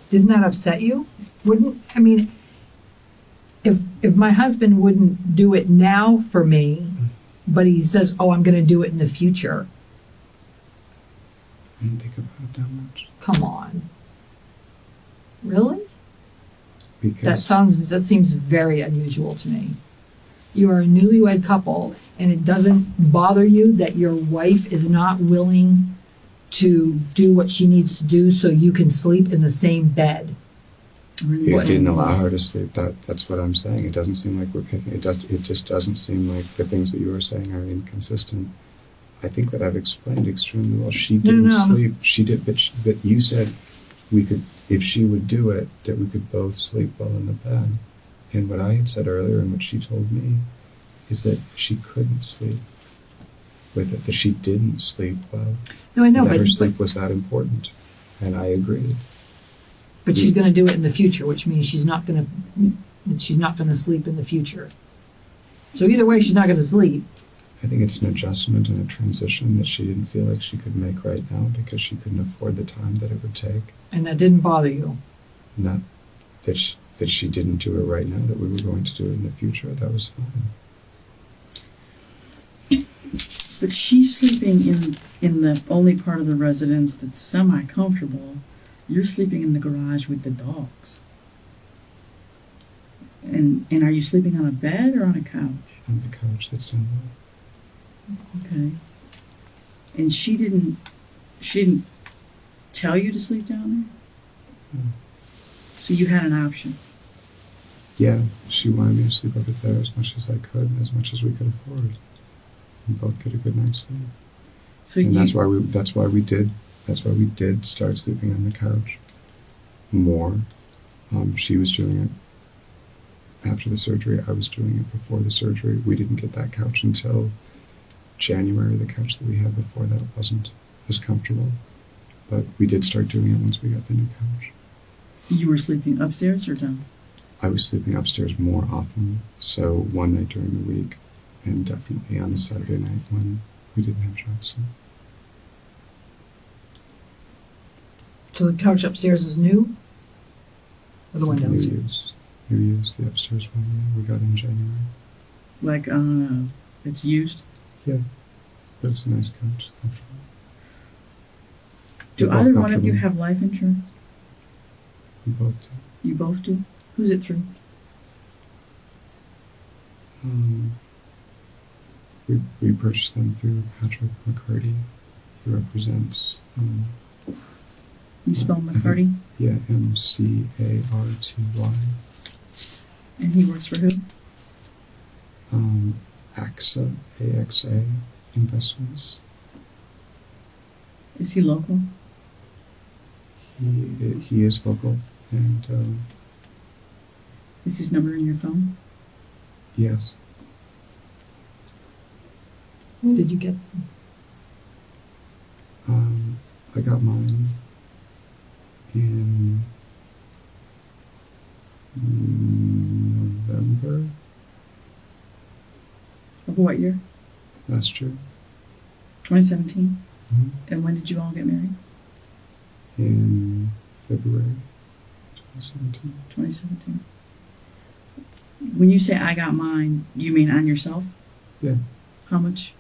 Didn't that upset you? Wouldn't, I mean, if my husband wouldn't do it now for me, but he says, "Oh, I'm going to do it in the future." I didn't think about it that much. Come on. Really? Because That seems very unusual to me. You are a newlywed couple, and it doesn't bother you that your wife is not willing to do what she needs to do so you can sleep in the same bed. it didn't allow her to sleep. That's what I'm saying. It doesn't seem like we're picking. It just doesn't seem like the things that you were saying are inconsistent. I think that I've explained extremely well. She didn't sleep. She did, but you said we could, if she would do it, that we could both sleep well in the bed. And what I had said earlier, and what she told me, is that she couldn't sleep with it. That she didn't sleep well. No, I know, that but her sleep was that important, and I agreed. But she's going to do it in the future, which means she's not going to sleep in the future. So either way, she's not going to sleep. I think it's an adjustment and a transition that she didn't feel like she could make right now because she couldn't afford the time that it would take. And that didn't bother you? Not that she didn't do it right now, that we were going to do it in the future. That was fine. But she's sleeping in the only part of the residence that's semi-comfortable. You're sleeping in the garage with the dogs. And are you sleeping on a bed or on a couch? On the couch that's down there. Okay. And she didn't tell you to sleep down there? No. So you had an option. Yeah, she wanted me to sleep over there as much as I could and as much as we could afford. And both get a good night's sleep. So and that's why we did start sleeping on the couch more. She was doing it after the surgery. I was doing it before the surgery. We didn't get that couch until January. The couch that we had before that wasn't as comfortable, but we did start doing it once we got the new couch. You were sleeping upstairs or down? I was sleeping upstairs more often, so one night during the week, and definitely on the Saturday night when we didn't have Jackson. So the couch upstairs is new? Or the one downstairs? New use. The upstairs one we got in January. Like, it's used? Yeah, but it's a nice couch. It's comfortable. Do They're both either one of you comfortable. have life insurance? We both do. You both do? Who's it through? We purchased them through Patrick McCarty, who represents, You spell I think- McCarty? yeah, MCARTY. And he works for who? AXA, AXA Investments. Is he local? He is local, and Is his number in your phone? yes, Did you get? I got mine in November Of what year? last year. 2017? Mhm. And when did you all get married? In February 2017. 2017. When you say I got mine, you mean on yourself? Yeah. How much?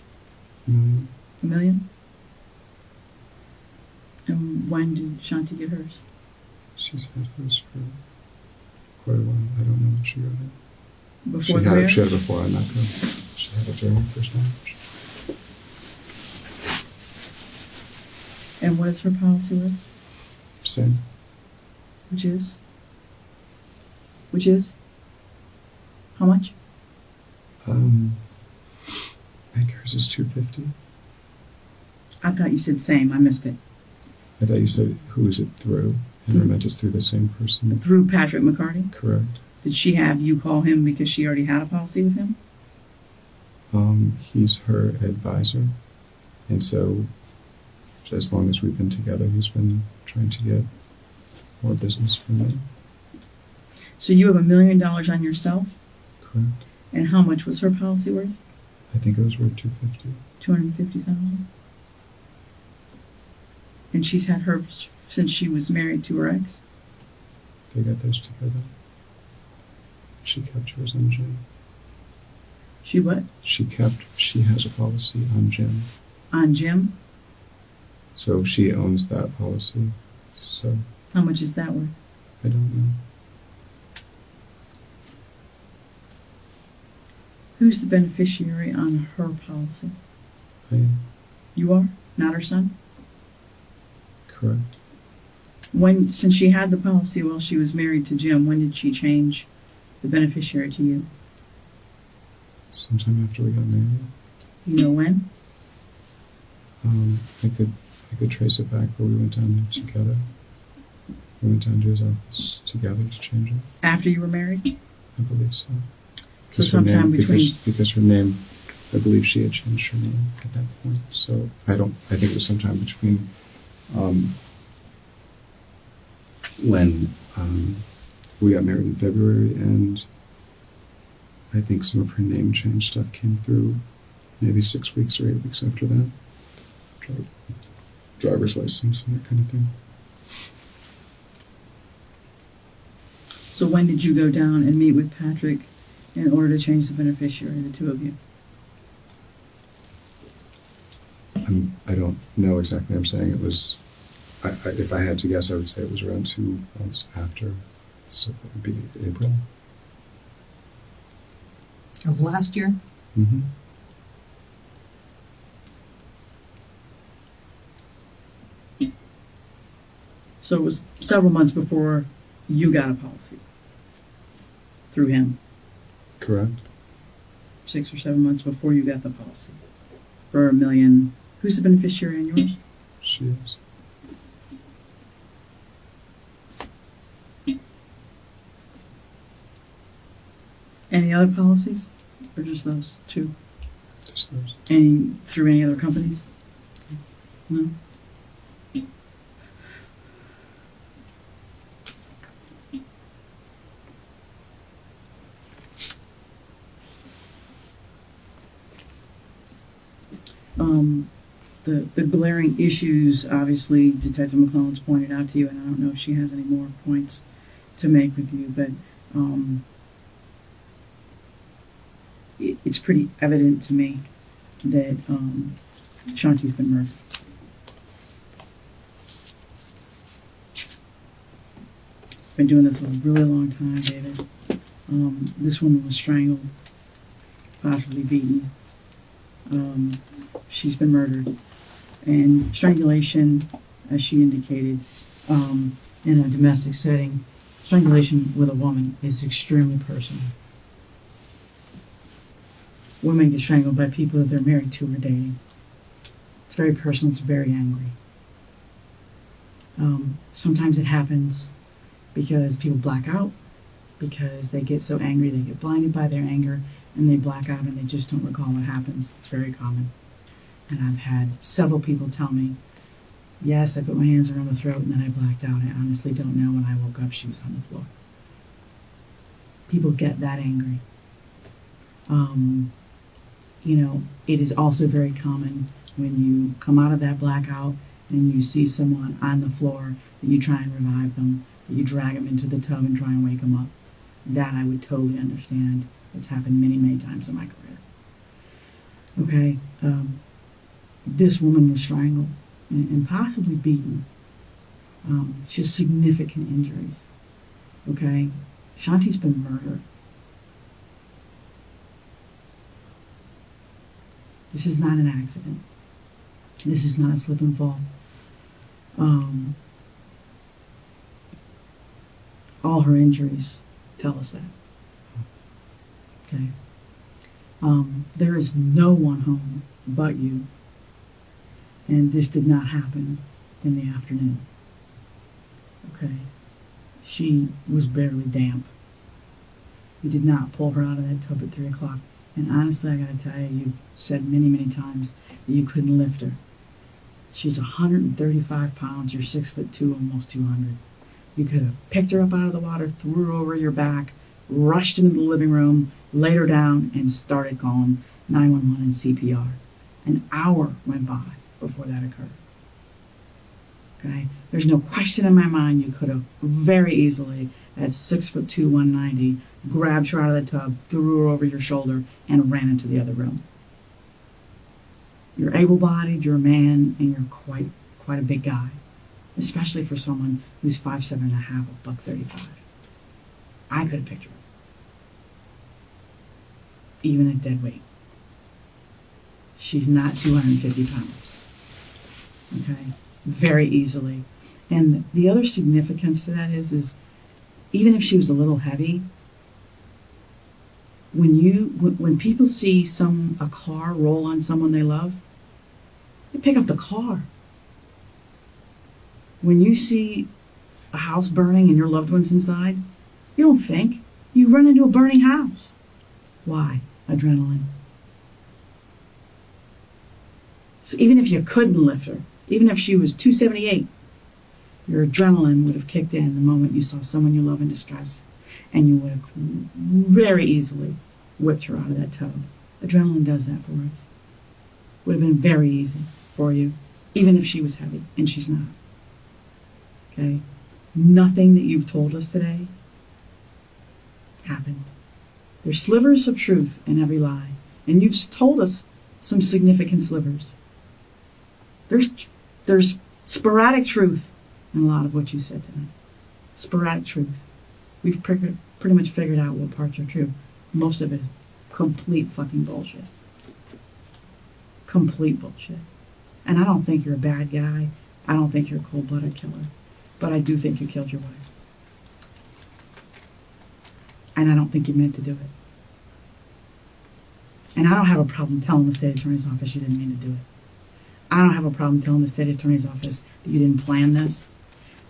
Mm, $1 million? And when did Shanti get hers? she's had hers for quite a while. I don't know when she got it. Before She the had marriage? it before I met her. She had it during her first marriage. And what is her policy with? Same. Which is? Which is? How much? I think hers is $250. I thought you said same. I missed it. I thought you said who is it through, and I meant it's through the same person. Through Patrick McCarty? Correct. Did she have you call him because she already had a policy with him? He's her advisor, and so as long as we've been together, he's been trying to get more business from me. So you have $1 million on yourself? Correct. And how much was her policy worth? I think it was worth $250. 250,000. And she's had hers since she was married to her ex? They got theirs together. She kept hers on Jim. She what? She has a policy on Jim. On Jim? So she owns that policy. So How much is that worth? I don't know. Who's the beneficiary on her policy? I am You are? Not her son? correct. When, since she had the policy while she was married to Jim, when did she change the beneficiary to you? Sometime after we got married. Do you know when? I could trace it back, but we went down there together. We went down to his office together to change it. After you were married? I believe so. So Because her sometime name, between... because her name, I believe she had changed her name at that point. So I think it was sometime between when we got married in February, and I think some of her name change stuff came through maybe 6 weeks or 8 weeks after that. Driver's license and that kind of thing. So when did you go down and meet with Patrick in order to change the beneficiary, the two of you? I don't know exactly. I'm saying it was, if I had to guess, I would say it was around 2 months after. So that would be April. Of last year? Mm-hmm. So it was several months before you got a policy through him. Correct. 6 or 7 months before you got the policy for $1 million. Who's the beneficiary on yours? She is. Any other policies? Or just those two? Just those. Any through any other companies? No? The glaring issues, obviously, Detective McClellan's pointed out to you, and I don't know if she has any more points to make with you, but it's pretty evident to me that Shanti's been murdered. Been doing this for a really long time, David. This woman was strangled, possibly beaten. She's been murdered. And strangulation, as she indicated, in a domestic setting, strangulation with a woman is extremely personal. Women get strangled by people that they're married to or dating. It's very personal, it's very angry. Sometimes it happens because people black out, because they get so angry, they get blinded by their anger, and they black out and they just don't recall what happens. It's very common. And I've had several people tell me, yes, I put my hands around the throat and then I blacked out. I honestly don't know. When I woke up, she was on the floor. People get that angry. You know, it is also very common when you come out of that blackout and you see someone on the floor that you try and revive them, that you drag them into the tub and try and wake them up. That I would totally understand. It's happened many, many times in my career. Okay, this woman was strangled and possibly beaten. She has significant injuries. Okay, Shanti's been murdered. This is not an accident. This is not a slip and fall. All her injuries tell us that. Okay. There is no one home but you. And this did not happen in the afternoon. Okay. She was barely damp. You did not pull her out of that tub at 3 o'clock. And honestly, I gotta tell you, you've said many, many times that you couldn't lift her. She's 135 pounds, you're 6'2", almost 200. You could have picked her up out of the water, threw her over your back, rushed into the living room, laid her down, and started calling 911 and CPR. An hour went by before that occurred. Okay? There's no question in my mind you could have very easily, at 6'2", 190, grabbed her out of the tub, threw her over your shoulder, and ran into the other room. You're able-bodied, you're a man, and you're quite a big guy, especially for someone who's 5'7.5", $135. I could have picked her up, even at dead weight. She's not 250 pounds. Okay, very easily. And the other significance to that is even if she was a little heavy, when people see a car roll on someone they love, they pick up the car. When you see a house burning and your loved one's inside, you don't think. You run into a burning house. Why? Adrenaline. So even if you couldn't lift her, even if she was 278, your adrenaline would have kicked in the moment you saw someone you love in distress, and you would have very easily whipped her out of that tub. Adrenaline does that for us. Would have been very easy for you, even if she was heavy, and she's not. Okay? Nothing that you've told us today happened. There's slivers of truth in every lie, and you've told us some significant slivers. There's sporadic truth in a lot of what you said tonight. Sporadic truth. We've pretty much figured out what parts are true. Most of it is complete fucking bullshit. Complete bullshit. And I don't think you're a bad guy. I don't think you're a cold-blooded killer. But I do think you killed your wife. And I don't think you meant to do it. And I don't have a problem telling the state attorney's office you didn't mean to do it. I don't have a problem telling the state attorney's office that you didn't plan this,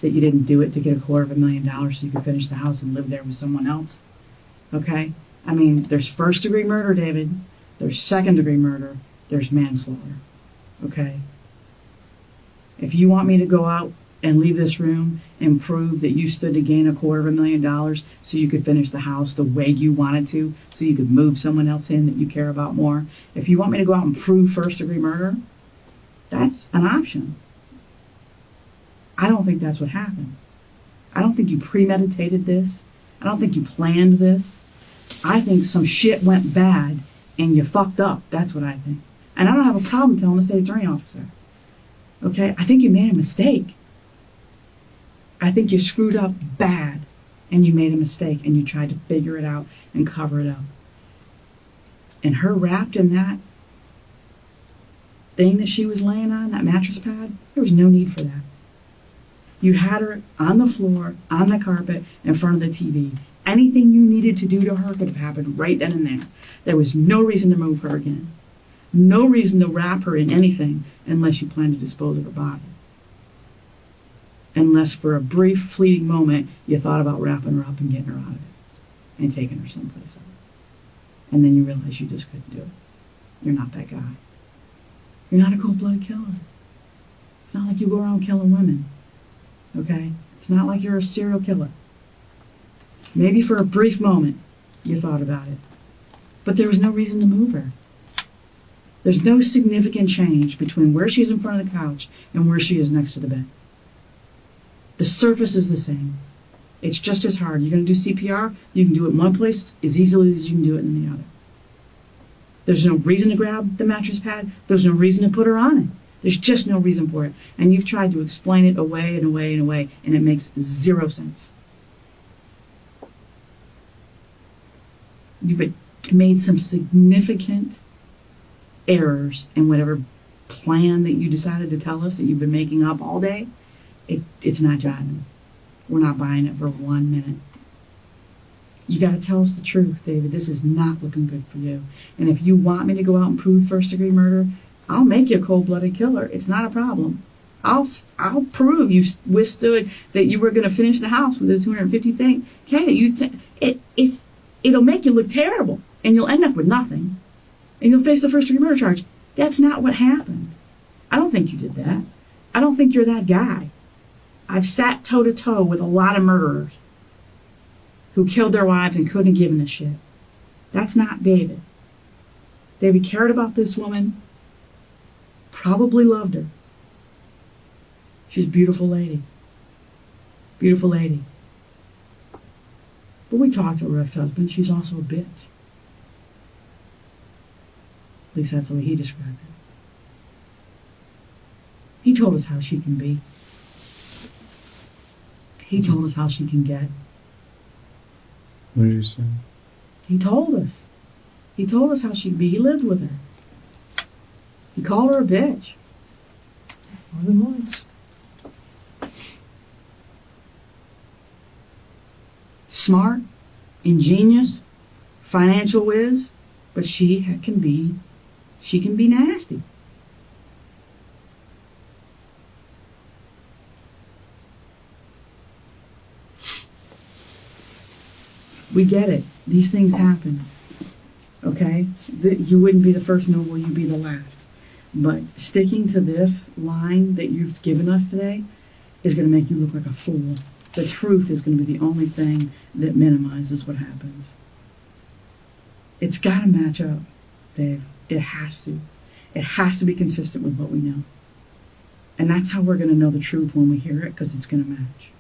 that you didn't do it to get $250,000 so you could finish the house and live there with someone else. Okay? I mean, there's first-degree murder, David. There's second-degree murder. There's manslaughter. Okay? If you want me to go out and leave this room and prove that you stood to gain $250,000 so you could finish the house the way you wanted to, so you could move someone else in that you care about more, if you want me to go out and prove first-degree murder, that's an option. I don't think that's what happened. I don't think you premeditated this. I don't think you planned this. I think some shit went bad and you fucked up. That's what I think. And I don't have a problem telling the state attorney officer. Okay? I think you made a mistake. I think you screwed up bad and you made a mistake and you tried to figure it out and cover it up. And her wrapped in that thing that she was laying on, that mattress pad, there was no need for that. You had her on the floor, on the carpet, in front of the TV. Anything you needed to do to her could have happened right then and there. There was no reason to move her again. No reason to wrap her in anything unless you plan to dispose of her body. Unless for a brief, fleeting moment you thought about wrapping her up and getting her out of it and taking her someplace else. And then you realize you just couldn't do it. You're not that guy. You're not a cold-blooded killer. It's not like you go around killing women. Okay? It's not like you're a serial killer. Maybe for a brief moment you thought about it. But there was no reason to move her. There's no significant change between where she is in front of the couch and where she is next to the bed. The surface is the same. It's just as hard. You're going to do CPR, you can do it in one place as easily as you can do it in the other. There's no reason to grab the mattress pad. There's no reason to put her on it. There's just no reason for it. And you've tried to explain it away and away and away, and it makes zero sense. You've made some significant errors in whatever plan that you decided to tell us that you've been making up all day. It's not jiving. We're not buying it for 1 minute. You got to tell us the truth, David. This is not looking good for you. And if you want me to go out and prove first-degree murder, I'll make you a cold-blooded killer. It's not a problem. I'll prove you withstood that you were going to finish the house with a 250 thing. Okay, it'll make you look terrible, and you'll end up with nothing, and you'll face the first-degree murder charge. That's not what happened. I don't think you did that. I don't think you're that guy. I've sat toe-to-toe with a lot of murderers who killed their wives and couldn't have given a shit. That's not David. David cared about this woman, probably loved her. She's a beautiful lady. Beautiful lady. But we talked to her ex-husband. She's also a bitch. At least that's the way he described it. He told us how she can be. He told us how she can get. What did you say? He told us. He told us how she'd be. He lived with her. He called her a bitch. More than once. Smart, ingenious, financial whiz, but she can be nasty. We get it. These things happen. Okay? You wouldn't be the first, nor will you be the last. But sticking to this line that you've given us today is going to make you look like a fool. The truth is going to be the only thing that minimizes what happens. It's got to match up, Dave. It has to. It has to be consistent with what we know. And that's how we're going to know the truth when we hear it, because it's going to match.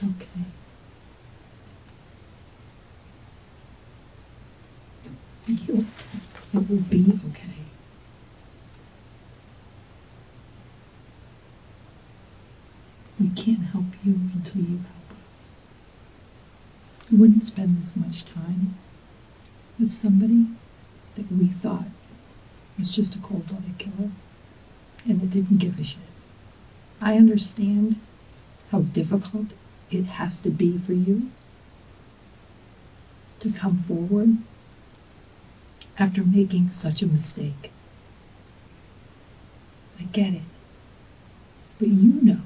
It's okay. It will be okay. We can't help you until you help us. We wouldn't spend this much time with somebody that we thought was just a cold-blooded killer and that didn't give a shit. I understand how difficult it has to be for you to come forward after making such a mistake. I get it. But you know,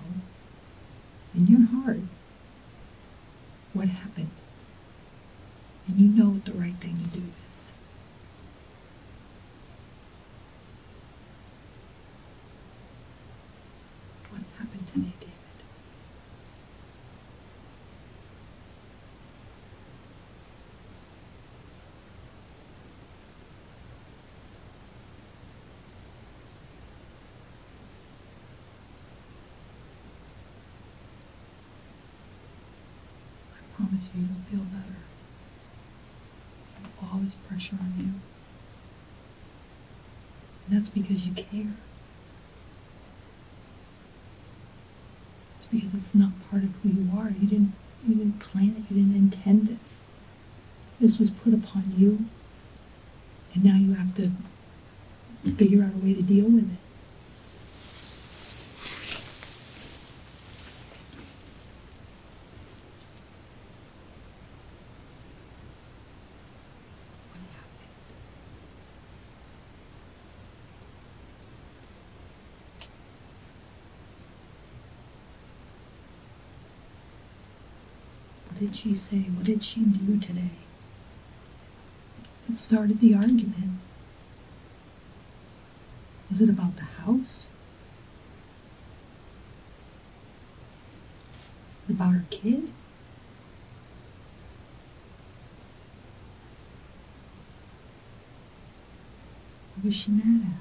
in your heart, what happened. And you know what the right thing to do is. What happened today, David? I promise you, you'll feel better. All this pressure on you. And that's because you care. It's because it's not part of who you are. You didn't plan it. You didn't intend this. This was put upon you, and now you have to figure out a way to deal with it. What did she say? What did she do today? It started the argument. Was it about the house? About her kid? What was she mad at?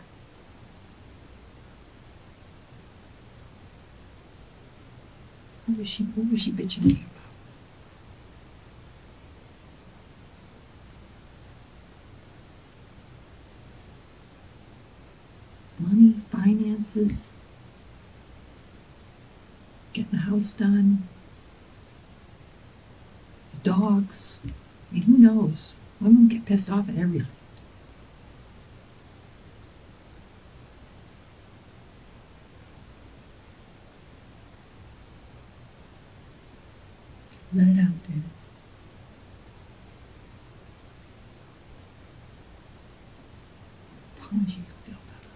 What was she bitching at you about? Money, finances, getting the house done, dogs. I mean, who knows? Women get pissed off at everything. Let it out, David. I promise you you'll feel better.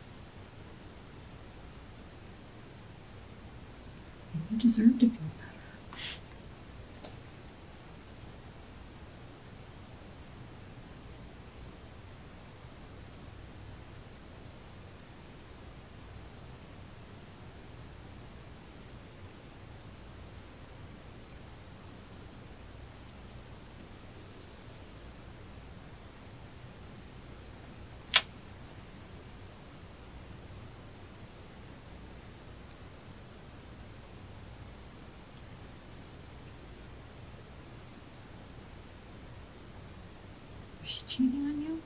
And you deserve to feel better. Was she cheating on you?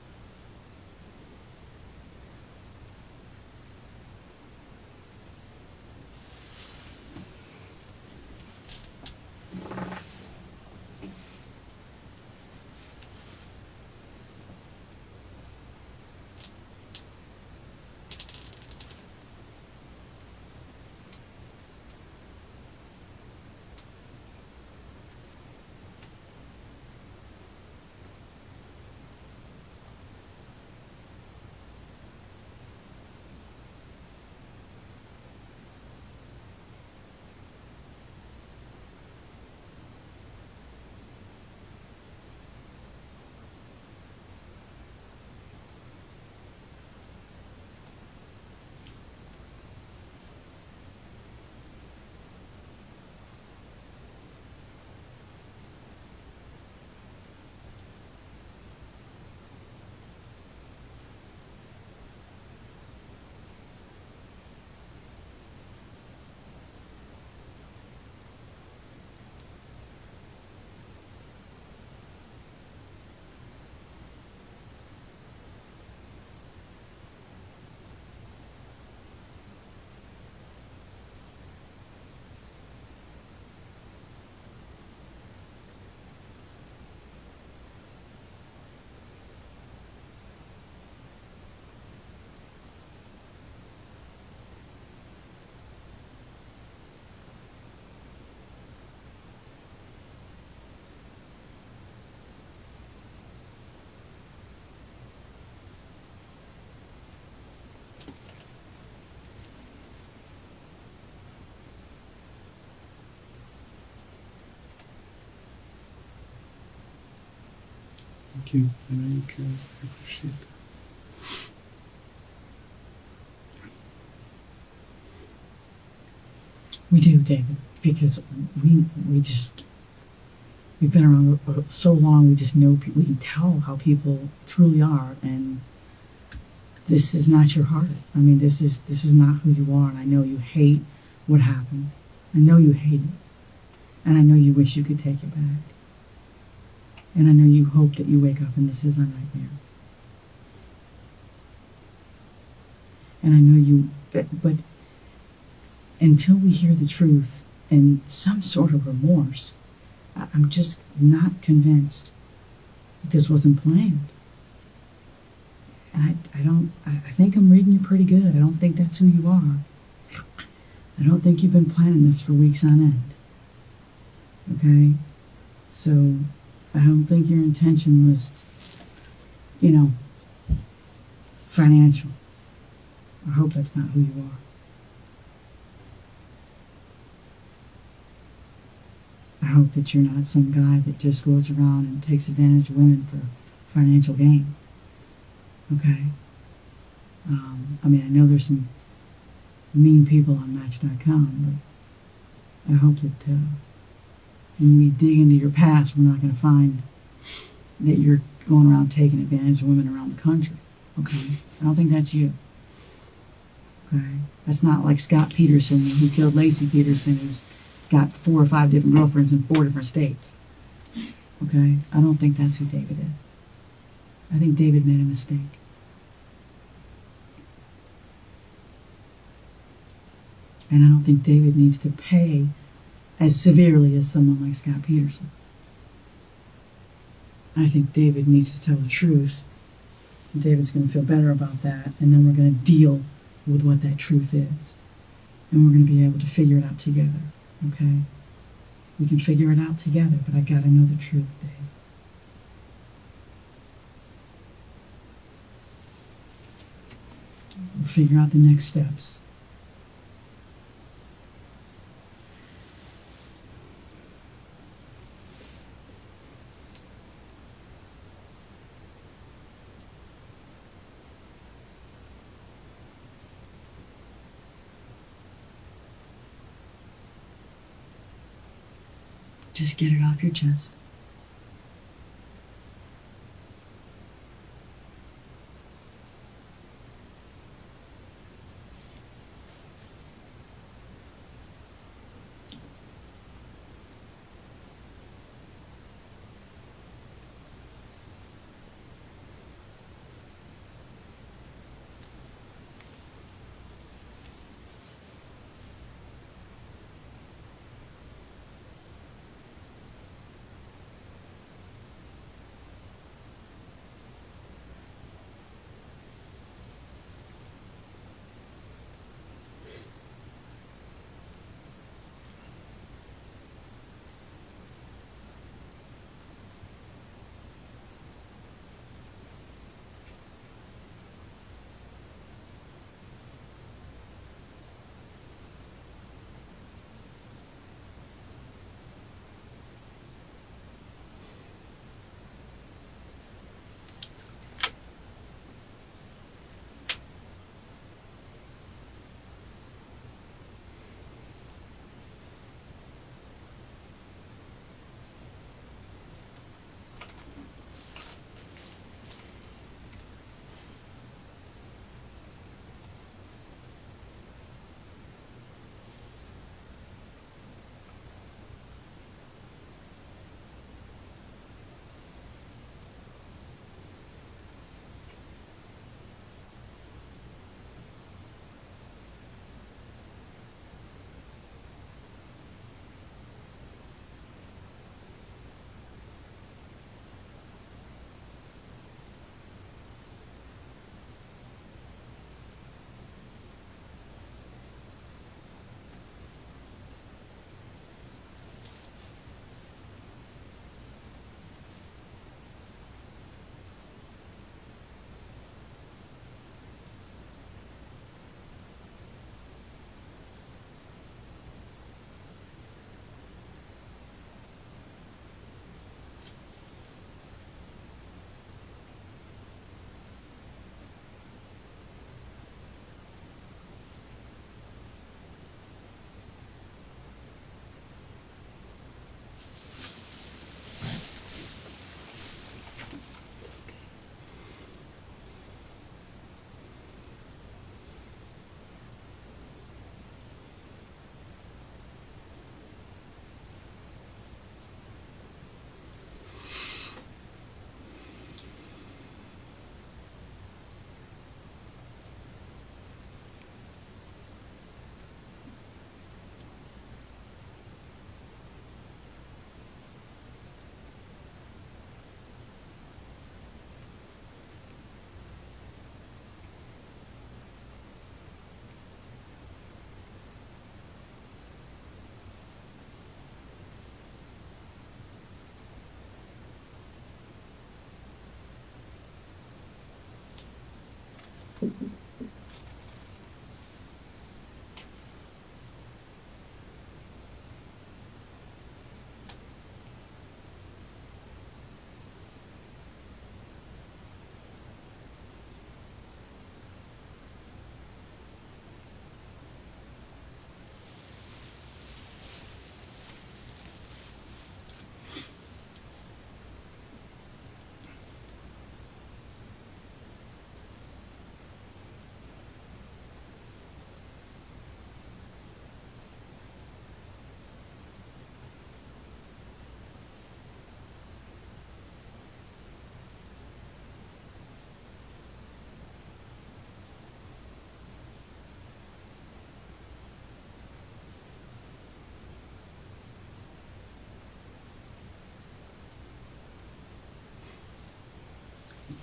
Thank you. I know you care. I appreciate that. We do, David, because we just we've been around so long. We just know we can tell how people truly are, and this is not your heart. I mean, this is not who you are, and I know you hate what happened. I know you hate it, and I know you wish you could take it back, and I know you hope that you wake up and this is a nightmare. And I know you, but until we hear the truth and some sort of remorse, I'm just not convinced that this wasn't planned. And I think I'm reading you pretty good. I don't think that's who you are. I don't think you've been planning this for weeks on end. Okay? So, I don't think your intention was, financial. I hope that's not who you are. I hope that you're not some guy that just goes around and takes advantage of women for financial gain. Okay? I mean, I know there's some mean people on Match.com, but I hope that when we dig into your past, we're not going to find that you're going around taking advantage of women around the country. Okay? I don't think that's you. Okay? That's not like Scott Peterson, who killed Lacey Peterson, who's got 4 or 5 different girlfriends in 4 different states. Okay? I don't think that's who David is. I think David made a mistake. And I don't think David needs to pay as severely as someone like Scott Peterson. I think David needs to tell the truth. David's going to feel better about that, and then we're going to deal with what that truth is. And we're going to be able to figure it out together, okay? We can figure it out together, but I got to know the truth, Dave. We'll figure out the next steps. Just get it off your chest.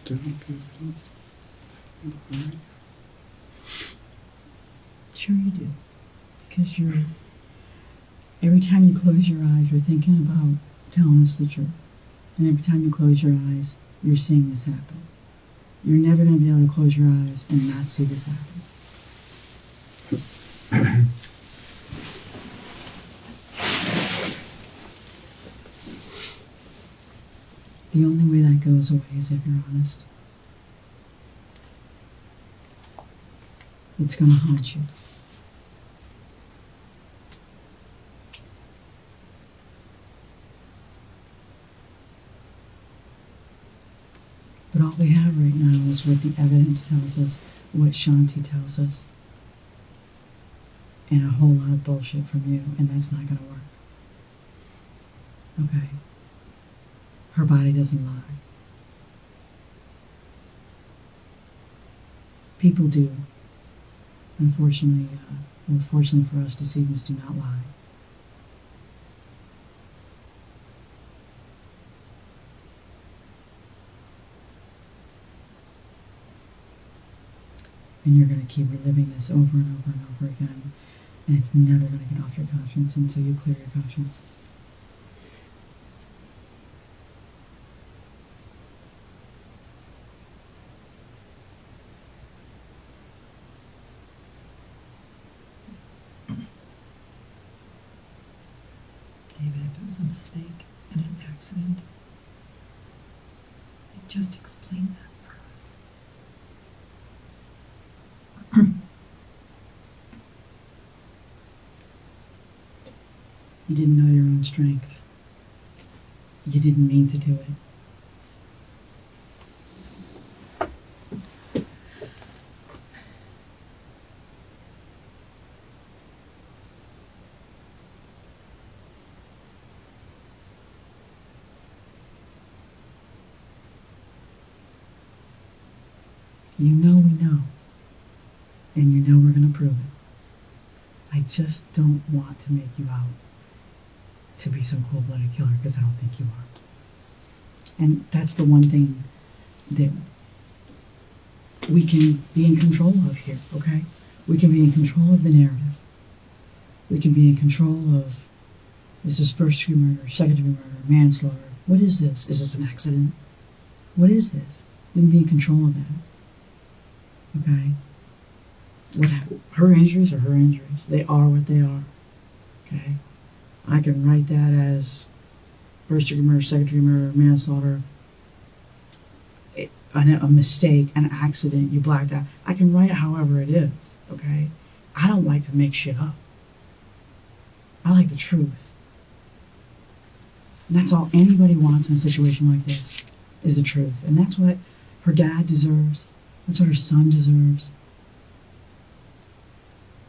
Don't give it up. Sure you do. Because every time you close your eyes, you're thinking about telling us the truth. And every time you close your eyes, you're seeing this happen. You're never going to be able to close your eyes and not see this happen. The only way that goes away is if you're honest. It's going to haunt you. But all we have right now is what the evidence tells us, what Shanti tells us, and a whole lot of bullshit from you, and that's not going to work. Okay? Her body doesn't lie. People do. Unfortunately, fortunately for us, deceivers do not lie. And you're going to keep reliving this over and over and over again, and it's never going to get off your conscience until you clear your conscience. David, if it was a mistake and an accident, just explain that for us. You didn't know your own strength. You didn't mean to do it. You know we know. And you know we're going to prove it. I just don't want to make you out to be some cold-blooded killer, because I don't think you are. And that's the one thing that we can be in control of here, okay? We can be in control of the narrative. We can be in control of, is this first-degree murder, second-degree murder, manslaughter? What is this? Is this an accident? What is this? We can be in control of that. Okay? Her injuries are her injuries. They are what they are. Okay? I can write that as first-degree murder, second-degree murder, manslaughter, a mistake, an accident, you blacked out. I can write it however it is. Okay? I don't like to make shit up. I like the truth. And that's all anybody wants in a situation like this, is the truth. And that's what her dad deserves. That's what her son deserves.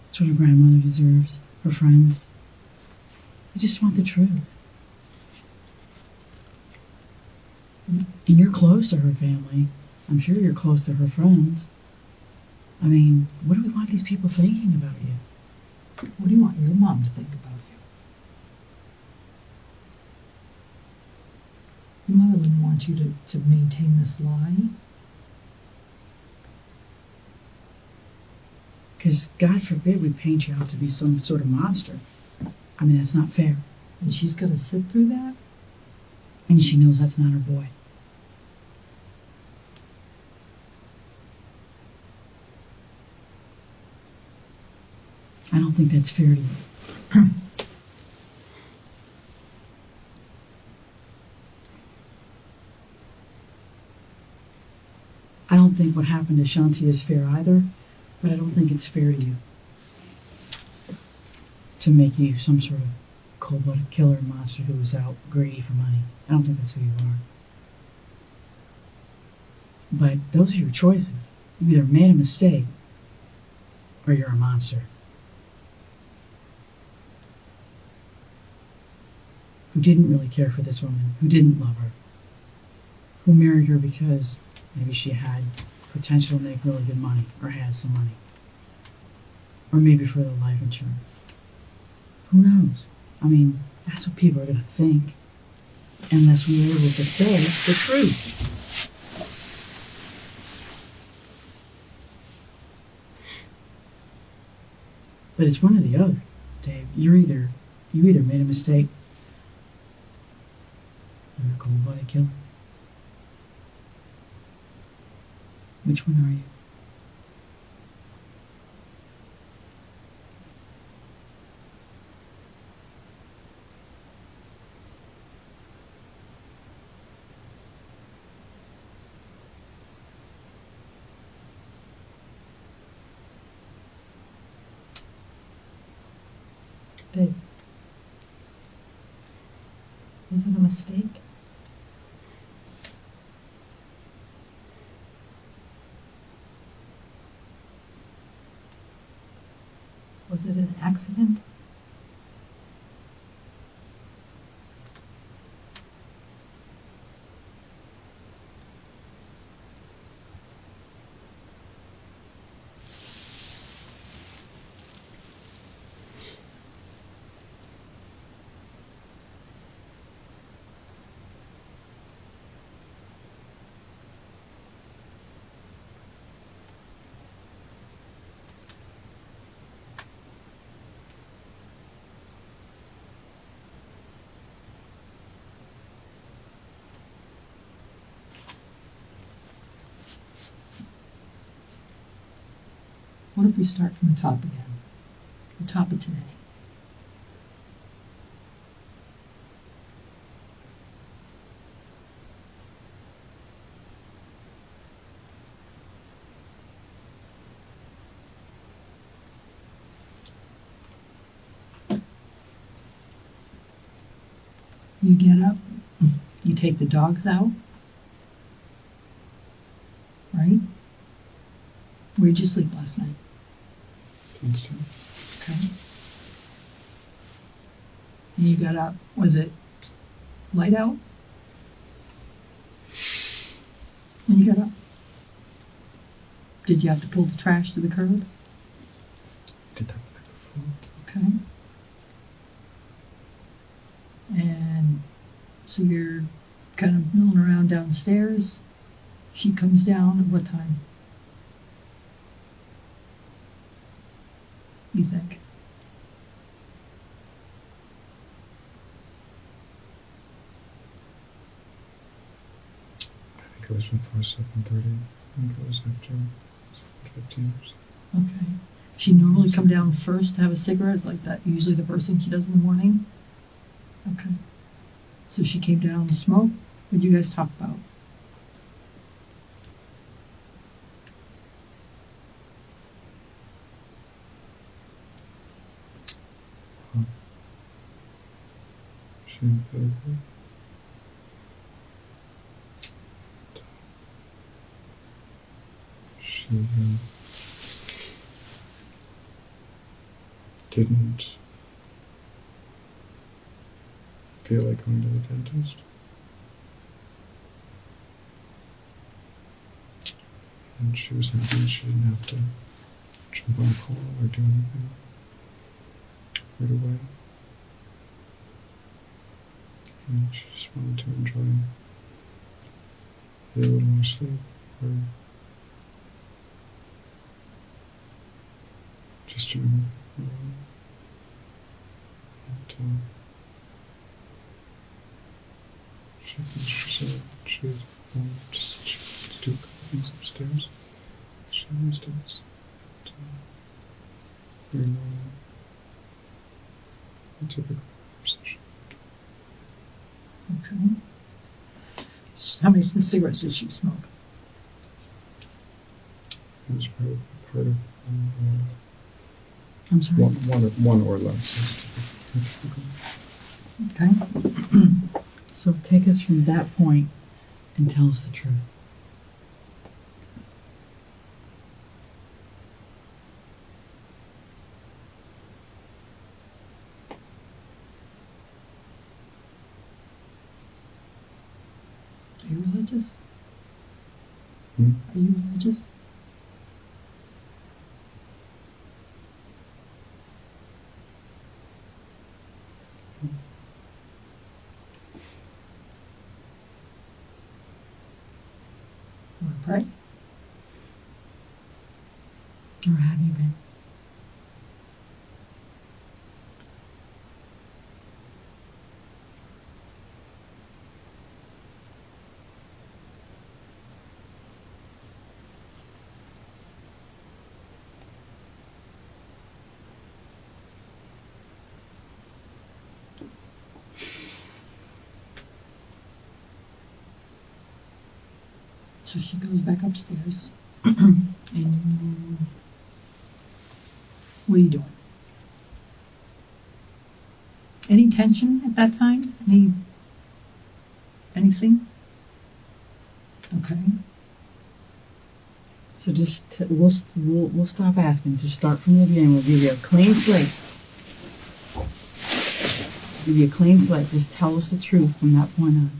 That's what her grandmother deserves. Her friends. They just want the truth. And you're close to her family. I'm sure you're close to her friends. I mean, what do we want these people thinking about you? What do you want your mom to think about you? Your mother wouldn't want you to maintain this lie. Because God forbid we paint you out to be some sort of monster. I mean, that's not fair. And she's got to sit through that? And she knows that's not her boy. I don't think that's fair to you. I don't think what happened to Shanti is fair either, but I don't think it's fair to you to make you some sort of cold-blooded killer monster who was out greedy for money. I don't think that's who you are. But those are your choices. You either made a mistake or you're a monster. Who didn't really care for this woman, who didn't love her, who married her because maybe she had potential to make really good money or had some money, or maybe for the life insurance. Who knows? I mean, that's what people are going to think unless we are able to say the truth. But it's one or the other, Dave. You either made a mistake or you're a cold-blooded killer. Which one are you? Babe, was it a mistake? Was it an accident? What if we start from the top again? The top of today. You get up, you take the dogs out, right? Where'd you sleep last night? Downstairs. Okay. And you got up, was it light out? When you got up? Did you have to pull the trash to the curb? Did that the night before. Okay. And so you're kind of milling around downstairs. She comes down at what time? You think? I think it was before 7:30. I think it was after 7:15 or something. Okay. She normally come down first to have a cigarette. It's like that usually the first thing she does in the morning. Okay. So she came down to smoke. What did you guys talk about? She didn't feel good. She didn't feel like going to the dentist. And she was happy she didn't have to jump on a call or do anything right away. And she just wanted to enjoy a little more sleep or just to remember for a while. And she finished her cigarette. She was just to do a couple things upstairs. She always does. Very normal. A typical conversation. Okay. How many cigarettes did she smoke? It was probably part of I'm sorry. one or less. Is typical. Okay. So take us from that point and tell us the truth. Are you religious? Hmm? Are you religious? Want to pray? Or have you been? So she goes back upstairs. And what are you doing? Any tension at that time? Anything? Okay. So just we'll stop asking. Just start from the beginning. We'll give you a clean slate. Give you a clean slate. Just tell us the truth from that point on.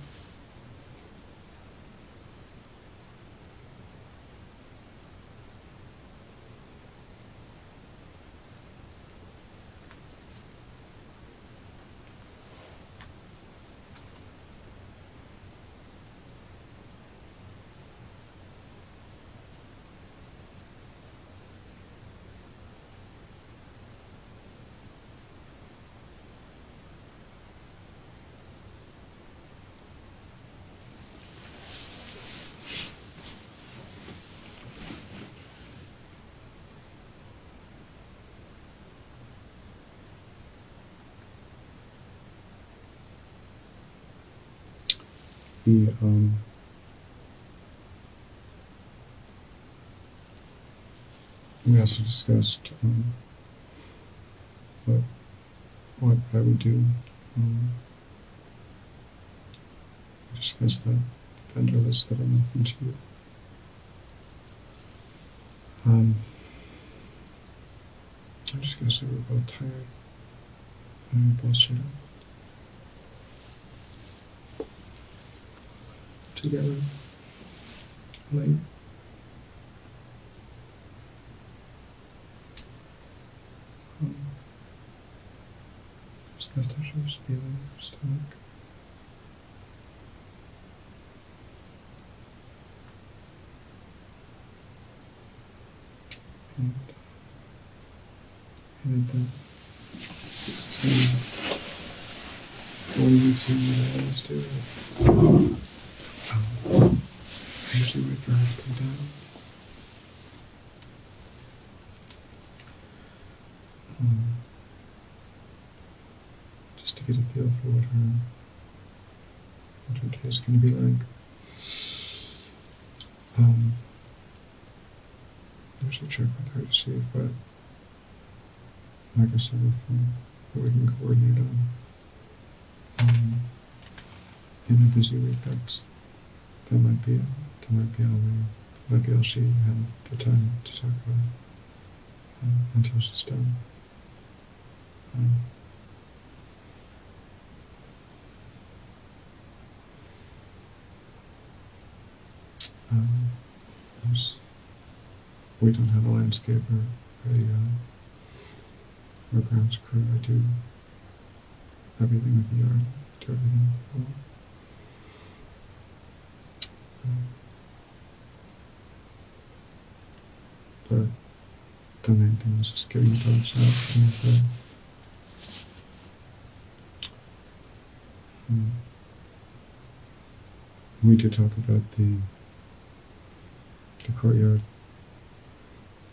The we also discussed what I would do. We discussed that vendor list that I mentioned to you. I just gotta say we're both tired and we both stayed up together late. Discussed how she was feeling in her stomach. And at the same morning routine that I always do, I usually wait for her to come down. Just to get a feel for what her day is going to be like. Usually check with her to see if like I said before, what we can coordinate on. In a busy week, that might be all she had the time to talk about until she's done. We don't have a landscaper, or grounds crew. I do everything with the yard, do everything with the lawn. But the main thing was just getting the dogs out and we did talk about the courtyard.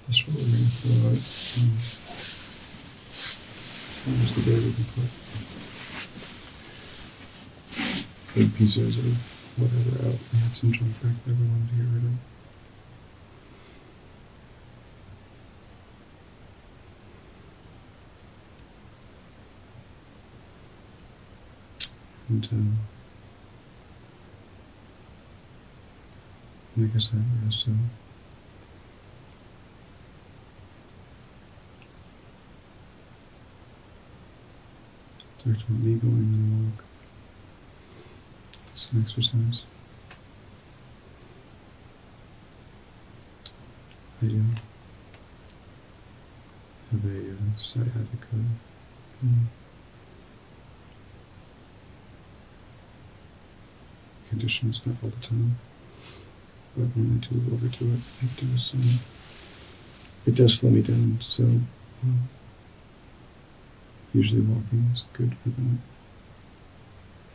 That's what we're going to fill out. Tomorrow's the day we can put 8 pieces of whatever out. We have some junk back there we wanted to get rid of. And like I said, we're also talked about me going on a walk, some exercise. I have a sciatica condition. It's not all the time, but when I do overdo it, it does slow me down. So usually walking is good for that.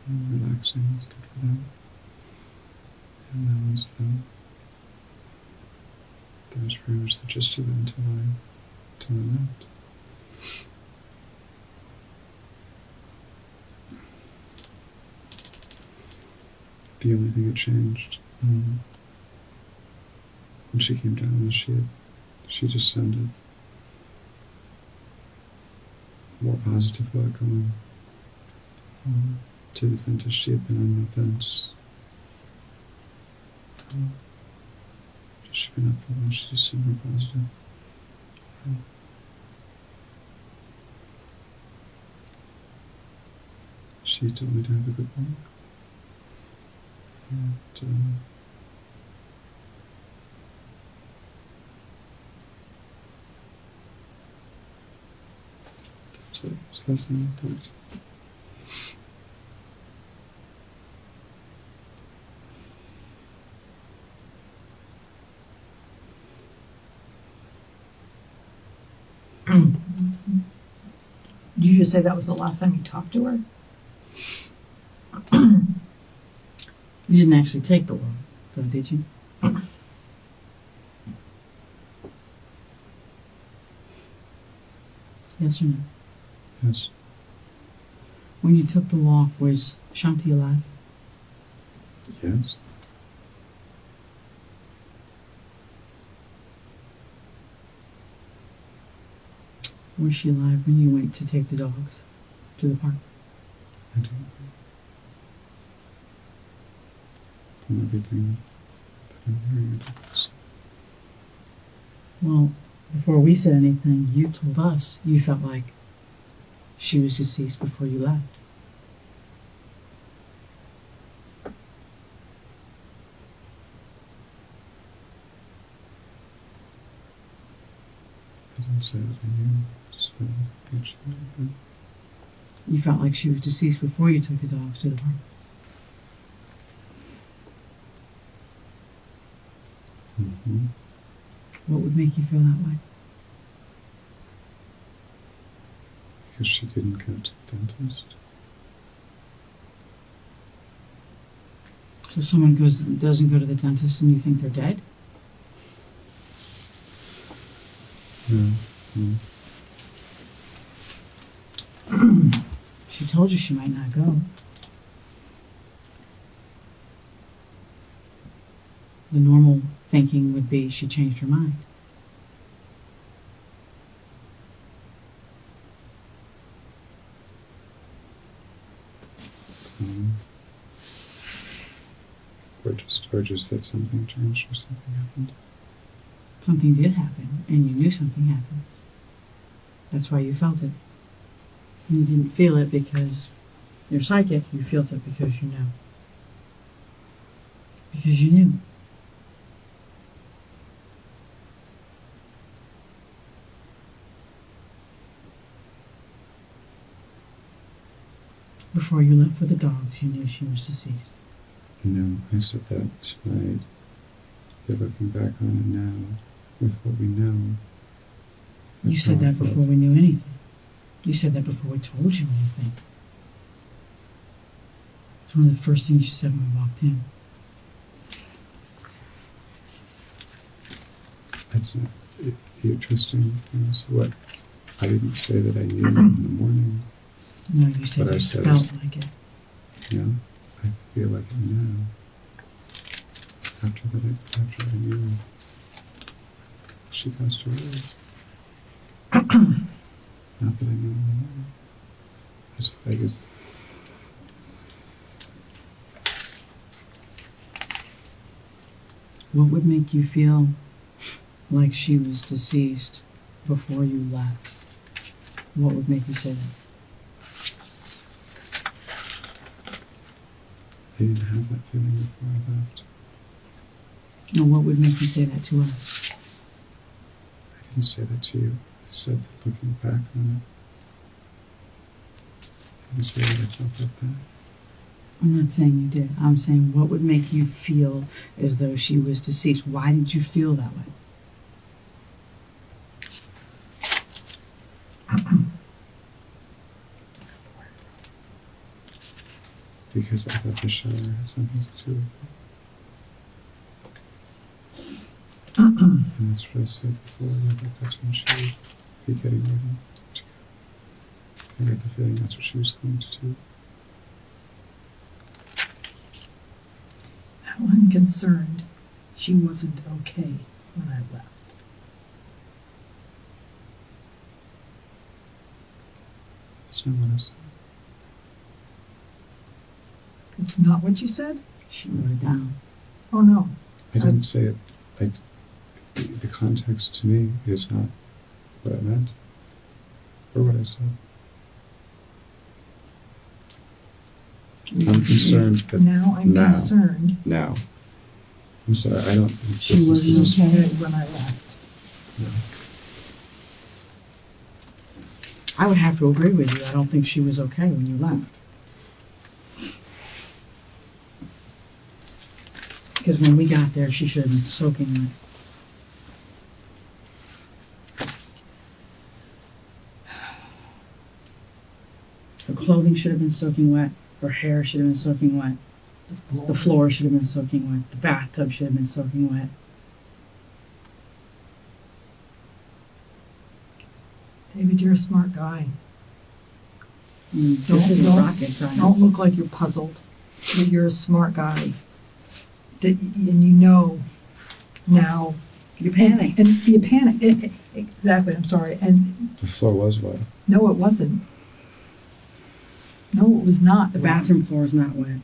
And relaxing is good for that. And that was that was pretty much the gist of it until I left. The only thing that changed when she came down was she just sounded more positive about going to the dentist. She had been on the fence. She'd been up for a while. She just seemed more positive. She told me to have a good walk. And so that's the last thing I talked. Did you just say that was the last time you talked to her? You didn't actually take the walk, though, did you? Yes or no? Yes. When you took the walk, was Shanti alive? Yes. Was she alive when you went to take the dogs to the park? I don't know. From everything that I'm hearing about this. Well, before we said anything, you told us you felt like she was deceased before you left. I didn't say that I knew. I just felt like she might have been. You felt like she was deceased before you took the dogs to the park. Mm-hmm. What would make you feel that way? Because she didn't go to the dentist. So someone doesn't go to the dentist and you think they're dead? No. No. She told you she might not go. The normal thinking would be she changed her mind. Or just that something changed or something happened. Something did happen, and you knew something happened. That's why you felt it. You didn't feel it because you're psychic. You felt it because you know. Because you knew. Before you left with the dogs, you knew she was deceased. No, I said that tonight. But looking back on it now, with what we know, You said that before we knew anything. You said that before we told you anything. It's one of the first things you said when we walked in. That's not. You're trusting is what I didn't say that I knew in the morning. No, you said But I you said felt like it. You know, I feel like it now. After I knew she passed away. Not that I knew in the morning. I guess. What would make you feel like she was deceased before you left? What would make you say that? I didn't have that feeling before I left. No, what would make you say that to us? I didn't say that to you. I said that looking back on it. I didn't say that I felt like that. I'm not saying you did. I'm saying what would make you feel as though she was deceased? Why did you feel that way? Because I thought the shower had something to do with it. And that's what I said before, that that's when she would be getting ready to go. I got the feeling that's what she was going to do. Now I'm concerned she wasn't okay when I left. That's not what I said. It's not what you said? She wrote it down. Oh, no. I didn't say it. The context to me is not what I meant or what I said. I'm concerned that Now I'm concerned now. I'm sorry, I don't. She wasn't okay when I left. No. I would have to agree with you. I don't think she was okay when you left. Because when we got there, she should have been soaking wet. Her clothing should have been soaking wet. Her hair should have been soaking wet. The floor should have been soaking wet. The bathtub should have been soaking wet. David, you're a smart guy. This isn't rocket science. Don't look like you're puzzled. But you're a smart guy. And you know now. You panicked. And you panicked. Exactly, I'm sorry. And The floor was wet. no, it wasn't. No, it was not. The bathroom floor is not wet.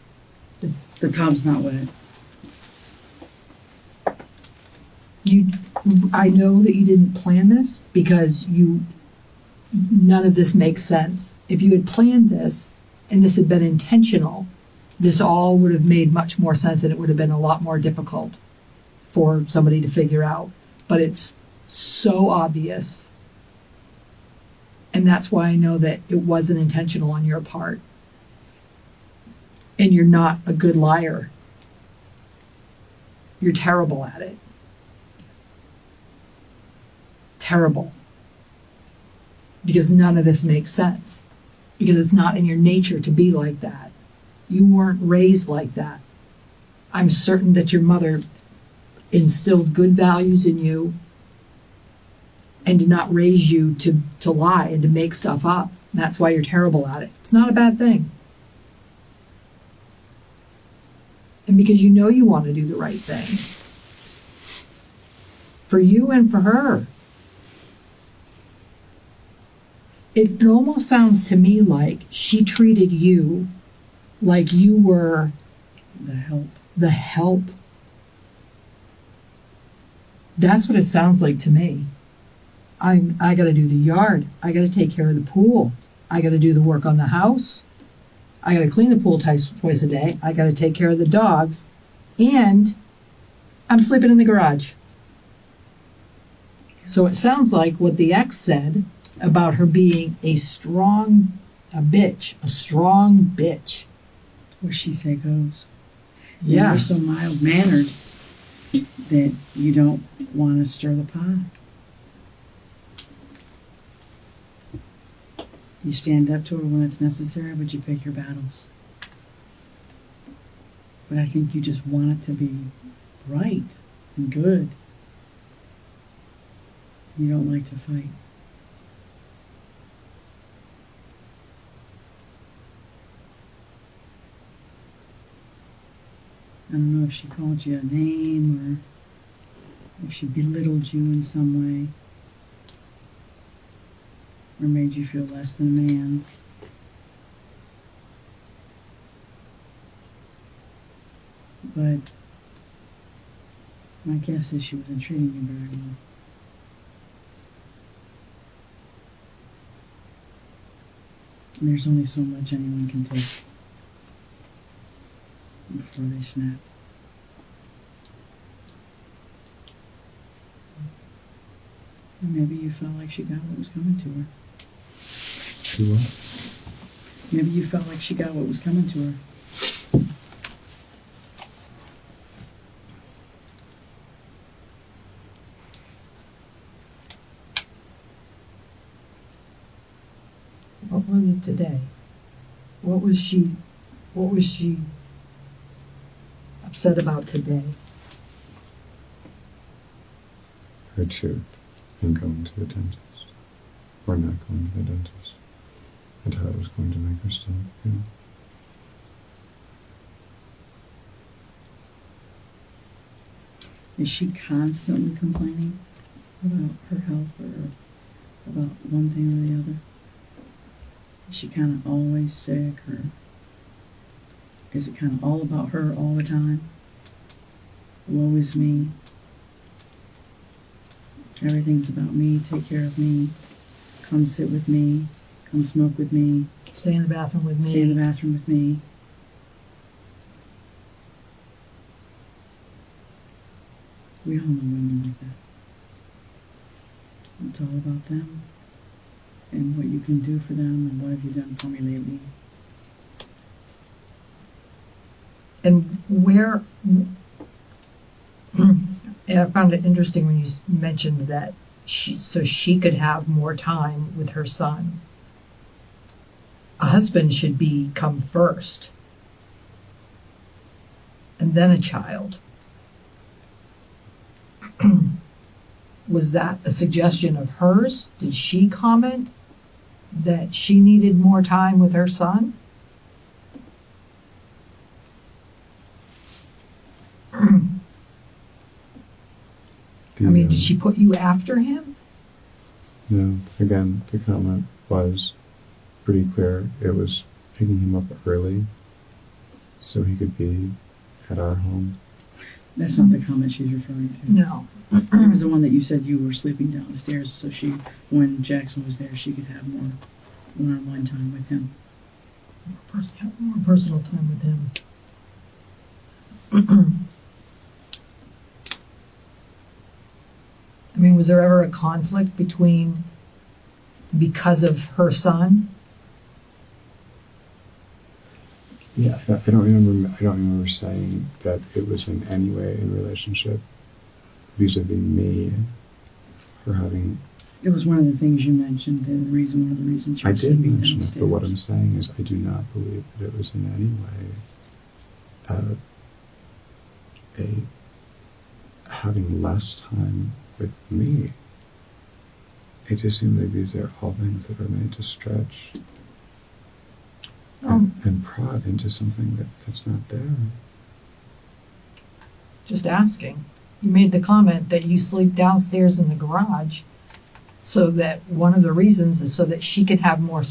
The tub's not wet. I know that you didn't plan this because none of this makes sense. If you had planned this and this had been intentional, this all would have made much more sense and it would have been a lot more difficult for somebody to figure out. But it's so obvious. And that's why I know that it wasn't intentional on your part. And you're not a good liar. You're terrible at it. Terrible. Because none of this makes sense. Because it's not in your nature to be like that. You weren't raised like that. I'm certain that your mother instilled good values in you and did not raise you to lie and to make stuff up. And that's why you're terrible at it. It's not a bad thing. And because you know you want to do the right thing. For you and for her. It almost sounds to me like she treated you like you were the help. That's what it sounds like to me. I got to do the yard. I got to take care of the pool. I got to do the work on the house. I got to clean the pool twice a day. I got to take care of the dogs. And I'm sleeping in the garage. So it sounds like what the ex said about her being a strong bitch. Where she say goes. Yeah. You're so mild-mannered that you don't want to stir the pot. You stand up to her when it's necessary, but you pick your battles. But I think you just want it to be right and good. You don't like to fight. I don't know if she called you a name or if she belittled you in some way or made you feel less than a man. But my guess is she wasn't treating you very well. And there's only so much anyone can take before they snap. And maybe you felt like she got what was coming to her. She what? Maybe you felt like she got what was coming to her. What was it today? What was she upset about today? Her tooth and going to the dentist. Or not going to the dentist. And how it was going to make her stomach feel. Is she constantly complaining about her health or about one thing or the other? Is she kind of always sick, or is it kind of all about her all the time? Woe is me. Everything's about me. Take care of me. Come sit with me. Come smoke with me. Stay in the bathroom with me. Stay in the bathroom with me. We all know women like that. It's all about them and what you can do for them and what have you done for me lately. And where, I found it interesting when you mentioned that she could have more time with her son. A husband should come first, and then a child. Was that a suggestion of hers? Did she comment that she needed more time with her son? Did she put you after him? No, again, the comment was pretty clear. It was picking him up early so he could be at our home. That's not the comment she's referring to. No. It was the one that you said you were sleeping downstairs, so when Jackson was there, she could have more one-on-one time with him. More personal time with him. Was there ever a conflict because of her son? Yeah, I don't remember saying that it was in any way in relationship vis-a-vis me, her having. It was one of the things you mentioned. One of the reasons you were sleeping downstairs. I did mention it, but what I'm saying is I do not believe that it was in any way having less time with me. It just seems like these are all things that are made to stretch and prod into something that's not there. Just asking. You made the comment that you sleep downstairs in the garage, so that one of the reasons is so that she can have more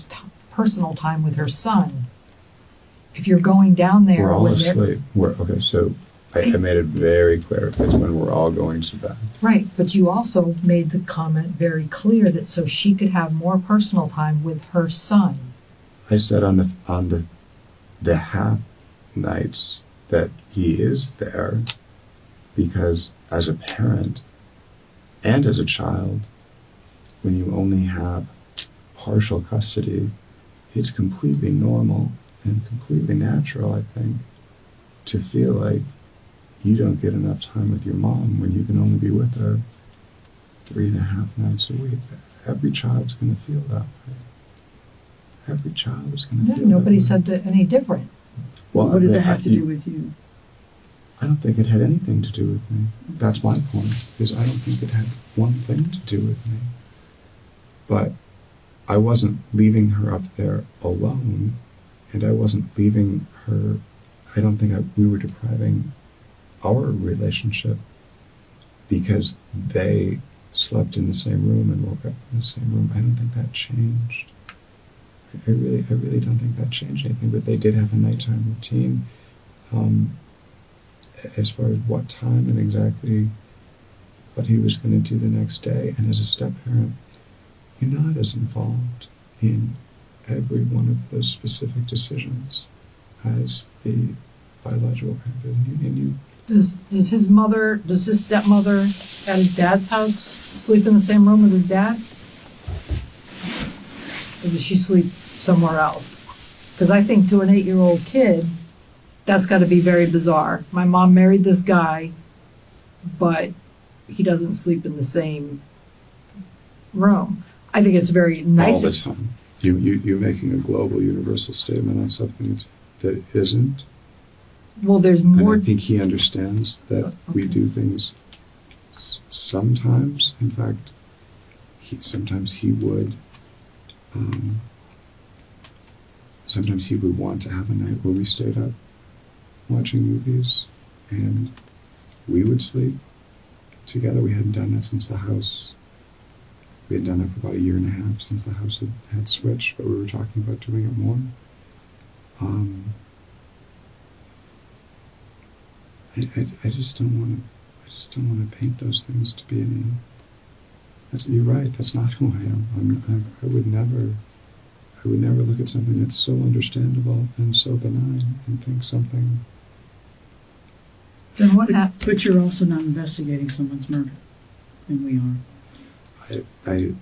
personal time with her son. If you're going down there, we're all asleep. Okay, so I made it very clear. It's when we're all going to bed. Right, but you also made the comment very clear that so she could have more personal time with her son. I said on the half nights that he is there, because as a parent and as a child, when you only have partial custody, it's completely normal and completely natural, I think, to feel like you don't get enough time with your mom when you can only be with her 3.5 nights a week. Every child's going to feel that way. Every child is going to feel that way. Nobody said that any different. Well, what does that have to do with you? I don't think it had anything to do with me. That's my point, is I don't think it had one thing to do with me. But I wasn't leaving her up there alone, and I wasn't leaving her. I don't think we were depriving our relationship, because they slept in the same room and woke up in the same room, I don't think that changed. I really don't think that changed anything, but they did have a nighttime routine. As far as what time and exactly what he was going to do the next day, and as a step-parent, you're not as involved in every one of those specific decisions as the biological parent is. And you Does his stepmother at his dad's house sleep in the same room with his dad? Or does she sleep somewhere else? Because I think to an 8-year-old kid, that's got to be very bizarre. My mom married this guy, but he doesn't sleep in the same room. I think it's very nice. all the time. You're making a global, universal statement on something that isn't. Well, there's more. And I think he understands that we Okay. do things sometimes. In fact, sometimes he would want to have a night where we stayed up watching movies and we would sleep together. We hadn't done that since the house. We had done that for about 1.5 years since the house had switched, but we were talking about doing it more. I just don't want to paint those things to be any. You're right. That's not who I am. I would never look at something that's so understandable and so benign and think something. Then what happened? But you're also not investigating someone's murder, and we are. I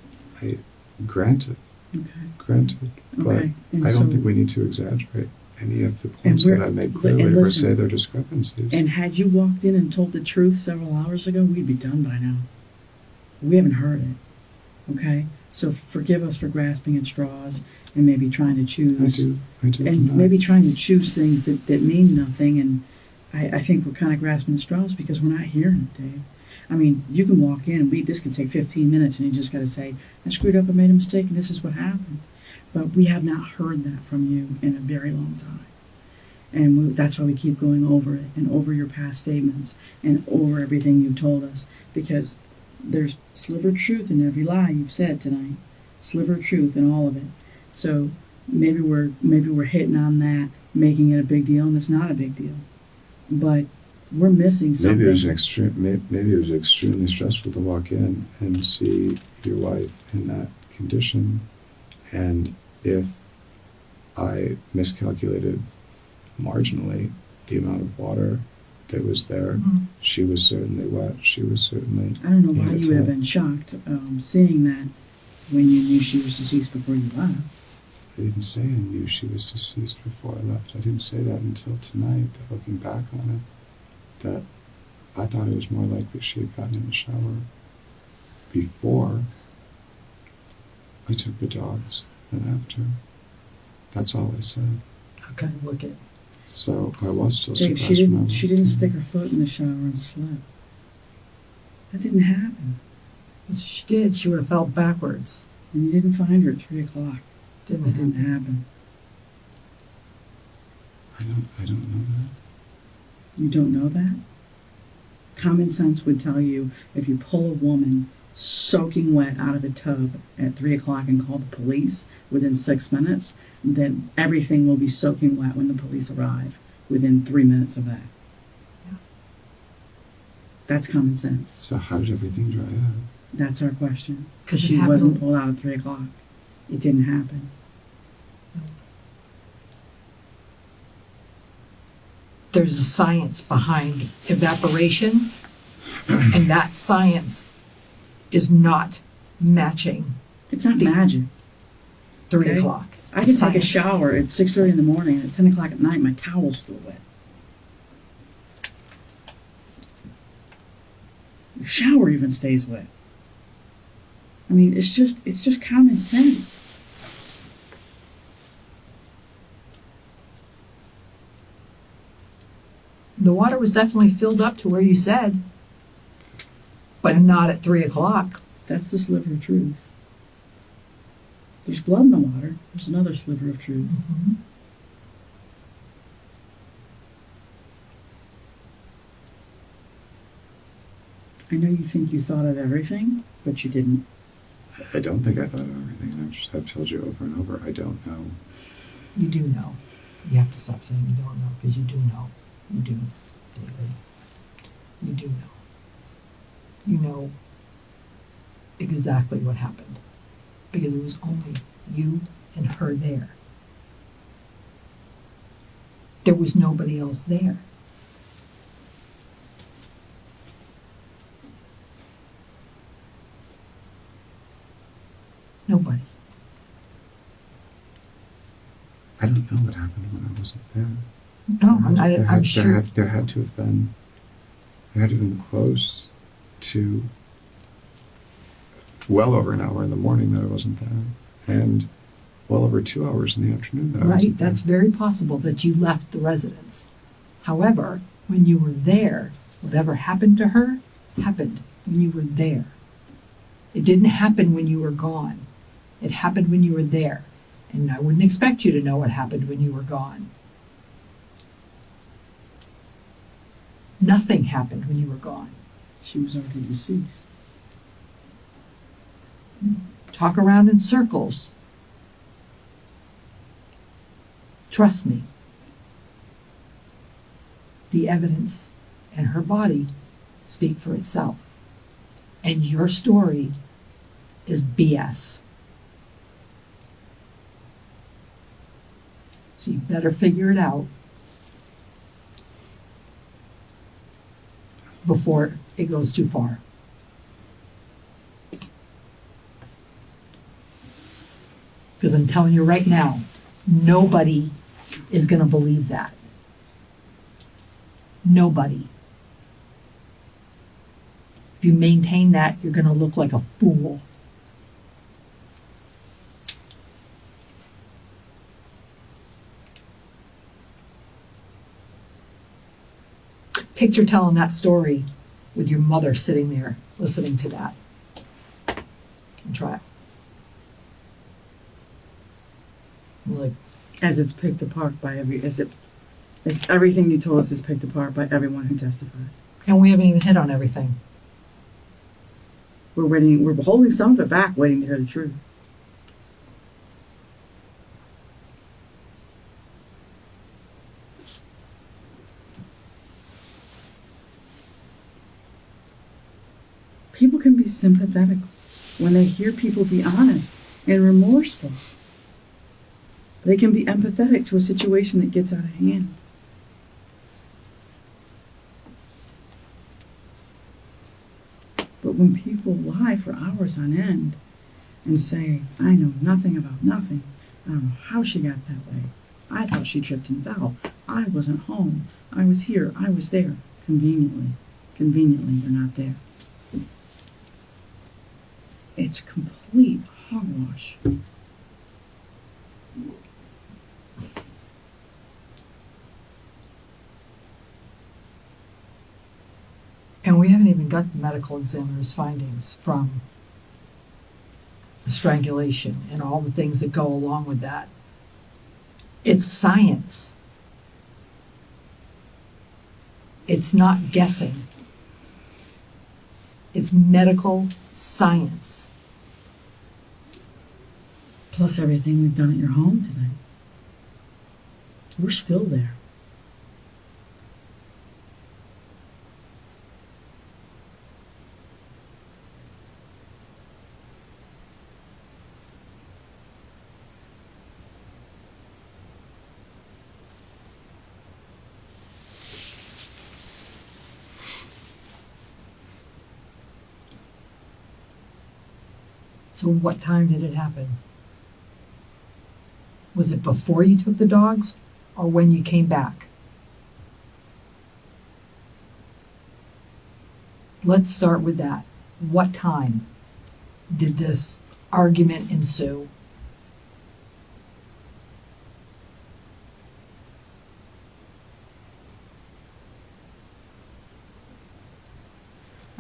granted, but Okay. And I don't so- think we need to exaggerate any of the points we're- that I made and clearly or listen- say they're discrepancies. And had you walked in and told the truth several hours ago, we'd be done by now. We haven't heard it. Okay? So forgive us for grasping at straws and maybe trying to choose. I do. And not. maybe trying to choose things that mean nothing. And I think we're kind of grasping at straws because we're not hearing it, Dave. I mean, you can walk in and this could take 15 minutes and you just got to say, I screwed up, I made a mistake, and this is what happened. But we have not heard that from you in a very long time. And that's why we keep going over it and over your past statements and over everything you've told us, because there's sliver of truth in every lie you've said tonight. Sliver of truth in all of it. So maybe we're hitting on that, making it a big deal, and it's not a big deal. But we're missing something. Maybe it was extremely stressful to walk in and see your wife in that condition, and if I miscalculated marginally the amount of water that was there, she was certainly wet. She was certainly. I don't know in why the you would have tub. been shocked seeing that when you knew she was deceased before you left. I didn't say I knew she was deceased before I left. I didn't say that until tonight, but looking back on it, that I thought it was more likely she had gotten in the shower before I took the dogs than after. That's all I said. Okay, look at. So I was still Dave, surprised. when I she walked didn't in. stick her foot in the shower and slept. That didn't happen. If she did, she would have fell backwards. And you didn't find her at 3 o'clock. Didn't It didn't happen. happen. I don't know that. You don't know that? Common sense would tell you if you pull a woman soaking wet out of a tub at 3 o'clock and call the police within 6 minutes, then everything will be soaking wet when the police arrive within 3 minutes of that. Yeah. That's common sense. So how did everything dry up? That's our question. Because She wasn't pulled out at 3 o'clock. It didn't happen. There's a science behind evaporation, and that science is not matching It's not magic. 3 Okay. o'clock. I can take a Science. shower at 6:30 in the morning, and at 10 o'clock at night, my towel's still wet. The shower even stays wet. I mean, it's just common sense. The water was definitely filled up to where you said, but not at 3 o'clock. That's the sliver of truth. There's blood in the water. There's another sliver of truth. I know you think you thought of everything, but you didn't. I don't think I thought of everything, and I've told you over and over, I don't know. You do know. You have to stop saying you don't know, because you do know. You do, David. You do know. You know exactly what happened, because it was only you and her there. There was nobody else there. Nobody. I don't know what happened when I wasn't there. No, I'm sure. There had to have been close to well over an hour in the morning that I wasn't there, and well over 2 hours in the afternoon that I Right, wasn't there. that's very possible that you left the residence. However, when you were there, whatever happened to her happened when you were there. It didn't happen when you were gone. It happened when you were there. And I wouldn't expect you to know what happened when you were gone. Nothing happened when you were gone. She was already deceased. Talk around in circles. Trust me. The evidence and her body speak for itself. And your story is BS. So you better figure it out before it goes too far. Because I'm telling you right now, nobody is going to believe that. Nobody. If you maintain that, you're going to look like a fool. Picture telling that story with your mother sitting there listening to that. And try it. Like, As it's picked apart by as everything you told us is picked apart by everyone who testifies. and we haven't even hit on everything. We're holding some of it back, waiting to hear the truth. People can be sympathetic when they hear people be honest and remorseful. They can be empathetic to a situation that gets out of hand. But when people lie for hours on end and say, I know nothing about nothing, I don't know how she got that way, I thought she tripped and fell, I wasn't home, I was here, I was there, conveniently you're not there. It's complete hogwash. And we haven't even got the medical examiner's findings from the strangulation and all the things that go along with that. It's science. It's not guessing. It's medical science. Plus everything we've done at your home tonight. We're still there. So what time did it happen? Was it before you took the dogs or when you came back? Let's start with that. What time did this argument ensue?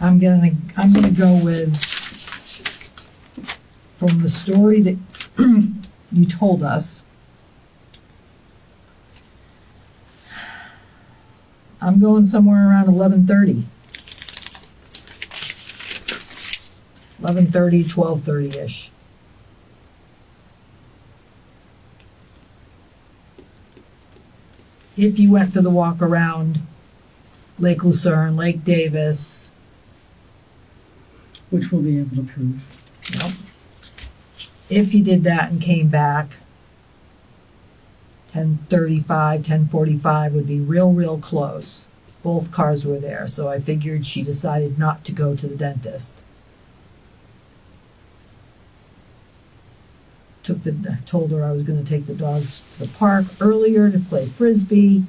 I'm gonna go with, from the story that you told us, I'm going somewhere around 11:30. 11:30, 12:30-ish. If you went for the walk around Lake Lucerne, Lake Davis, Which we'll be able to prove. yep. If you did that and came back, 10:35, 10:45 would be real close. Both cars were there, so I figured she decided not to go to the dentist. Told her I was going to take the dogs to the park earlier to play frisbee.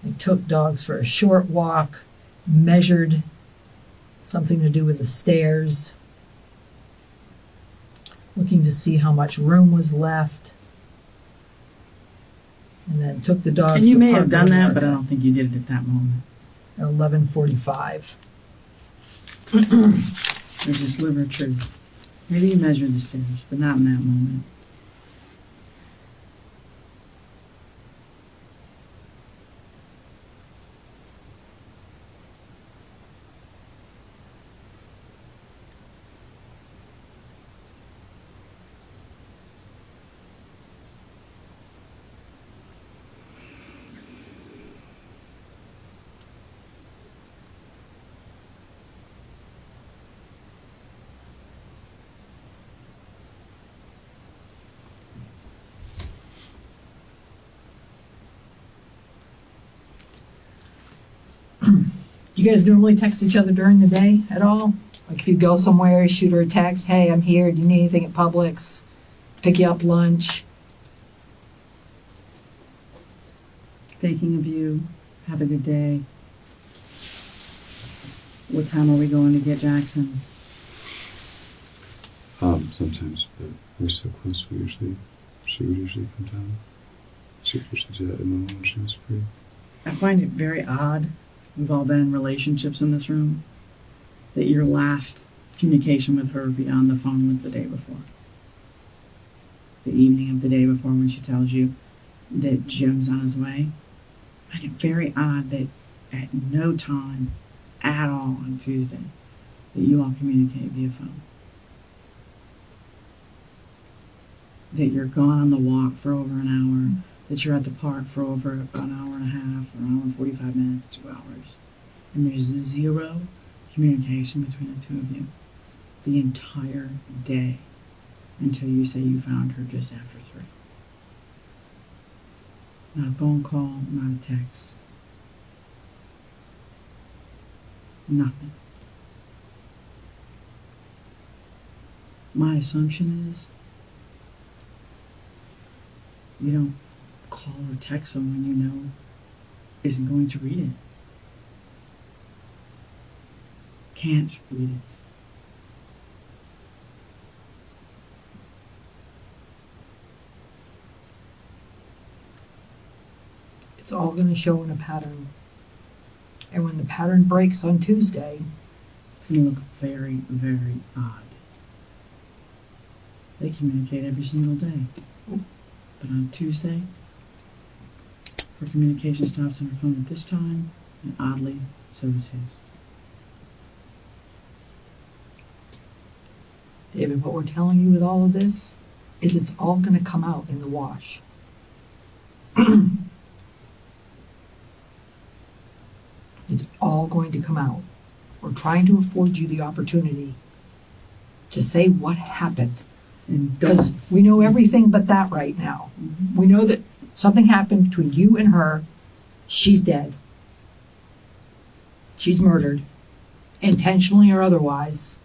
I took dogs for a short walk, measured something to do with the stairs, looking to see how much room was left, and then took the dogs And you to may Park have done that, but I America don't think you did it at that moment. at 11:45. There's a sliver of truth. Maybe you measured the stairs, but not in that moment. Do you guys normally text each other during the day at all? Like if you go somewhere, shoot her a text, hey, I'm here, do you need anything at Publix? Pick you up lunch? Thinking of you. Have a good day. What time are we going to get Jackson? Sometimes, but we're so close. She would usually come down. She would usually do that in the when she was free. I find it very odd. We've all been in relationships in this room. That your last communication with her beyond the phone was the day before. The evening of the day before when she tells you that Jim's on his way. I find it very odd that at no time at all on Tuesday that you all communicate via phone. That you're gone on the walk for over an hour, that you're at the park for over an hour and a half, or an hour and 45 minutes, 2 hours. And there's zero communication between the two of you the entire day until you say you found her just after 3. Not a phone call, not a text. Nothing. My assumption is you don't call or text someone you know isn't going to read it. Can't read it. It's all going to show in a pattern. And when the pattern breaks on Tuesday, It's going to look very, very odd. They communicate every single day. But on Tuesday, her communication stops on her phone at this time, and oddly, so does his. David, what we're telling you with all of this is it's all going to come out in the wash. It's all going to come out. We're trying to afford you the opportunity to say what happened. And Because we know everything but that right now. We know that something happened between you and her. She's dead. She's murdered. Intentionally or otherwise.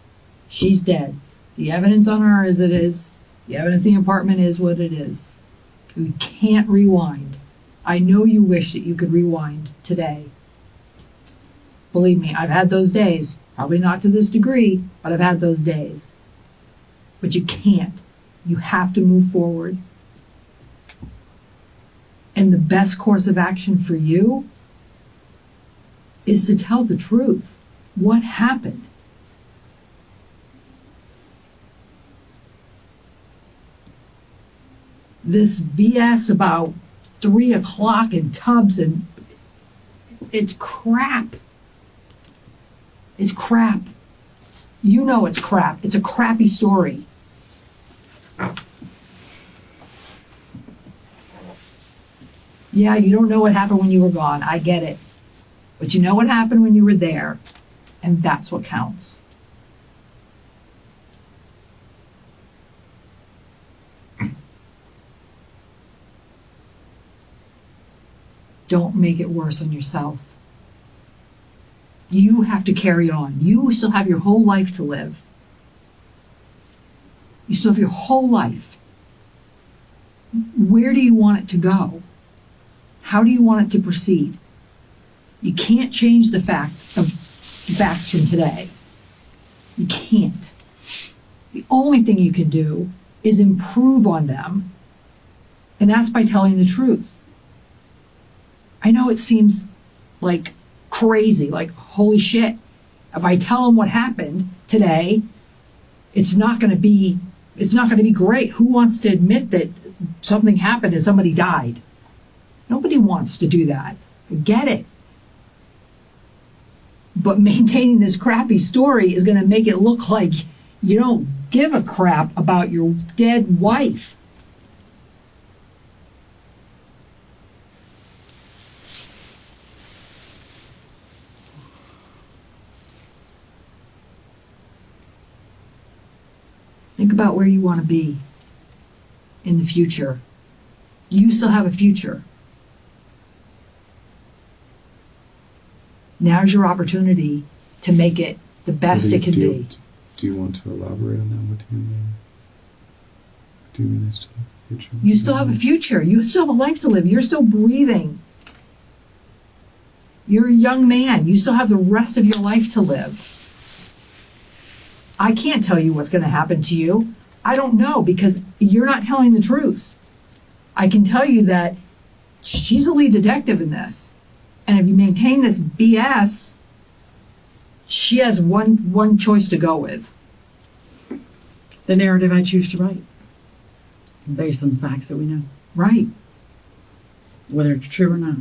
She's dead. The evidence on her is it is. The evidence in the apartment is what it is. We can't rewind. I know you wish that you could rewind today. Believe me, I've had those days. Probably not to this degree, but I've had those days. But you can't. You have to move forward. And the best course of action for you is to tell the truth. What happened? This BS about 3 o'clock in tubs and it's crap. It's crap. You know it's crap. It's a crappy story. Yeah, you don't know what happened when you were gone. I get it. But you know what happened when you were there, and that's what counts. Don't make it worse on yourself. You have to carry on. You still have your whole life to live. You still have your whole life. Where do you want it to go? How do you want it to proceed? You can't change the facts from today. You can't. The only thing you can do is improve on them, and that's by telling the truth. I know it seems like crazy, like holy shit. If I tell them what happened today, it's not going to be great. Who wants to admit that something happened and somebody died? Nobody wants to do that. I get it. But maintaining this crappy story is going to make it look like you don't give a crap about your dead wife. Think about where you want to be in the future. You still have a future. Now's your opportunity to make it the best it can be. Do you want to elaborate on that? What do you mean? What do you mean as to the future? You still have a future. You still have a life to live. You're still breathing. You're a young man. You still have the rest of your life to live. I can't tell you what's going to happen to you. I don't know because you're not telling the truth. I can tell you that she's a lead detective in this. And if you maintain this BS, she has one choice to go with. The narrative I choose to write, based on the facts that we know, Right. whether it's true or not.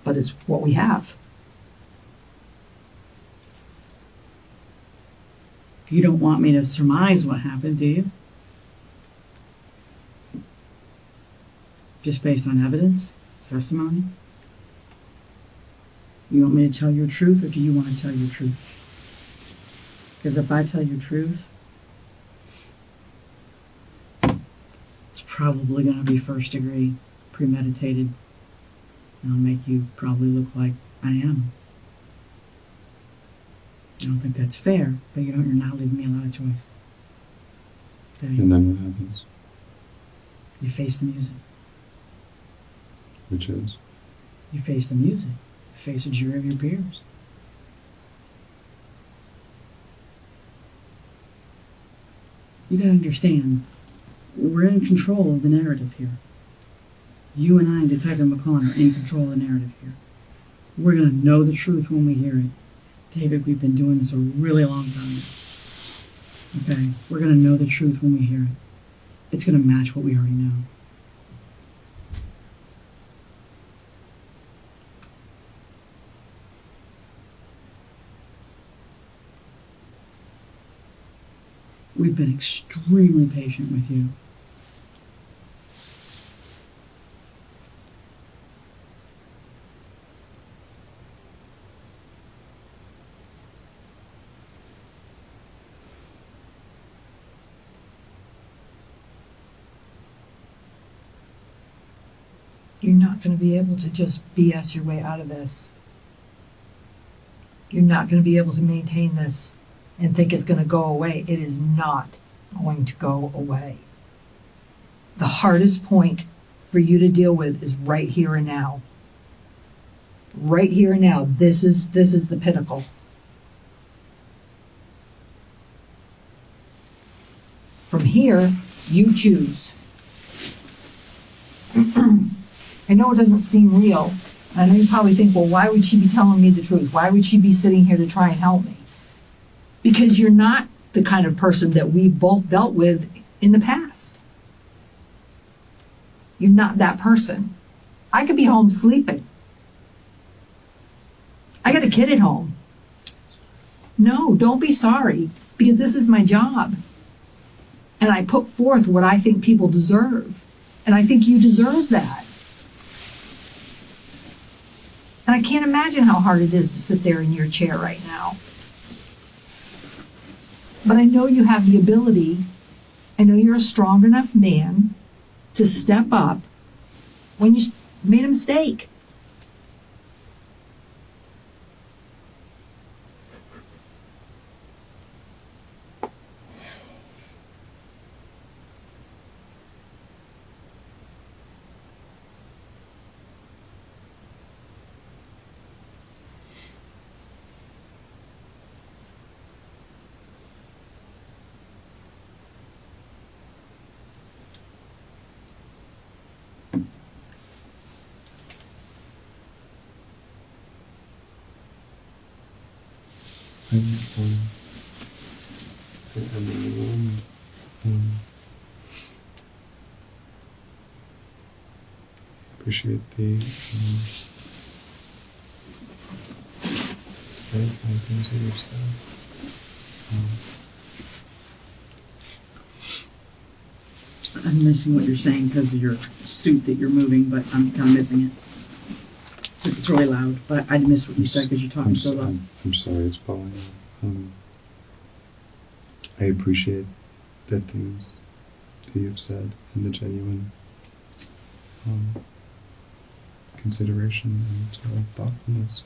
But it's what we have. You don't want me to surmise what happened, do you? Just based on evidence, testimony? You want me to tell your truth, or do you want to tell your truth? Because if I tell your truth, it's probably going to be first degree, premeditated, and I'll make you probably look like I am. I don't think that's fair, but you're not leaving me a lot of choice. And then what happens? You face the music. Which is? You face the music. You face a jury of your peers. You gotta understand, we're in control of the narrative here. You and I, Detective McClellan, are in control of the narrative here. We're gonna know the truth when we hear it. David, we've been doing this a really long time. Okay? We're gonna know the truth when we hear it. It's gonna match what we already know. We've been extremely patient with you. You're not going to be able to just BS your way out of this. You're not going to be able to maintain this and think it's going to go away. It is not going to go away. The hardest point for you to deal with is right here and now. Right here and now. This is the pinnacle. From here, you choose. I know it doesn't seem real. I know you probably think, well, why would she be telling me the truth? Why would she be sitting here to try and help me? Because you're not the kind of person that we've both dealt with in the past. You're not that person. I could be home sleeping. I got a kid at home. No, don't be sorry, because this is my job. And I put forth what I think people deserve. And I think you deserve that. And I can't imagine how hard it is to sit there in your chair right now. But I know you have the ability, I know you're a strong enough man to step up when you made a mistake. I'm overwhelmed. Appreciate the very kind things that you've said. I'm missing what you're saying because of your suit that you're moving, but I'm kind of missing it. It's really loud, but I missed what you said because you're talking so loud. I'm sorry, it's falling out. I appreciate the things that you've said and the genuine consideration and thoughtfulness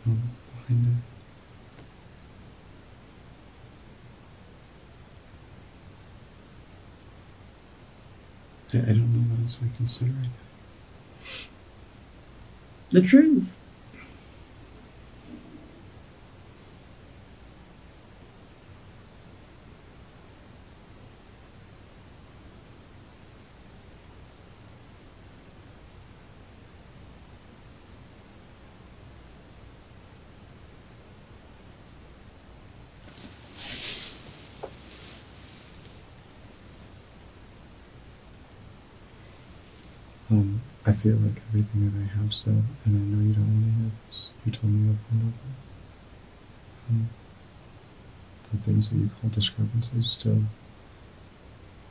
behind it. I don't know what else I can say right now. The truth. I feel like everything that I have said, and I know you don't want to hear this, you told me over and over, the things that you call discrepancies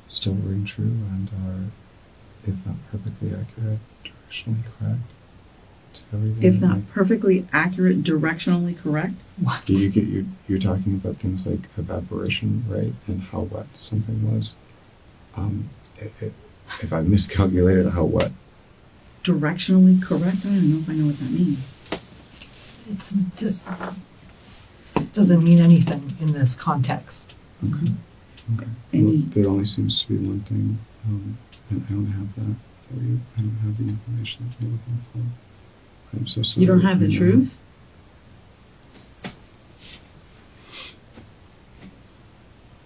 still ring true and are, if not perfectly accurate, directionally correct to everything. If not perfectly accurate, directionally correct? What? You're talking about things like evaporation, right, and how wet something was. If I miscalculated how wet. Directionally correct? I don't know if I know what that means. It's just doesn't mean anything in this context. Okay. Okay. And Well, there only seems to be one thing, and I don't have that for you. I don't have the information that you're looking for. I'm so sorry. You don't have the truth?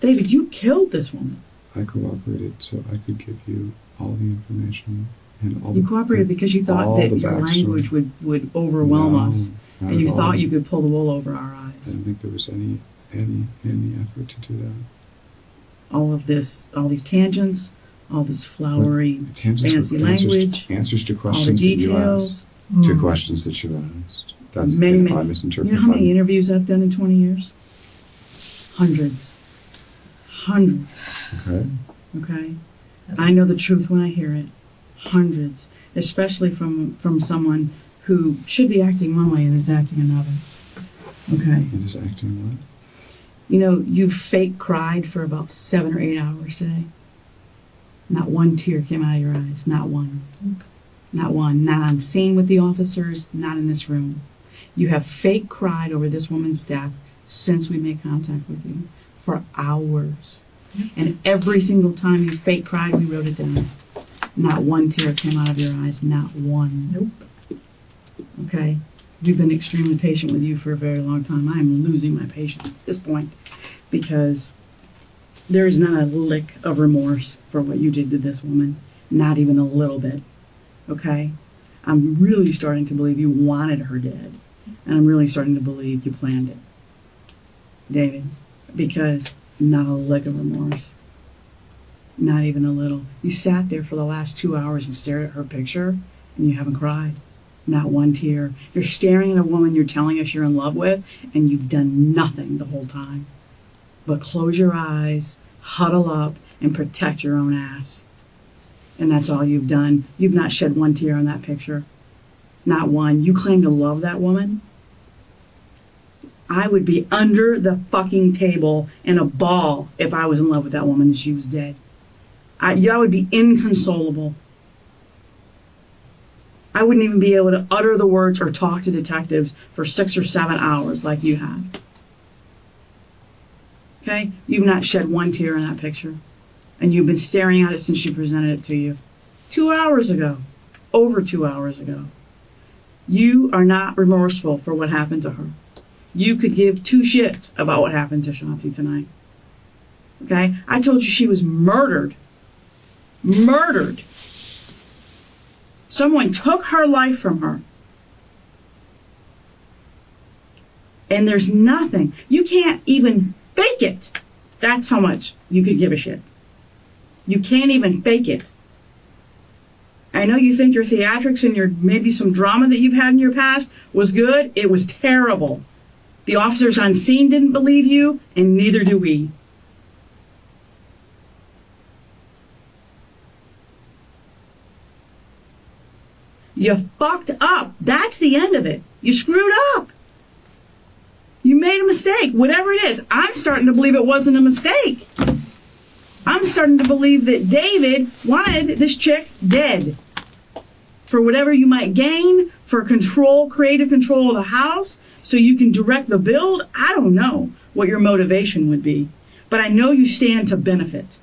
David, you killed this woman. I cooperated so I could give you all the information and all You the... cooperated because you thought that your language would overwhelm us, not and you at thought all. you could pull the wool over our I eyes. don't think there was any effort to do that. All of this, all these tangents, all this flowery, The tangents fancy were language, answers to all the questions that you asked. details. To questions that you asked. That's Many, if many. I You misinterpreted. know how many interviews I've done in 20 years? Hundreds. Hundreds. Okay. Okay? I know the truth when I hear it. Hundreds. Especially from someone who should be acting one way and is acting another. Okay? And is acting what? You know, you fake cried for about 7 or 8 hours today. Not one tear came out of your eyes. Not one. Not one. Not on scene with the officers. Not in this room. You have fake cried over this woman's death since we made contact with you. For hours. And every single time you fake cried, we wrote it down. Not one tear came out of your eyes. Not one. Nope. Okay? We've been extremely patient with you for a very long time. I am losing my patience at this point because there is not a lick of remorse for what you did to this woman. Not even a little bit. Okay? I'm really starting to believe you wanted her dead. And I'm really starting to believe you planned it. David. Because not a lick of remorse. Not even a little. You sat there for the last 2 hours and stared at her picture and you haven't cried. Not one tear. You're staring at a woman you're telling us you're in love with, and you've done nothing the whole time but close your eyes, huddle up, and protect your own ass. And that's all you've done. You've not shed one tear on that picture. Not one. You claim to love that woman? I would be under the fucking table in a ball if I was in love with that woman and she was dead. I would be inconsolable. I wouldn't even be able to utter the words or talk to detectives for 6 or 7 hours like you have. Okay? You've not shed one tear in that picture. And you've been staring at it since she presented it to you. 2 hours ago. Over 2 hours ago. You are not remorseful for what happened to her. You could give two shits about what happened to Shanti tonight. Okay? I told you she was murdered. Murdered. Someone took her life from her. And there's nothing. You can't even fake it. That's how much you could give a shit. You can't even fake it. I know you think your theatrics and your maybe some drama that you've had in your past was good. It was terrible. The officers on scene didn't believe you, and neither do we. You fucked up. That's the end of it. You screwed up. You made a mistake, whatever it is. I'm starting to believe it wasn't a mistake. I'm starting to believe that David wanted this chick dead. For whatever you might gain, for control, creative control of the house, so you can direct the build. I don't know what your motivation would be, but I know you stand to benefit.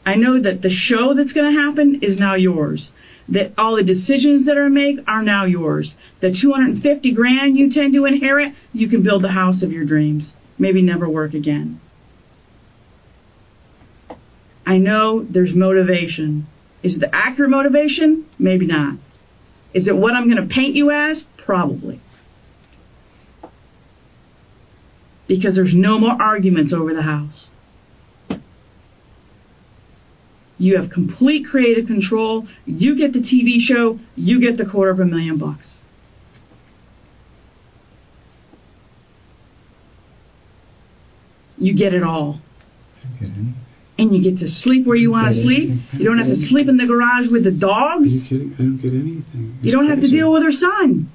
I know that the show that's going to happen is now yours. That all the decisions that are made are now yours. The 250 grand you tend to inherit, you can build the house of your dreams. Maybe never work again. I know there's motivation. Is it the accurate motivation? Maybe not. Is it what I'm going to paint you as? Probably. Because there's no more arguments over the house. You have complete creative control. You get the TV show. You get the $250,000. You get it all. I don't get anything. And you get to sleep where you want to sleep. You don't have to sleep in the garage with the dogs. Are you kidding? I don't get anything. You don't have to deal with her son.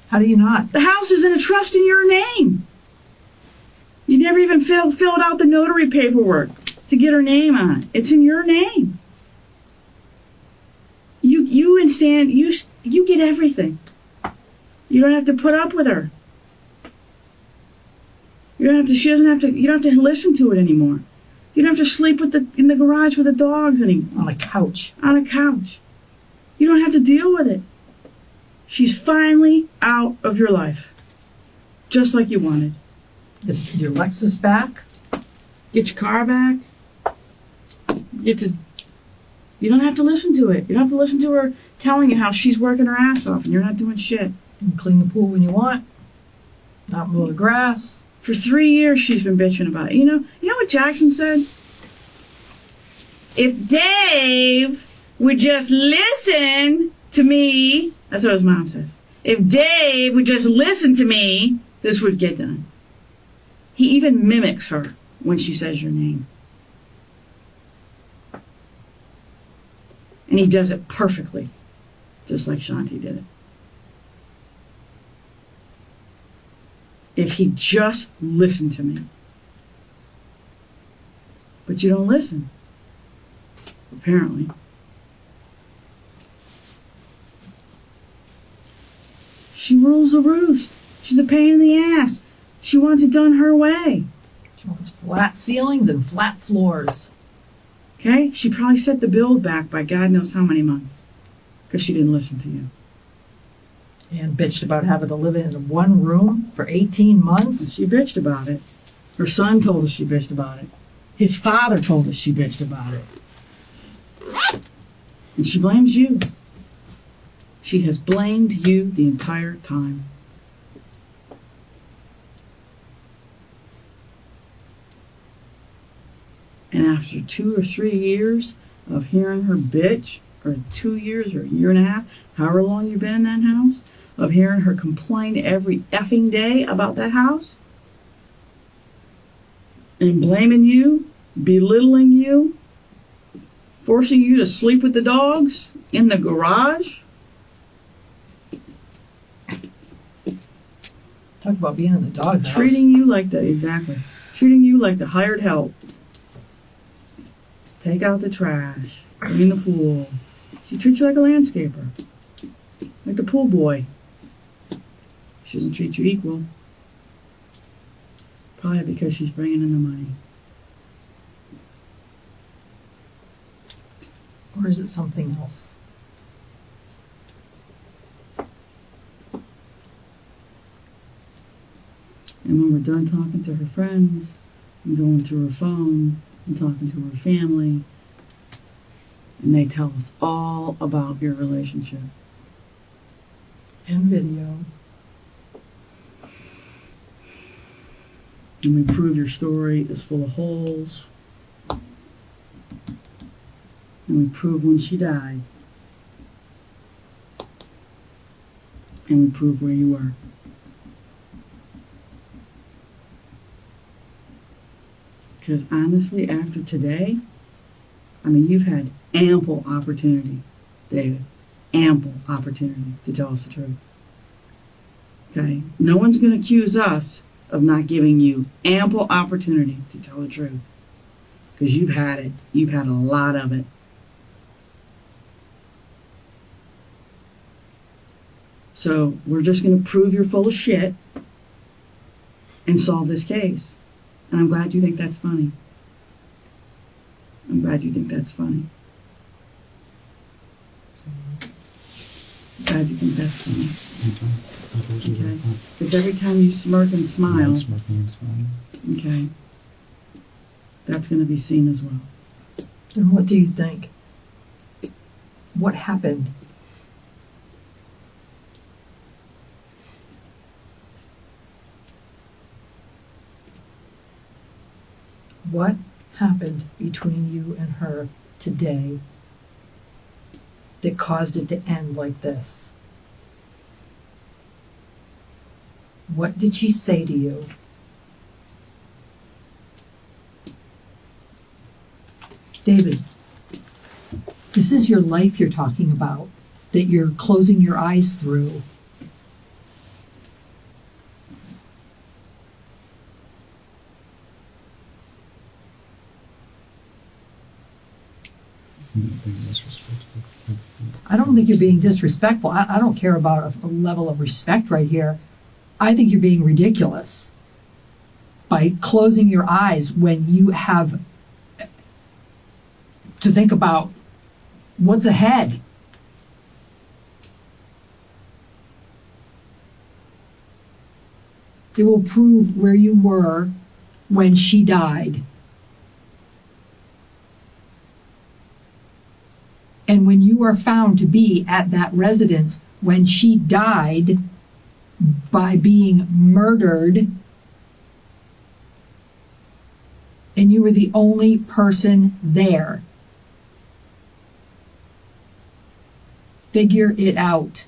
How do you not? The house is in a trust in your name. You never even filled out the notary paperwork to get her name on it. It's in your name. You get everything. You don't have to put up with her. You don't have to listen to it anymore. You don't have to sleep in the garage with the dogs anymore. On a couch. On a couch. You don't have to deal with it. She's finally out of your life. Just like you wanted. Get your Lexus back. Get your car back. You don't have to listen to it. You don't have to listen to her telling you how she's working her ass off and you're not doing shit. You can clean the pool when you want. Not mow the grass. For 3 years she's been bitching about it. You know what Jackson said? If Dave would just listen to me, that's what his mom says. If Dave would just listen to me, this would get done. He even mimics her when she says your name. And he does it perfectly, just like Shanti did it. If he just listened to me. But you don't listen, apparently. She rules the roost. She's a pain in the ass. She wants it done her way. She wants flat ceilings and flat floors. Okay? She probably set the build back by God knows how many months. Because she didn't listen to you. And bitched about having to live in one room for 18 months. She bitched about it. Her son told us she bitched about it. His father told us she bitched about it. And she blames you. She has blamed you the entire time. And after 2 or 3 years of hearing her bitch, or 2 years or a year and a half, however long you've been in that house, of hearing her complain every effing day about that house and blaming you, belittling you, forcing you to sleep with the dogs in the garage? Talk about being in the doghouse. Treating you like the hired help. Take out the trash, clean the pool. She treats you like a landscaper, like the pool boy. She doesn't treat you equal. Probably because she's bringing in the money. Or is it something else? And when we're done talking to her friends and going through her phone and talking to her family, and they tell us all about your relationship. And video. And we prove your story is full of holes. And we prove when she died. And we prove where you were. Because honestly, after today, I mean, you've had ample opportunity, David, ample opportunity to tell us the truth. Okay? No one's going to accuse us of not giving you ample opportunity to tell the truth. Because you've had it. You've had a lot of it. So we're just going to prove you're full of shit and solve this case. And I'm glad you think that's funny. I'm glad you think that's funny. Glad you think that's funny. I told you Okay. that. Because every time you smirk and smile, I'm smirking and smiling. okay, that's going to be seen as well. And what do you think? What happened? What happened between you and her today that caused it to end like this? What did she say to you? David, this is your life you're talking about, that you're closing your eyes through. I don't think you're being disrespectful. I don't care about a level of respect right here. I think you're being ridiculous by closing your eyes when you have to think about what's ahead. It will prove where you were when she died. And when you are found to be at that residence when she died by being murdered, and you were the only person there, figure it out.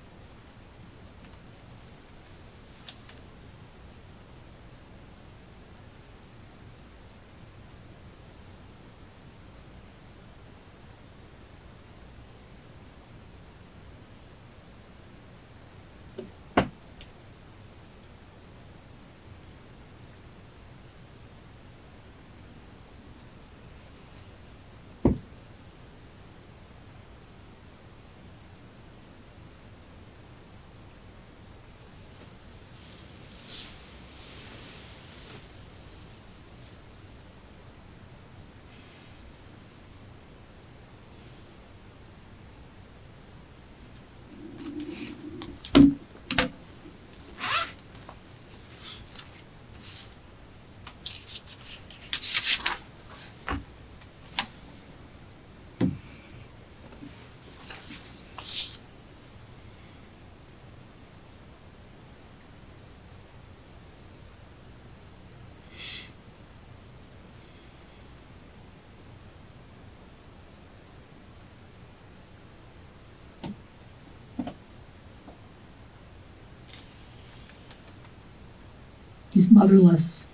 He's motherless.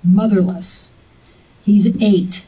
Motherless. He's 8.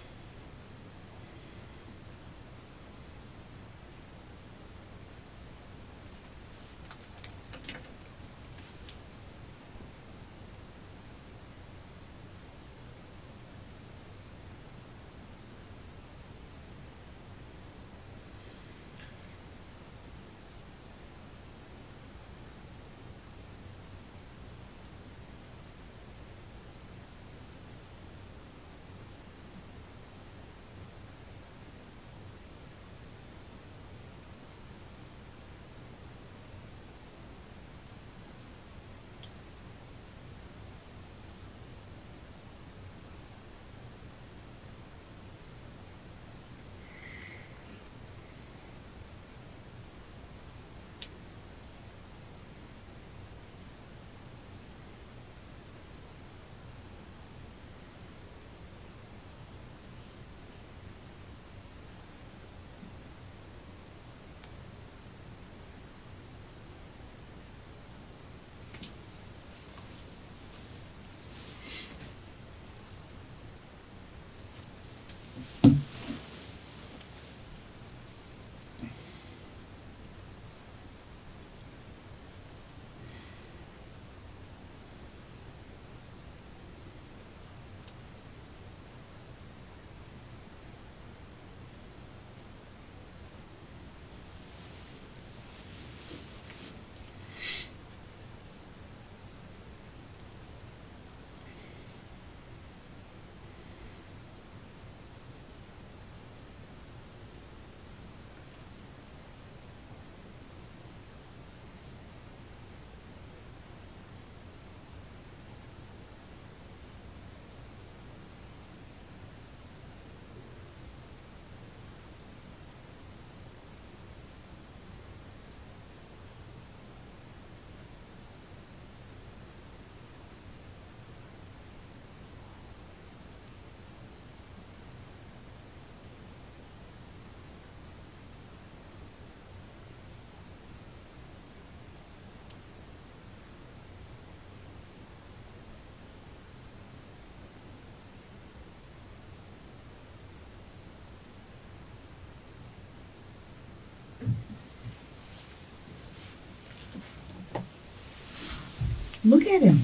Look at him.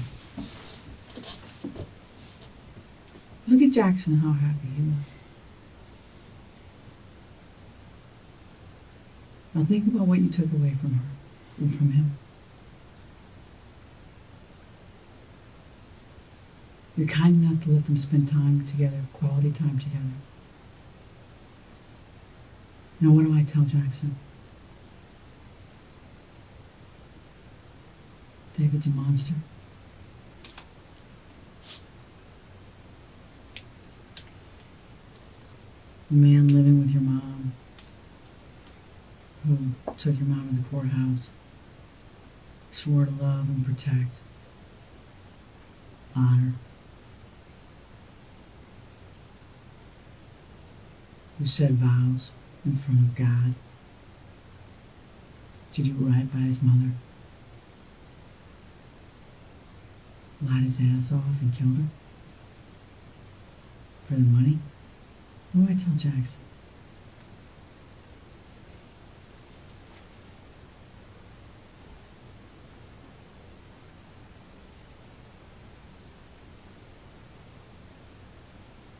Look at Jackson, how happy he was. Now think about what you took away from her and from him. You're kind enough to let them spend time together, quality time together. Now what do I tell Jackson? David's a monster. The man living with your mom, who took your mom to the courthouse, swore to love and protect, honor, who said vows in front of God to do right by his mother, lied his ass off and killed her for the money. What do I tell Jackson?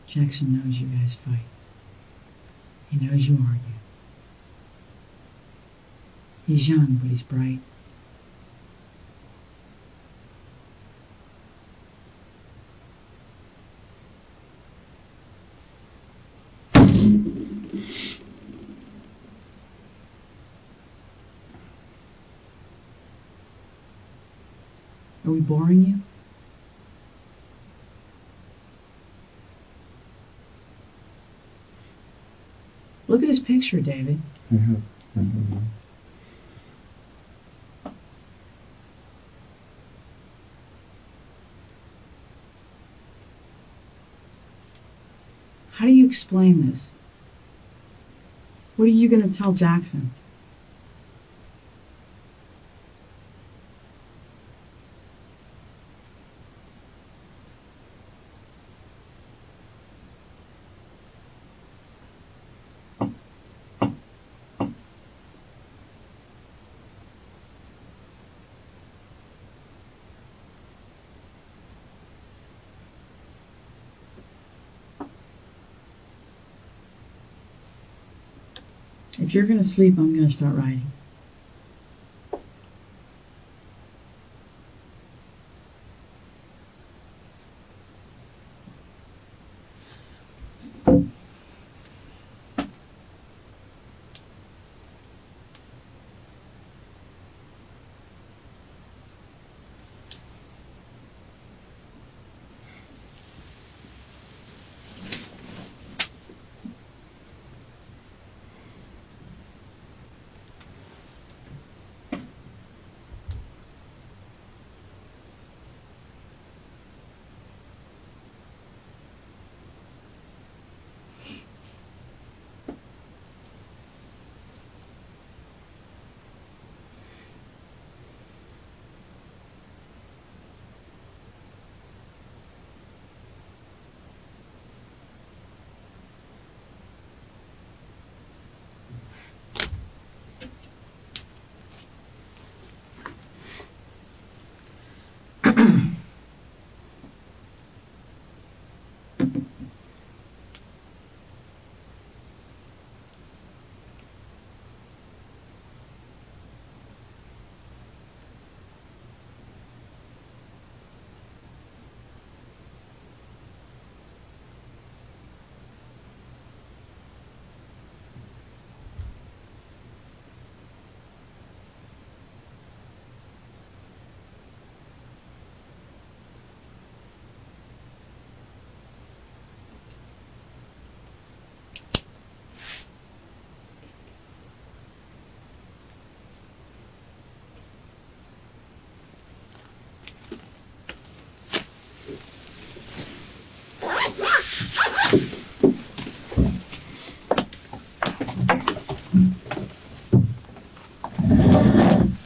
Jackson knows you guys fight. He knows you argue. He's young, but he's bright. Are we boring you? Look at his picture, David. Yeah. Mhm. How do you explain this? What are you going to tell Jackson? If you're gonna sleep, I'm gonna start writing.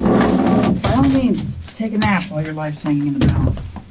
By all means, take a nap while your life's hanging in the balance.